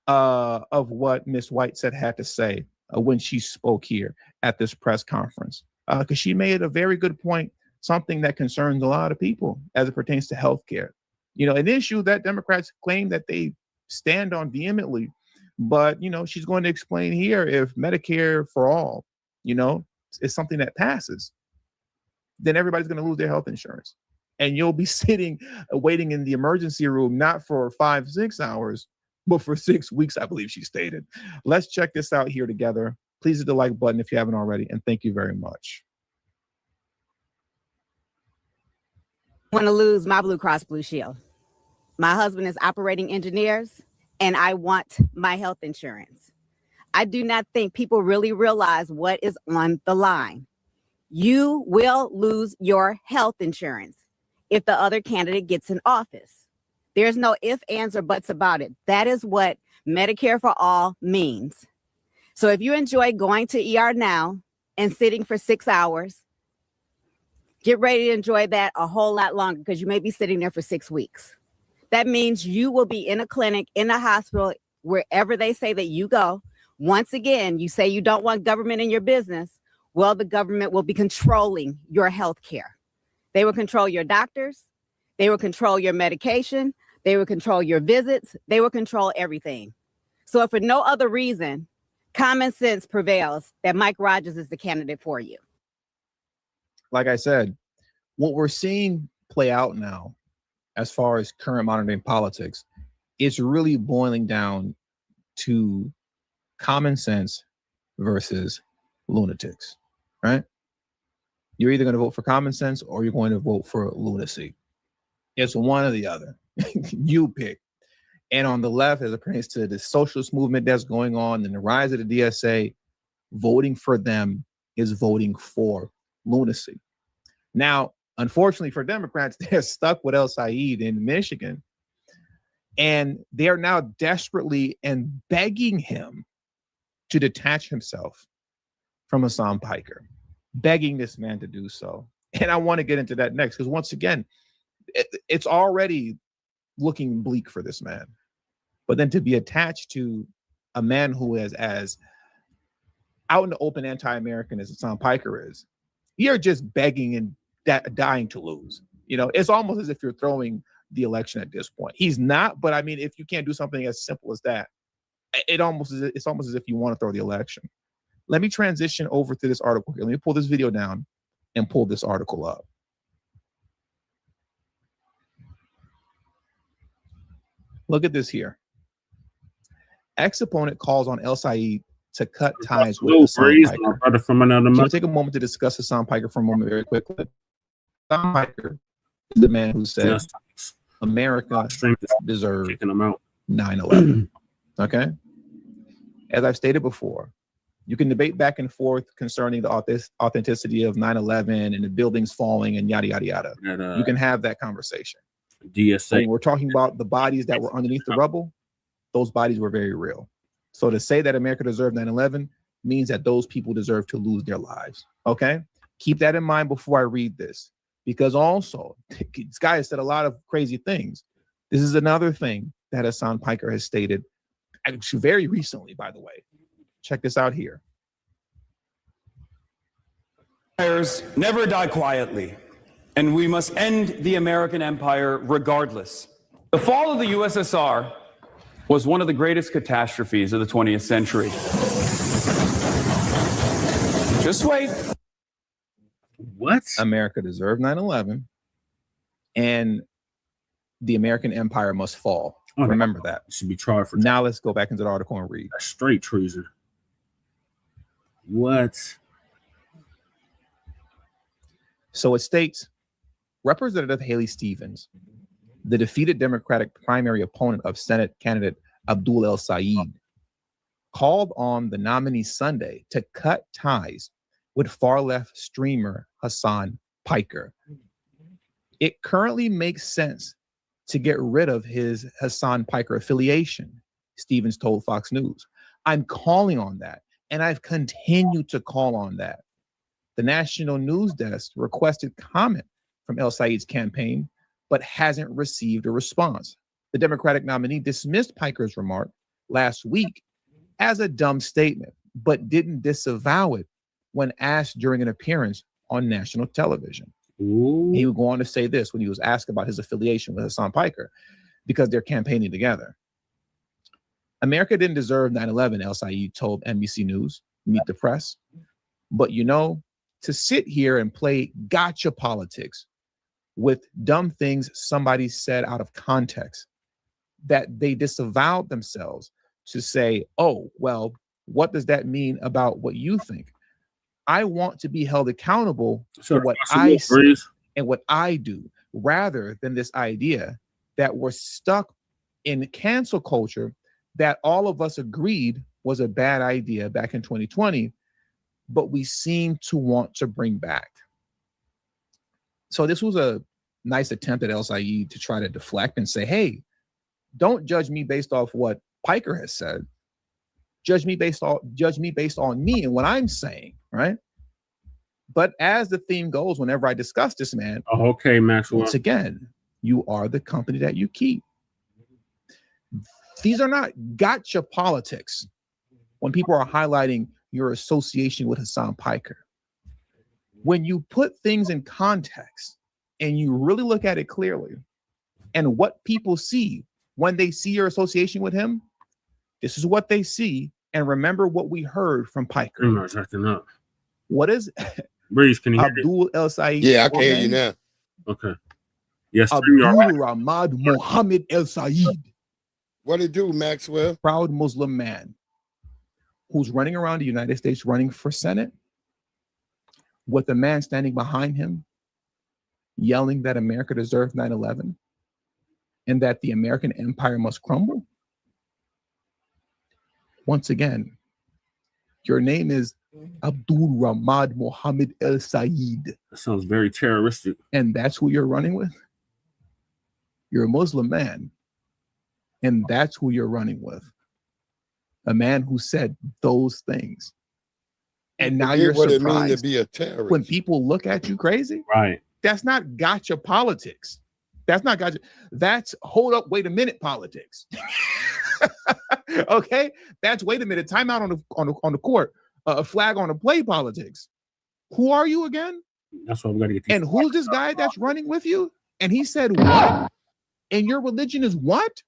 of what Miss Whiteside had to say when she spoke here at this press conference, because she made a very good point, something that concerns a lot of people as it pertains to healthcare. You know, an issue that Democrats claim that they stand on vehemently, but, you know, she's going to explain here if Medicare for all, you know, is something that passes, then everybody's going to lose their health insurance. And you'll be sitting waiting in the emergency room, not for 5-6 hours, but for 6 weeks, I believe she stated. Let's check this out here together. Please hit the like button if you haven't already. And thank you very much. Want to lose my Blue Cross Blue Shield. My husband is operating engineers, and I want my health insurance. I do not think people really realize what is on the line. You will lose your health insurance if the other candidate gets in office. There's no ifs, ands, or buts about it. That is what Medicare for all means. So if you enjoy going to ER now and sitting for 6 hours, get ready to enjoy that a whole lot longer, because you may be sitting there for 6 weeks. That means you will be in a clinic, in a hospital, wherever they say that you go. Once again, you say you don't want government in your business. Well, the government will be controlling your health care. They will control your doctors. They will control your medication. They will control your visits. They will control everything. So if for no other reason, common sense prevails that Mike Rogers is the candidate for you. Like I said, what we're seeing play out now, as far as current modern day politics, it's really boiling down to common sense versus lunatics, right? You're either going to vote for common sense or you're going to vote for lunacy. It's one or the other. You pick. And on the left, as it pertains to the socialist movement that's going on and the rise of the DSA, voting for them is voting for lunacy. Now, unfortunately for Democrats, they're stuck with El Said in Michigan. And they're now desperately and begging him to detach himself from Hassan Piker, begging this man to do so. And I want to get into that next, because once again, it's already looking bleak for this man. But then to be attached to a man who is as out in the open anti-American as Hassan Piker is, you're just begging and dying to lose. You know, it's almost as if you're throwing the election at this point. He's not, but I mean, if you can't do something as simple as that, it's almost as if you want to throw the election. Let me transition over to this article here. Let me pull this video down and pull this article up. Look at this here. Ex-opponent calls on El Said to cut ties with Hassan Piker. Can we take a moment to discuss Hassan Piker for a moment very quickly? Hassan Piker is the man who said America deserved 9/11. Okay? As I've stated before, you can debate back and forth concerning the authenticity of 9/11 and the buildings falling and yada, yada, yada. You can have that conversation. DSA. When we're talking about the bodies that were underneath the rubble, those bodies were very real. So to say that America deserved 9/11 means that those people deserve to lose their lives. Okay? Keep that in mind before I read this, because also this guy has said a lot of crazy things. This is another thing that Hassan Piker has stated actually very recently, by the way. Check this out here. Empires never die quietly, and we must end the American empire regardless. The fall of the USSR was one of the greatest catastrophes of the 20th century. Just wait. What? America deserved 9/11, and the American empire must fall. Oh, remember that. Should be tried for. Now let's go back into the article and read. That's straight treason. What? So it states, Representative Haley Stevens, the defeated Democratic primary opponent of Senate candidate Abdul El Said, called on the nominee Sunday to cut ties with far-left streamer Hassan Piker. It currently makes sense to get rid of his Hassan Piker affiliation, Stevens told Fox News. I'm calling on that, and I've continued to call on that. The National News Desk requested comment from El Said's campaign, but hasn't received a response. The Democratic nominee dismissed Piker's remark last week as a dumb statement, but didn't disavow it when asked during an appearance on national television. Ooh. He would go on to say this when he was asked about his affiliation with Hassan Piker, because they're campaigning together. America didn't deserve 9/11, El Said told NBC News, Meet the Press. But you know, to sit here and play gotcha politics with dumb things somebody said out of context, that they disavowed themselves to say, oh, well, what does that mean about what you think? I want to be held accountable for what I say and what I do, rather than this idea that we're stuck in cancel culture that all of us agreed was a bad idea back in 2020, but we seem to want to bring back. So this was a nice attempt at El Said to try to deflect and say, hey, don't judge me based off what Piker has said. Judge me based on me and what I'm saying, right? But as the theme goes, whenever I discuss this man, okay, Maxwell. Once again, you are the company that you keep. These are not gotcha politics when people are highlighting your association with Hassan Piker. When you put things in context and you really look at it clearly, and what people see when they see your association with him, this is what they see. And remember what we heard from Piker. What is Breeze, can you hear Abdul El Said? Yeah, I can hear you now. Okay. Yes, Abdul Rahman Mohammed El Said. What it do, Maxwell? Proud Muslim man who's running around the United States running for Senate with a man standing behind him yelling that America deserves 9/11 and that the American empire must crumble? Once again, your name is Abdul Ramad Mohammed El Said. That sounds very terroristic. And that's who you're running with? You're a Muslim man, and that's who you're running with. A man who said those things. And now you're what surprised it means to be a terrorist. when people look at you crazy. Right. That's not gotcha politics. That's not gotcha. That's hold up, wait a minute politics. Okay, that's wait a minute, time out on the court, a flag on the play politics. Who are you again? That's why we got to get these. And who's this guy that's running with you? And he said what? And your religion is what?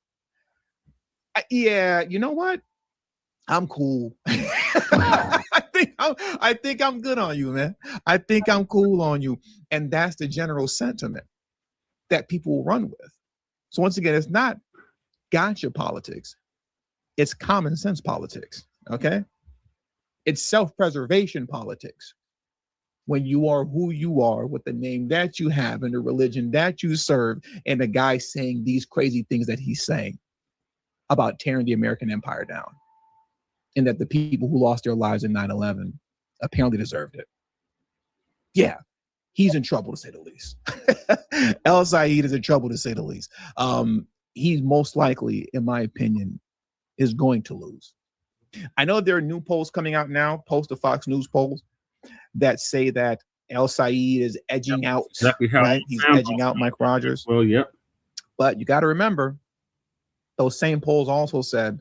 Yeah, you know what? I'm cool. I think I'm good on you, man. I think I'm cool on you. And that's the general sentiment that people will run with. So once again, it's not gotcha politics. It's common sense politics, okay? It's self-preservation politics. When you are who you are with the name that you have and the religion that you serve, and the guy saying these crazy things that he's saying about tearing the American empire down, and that the people who lost their lives in 9/11 apparently deserved it. Yeah, he's in trouble to say the least. El Said is in trouble to say the least. He's most likely, in my opinion, is going to lose. I know there are new polls coming out now, post the Fox News polls, that say that El Said is edging out, exactly how right? He's edging out Mike Rogers. Well, yep. But you got to remember, those same polls also said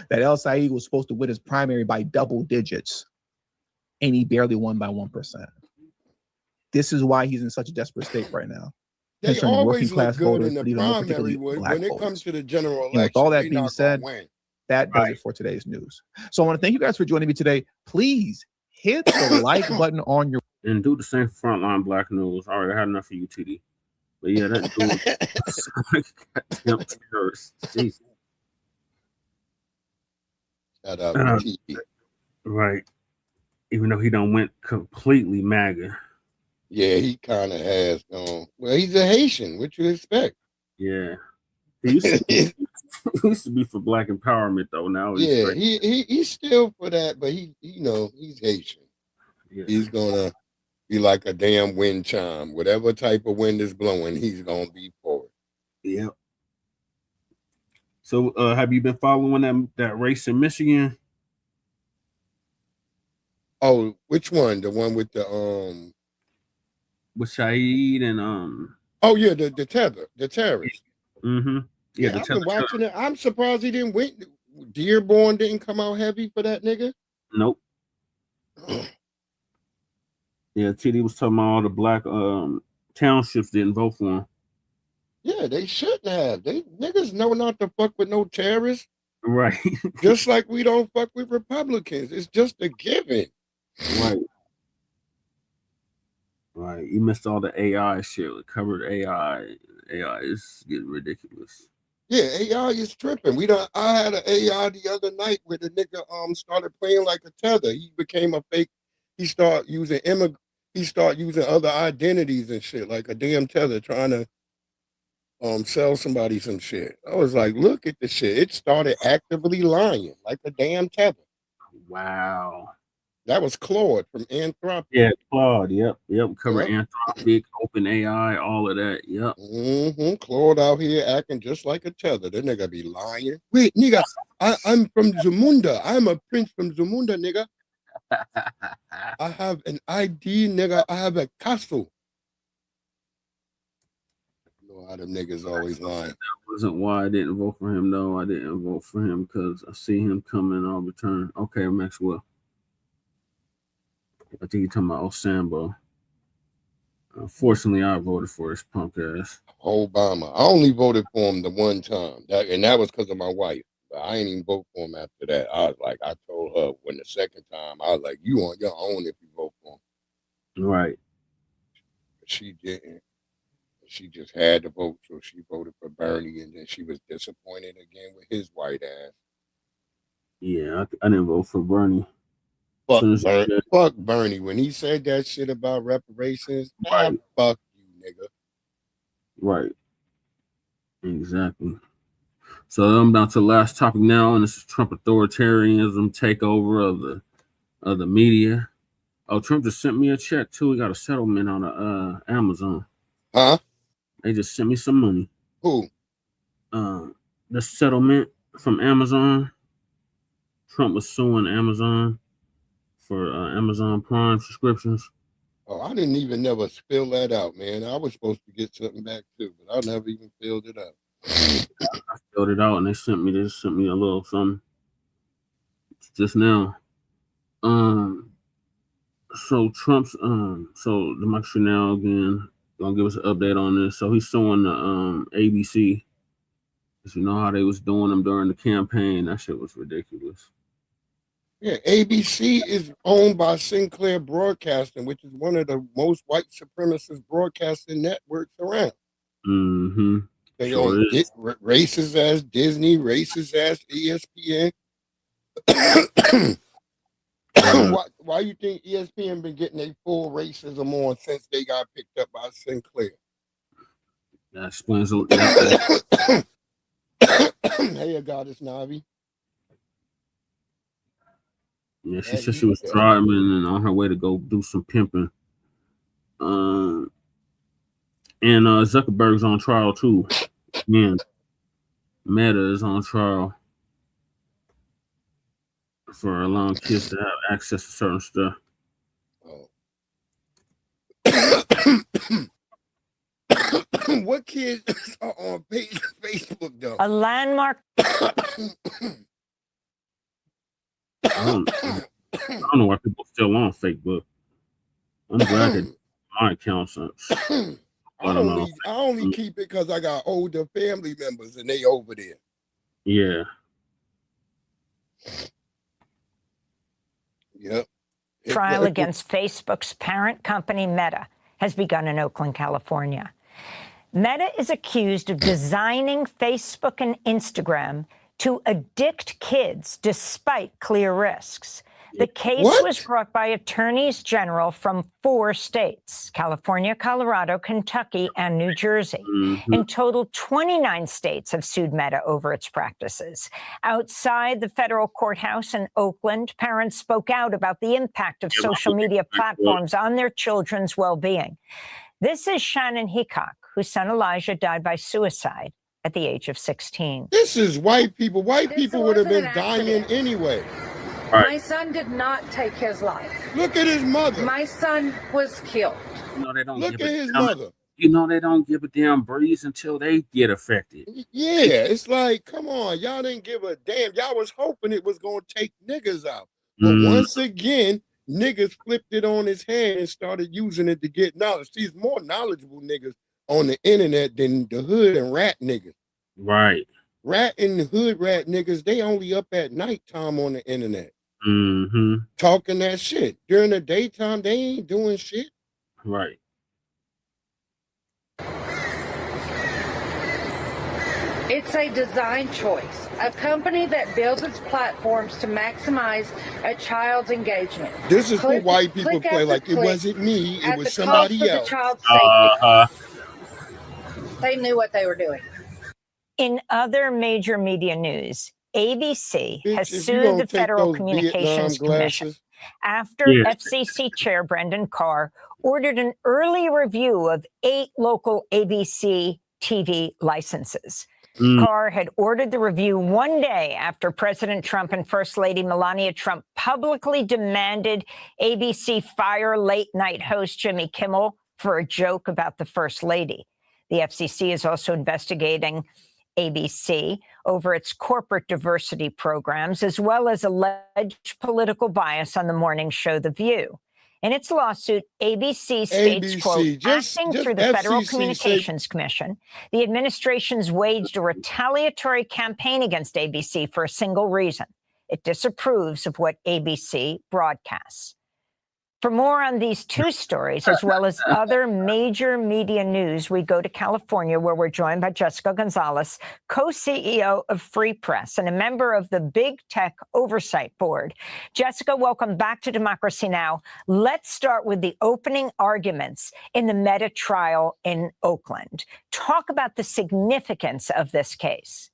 that El Said was supposed to win his primary by double digits, and he barely won by 1%. This is why he's in such a desperate state right now. They Concerning always working look class good voters, in but the even more primary. particularly When black it voters. comes to the general election, And with all that they being not said, gonna win. that does it for today's news. So I want to thank you guys for joining me today. Please hit the like button on your And do the same for Front Line Blacc news. All right, I had enough of you, TD. But yeah, that dude. Goddamn terrorist. Jesus. Shout out to TD. Right. Even though he done went completely MAGA. Yeah, he kind of has gone. Well, he's a Haitian. What you expect? Yeah. He used to be for black empowerment though. Now he's Yeah, straight. he's still for that, but he's Haitian. Yeah. He's gonna be like a damn wind chime. Whatever type of wind is blowing, he's gonna be for it. Yep. So have you been following that race in Michigan? Oh, which one? The one with the With Shaheed and Oh yeah, the terrorist. Mm-hmm. Yeah, I've been watching it. I'm surprised he didn't win. Dearborn didn't come out heavy for that nigga. Nope. Yeah, TD was talking about all the black townships didn't vote for him. Yeah, they shouldn't have. They niggas know not to fuck with no terrorists. Right. Just like we don't fuck with Republicans. It's just a given. Right. Right. You missed all the AI shit. We covered AI. AI is getting ridiculous. Yeah, AI is tripping. I had an AI the other night where the nigga started playing like a tether. He became a fake. He started using other identities and shit, like a damn tether, trying to sell somebody some shit. I was like, look at the shit. It started actively lying like a damn tether. Wow. That was Claude from Anthropic. Yeah, Claude. Yep. Cover Anthropic, OpenAI, all of that. Yep. Mm-hmm. Claude out here acting just like a tether. The nigga be lying. Wait, nigga, I'm from Zamunda. I'm a prince from Zamunda, nigga. I have an ID, nigga. I have a castle. You know how them niggas always lying. That wasn't why I didn't vote for him, though. I didn't vote for him because I see him coming on return. Okay, Maxwell. I think you're talking about Osambo. Unfortunately, I voted for his punk ass. Obama. I only voted for him the one time. That was because of my wife. But I ain't even vote for him after that. I told her when the second time, I was like, you on your own if you vote for him. Right. She didn't. She just had to vote, so she voted for Bernie, and then she was disappointed again with his white ass. Yeah, I didn't vote for Bernie. Fuck Bernie. When he said that shit about reparations, Right. fuck you, nigga. Right. Exactly. So I'm about to the last topic now, and this is Trump authoritarianism takeover of the media. Oh, Trump just sent me a check too. We got a settlement on Amazon. Huh? They just sent me some money. Who? The settlement from Amazon. Trump was suing Amazon for Amazon Prime subscriptions. Oh, I didn't even never spill that out, man. I was supposed to get something back too, but I never even filled it out. I filled it out, and they sent me a little something just now. So Trump's so Democracy Now! Again gonna give us an update on this. So he's suing the ABC. Cause you know how they was doing them during the campaign. That shit was ridiculous. Yeah, ABC is owned by Sinclair Broadcasting, which is one of the most white supremacist broadcasting networks around. Mm-hmm. They own racist ass Disney, racist ass ESPN. Why you think ESPN been getting a full racism on since they got picked up by Sinclair? That explains a lot. Hey, Goddess Navi. Yeah, she said she was driving and on her way to go do some pimping. And Zuckerberg's on trial too. Man, Meta is on trial for allowing kids to have access to certain stuff. What kids are on Facebook though? A landmark. I don't know why people are still on Facebook. I'm glad that my account's I only keep it because I got older family members and they over there. Yeah. Yep. Trial against Facebook's parent company, Meta, has begun in Oakland, California. Meta is accused of designing Facebook and Instagram to addict kids despite clear risks. The case was brought by attorneys general from 4 states, California, Colorado, Kentucky, and New Jersey. In total, 29 states have sued Meta over its practices. Outside the federal courthouse in Oakland, parents spoke out about the impact of social media platforms on their children's well-being. This is Shannon Heacock, whose son Elijah died by suicide at the age of 16. This is white people. White people would have been dying anyway. My son did not take his life. Look at his mother. My son was killed. You know, they don't Look at his mother. You know, they don't give a damn breeze until they get affected. Yeah, it's like, come on, y'all didn't give a damn. Y'all was hoping it was going to take niggas out. But once again, niggas flipped it on his head and started using it to get knowledge. See, it's more knowledgeable niggas on the internet than the hood and rat niggas. Right. Rat and hood rat niggas, they only up at nighttime on the internet. Talking that shit. During the daytime, they ain't doing shit. Right. It's a design choice. A company that builds its platforms to maximize a child's engagement. This is what white people play like it wasn't me, it was somebody else. They knew what they were doing. In other major media news, ABC has sued the Federal Communications Commission after FCC Chair Brendan Carr ordered an early review of 8 local ABC TV licenses. Carr had ordered the review one day after President Trump and First Lady Melania Trump publicly demanded ABC fire late-night host Jimmy Kimmel for a joke about the First Lady. The FCC is also investigating ABC over its corporate diversity programs, as well as alleged political bias on the morning show The View. In its lawsuit, ABC states, quote, acting through the Federal Communications Commission, the administration's waged a retaliatory campaign against ABC for a single reason. It disapproves of what ABC broadcasts. For more on these two stories, as well as other major media news, we go to California, where we're joined by Jessica González, co-CEO of Free Press and a member of the Big Tech Oversight Board. Jessica, welcome back to Democracy Now! Let's start with the opening arguments in the Meta trial in Oakland. Talk about the significance of this case.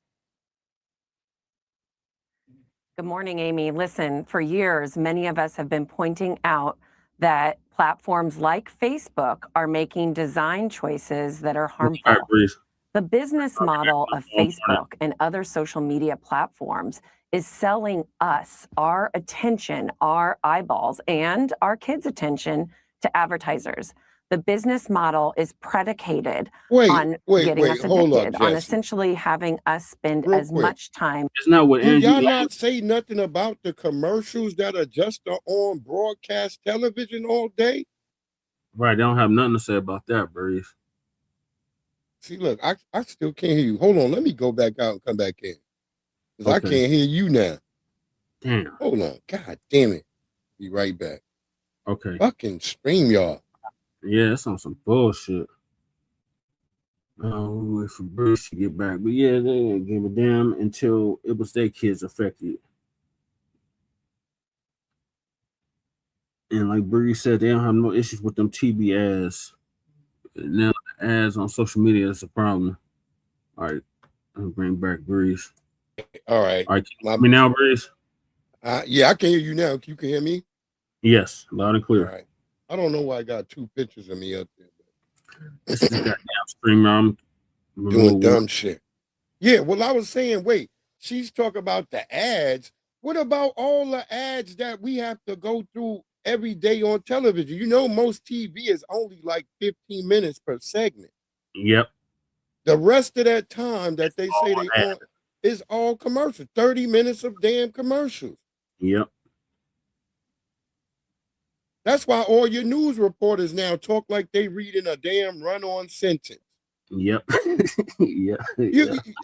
Good morning, Amy. Listen, for years, many of us have been pointing out that platforms like Facebook are making design choices that are harmful. The business model of Facebook and other social media platforms is selling us, our attention, our eyeballs, and our kids' attention to advertisers. The business model is predicated on getting us addicted, on essentially having us spend as much time. It's not what y'all not say nothing about the commercials that are just on broadcast television all day? Right, they don't have nothing to say about that, Breeze. See, look, I still can't hear you. Hold on, let me go back out and come back in. Because I can't hear you now. Damn. Hold on. God damn it. Be right back. Okay. Fucking StreamYard. Yeah, that's on some bullshit. We wait for Bruce to get back. But yeah, they didn't give a damn until it was their kids affected. And like Bruce said, they don't have no issues with them TV ads. Now the ads on social media is a problem. All right, I'll bring back Bruce. All right. All right, can you hear me now, Bruce? Yeah, I can hear you now. You can hear me? Yes, loud and clear. All right. I don't know why I got two pictures of me up there. This is goddamn streamer. I'm doing dumb shit. Yeah, well, I was saying, wait, she's talking about the ads. What about all the ads that we have to go through every day on television? You know, most TV is only like 15 minutes per segment. Yep. The rest of that time that they say they on is all commercial. 30 minutes of damn commercials. Yep. That's why all your news reporters now talk like they reading a damn run-on sentence. Yep.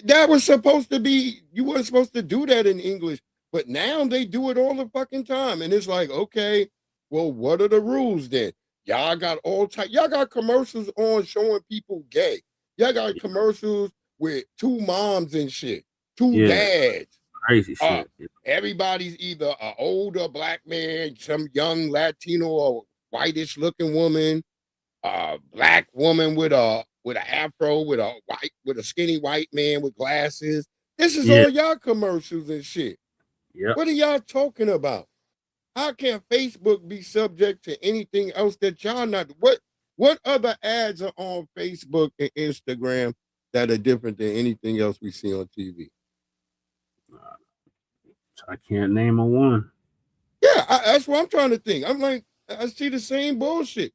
That was supposed to be, you weren't supposed to do that in English, but now they do it all the fucking time. And it's like, okay, well, what are the rules then? Y'all got y'all got commercials on showing people gay. Y'all got commercials with two moms and shit, two dads. Crazy shit. Everybody's either an older black man, some young Latino or whitish looking woman, a black woman with an afro, with a skinny white man with glasses. This is all y'all commercials and shit. Yep. What are y'all talking about? How can Facebook be subject to anything else that y'all not? What other ads are on Facebook and Instagram that are different than anything else we see on TV? I can't name a one. Yeah, that's what I'm trying to think. I'm like, I see the same bullshit.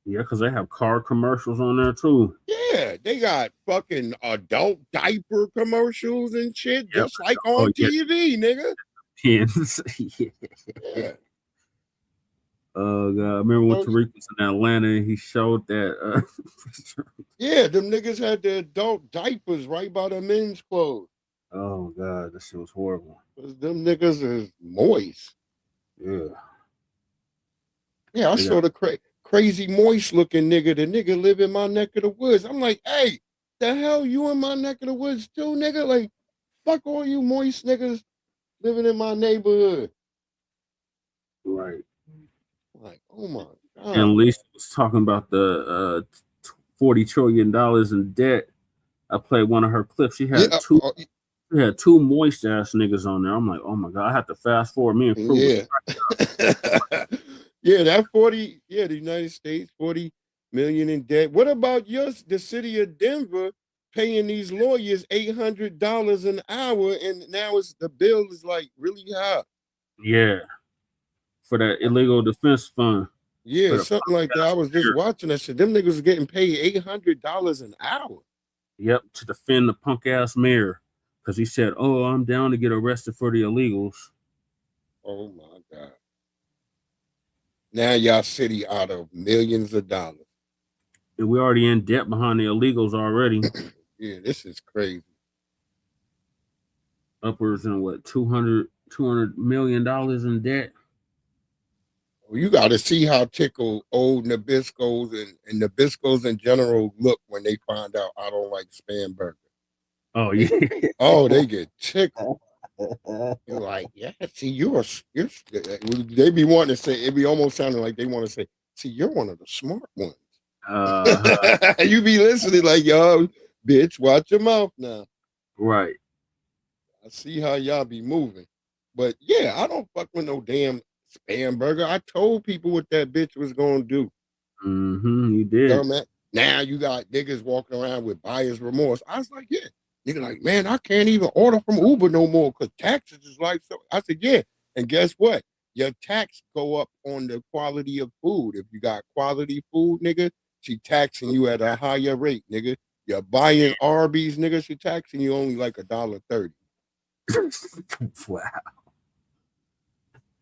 Yeah, because they have car commercials on there too. Yeah, they got fucking adult diaper commercials and shit, just like on TV, nigga. Yeah. Oh God, I remember when Tariq was in Atlanta and he showed that. Yeah, them niggas had the adult diapers right by the men's clothes. Oh God, that shit was horrible. Them niggas is moist. Yeah. Yeah, I saw the crazy moist looking nigga. The nigga live in my neck of the woods. I'm like, hey, the hell you in my neck of the woods too, nigga? Like, fuck all you moist niggas living in my neighborhood. Right. Like, oh my God. And Lisa was talking about the $40 trillion in debt. I played one of her clips. She had two moist ass niggas on there. I'm like, oh my God, I have to fast forward. Me and Cruz. Yeah. Yeah, that 40, the United States, 40 million in debt. What about the city of Denver paying these lawyers $800 an hour, and now the bill is like really high. Yeah. For that illegal defense fund. Yeah, something like that. I was just watching that shit. Them niggas was getting paid $800 an hour. Yep, to defend the punk ass mayor. Because he said, oh, I'm down to get arrested for the illegals. Oh my God. Now y'all city out of millions of dollars. And we're already in debt behind the illegals already. Yeah, this is crazy. Upwards in what, $200 million in debt? You got to see how tickled old Nabiscos and Nabiscos in general look when they find out I don't like Spam burger. Oh yeah. Oh, they get tickled. You're like, yeah, see, you're they be wanting to say, it be almost sounding like they want to say, see, you're one of the smart ones. You be listening like, yo, bitch, watch your mouth now. Right. I see how y'all be moving. But yeah, I don't fuck with no damn Spam burger. I told people what that bitch was gonna do. You did. Dumbass. Now you got niggas walking around with buyer's remorse. I was like, yeah. Nigga like, man, I can't even order from Uber no more because taxes is like so. I said, yeah. And guess what? Your tax go up on the quality of food. If you got quality food, nigga, she taxing you at a higher rate, nigga. You're buying Arby's, nigga, she taxing you only like $1.30. Wow.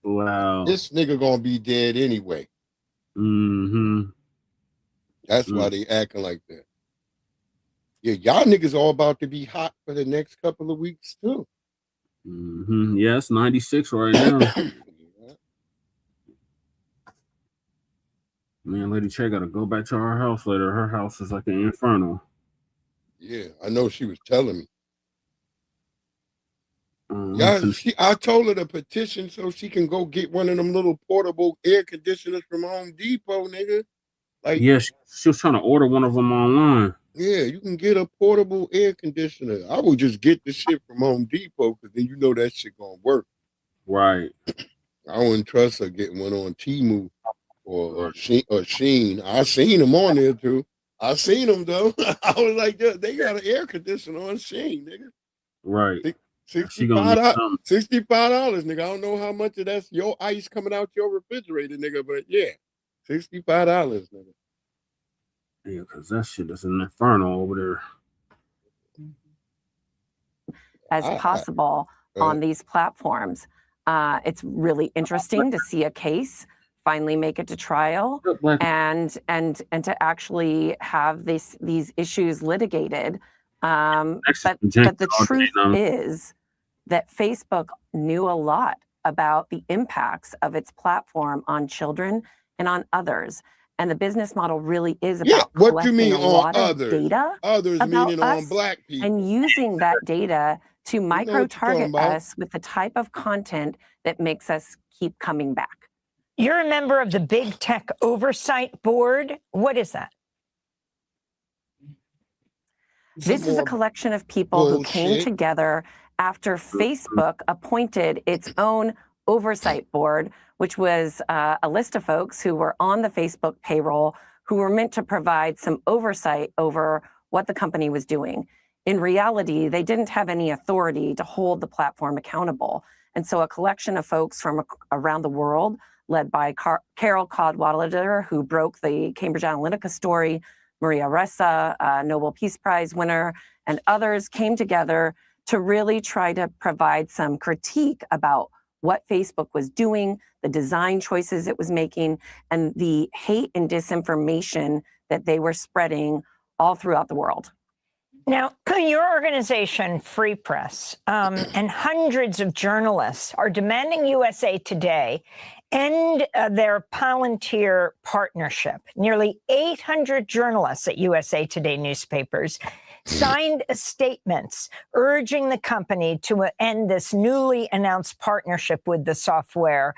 Wow. This nigga gonna be dead anyway. That's why they acting like that. Yeah, y'all niggas all about to be hot for the next couple of weeks too. Yeah, it's 96 right now. Man, Lady Che got to go back to her house later. Her house is like an inferno. Yeah, I know she was telling me. Yeah, I told her to petition so she can go get one of them little portable air conditioners from Home Depot, nigga. Like, yeah, she was trying to order one of them online. Yeah, you can get a portable air conditioner. I would just get the shit from Home Depot because then you know that shit gonna work. Right. I wouldn't trust her getting one on Temu or Sheen. I seen them on there too. I seen them though. I was like, they got an air conditioner on Sheen, nigga. Right. $65, nigga. I don't know how much of that's your ice coming out your refrigerator, nigga, but yeah, $65, nigga. Yeah, because that shit is an inferno over there. As possible on these platforms. It's really interesting to see a case finally make it to trial and to actually have these issues litigated. But the truth is that Facebook knew a lot about the impacts of its platform on children and on others. And the business model really is about collecting a lot of data about meaning us on black people and using that data to micro-target us with the type of content that makes us keep coming back. You're a member of the Big Tech Oversight Board. What is that? This is a collection of people who came together after Facebook appointed its own oversight board, which was a list of folks who were on the Facebook payroll who were meant to provide some oversight over what the company was doing. In reality, they didn't have any authority to hold the platform accountable. And so a collection of folks from around the world, led by Carol Cadwalader, who broke the Cambridge Analytica story, Maria Ressa, a Nobel Peace Prize winner, and others came together to really try to provide some critique about what Facebook was doing, the design choices it was making, and the hate and disinformation that they were spreading all throughout the world. Now, your organization, Free Press, and hundreds of journalists are demanding USA Today end their Palantir partnership. Nearly 800 journalists at USA Today newspapers signed statements urging the company to end this newly announced partnership with the software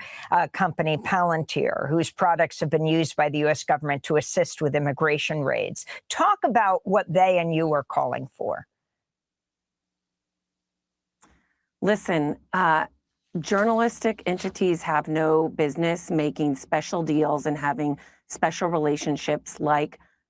company Palantir, whose products have been used by the U.S. government to assist with immigration raids. Talk about what they and you are calling for. Listen, journalistic entities have no business making special deals and having special relationships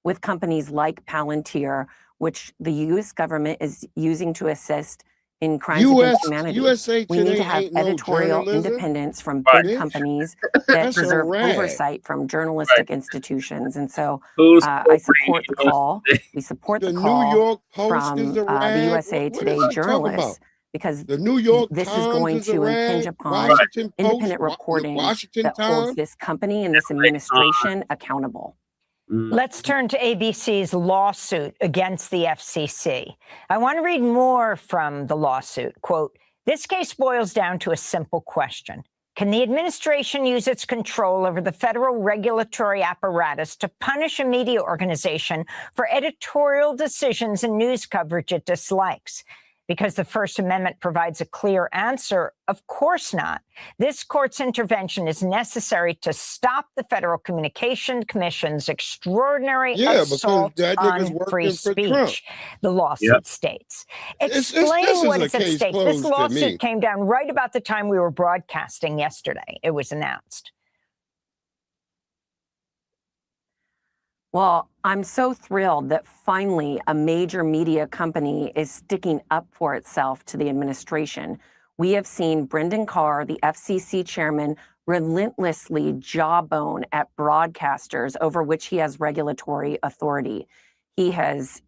with companies like Palantir, which the U.S. government is using to assist in crimes against humanity. USA we need to Today have ain't no editorial journalism. independence from Right. big companies that That's a deserve rag. oversight from journalistic institutions. And so Who's I support the call. We support the The call New York Post from is a the rag. USA What Today is she talking journalists about? because The New York this is Times going is a to impinge rag. upon Washington Post, independent reporting Washington that holds Times. this company and this administration accountable. Let's turn to ABC's lawsuit against the FCC. I want to read more from the lawsuit. Quote, "This case boils down to a simple question. Can the administration use its control over the federal regulatory apparatus to punish a media organization for editorial decisions and news coverage it dislikes? Because the First Amendment provides a clear answer, of course not. This court's intervention is necessary to stop the Federal Communications Commission's extraordinary assault on free speech, the lawsuit states. Explain what is at stake. This lawsuit came down right about the time we were broadcasting yesterday. It was announced. Well, I'm so thrilled that finally a major media company is sticking up for itself to the administration. We have seen Brendan Carr, the FCC chairman, relentlessly jawbone at broadcasters over which he has regulatory authority. He has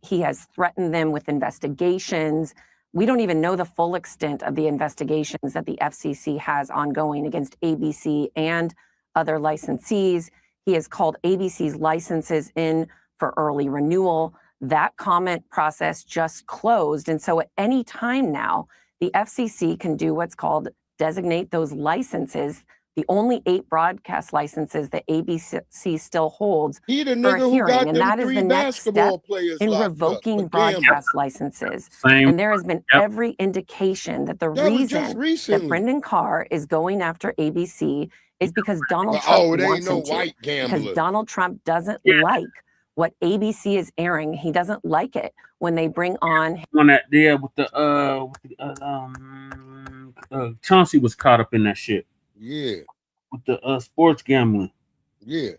threatened them with investigations. We don't even know the full extent of the investigations that the FCC has ongoing against ABC and other licensees. He has called ABC's licenses in for early renewal. That comment process just closed. And so at any time now, the FCC can do what's called designate those licenses, the only 8 broadcast licenses that ABC still holds for a hearing. And that is the next step in revoking broadcast licenses. And there has been every indication that the reason that Brendan Carr is going after ABC is because Donald Trump wants him to. Because Donald Trump doesn't like what ABC is airing. He doesn't like it when they bring on that there with the Chauncey was caught up in that shit. Yeah. With the sports gambling. Yeah.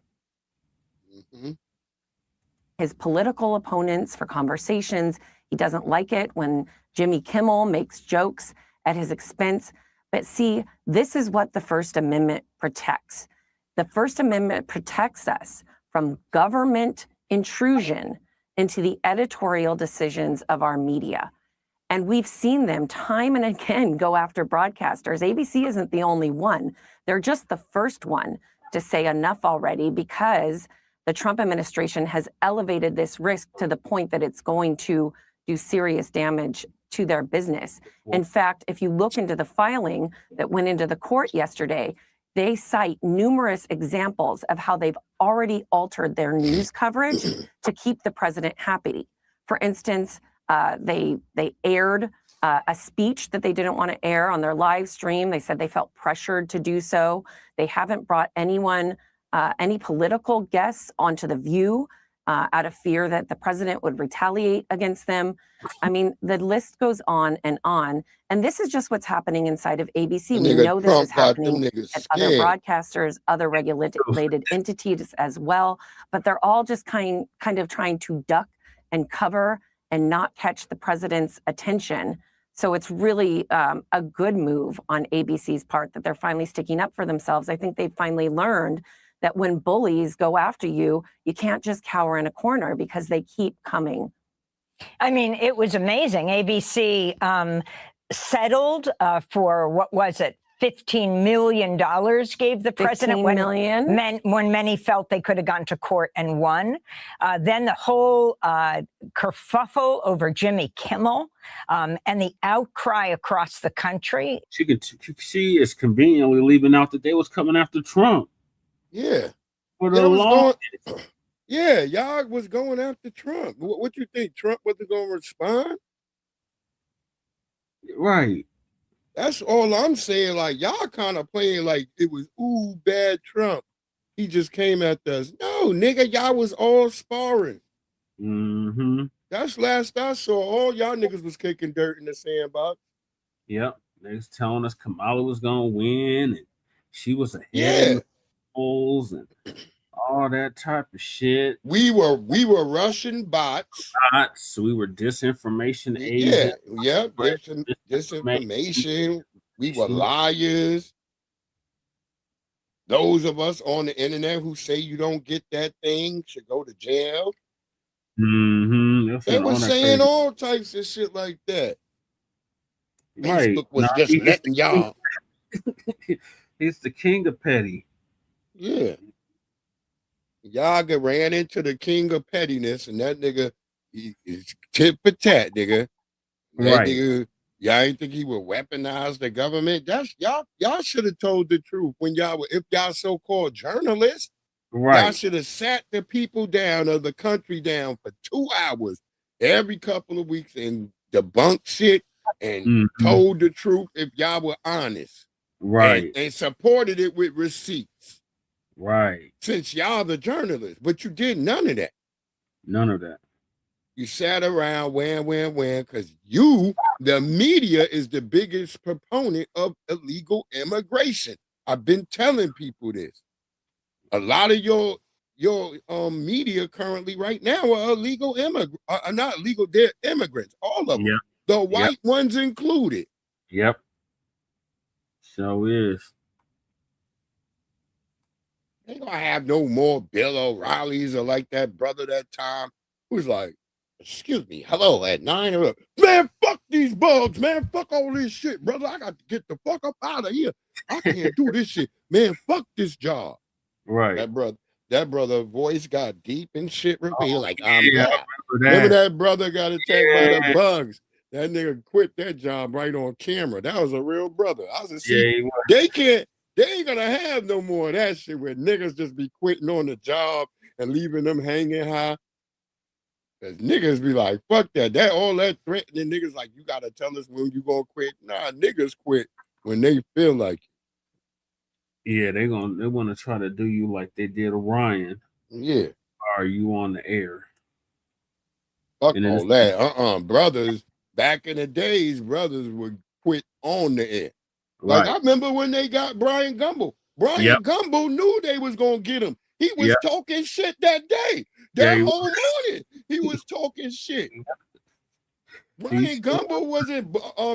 His political opponents for conversations. He doesn't like it when Jimmy Kimmel makes jokes at his expense. But see, this is what the First Amendment protects. The First Amendment protects us from government intrusion into the editorial decisions of our media. And we've seen them time and again go after broadcasters. ABC isn't the only one. They're just the first one to say enough already, because the Trump administration has elevated this risk to the point that it's going to do serious damage to their business. In fact, if you look into the filing that went into the court yesterday, they cite numerous examples of how they've already altered their news coverage to keep the president happy. For instance, they aired a speech that they didn't want to air on their live stream. They said they felt pressured to do so. They haven't brought anyone, any political guests onto The View out of fear that the president would retaliate against them. I mean, the list goes on. And this is just what's happening inside of ABC. We know this is happening at other broadcasters, other regulated entities as well, but they're all just kind of trying to duck and cover and not catch the president's attention. So it's really a good move on ABC's part that they're finally sticking up for themselves. I think they've finally learned that when bullies go after you, you can't just cower in a corner because they keep coming. I mean, it was amazing. ABC settled for, what was it, $15 million gave the president when many felt they could have gone to court and won. Then the whole kerfuffle over Jimmy Kimmel and the outcry across the country. She is conveniently leaving out that they was coming after Trump. Yeah. Y'all was going after Trump. What you think? Trump wasn't going to respond? Right. That's all I'm saying. Like, y'all kind of playing like it was, ooh, bad Trump. He just came at us. No, nigga, y'all was all sparring. That's last I saw. All y'all niggas was kicking dirt in the sandbox. Yep. They was telling us Kamala was going to win and she was ahead of polls and all that type of shit. We were Russian bots. We were disinformation agents. Yeah, disinformation. We were liars. Those of us on the internet who say you don't get that thing should go to jail. They were saying all types of shit like that. Facebook was just letting y'all. He's the king of petty. Yeah. Y'all ran into the king of pettiness, and that nigga he is tit for tat, nigga. That nigga, Y'all ain't think he would weaponize the government? That's y'all should have told the truth when y'all were, if y'all so-called journalists. Right. Y'all should have sat the people down of the country down for 2 hours every couple of weeks and debunked shit and told the truth if y'all were honest. Right. And supported it with receipts. Right. Since y'all the journalists, but you did none of that. None of that. You sat around when, because you, the media, is the biggest proponent of illegal immigration. I've been telling people this. A lot of your media currently right now are illegal not illegal, they're immigrants, all of them. Yep. The white ones included. Yep. So is. They gonna have no more Bill O'Reillys or like that brother that time who's like, excuse me, hello at 9 o'clock. Man, fuck these bugs, man. Fuck all this shit, brother. I got to get the fuck up out of here. I can't do this shit. Man, fuck this job. Right. That brother voice got deep and shit. He like, I'm yeah, back. Remember that brother got attacked by the bugs. That nigga quit that job right on camera. That was a real brother. I was like, see, they ain't gonna have no more of that shit where niggas just be quitting on the job and leaving them hanging high. Cause niggas be like, fuck that. All that threatening niggas like, you gotta tell us when you gonna quit. Nah, niggas quit when they feel like it. Yeah, they want to try to do you like they did Orion. Yeah. Are you on the air? Fuck all that. Brothers, back in the days, brothers would quit on the air. Like, I remember when they got Brian Gumble. Brian Gumble knew they was going to get him. He was talking shit that day. That whole morning, he was talking shit. Brian Gumble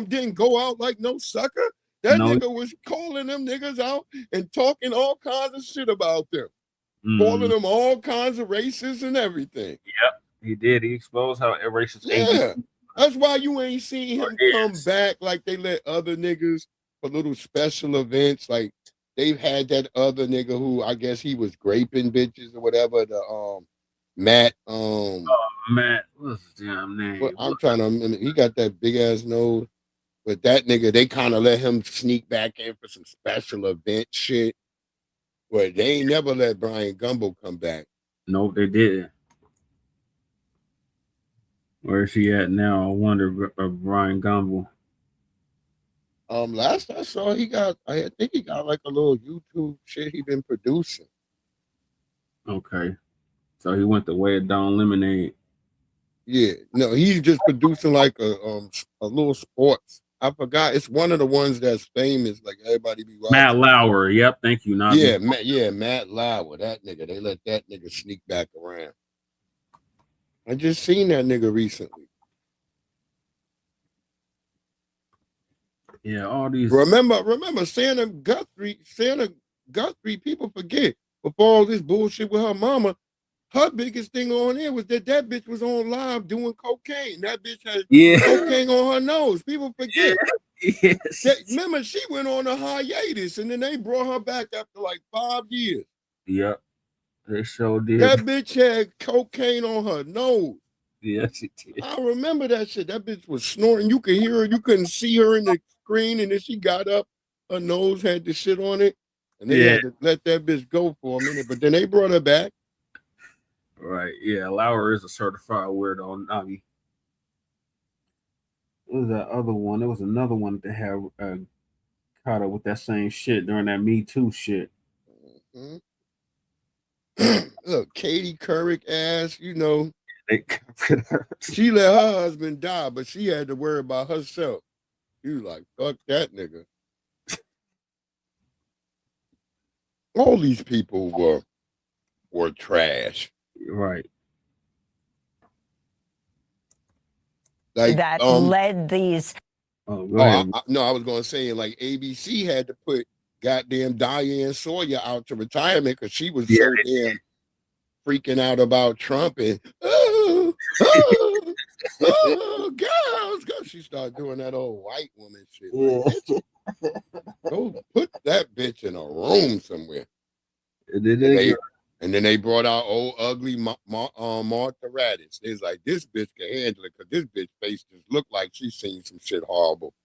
didn't go out like no sucker. That nigga was calling them niggas out and talking all kinds of shit about them. Calling them all kinds of racists and everything. Yep, he did. He exposed how racist. Yeah, that's why you ain't seen him come back like they let other niggas for little special events. Like they've had that other nigga who I guess he was graping bitches or whatever. The Matt. Matt, what's his damn name? Well, I'm trying to. He got that big ass nose. But that nigga, they kind of let him sneak back in for some special event shit. But they ain't never let Brian Gumble come back. No, they didn't. Where is he at now? I wonder, Brian Gumble. Last I saw, I think he got like a little YouTube shit he been producing. Okay. So he went the way of Don Lemonade. Yeah. No, he's just producing like a little sports. I forgot. It's one of the ones that's famous. Like everybody be watching. Matt Lauer. Yep. Thank you. Matt Lauer. That nigga. They let that nigga sneak back around. I just seen that nigga recently. Yeah. All these. Remember Santa Guthrie. People forget before all this bullshit with her mama. Her biggest thing on there was that bitch was on live doing cocaine. That bitch had cocaine on her nose. People forget. Remember, she went on a hiatus, and then they brought her back after like 5 years. Yep, they sure did. That bitch had cocaine on her nose. Yes, she did. I remember that shit. That bitch was snorting. You could hear her. You couldn't see her in the screen, and then she got up. Her nose had the shit on it, and they had to let that bitch go for a minute. But then they brought her back. Right, yeah, Lauer is a certified weirdo. Navi. What was that other one? There was another one that had caught up with that same shit during that Me Too shit. Look, Katie Couric ass, you know, she let her husband die, but she had to worry about herself. She was like, fuck that nigga. All these people were trash. Right. Like that led these. I was gonna say like ABC had to put goddamn Diane Sawyer out to retirement because she was so damn freaking out about Trump and girls. She started doing that old white woman shit. Like, go put that bitch in a room somewhere. And then they brought out old ugly Martha Raddatz. They was like, this bitch can handle it because this bitch face just looked like she's seen some shit horrible.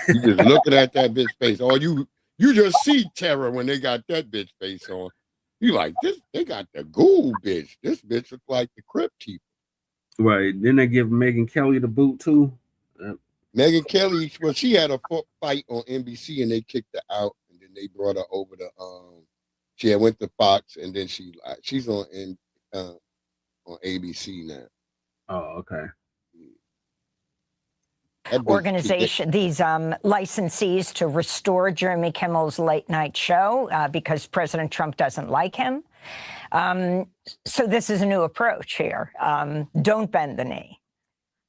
You just looking at that bitch face. Or you just see terror when they got that bitch face on. You like this? They got the ghoul bitch. This bitch looks like the Crypt Keeper. Right. Then they give Megyn Kelly the boot too. Megyn Kelly, well, she had a fight on NBC and they kicked her out, and then they brought her over to she had went to Fox, and then she's on ABC now. Oh, okay. Organization, these licensees to restore Jimmy Kimmel's late night show because President Trump doesn't like him. So this is a new approach here. Don't bend the knee.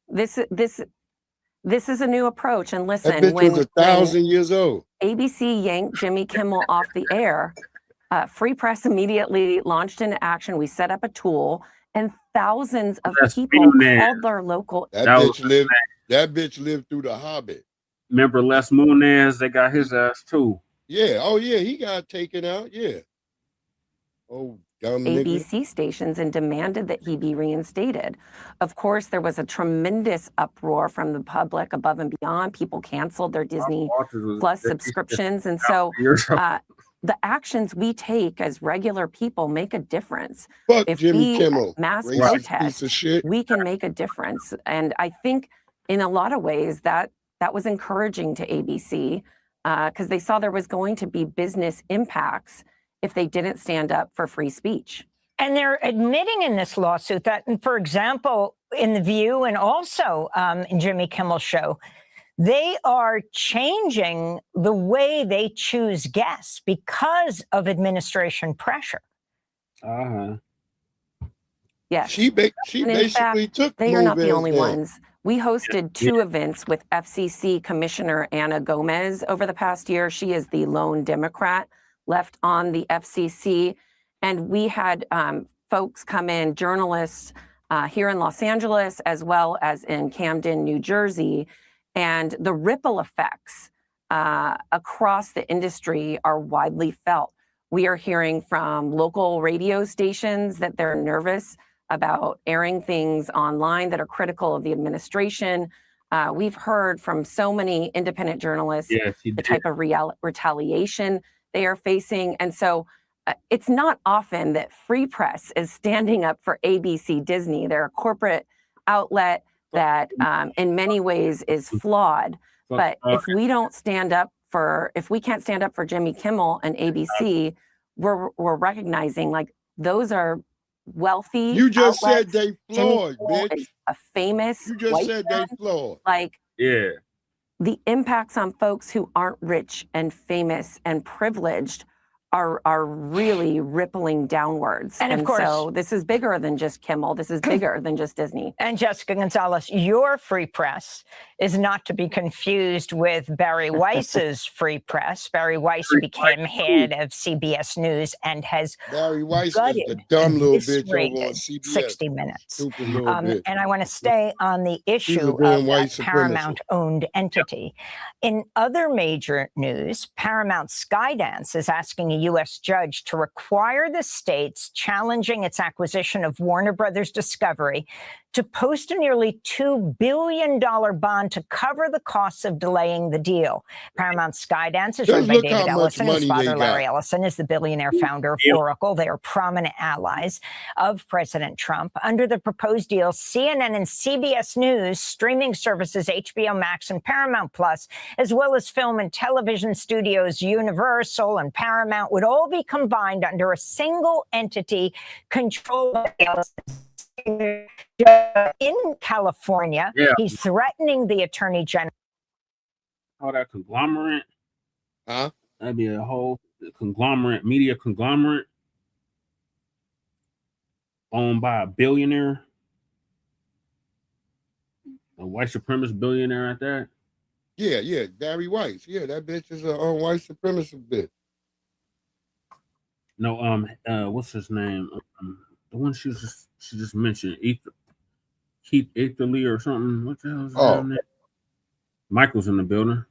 This is a new approach. And listen, that bitch was 1,000 years old. ABC yanked Jimmy Kimmel off the air. Free Press immediately launched into action. We set up a tool, and thousands of people called their local. That bitch lived through The Hobbit. Remember Les Moonves? They got his ass too. Yeah. Oh yeah, he got taken out. Yeah. Oh, dumb ABC nigga. stations and demanded that he be reinstated. Of course, there was a tremendous uproar from the public above and beyond. People canceled their Disney Plus subscriptions. And so the actions we take as regular people make a difference. If Jimmy we Kimmel, mass racist protest, piece of shit. we can make a difference. And I think in a lot of ways that was encouraging to ABC because they saw there was going to be business impacts if they didn't stand up for free speech. And they're admitting in this lawsuit that, for example, in The View and also in Jimmy Kimmel's show, they are changing the way they choose guests because of administration pressure. Yes. She basically took. They are not the Moonves only down. ones. We hosted 2 events with FCC Commissioner Ana Gomez over the past year. She is the lone Democrat left on the FCC. And we had folks come in, journalists here in Los Angeles, as well as in Camden, New Jersey. And the ripple effects across the industry are widely felt. We are hearing from local radio stations that they're nervous about airing things online that are critical of the administration. We've heard from so many independent journalists the type of retaliation they are facing. And so it's not often that Free Press is standing up for ABC Disney. They're a corporate outlet that in many ways is flawed. But if we can't stand up for Jimmy Kimmel and ABC, we're recognizing like those are wealthy. You just outlets. said they Jimmy flawed, Kimmel bitch. is a famous. You just white said man. they flawed. Like Yeah. the impacts on folks who aren't rich and famous and privileged are really rippling downwards. And of course, so this is bigger than just Kimmel. This is bigger than just Disney. And Jessica González, your Free Press is not to be confused with Barry Weiss's Free Press. Barry Weiss became head of CBS News and has Barry Weiss is gutted the dumb little and bitch over on eviscerated CBS. 60 Minutes. Stupid little bitch. And I want to stay on the She's a issue damn of white that supremacist. Paramount-owned entity. In other major news, Paramount Skydance is asking a U.S. judge to require the states challenging its acquisition of Warner Brothers Discovery to post a nearly $2 billion bond to cover the costs of delaying the deal. Paramount Skydance is run Just by look David how much Ellison. His money father, they Larry got. Ellison, is the billionaire founder of Oracle. They are prominent allies of President Trump. Under the proposed deal, CNN and CBS News, streaming services HBO Max and Paramount Plus, as well as film and television studios Universal and Paramount, would all be combined under a single entity controlled by Ellison. In California, he's threatening the attorney general. All that conglomerate. Huh? That'd be a whole conglomerate, media conglomerate owned by a billionaire, a white supremacist billionaire at that. Yeah, Barry Weiss. Yeah, that bitch is a white supremacist bitch. No, what's his name? The one she just mentioned, Keefe D or something. What the hell is his name? Michael's in the building.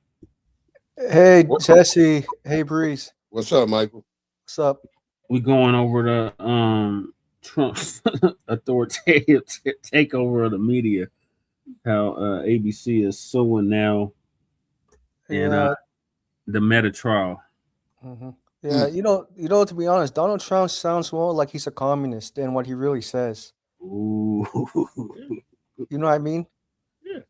Hey, Jesse. Hey, Breeze. What's up, Michael? What's up? We going over the Trump's authoritative takeover of the media. How ABC is suing now in Yeah. the Meta trial. Yeah, to be honest, Donald Trump sounds more like he's a communist than what he really says. Ooh. You know what I mean? Yeah.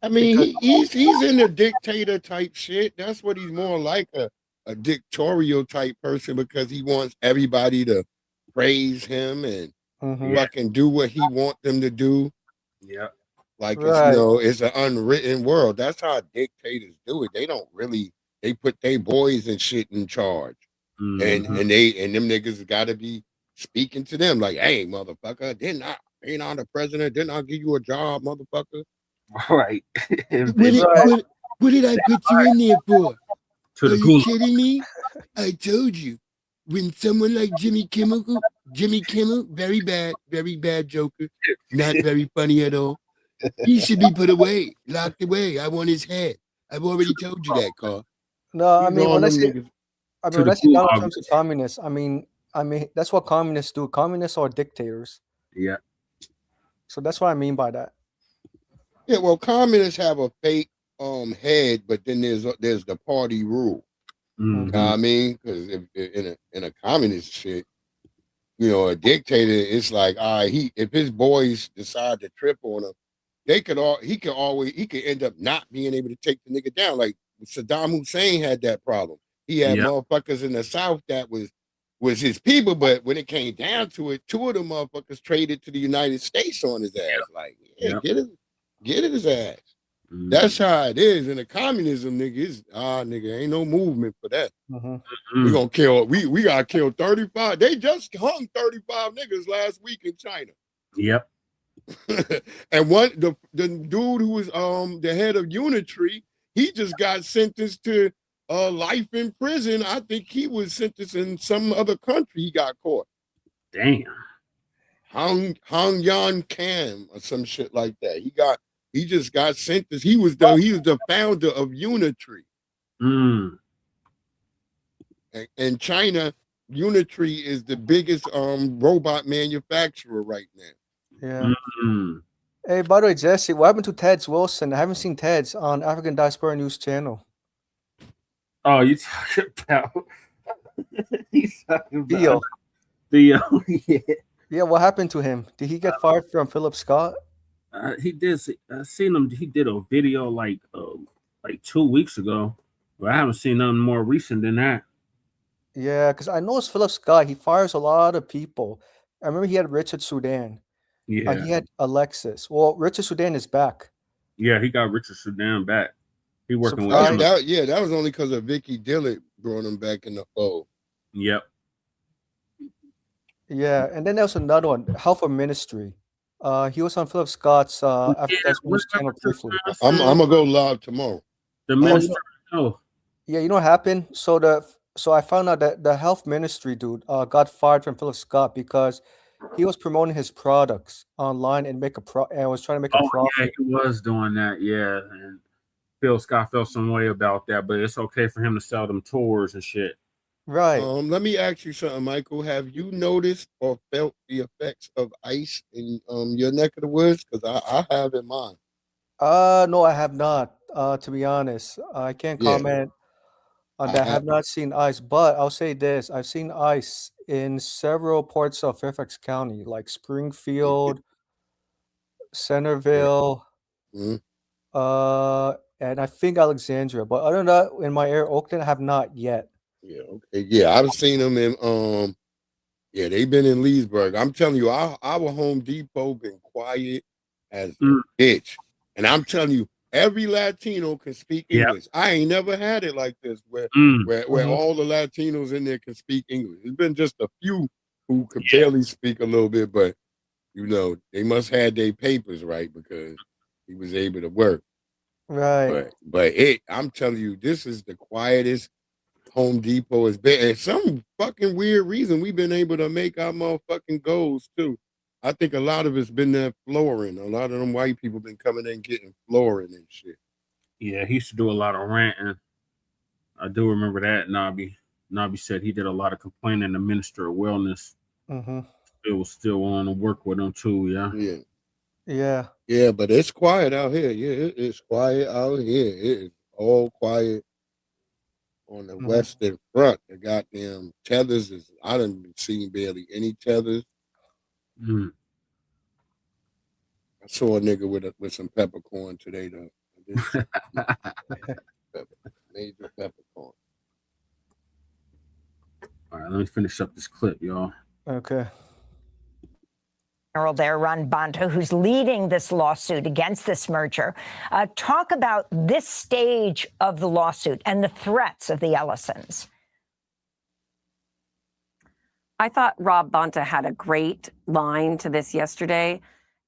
I mean, he's in the dictator type shit. That's what he's more like, a dictatorial type person, because he wants everybody to praise him and fucking do what he wants them to do. Yeah. Like, Right. it's an unwritten world. That's how dictators do it. They don't really, they put their boys and shit in charge. And them niggas got to be speaking to them like, hey, motherfucker, ain't I the president? Didn't I give you a job, motherfucker? Right. What did I put you in there for? To the Are you kidding me? I told you. When someone like Jimmy Kimmel, very bad joker, not very funny at all. He should be put away, locked away. I want his head. I've already told you that, Carl. No, I mean when I say Donald Trump's a Trump's communist, I mean that's what communists do. Communists are dictators. Yeah. So that's what I mean by that. Yeah, well, communists have a fake head, but then there's the party rule. You know what I mean? Because if in a communist shit, a dictator, it's like, if his boys decide to trip on him, he could end up not being able to take the nigga down. Like Saddam Hussein had that problem. He had motherfuckers in the South that was his people, but when it came down to it, 2 of them motherfuckers traded to the United States on his ass. Like, get his ass. That's how it is in a communism, nigga. Nigga, ain't no movement for that. We gonna kill. We gotta kill 35. They just hung 35 niggas last week in China. Yep. And the dude who was the head of Unitree, he just got sentenced to life in prison. I think he was sentenced in some other country. He got caught. Damn. Hong Yan Cam or some shit like that. He just got sentenced. He was the founder of Unitree. And China, Unitree is the biggest robot manufacturer right now. Yeah. Hey, by the way, Jesse, what happened to Ted's Wilson? I haven't seen Ted's on African Diaspora News Channel. Oh, you talking about? He's talking about Theo. Theo. Yeah. Yeah, what happened to him? Did he get fired from Philip Scott? He did. I seen him. He did a video like 2 weeks ago, but I haven't seen nothing more recent than that. Yeah, because I know it's Philip Scott. He fires a lot of people. I remember he had Richard Sudan. Yeah. He had Alexis. Well, Richard Sudan is back. Yeah, he got Richard Sudan back. He working with him. That was only because of Vicky Dillard brought him back in the fold. Yep. Yeah, and then there was another one, Health of Ministry. He was on Philip Scott's African News Channel briefly. I'm gonna go live tomorrow. The ministry. Yeah, you know what happened? So I found out that the health ministry dude got fired from Philip Scott because he was promoting his products online and was trying to make a profit. Yeah, he was doing that. Yeah, and Phil Scott felt some way about that, but it's okay for him to sell them tours and shit. Right. Let me ask you something, Michael. Have you noticed or felt the effects of ice in your neck of the woods? Because I have in mine. No, I have not. To be honest, I can't comment on that. I have not seen ice, but I'll say this: I've seen ice in several parts of Fairfax County, like Springfield, Centerville, and I think Alexandria. But other than that, in my area, Oakland, I have not yet. Yeah, okay. Yeah, I've seen them in they've been in Leesburg. I'm telling you, our Home Depot been quiet as a bitch. And I'm telling you, every Latino can speak English. I ain't never had it like this where all the Latinos in there can speak English. It's been just a few who could barely speak a little bit, but they must have their papers right because he was able to work. Right. But I'm telling you, this is the quietest Home Depot has been. And some fucking weird reason we've been able to make our motherfucking goals too. I think a lot of it's been that flooring. A lot of them white people been coming in getting flooring and shit. Yeah, he used to do a lot of ranting. I do remember that. Nobby said he did a lot of complaining. The Minister of Wellness. It was still on to work with him too. Yeah. Yeah, but it's quiet out here. Yeah, it's quiet out here. all quiet on the Western Front. The goddamn tethers is, I done seen barely any tethers. Mm. I saw a nigga with some peppercorn today though. Major peppercorn. All right, let me finish up this clip, y'all. Okay. General there, Ron Bonta, who's leading this lawsuit against this merger. Talk about this stage of the lawsuit and the threats of the Ellisons. I thought Rob Bonta had a great line to this yesterday,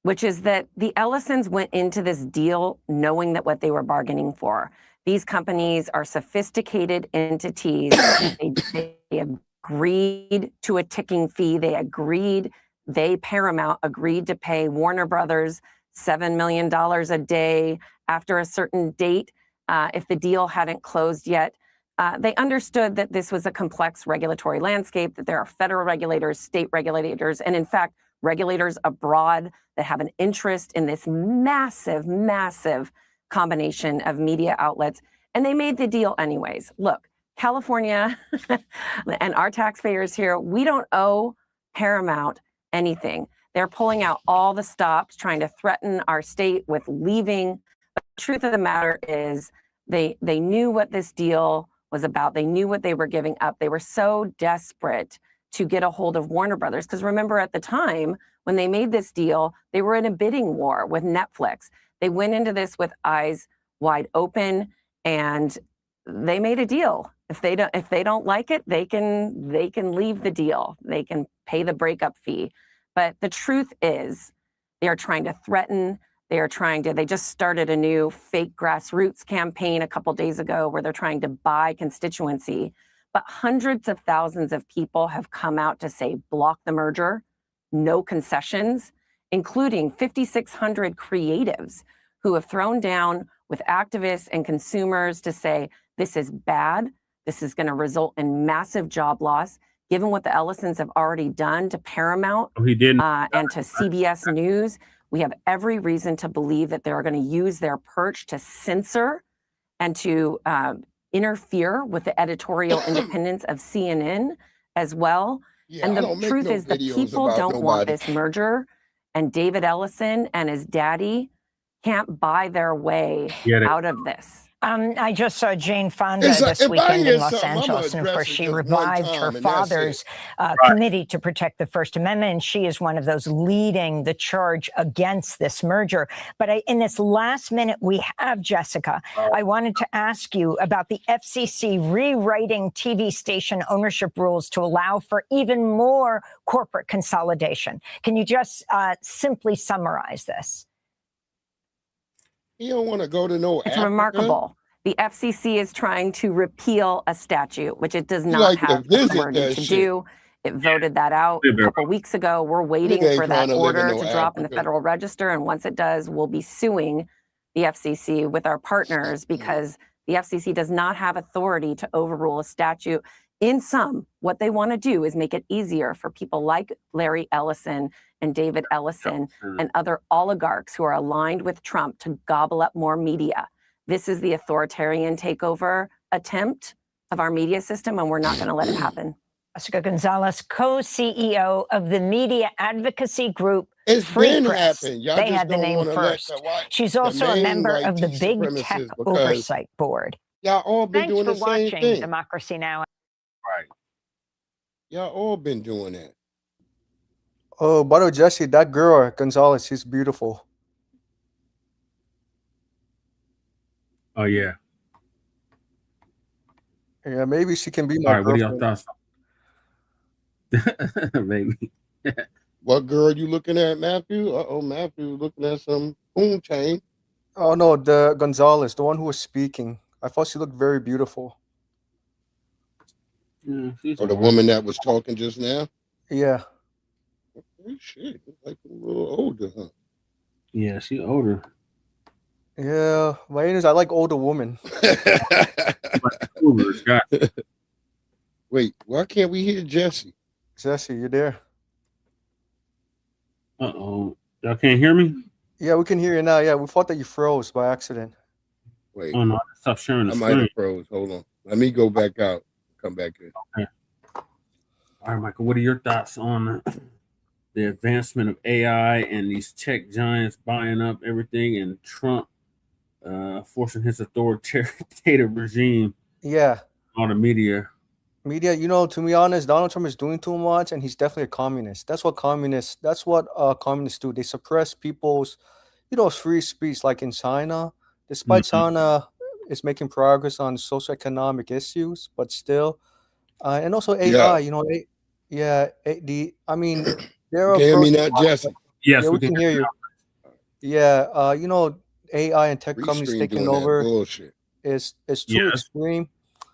which is that the Ellisons went into this deal knowing that what they were bargaining for. These companies are sophisticated entities. They agreed to a ticking fee. They, Paramount, agreed to pay Warner Brothers $7 million a day after a certain date if the deal hadn't closed yet. They understood that this was a complex regulatory landscape, that there are federal regulators, state regulators, and in fact, regulators abroad that have an interest in this massive, massive combination of media outlets. And they made the deal anyways. Look, California and our taxpayers here, we don't owe Paramount anything. They're pulling out all the stops, trying to threaten our state with leaving. But the truth of the matter is they knew what this deal was about. They knew what they were giving up. They were so desperate to get a hold of Warner Brothers. Because remember, at the time when they made this deal, they were in a bidding war with Netflix. They went into this with eyes wide open, and they made a deal. If they don't like it, they can leave the deal. They can pay the breakup fee. But the truth is, they are trying to threaten. They just started a new fake grassroots campaign a couple days ago where they're trying to buy constituency. But hundreds of thousands of people have come out to say, block the merger, no concessions, including 5,600 creatives who have thrown down with activists and consumers to say, this is bad. This is going to result in massive job loss. Given what the Ellisons have already done to Paramount and to CBS News, we have every reason to believe that they're going to use their perch to censor and to interfere with the editorial independence of CNN as well. Yeah, and I the don't make truth no is the videos people about don't want nobody. this merger, and David Ellison and his daddy can't buy their way out of this. I just saw Jane Fonda this weekend in Los Angeles, and of course she revived her father's committee to protect the First Amendment, and she is one of those leading the charge against this merger. But in this last minute we have, Jessica, I wanted to ask you about the FCC rewriting TV station ownership rules to allow for even more corporate consolidation. Can you just simply summarize this? You don't want to go to no It's Africa? remarkable. The FCC is trying to repeal a statute, which it does You not like to have visit authority that to shit. do. It voted that out a couple weeks ago. We're waiting Nigga ain't for trying that to live in order no to drop in the Africa. Federal Register. And once it does, we'll be suing the FCC with our partners because the FCC does not have authority to overrule a statute. In sum, what they want to do is make it easier for people like Larry Ellison and David Ellison and other oligarchs who are aligned with Trump to gobble up more media. This is the authoritarian takeover attempt of our media system, and we're not going to let it happen. Jessica González, co-CEO of the media advocacy group It's Free been Press. happened. Y'all They just had the don't name wanna let first. the white- She's the also a main member white of the teach Big supremacists Tech because Oversight Board. Y'all all been Thanks doing for the same watching thing. Democracy Now! Right. Y'all all been doing that. Oh, by the way, Jesse, that girl, González, she's beautiful. Oh yeah. Yeah, maybe she can be All my right. What are y'all girlfriend. thoughts? Maybe. What girl you looking at, Matthew? Matthew looking at some chain. Oh no, the González, the one who was speaking. I thought she looked very beautiful. Yeah, Or the woman that was talking just now? Yeah. Oh, shit, looks like a little older, huh? Yeah, she older. Yeah, my name is I like older women. Wait, why can't we hear Jesse? Jesse, you there? Uh-oh. Y'all can't hear me? Yeah, we can hear you now. Yeah, we thought that you froze by accident. Wait. Oh no, stop sharing the I might have screen. froze. Hold on. Let me go back out. Come back in. Okay. All right, Michael, what are your thoughts on the advancement of AI and these tech giants buying up everything and Trump forcing his authoritative regime on the media? Media, you know, to be honest, Donald Trump is doing too much, and he's definitely a communist. That's what communists do. They suppress people's, free speech, like in China. Despite China is making progress on socioeconomic issues, but still, and also AI, I mean, there are Can you hear me pros and now, cons. Jesse? Yeah, we can hear you. Yeah, AI and tech companies Restream taking doing that over bullshit. is too extreme.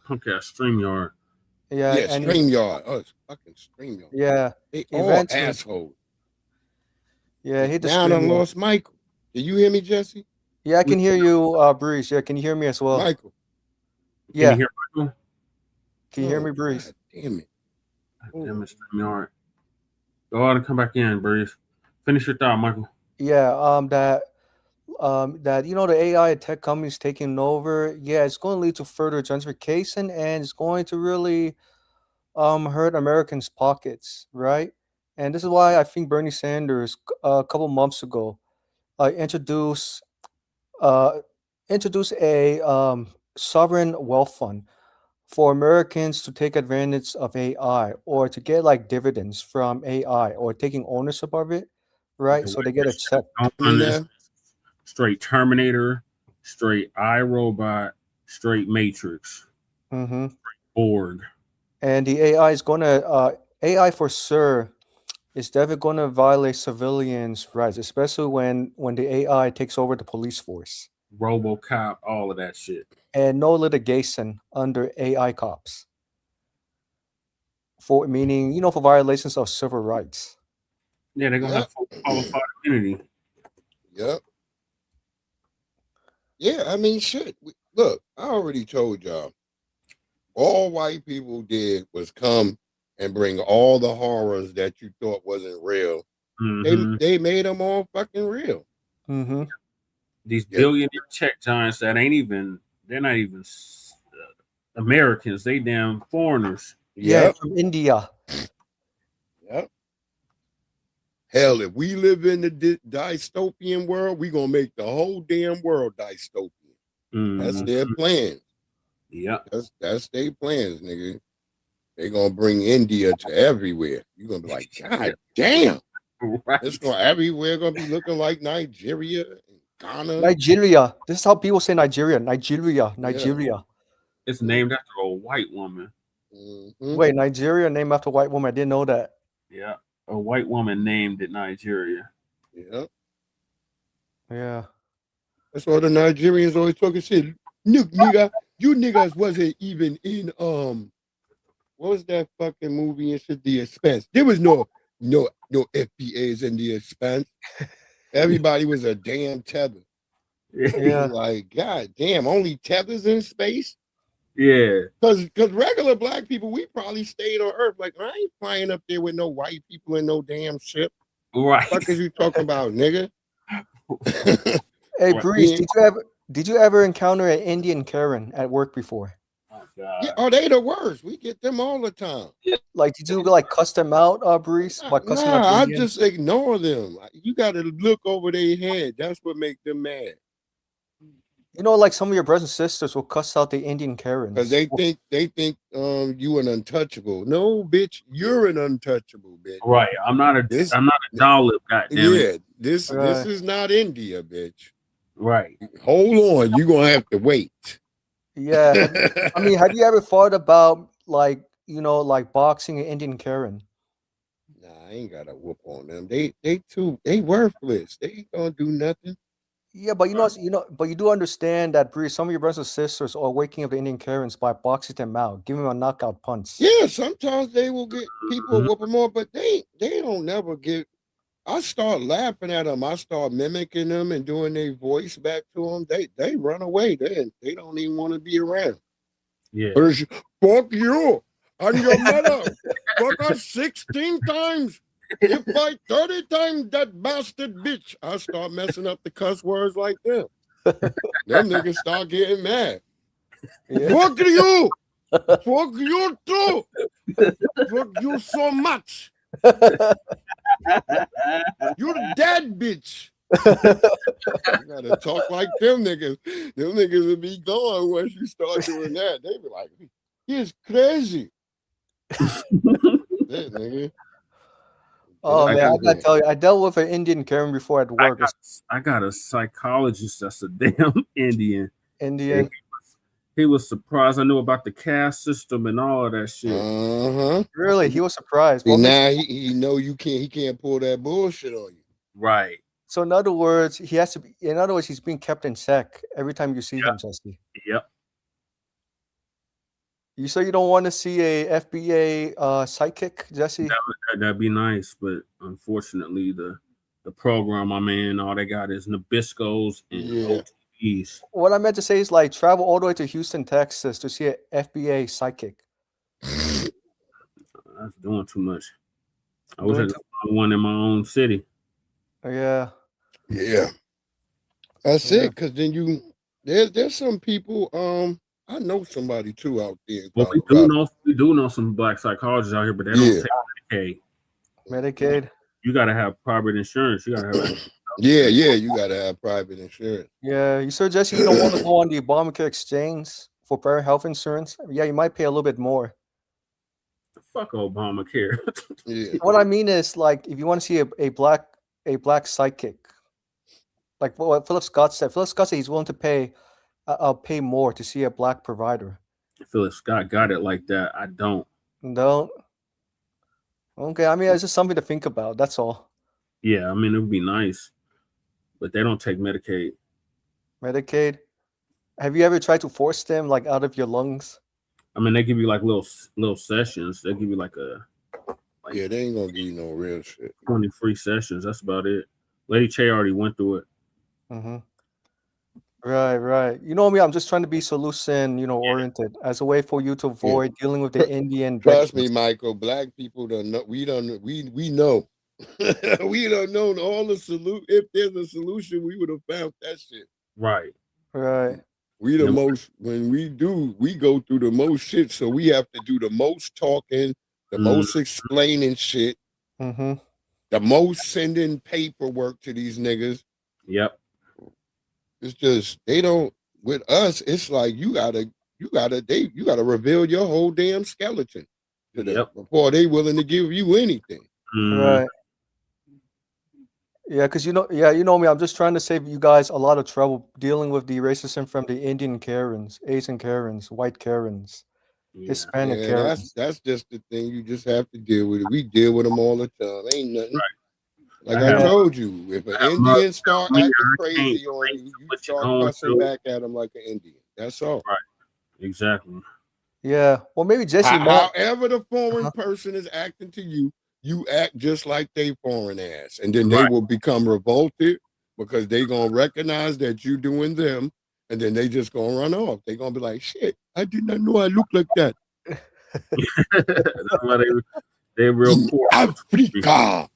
Okay, StreamYard. Yeah, and StreamYard. Oh, it's fucking StreamYard. Yeah, They all eventually. assholes. Yeah, I hate the Now I done StreamYard. lost Michael. Can you hear me, Jesse? Yeah, I can hear you, Breeze. Yeah, can you hear me as well? Michael. Yeah. Can you hear Michael? Can you hear me, Breeze? God damn it. Damn it, StreamYard. Go out and come back in, Breeze. Finish your thought, Michael. Yeah, that the AI tech companies taking over, yeah, it's going to lead to further gentrification, and it's going to really hurt Americans' pockets, right? And this is why I think Bernie Sanders a couple months ago introduced a sovereign wealth fund for Americans to take advantage of AI or to get like dividends from AI or taking ownership of it, right? So they get a check. Straight Terminator, straight iRobot, straight Matrix, Mm-hmm. Borg. And the AI is going to AI for sure is definitely going to violate civilians' rights, especially when the AI takes over the police force. RoboCop, all of that shit. And no litigation under AI cops. For meaning, for violations of civil rights. Yeah, they're gonna have full qualified immunity. Yep. Yeah, I mean, shit. Look, I already told y'all. All white people did was come and bring all the horrors that you thought wasn't real. They made them all fucking real. Mm-hmm. These billionaire tech giants that they're not even Americans. They damn foreigners. Yeah, from India. Yep. Hell, if we live in the dystopian world, we gonna make the whole damn world dystopian. That's their plan. Yeah, that's their plans, nigga. They gonna bring India to everywhere. You're gonna be like, God damn. Right. It's gonna everywhere gonna be looking like Nigeria and Ghana. Nigeria. This is how people say Nigeria. Nigeria. Nigeria. It's named after a white woman. Wait, Nigeria named after a white woman. I didn't know that. Yeah, a white woman named it Nigeria. Yep. Yeah. That's why the Nigerians always talking shit. Nigga, you niggas wasn't even in what was that fucking movie and shit? The Expanse. There was no FBAs in The Expanse. Everybody was a damn tether. Yeah. Like, God damn, only tethers in space? Yeah. Because regular black people, we probably stayed on Earth. Like, I ain't flying up there with no white people in no damn ship. Right. What the fuck is you talking about, nigga? Hey, Breeze, did you ever encounter an Indian Karen at work before? Oh God. Yeah, they the worst. We get them all the time. Like, did you cuss them out, Breeze? By cussing out I Indians? just ignore them. You got to look over their head. That's what make them mad. Like some of your brothers and sisters will cuss out the Indian Karens. Because they think you an untouchable. No, bitch, you're an untouchable, bitch. Right. I'm not a dollop, goddamn it. Yeah, this is not India, bitch. Right. Hold on, you're gonna have to wait. Yeah. I mean, have you ever thought about like boxing an Indian Karen? Nah, I ain't got to whoop on them. They worthless. They ain't gonna do nothing. Yeah, but but you do understand that, Breeze, some of your brothers and sisters are waking up the Indian Karens by boxing them out, giving them a knockout punch. Yeah, sometimes they will get people whoop them more, but they don't never get. I start laughing at them. I start mimicking them and doing their voice back to them. They run away. They don't even want to be around. Yeah. Fuck you and your mother. Fuck us 16 times. You fight 30 times that bastard bitch. I start messing up the cuss words like them. Them niggas start getting mad. Fuck you! Fuck you too! Fuck you so much! You the dead bitch! You gotta talk like them niggas. Them niggas will be gone once you start doing that. They be like, he's crazy. That nigga. Oh man, I gotta tell you, I dealt with an Indian Karen before at work. I got a psychologist that's a damn Indian. Indian. He was surprised I knew about the caste system and all of that shit. Really, he was surprised. See, now he know you can't. He can't pull that bullshit on you. Right. So in other words, he has to be. In other words, he's being kept in check every time you see him, Jesse. Yep. You say you don't want to see a FBA psychic, Jesse? That'd be nice, but unfortunately, the program I'm in, all they got is Nabiscos and OTPs. What I meant to say is like travel all the way to Houston, Texas to see an FBA psychic. That's doing too much. I wish I could find one in my own city. Yeah. Yeah. That's it. Because then there's some people. I know somebody too out there. Well, we do know some black psychologists out here, but they don't take Medicaid. Medicaid. You gotta have private insurance. You gotta have. Yeah, you gotta have private insurance. Yeah, you said Jesse, you don't want to go on the Obamacare exchange for private health insurance. Yeah, you might pay a little bit more. Fuck Obamacare. Yeah. What I mean is, like, if you want to see a black psychic, like what Philip Scott said. Philip Scott said he's willing to pay. I'll pay more to see a black provider. Philip Scott got it like that. I don't. Don't. Okay, I mean, it's just something to think about. That's all. Yeah, I mean, it would be nice, but they don't take Medicaid. Medicaid. Have you ever tried to force them like out of your lungs? I mean, they give you like little sessions. They give you like yeah, they ain't gonna give you no real shit. 20 free sessions. That's about it. Lady Che already went through it. Mm-hmm. Right. You know me, I'm just trying to be solution, oriented as a way for you to avoid dealing with the Indian. Trust me, Michael, black people don't know. We know. We don't know all the solution. If there's a solution, we would have found that shit. Right. We the most, when we go through the most shit, so we have to do the most talking, the most explaining shit, the most sending paperwork to these niggas. Yep. It's just they don't. With us, it's like you gotta reveal your whole damn skeleton to them before they willing to give you anything. Right. Yeah, because you know me. I'm just trying to save you guys a lot of trouble dealing with the racism from the Indian Karens, Asian Karens, white Karens, Hispanic Karens. That's just the thing. You just have to deal with it. We deal with them all the time. Ain't nothing. Right. Like I told you, if an Indian start acting crazy on you, you start cussing back at them like an Indian. That's all. Right. Exactly. Yeah. Well, maybe Jesse. However the foreign person is acting to you, you act just like they foreign ass. And then they will become revolted because they going to recognize that you doing them. And then they just going to run off. They going to be like, shit, I did not know I look like that. That's why they're real poor. Africa.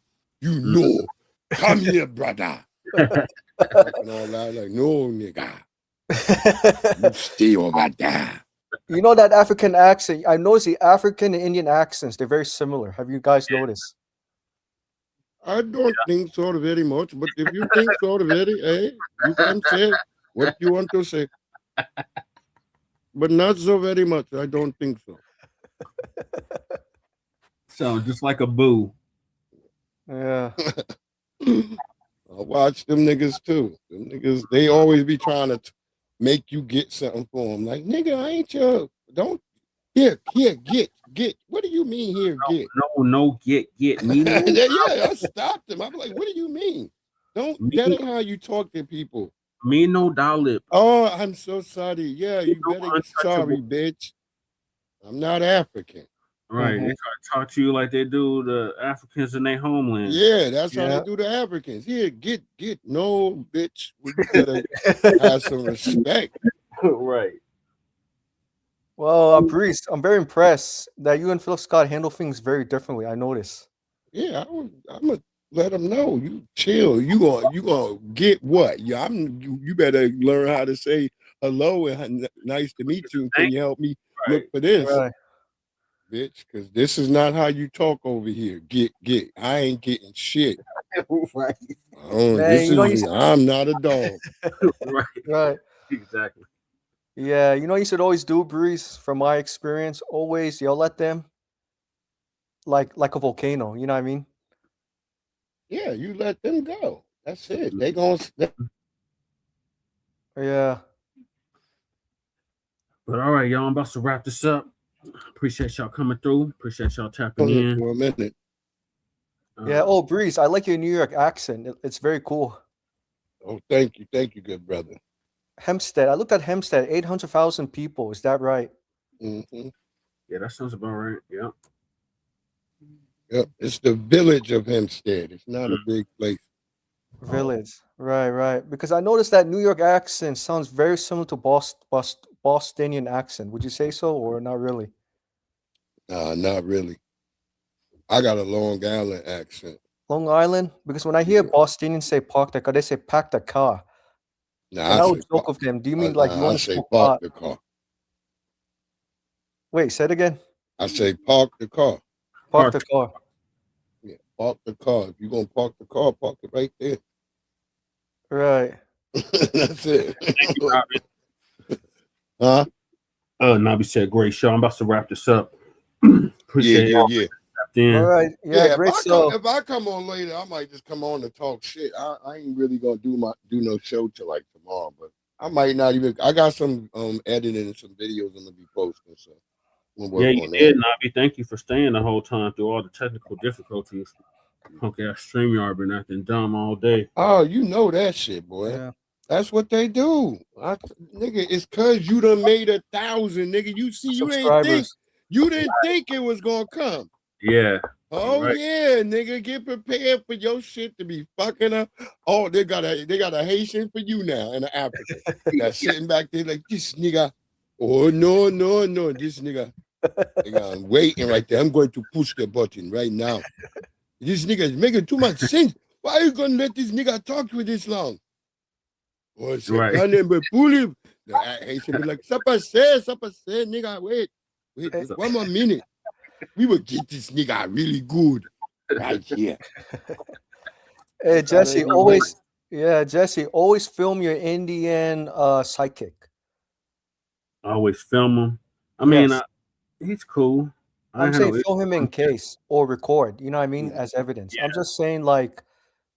You know, come here, brother. And all that, like, no, nigga. You stay over there. You know that African accent? I noticed the African and Indian accents. They're very similar. Have you guys noticed? I don't think so very much, but if you think so very, hey, you can say what you want to say. But not so very much. I don't think so. So just like a boo. Yeah. I watch them niggas too. Them niggas, they always be trying to make you get something for them. Like, nigga, I ain't your, don't, here, get. What do you mean here, get? No, get. Me no. Yeah, I stopped them. I'm like, what do you mean? That ain't how you talk to people. Me no dollop. Oh, I'm so sorry. Yeah, you better get sorry, bitch. I'm not African. Right, they try to talk to you like they do the Africans in their homeland. Yeah, that's how they do the Africans. Here, get. No, bitch. We gotta have some respect. Right. Well, Breeze, I'm very impressed that you and Philip Scott handle things very differently. I noticed. Yeah, let them know. You chill. You gonna get what? Yeah, you better learn how to say hello and nice to meet you. Can you help me look for this? Right. Bitch, because this is not how you talk over here. Get. I ain't getting shit. Right. Man, I'm not a dog. Right. Right. Exactly. Yeah, you know, you should always do, Breeze. From my experience, always yell at them like a volcano. You know what I mean? Yeah, you let them go. That's it. They gonna. Yeah. But all right, y'all, I'm about to wrap this up. Appreciate y'all coming through. Appreciate y'all tapping in. For a minute. Yeah. Oh, Breeze, I like your New York accent. It's very cool. Oh, thank you, good brother. Hempstead. I looked at Hempstead. 800,000 people. Is that right? Mm-hmm. Yeah, that sounds about right. Yeah. Yep. It's the village of Hempstead. It's not a big place. Village. Right. Because I noticed that New York accent sounds very similar to Bostonian accent. Would you say so, or not really? Not really. I got a Long Island accent. Long Island? Because when I hear Bostonians say park the car, they say pack the car. Nah, and I would joke with them. Do you mean like you want to say smoke park pot? the car. Wait, say it again. I say park the car. Park the car. Yeah, park the car. If you're gonna park the car, park it right there. Right. That's it. Thank you, Robbie. Huh? Nobby said, great show. I'm about to wrap this up. Appreciate Yeah. All right. Yeah, great show. If I come on later, I might just come on to talk shit. I ain't really gonna do no show till like tomorrow, but I might not even. I got some editing and some videos I'm gonna be posting. So we'll work Yeah, you on did, that. Nobby. Thank you for staying the whole time through all the technical difficulties. Okay, StreamYard been acting dumb all day. Oh, you know that shit, boy. Yeah. That's what they do. Nigga, it's cause you done made 1,000, nigga. You see, you didn't think it was gonna come. Yeah. Oh right. yeah, nigga, get prepared for your shit to be fucking up. Oh, they got a Haitian for you now and an African that's sitting back there like this nigga. Oh no, this nigga. Nigga, I'm waiting right there. I'm going to push the button right now. This nigga is making too much sense. Why are you gonna let this nigga talk to you this long? Oh, it's Right. but pull him. The Haitian be like, Supper say, nigga, wait, one more minute. We will get this nigga really good right here. Hey, Jesse, always film your Indian sidekick. I always film him. I mean, Yes. he's cool. I'm saying film him in case or record, you know what I mean, as evidence. Yeah. I'm just saying, like,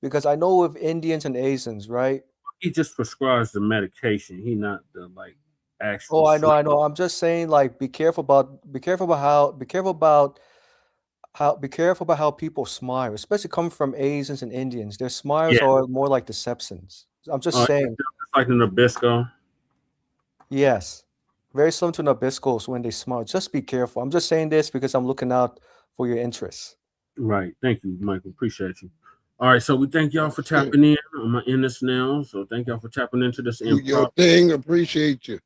because I know with Indians and Asians, right? He just prescribes the medication. He not the like actual. Oh, I know. I'm just saying, like, be careful about how people smile, especially coming from Asians and Indians. Their smiles are more like deceptions. I'm just saying. It's like the Nabisco. Yes, very similar to Nabiscos when they smile. Just be careful. I'm just saying this because I'm looking out for your interests. Right. Thank you, Michael. Appreciate you. All right, so we thank y'all for tapping in. I'm gonna end this now. So thank y'all for tapping into this Do your thing. Appreciate you.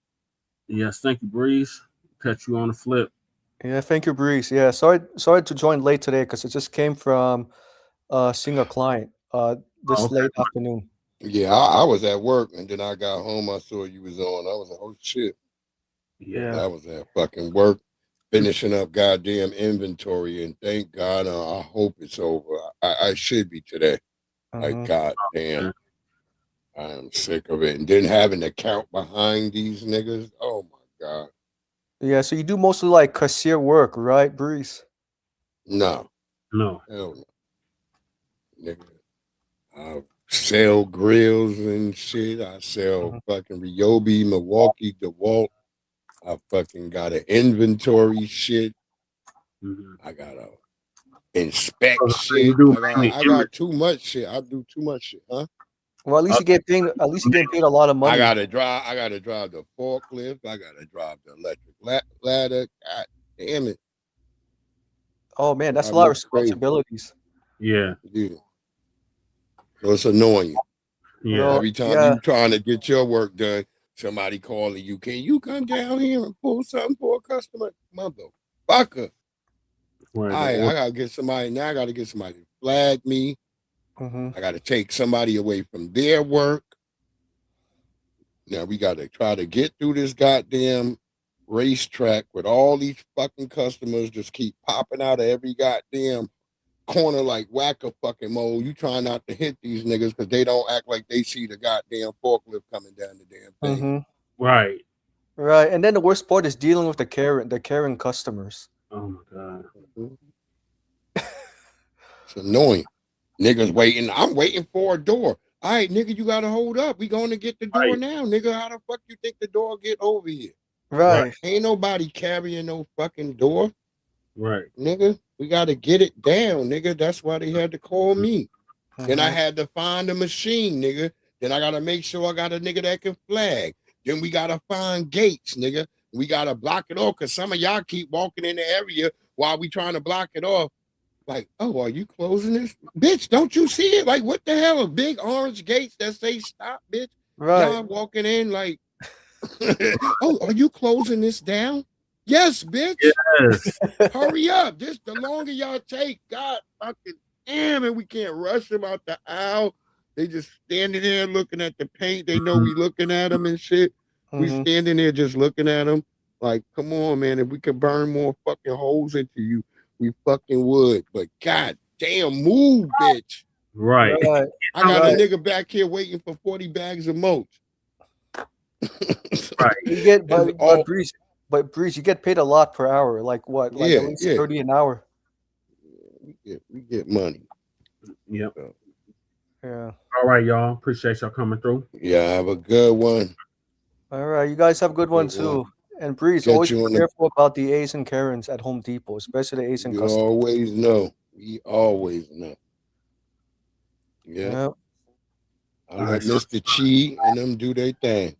Yes, thank you, Breeze. Catch you on the flip. Yeah, thank you, Breeze. Yeah, sorry to join late today because it just came from seeing a client this late afternoon. Yeah, I was at work and then I got home. I saw you was on. I was like, oh shit. Yeah, I was at fucking work, finishing up goddamn inventory, and thank God. I hope it's over. I should be today. Like goddamn, I am sick of it. And then having to count behind these niggas. Oh my God. Yeah, so you do mostly like cashier work, right, Breeze? No. Hell no. Nigga, I sell grills and shit. I sell fucking Ryobi, Milwaukee, DeWalt. I fucking got an inventory shit. I gotta inspect shit. I got too much shit. I do too much shit, huh? Well, at least you get paid. At least you get paid a lot of money. I gotta drive the forklift. I gotta drive the electric ladder. God damn it! Oh man, that's a lot of responsibilities. Yeah. So it's annoying. Yeah. Every time you trying to get your work done, somebody calling you. Can you come down here and pull something for a customer? Motherfucker. Right, I gotta get somebody now. I gotta get somebody to flag me. I got to take somebody away from their work. Now we got to try to get through this goddamn racetrack with all these fucking customers just keep popping out of every goddamn corner like whack-a-fucking mole. You try not to hit these niggas because they don't act like they see the goddamn forklift coming down the damn thing. Right. Right. And then the worst part is dealing with the Karen customers. Oh my God. It's annoying. Niggas waiting. I'm waiting for a door. All right, nigga, you gotta hold up. We going to get the door now, nigga. How the fuck you think the door get over here? Right. Ain't nobody carrying no fucking door. Right. Nigga, we gotta get it down, nigga. That's why they had to call me. Then I had to find a machine, nigga. Then I gotta make sure I got a nigga that can flag. Then we gotta find gates, nigga. We gotta block it off because some of y'all keep walking in the area while we trying to block it off. Like, oh, are you closing this? Bitch, don't you see it? Like, what the hell? A big orange gates that say stop, bitch. Right. Y'all walking in like, oh, are you closing this down? Yes, bitch. Yes. Hurry up. This the longer y'all take. God fucking damn it. We can't rush them out the aisle. They just standing there looking at the paint. They know we looking at them and shit. We standing there just looking at them. Like, come on, man. If we could burn more fucking holes into you, we fucking would. But god damn, move, bitch. Right. I got a nigga back here waiting for 40 bags of mulch. Right. You get but Breeze, you get paid a lot per hour. Like what? Like at least 30 an hour. We get money. Yep. Yeah. All right, y'all. Appreciate y'all coming through. Yeah, have a good one. All right, you guys have a good one too. And Breeze, always be careful about the A's and Karens at Home Depot, especially the A's and You customers. always know. We always know. Yeah. I let Mr. Chi and them do their thing.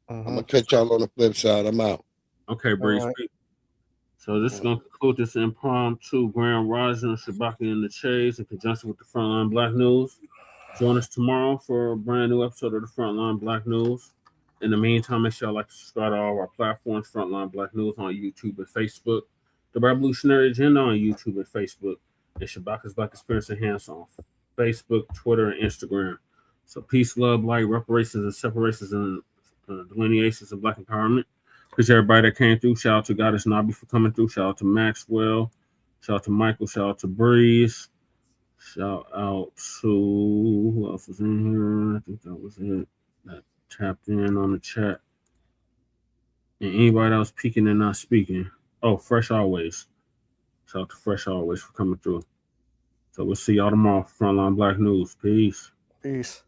I'm gonna catch y'all on the flip side. I'm out. Okay, Breeze. So this is going to conclude this impromptu Grand Rising, Shabaka in the Chase in conjunction with the Frontline Black News. Join us tomorrow for a brand new episode of the Frontline Black News. In the meantime, make sure y'all like to subscribe to all of our platforms, Frontline Black News on YouTube and Facebook, The Revolutionary Agenda on YouTube and Facebook, and Shabaka's Black Experience Enhanced on Facebook, Twitter, and Instagram. So peace, love, light, reparations, and separations, and delineations of Black empowerment. Appreciate everybody that came through. Shout out to Goddess Nobby for coming through. Shout out to Maxwell. Shout out to Michael. Shout out to Breeze. Shout out to who else was in here? I think that was it. That tapped in on the chat. And anybody that was peeking and not speaking. Oh, Fresh Always. Shout out to Fresh Always for coming through. So we'll see y'all tomorrow. Frontline Black News. Peace. Peace.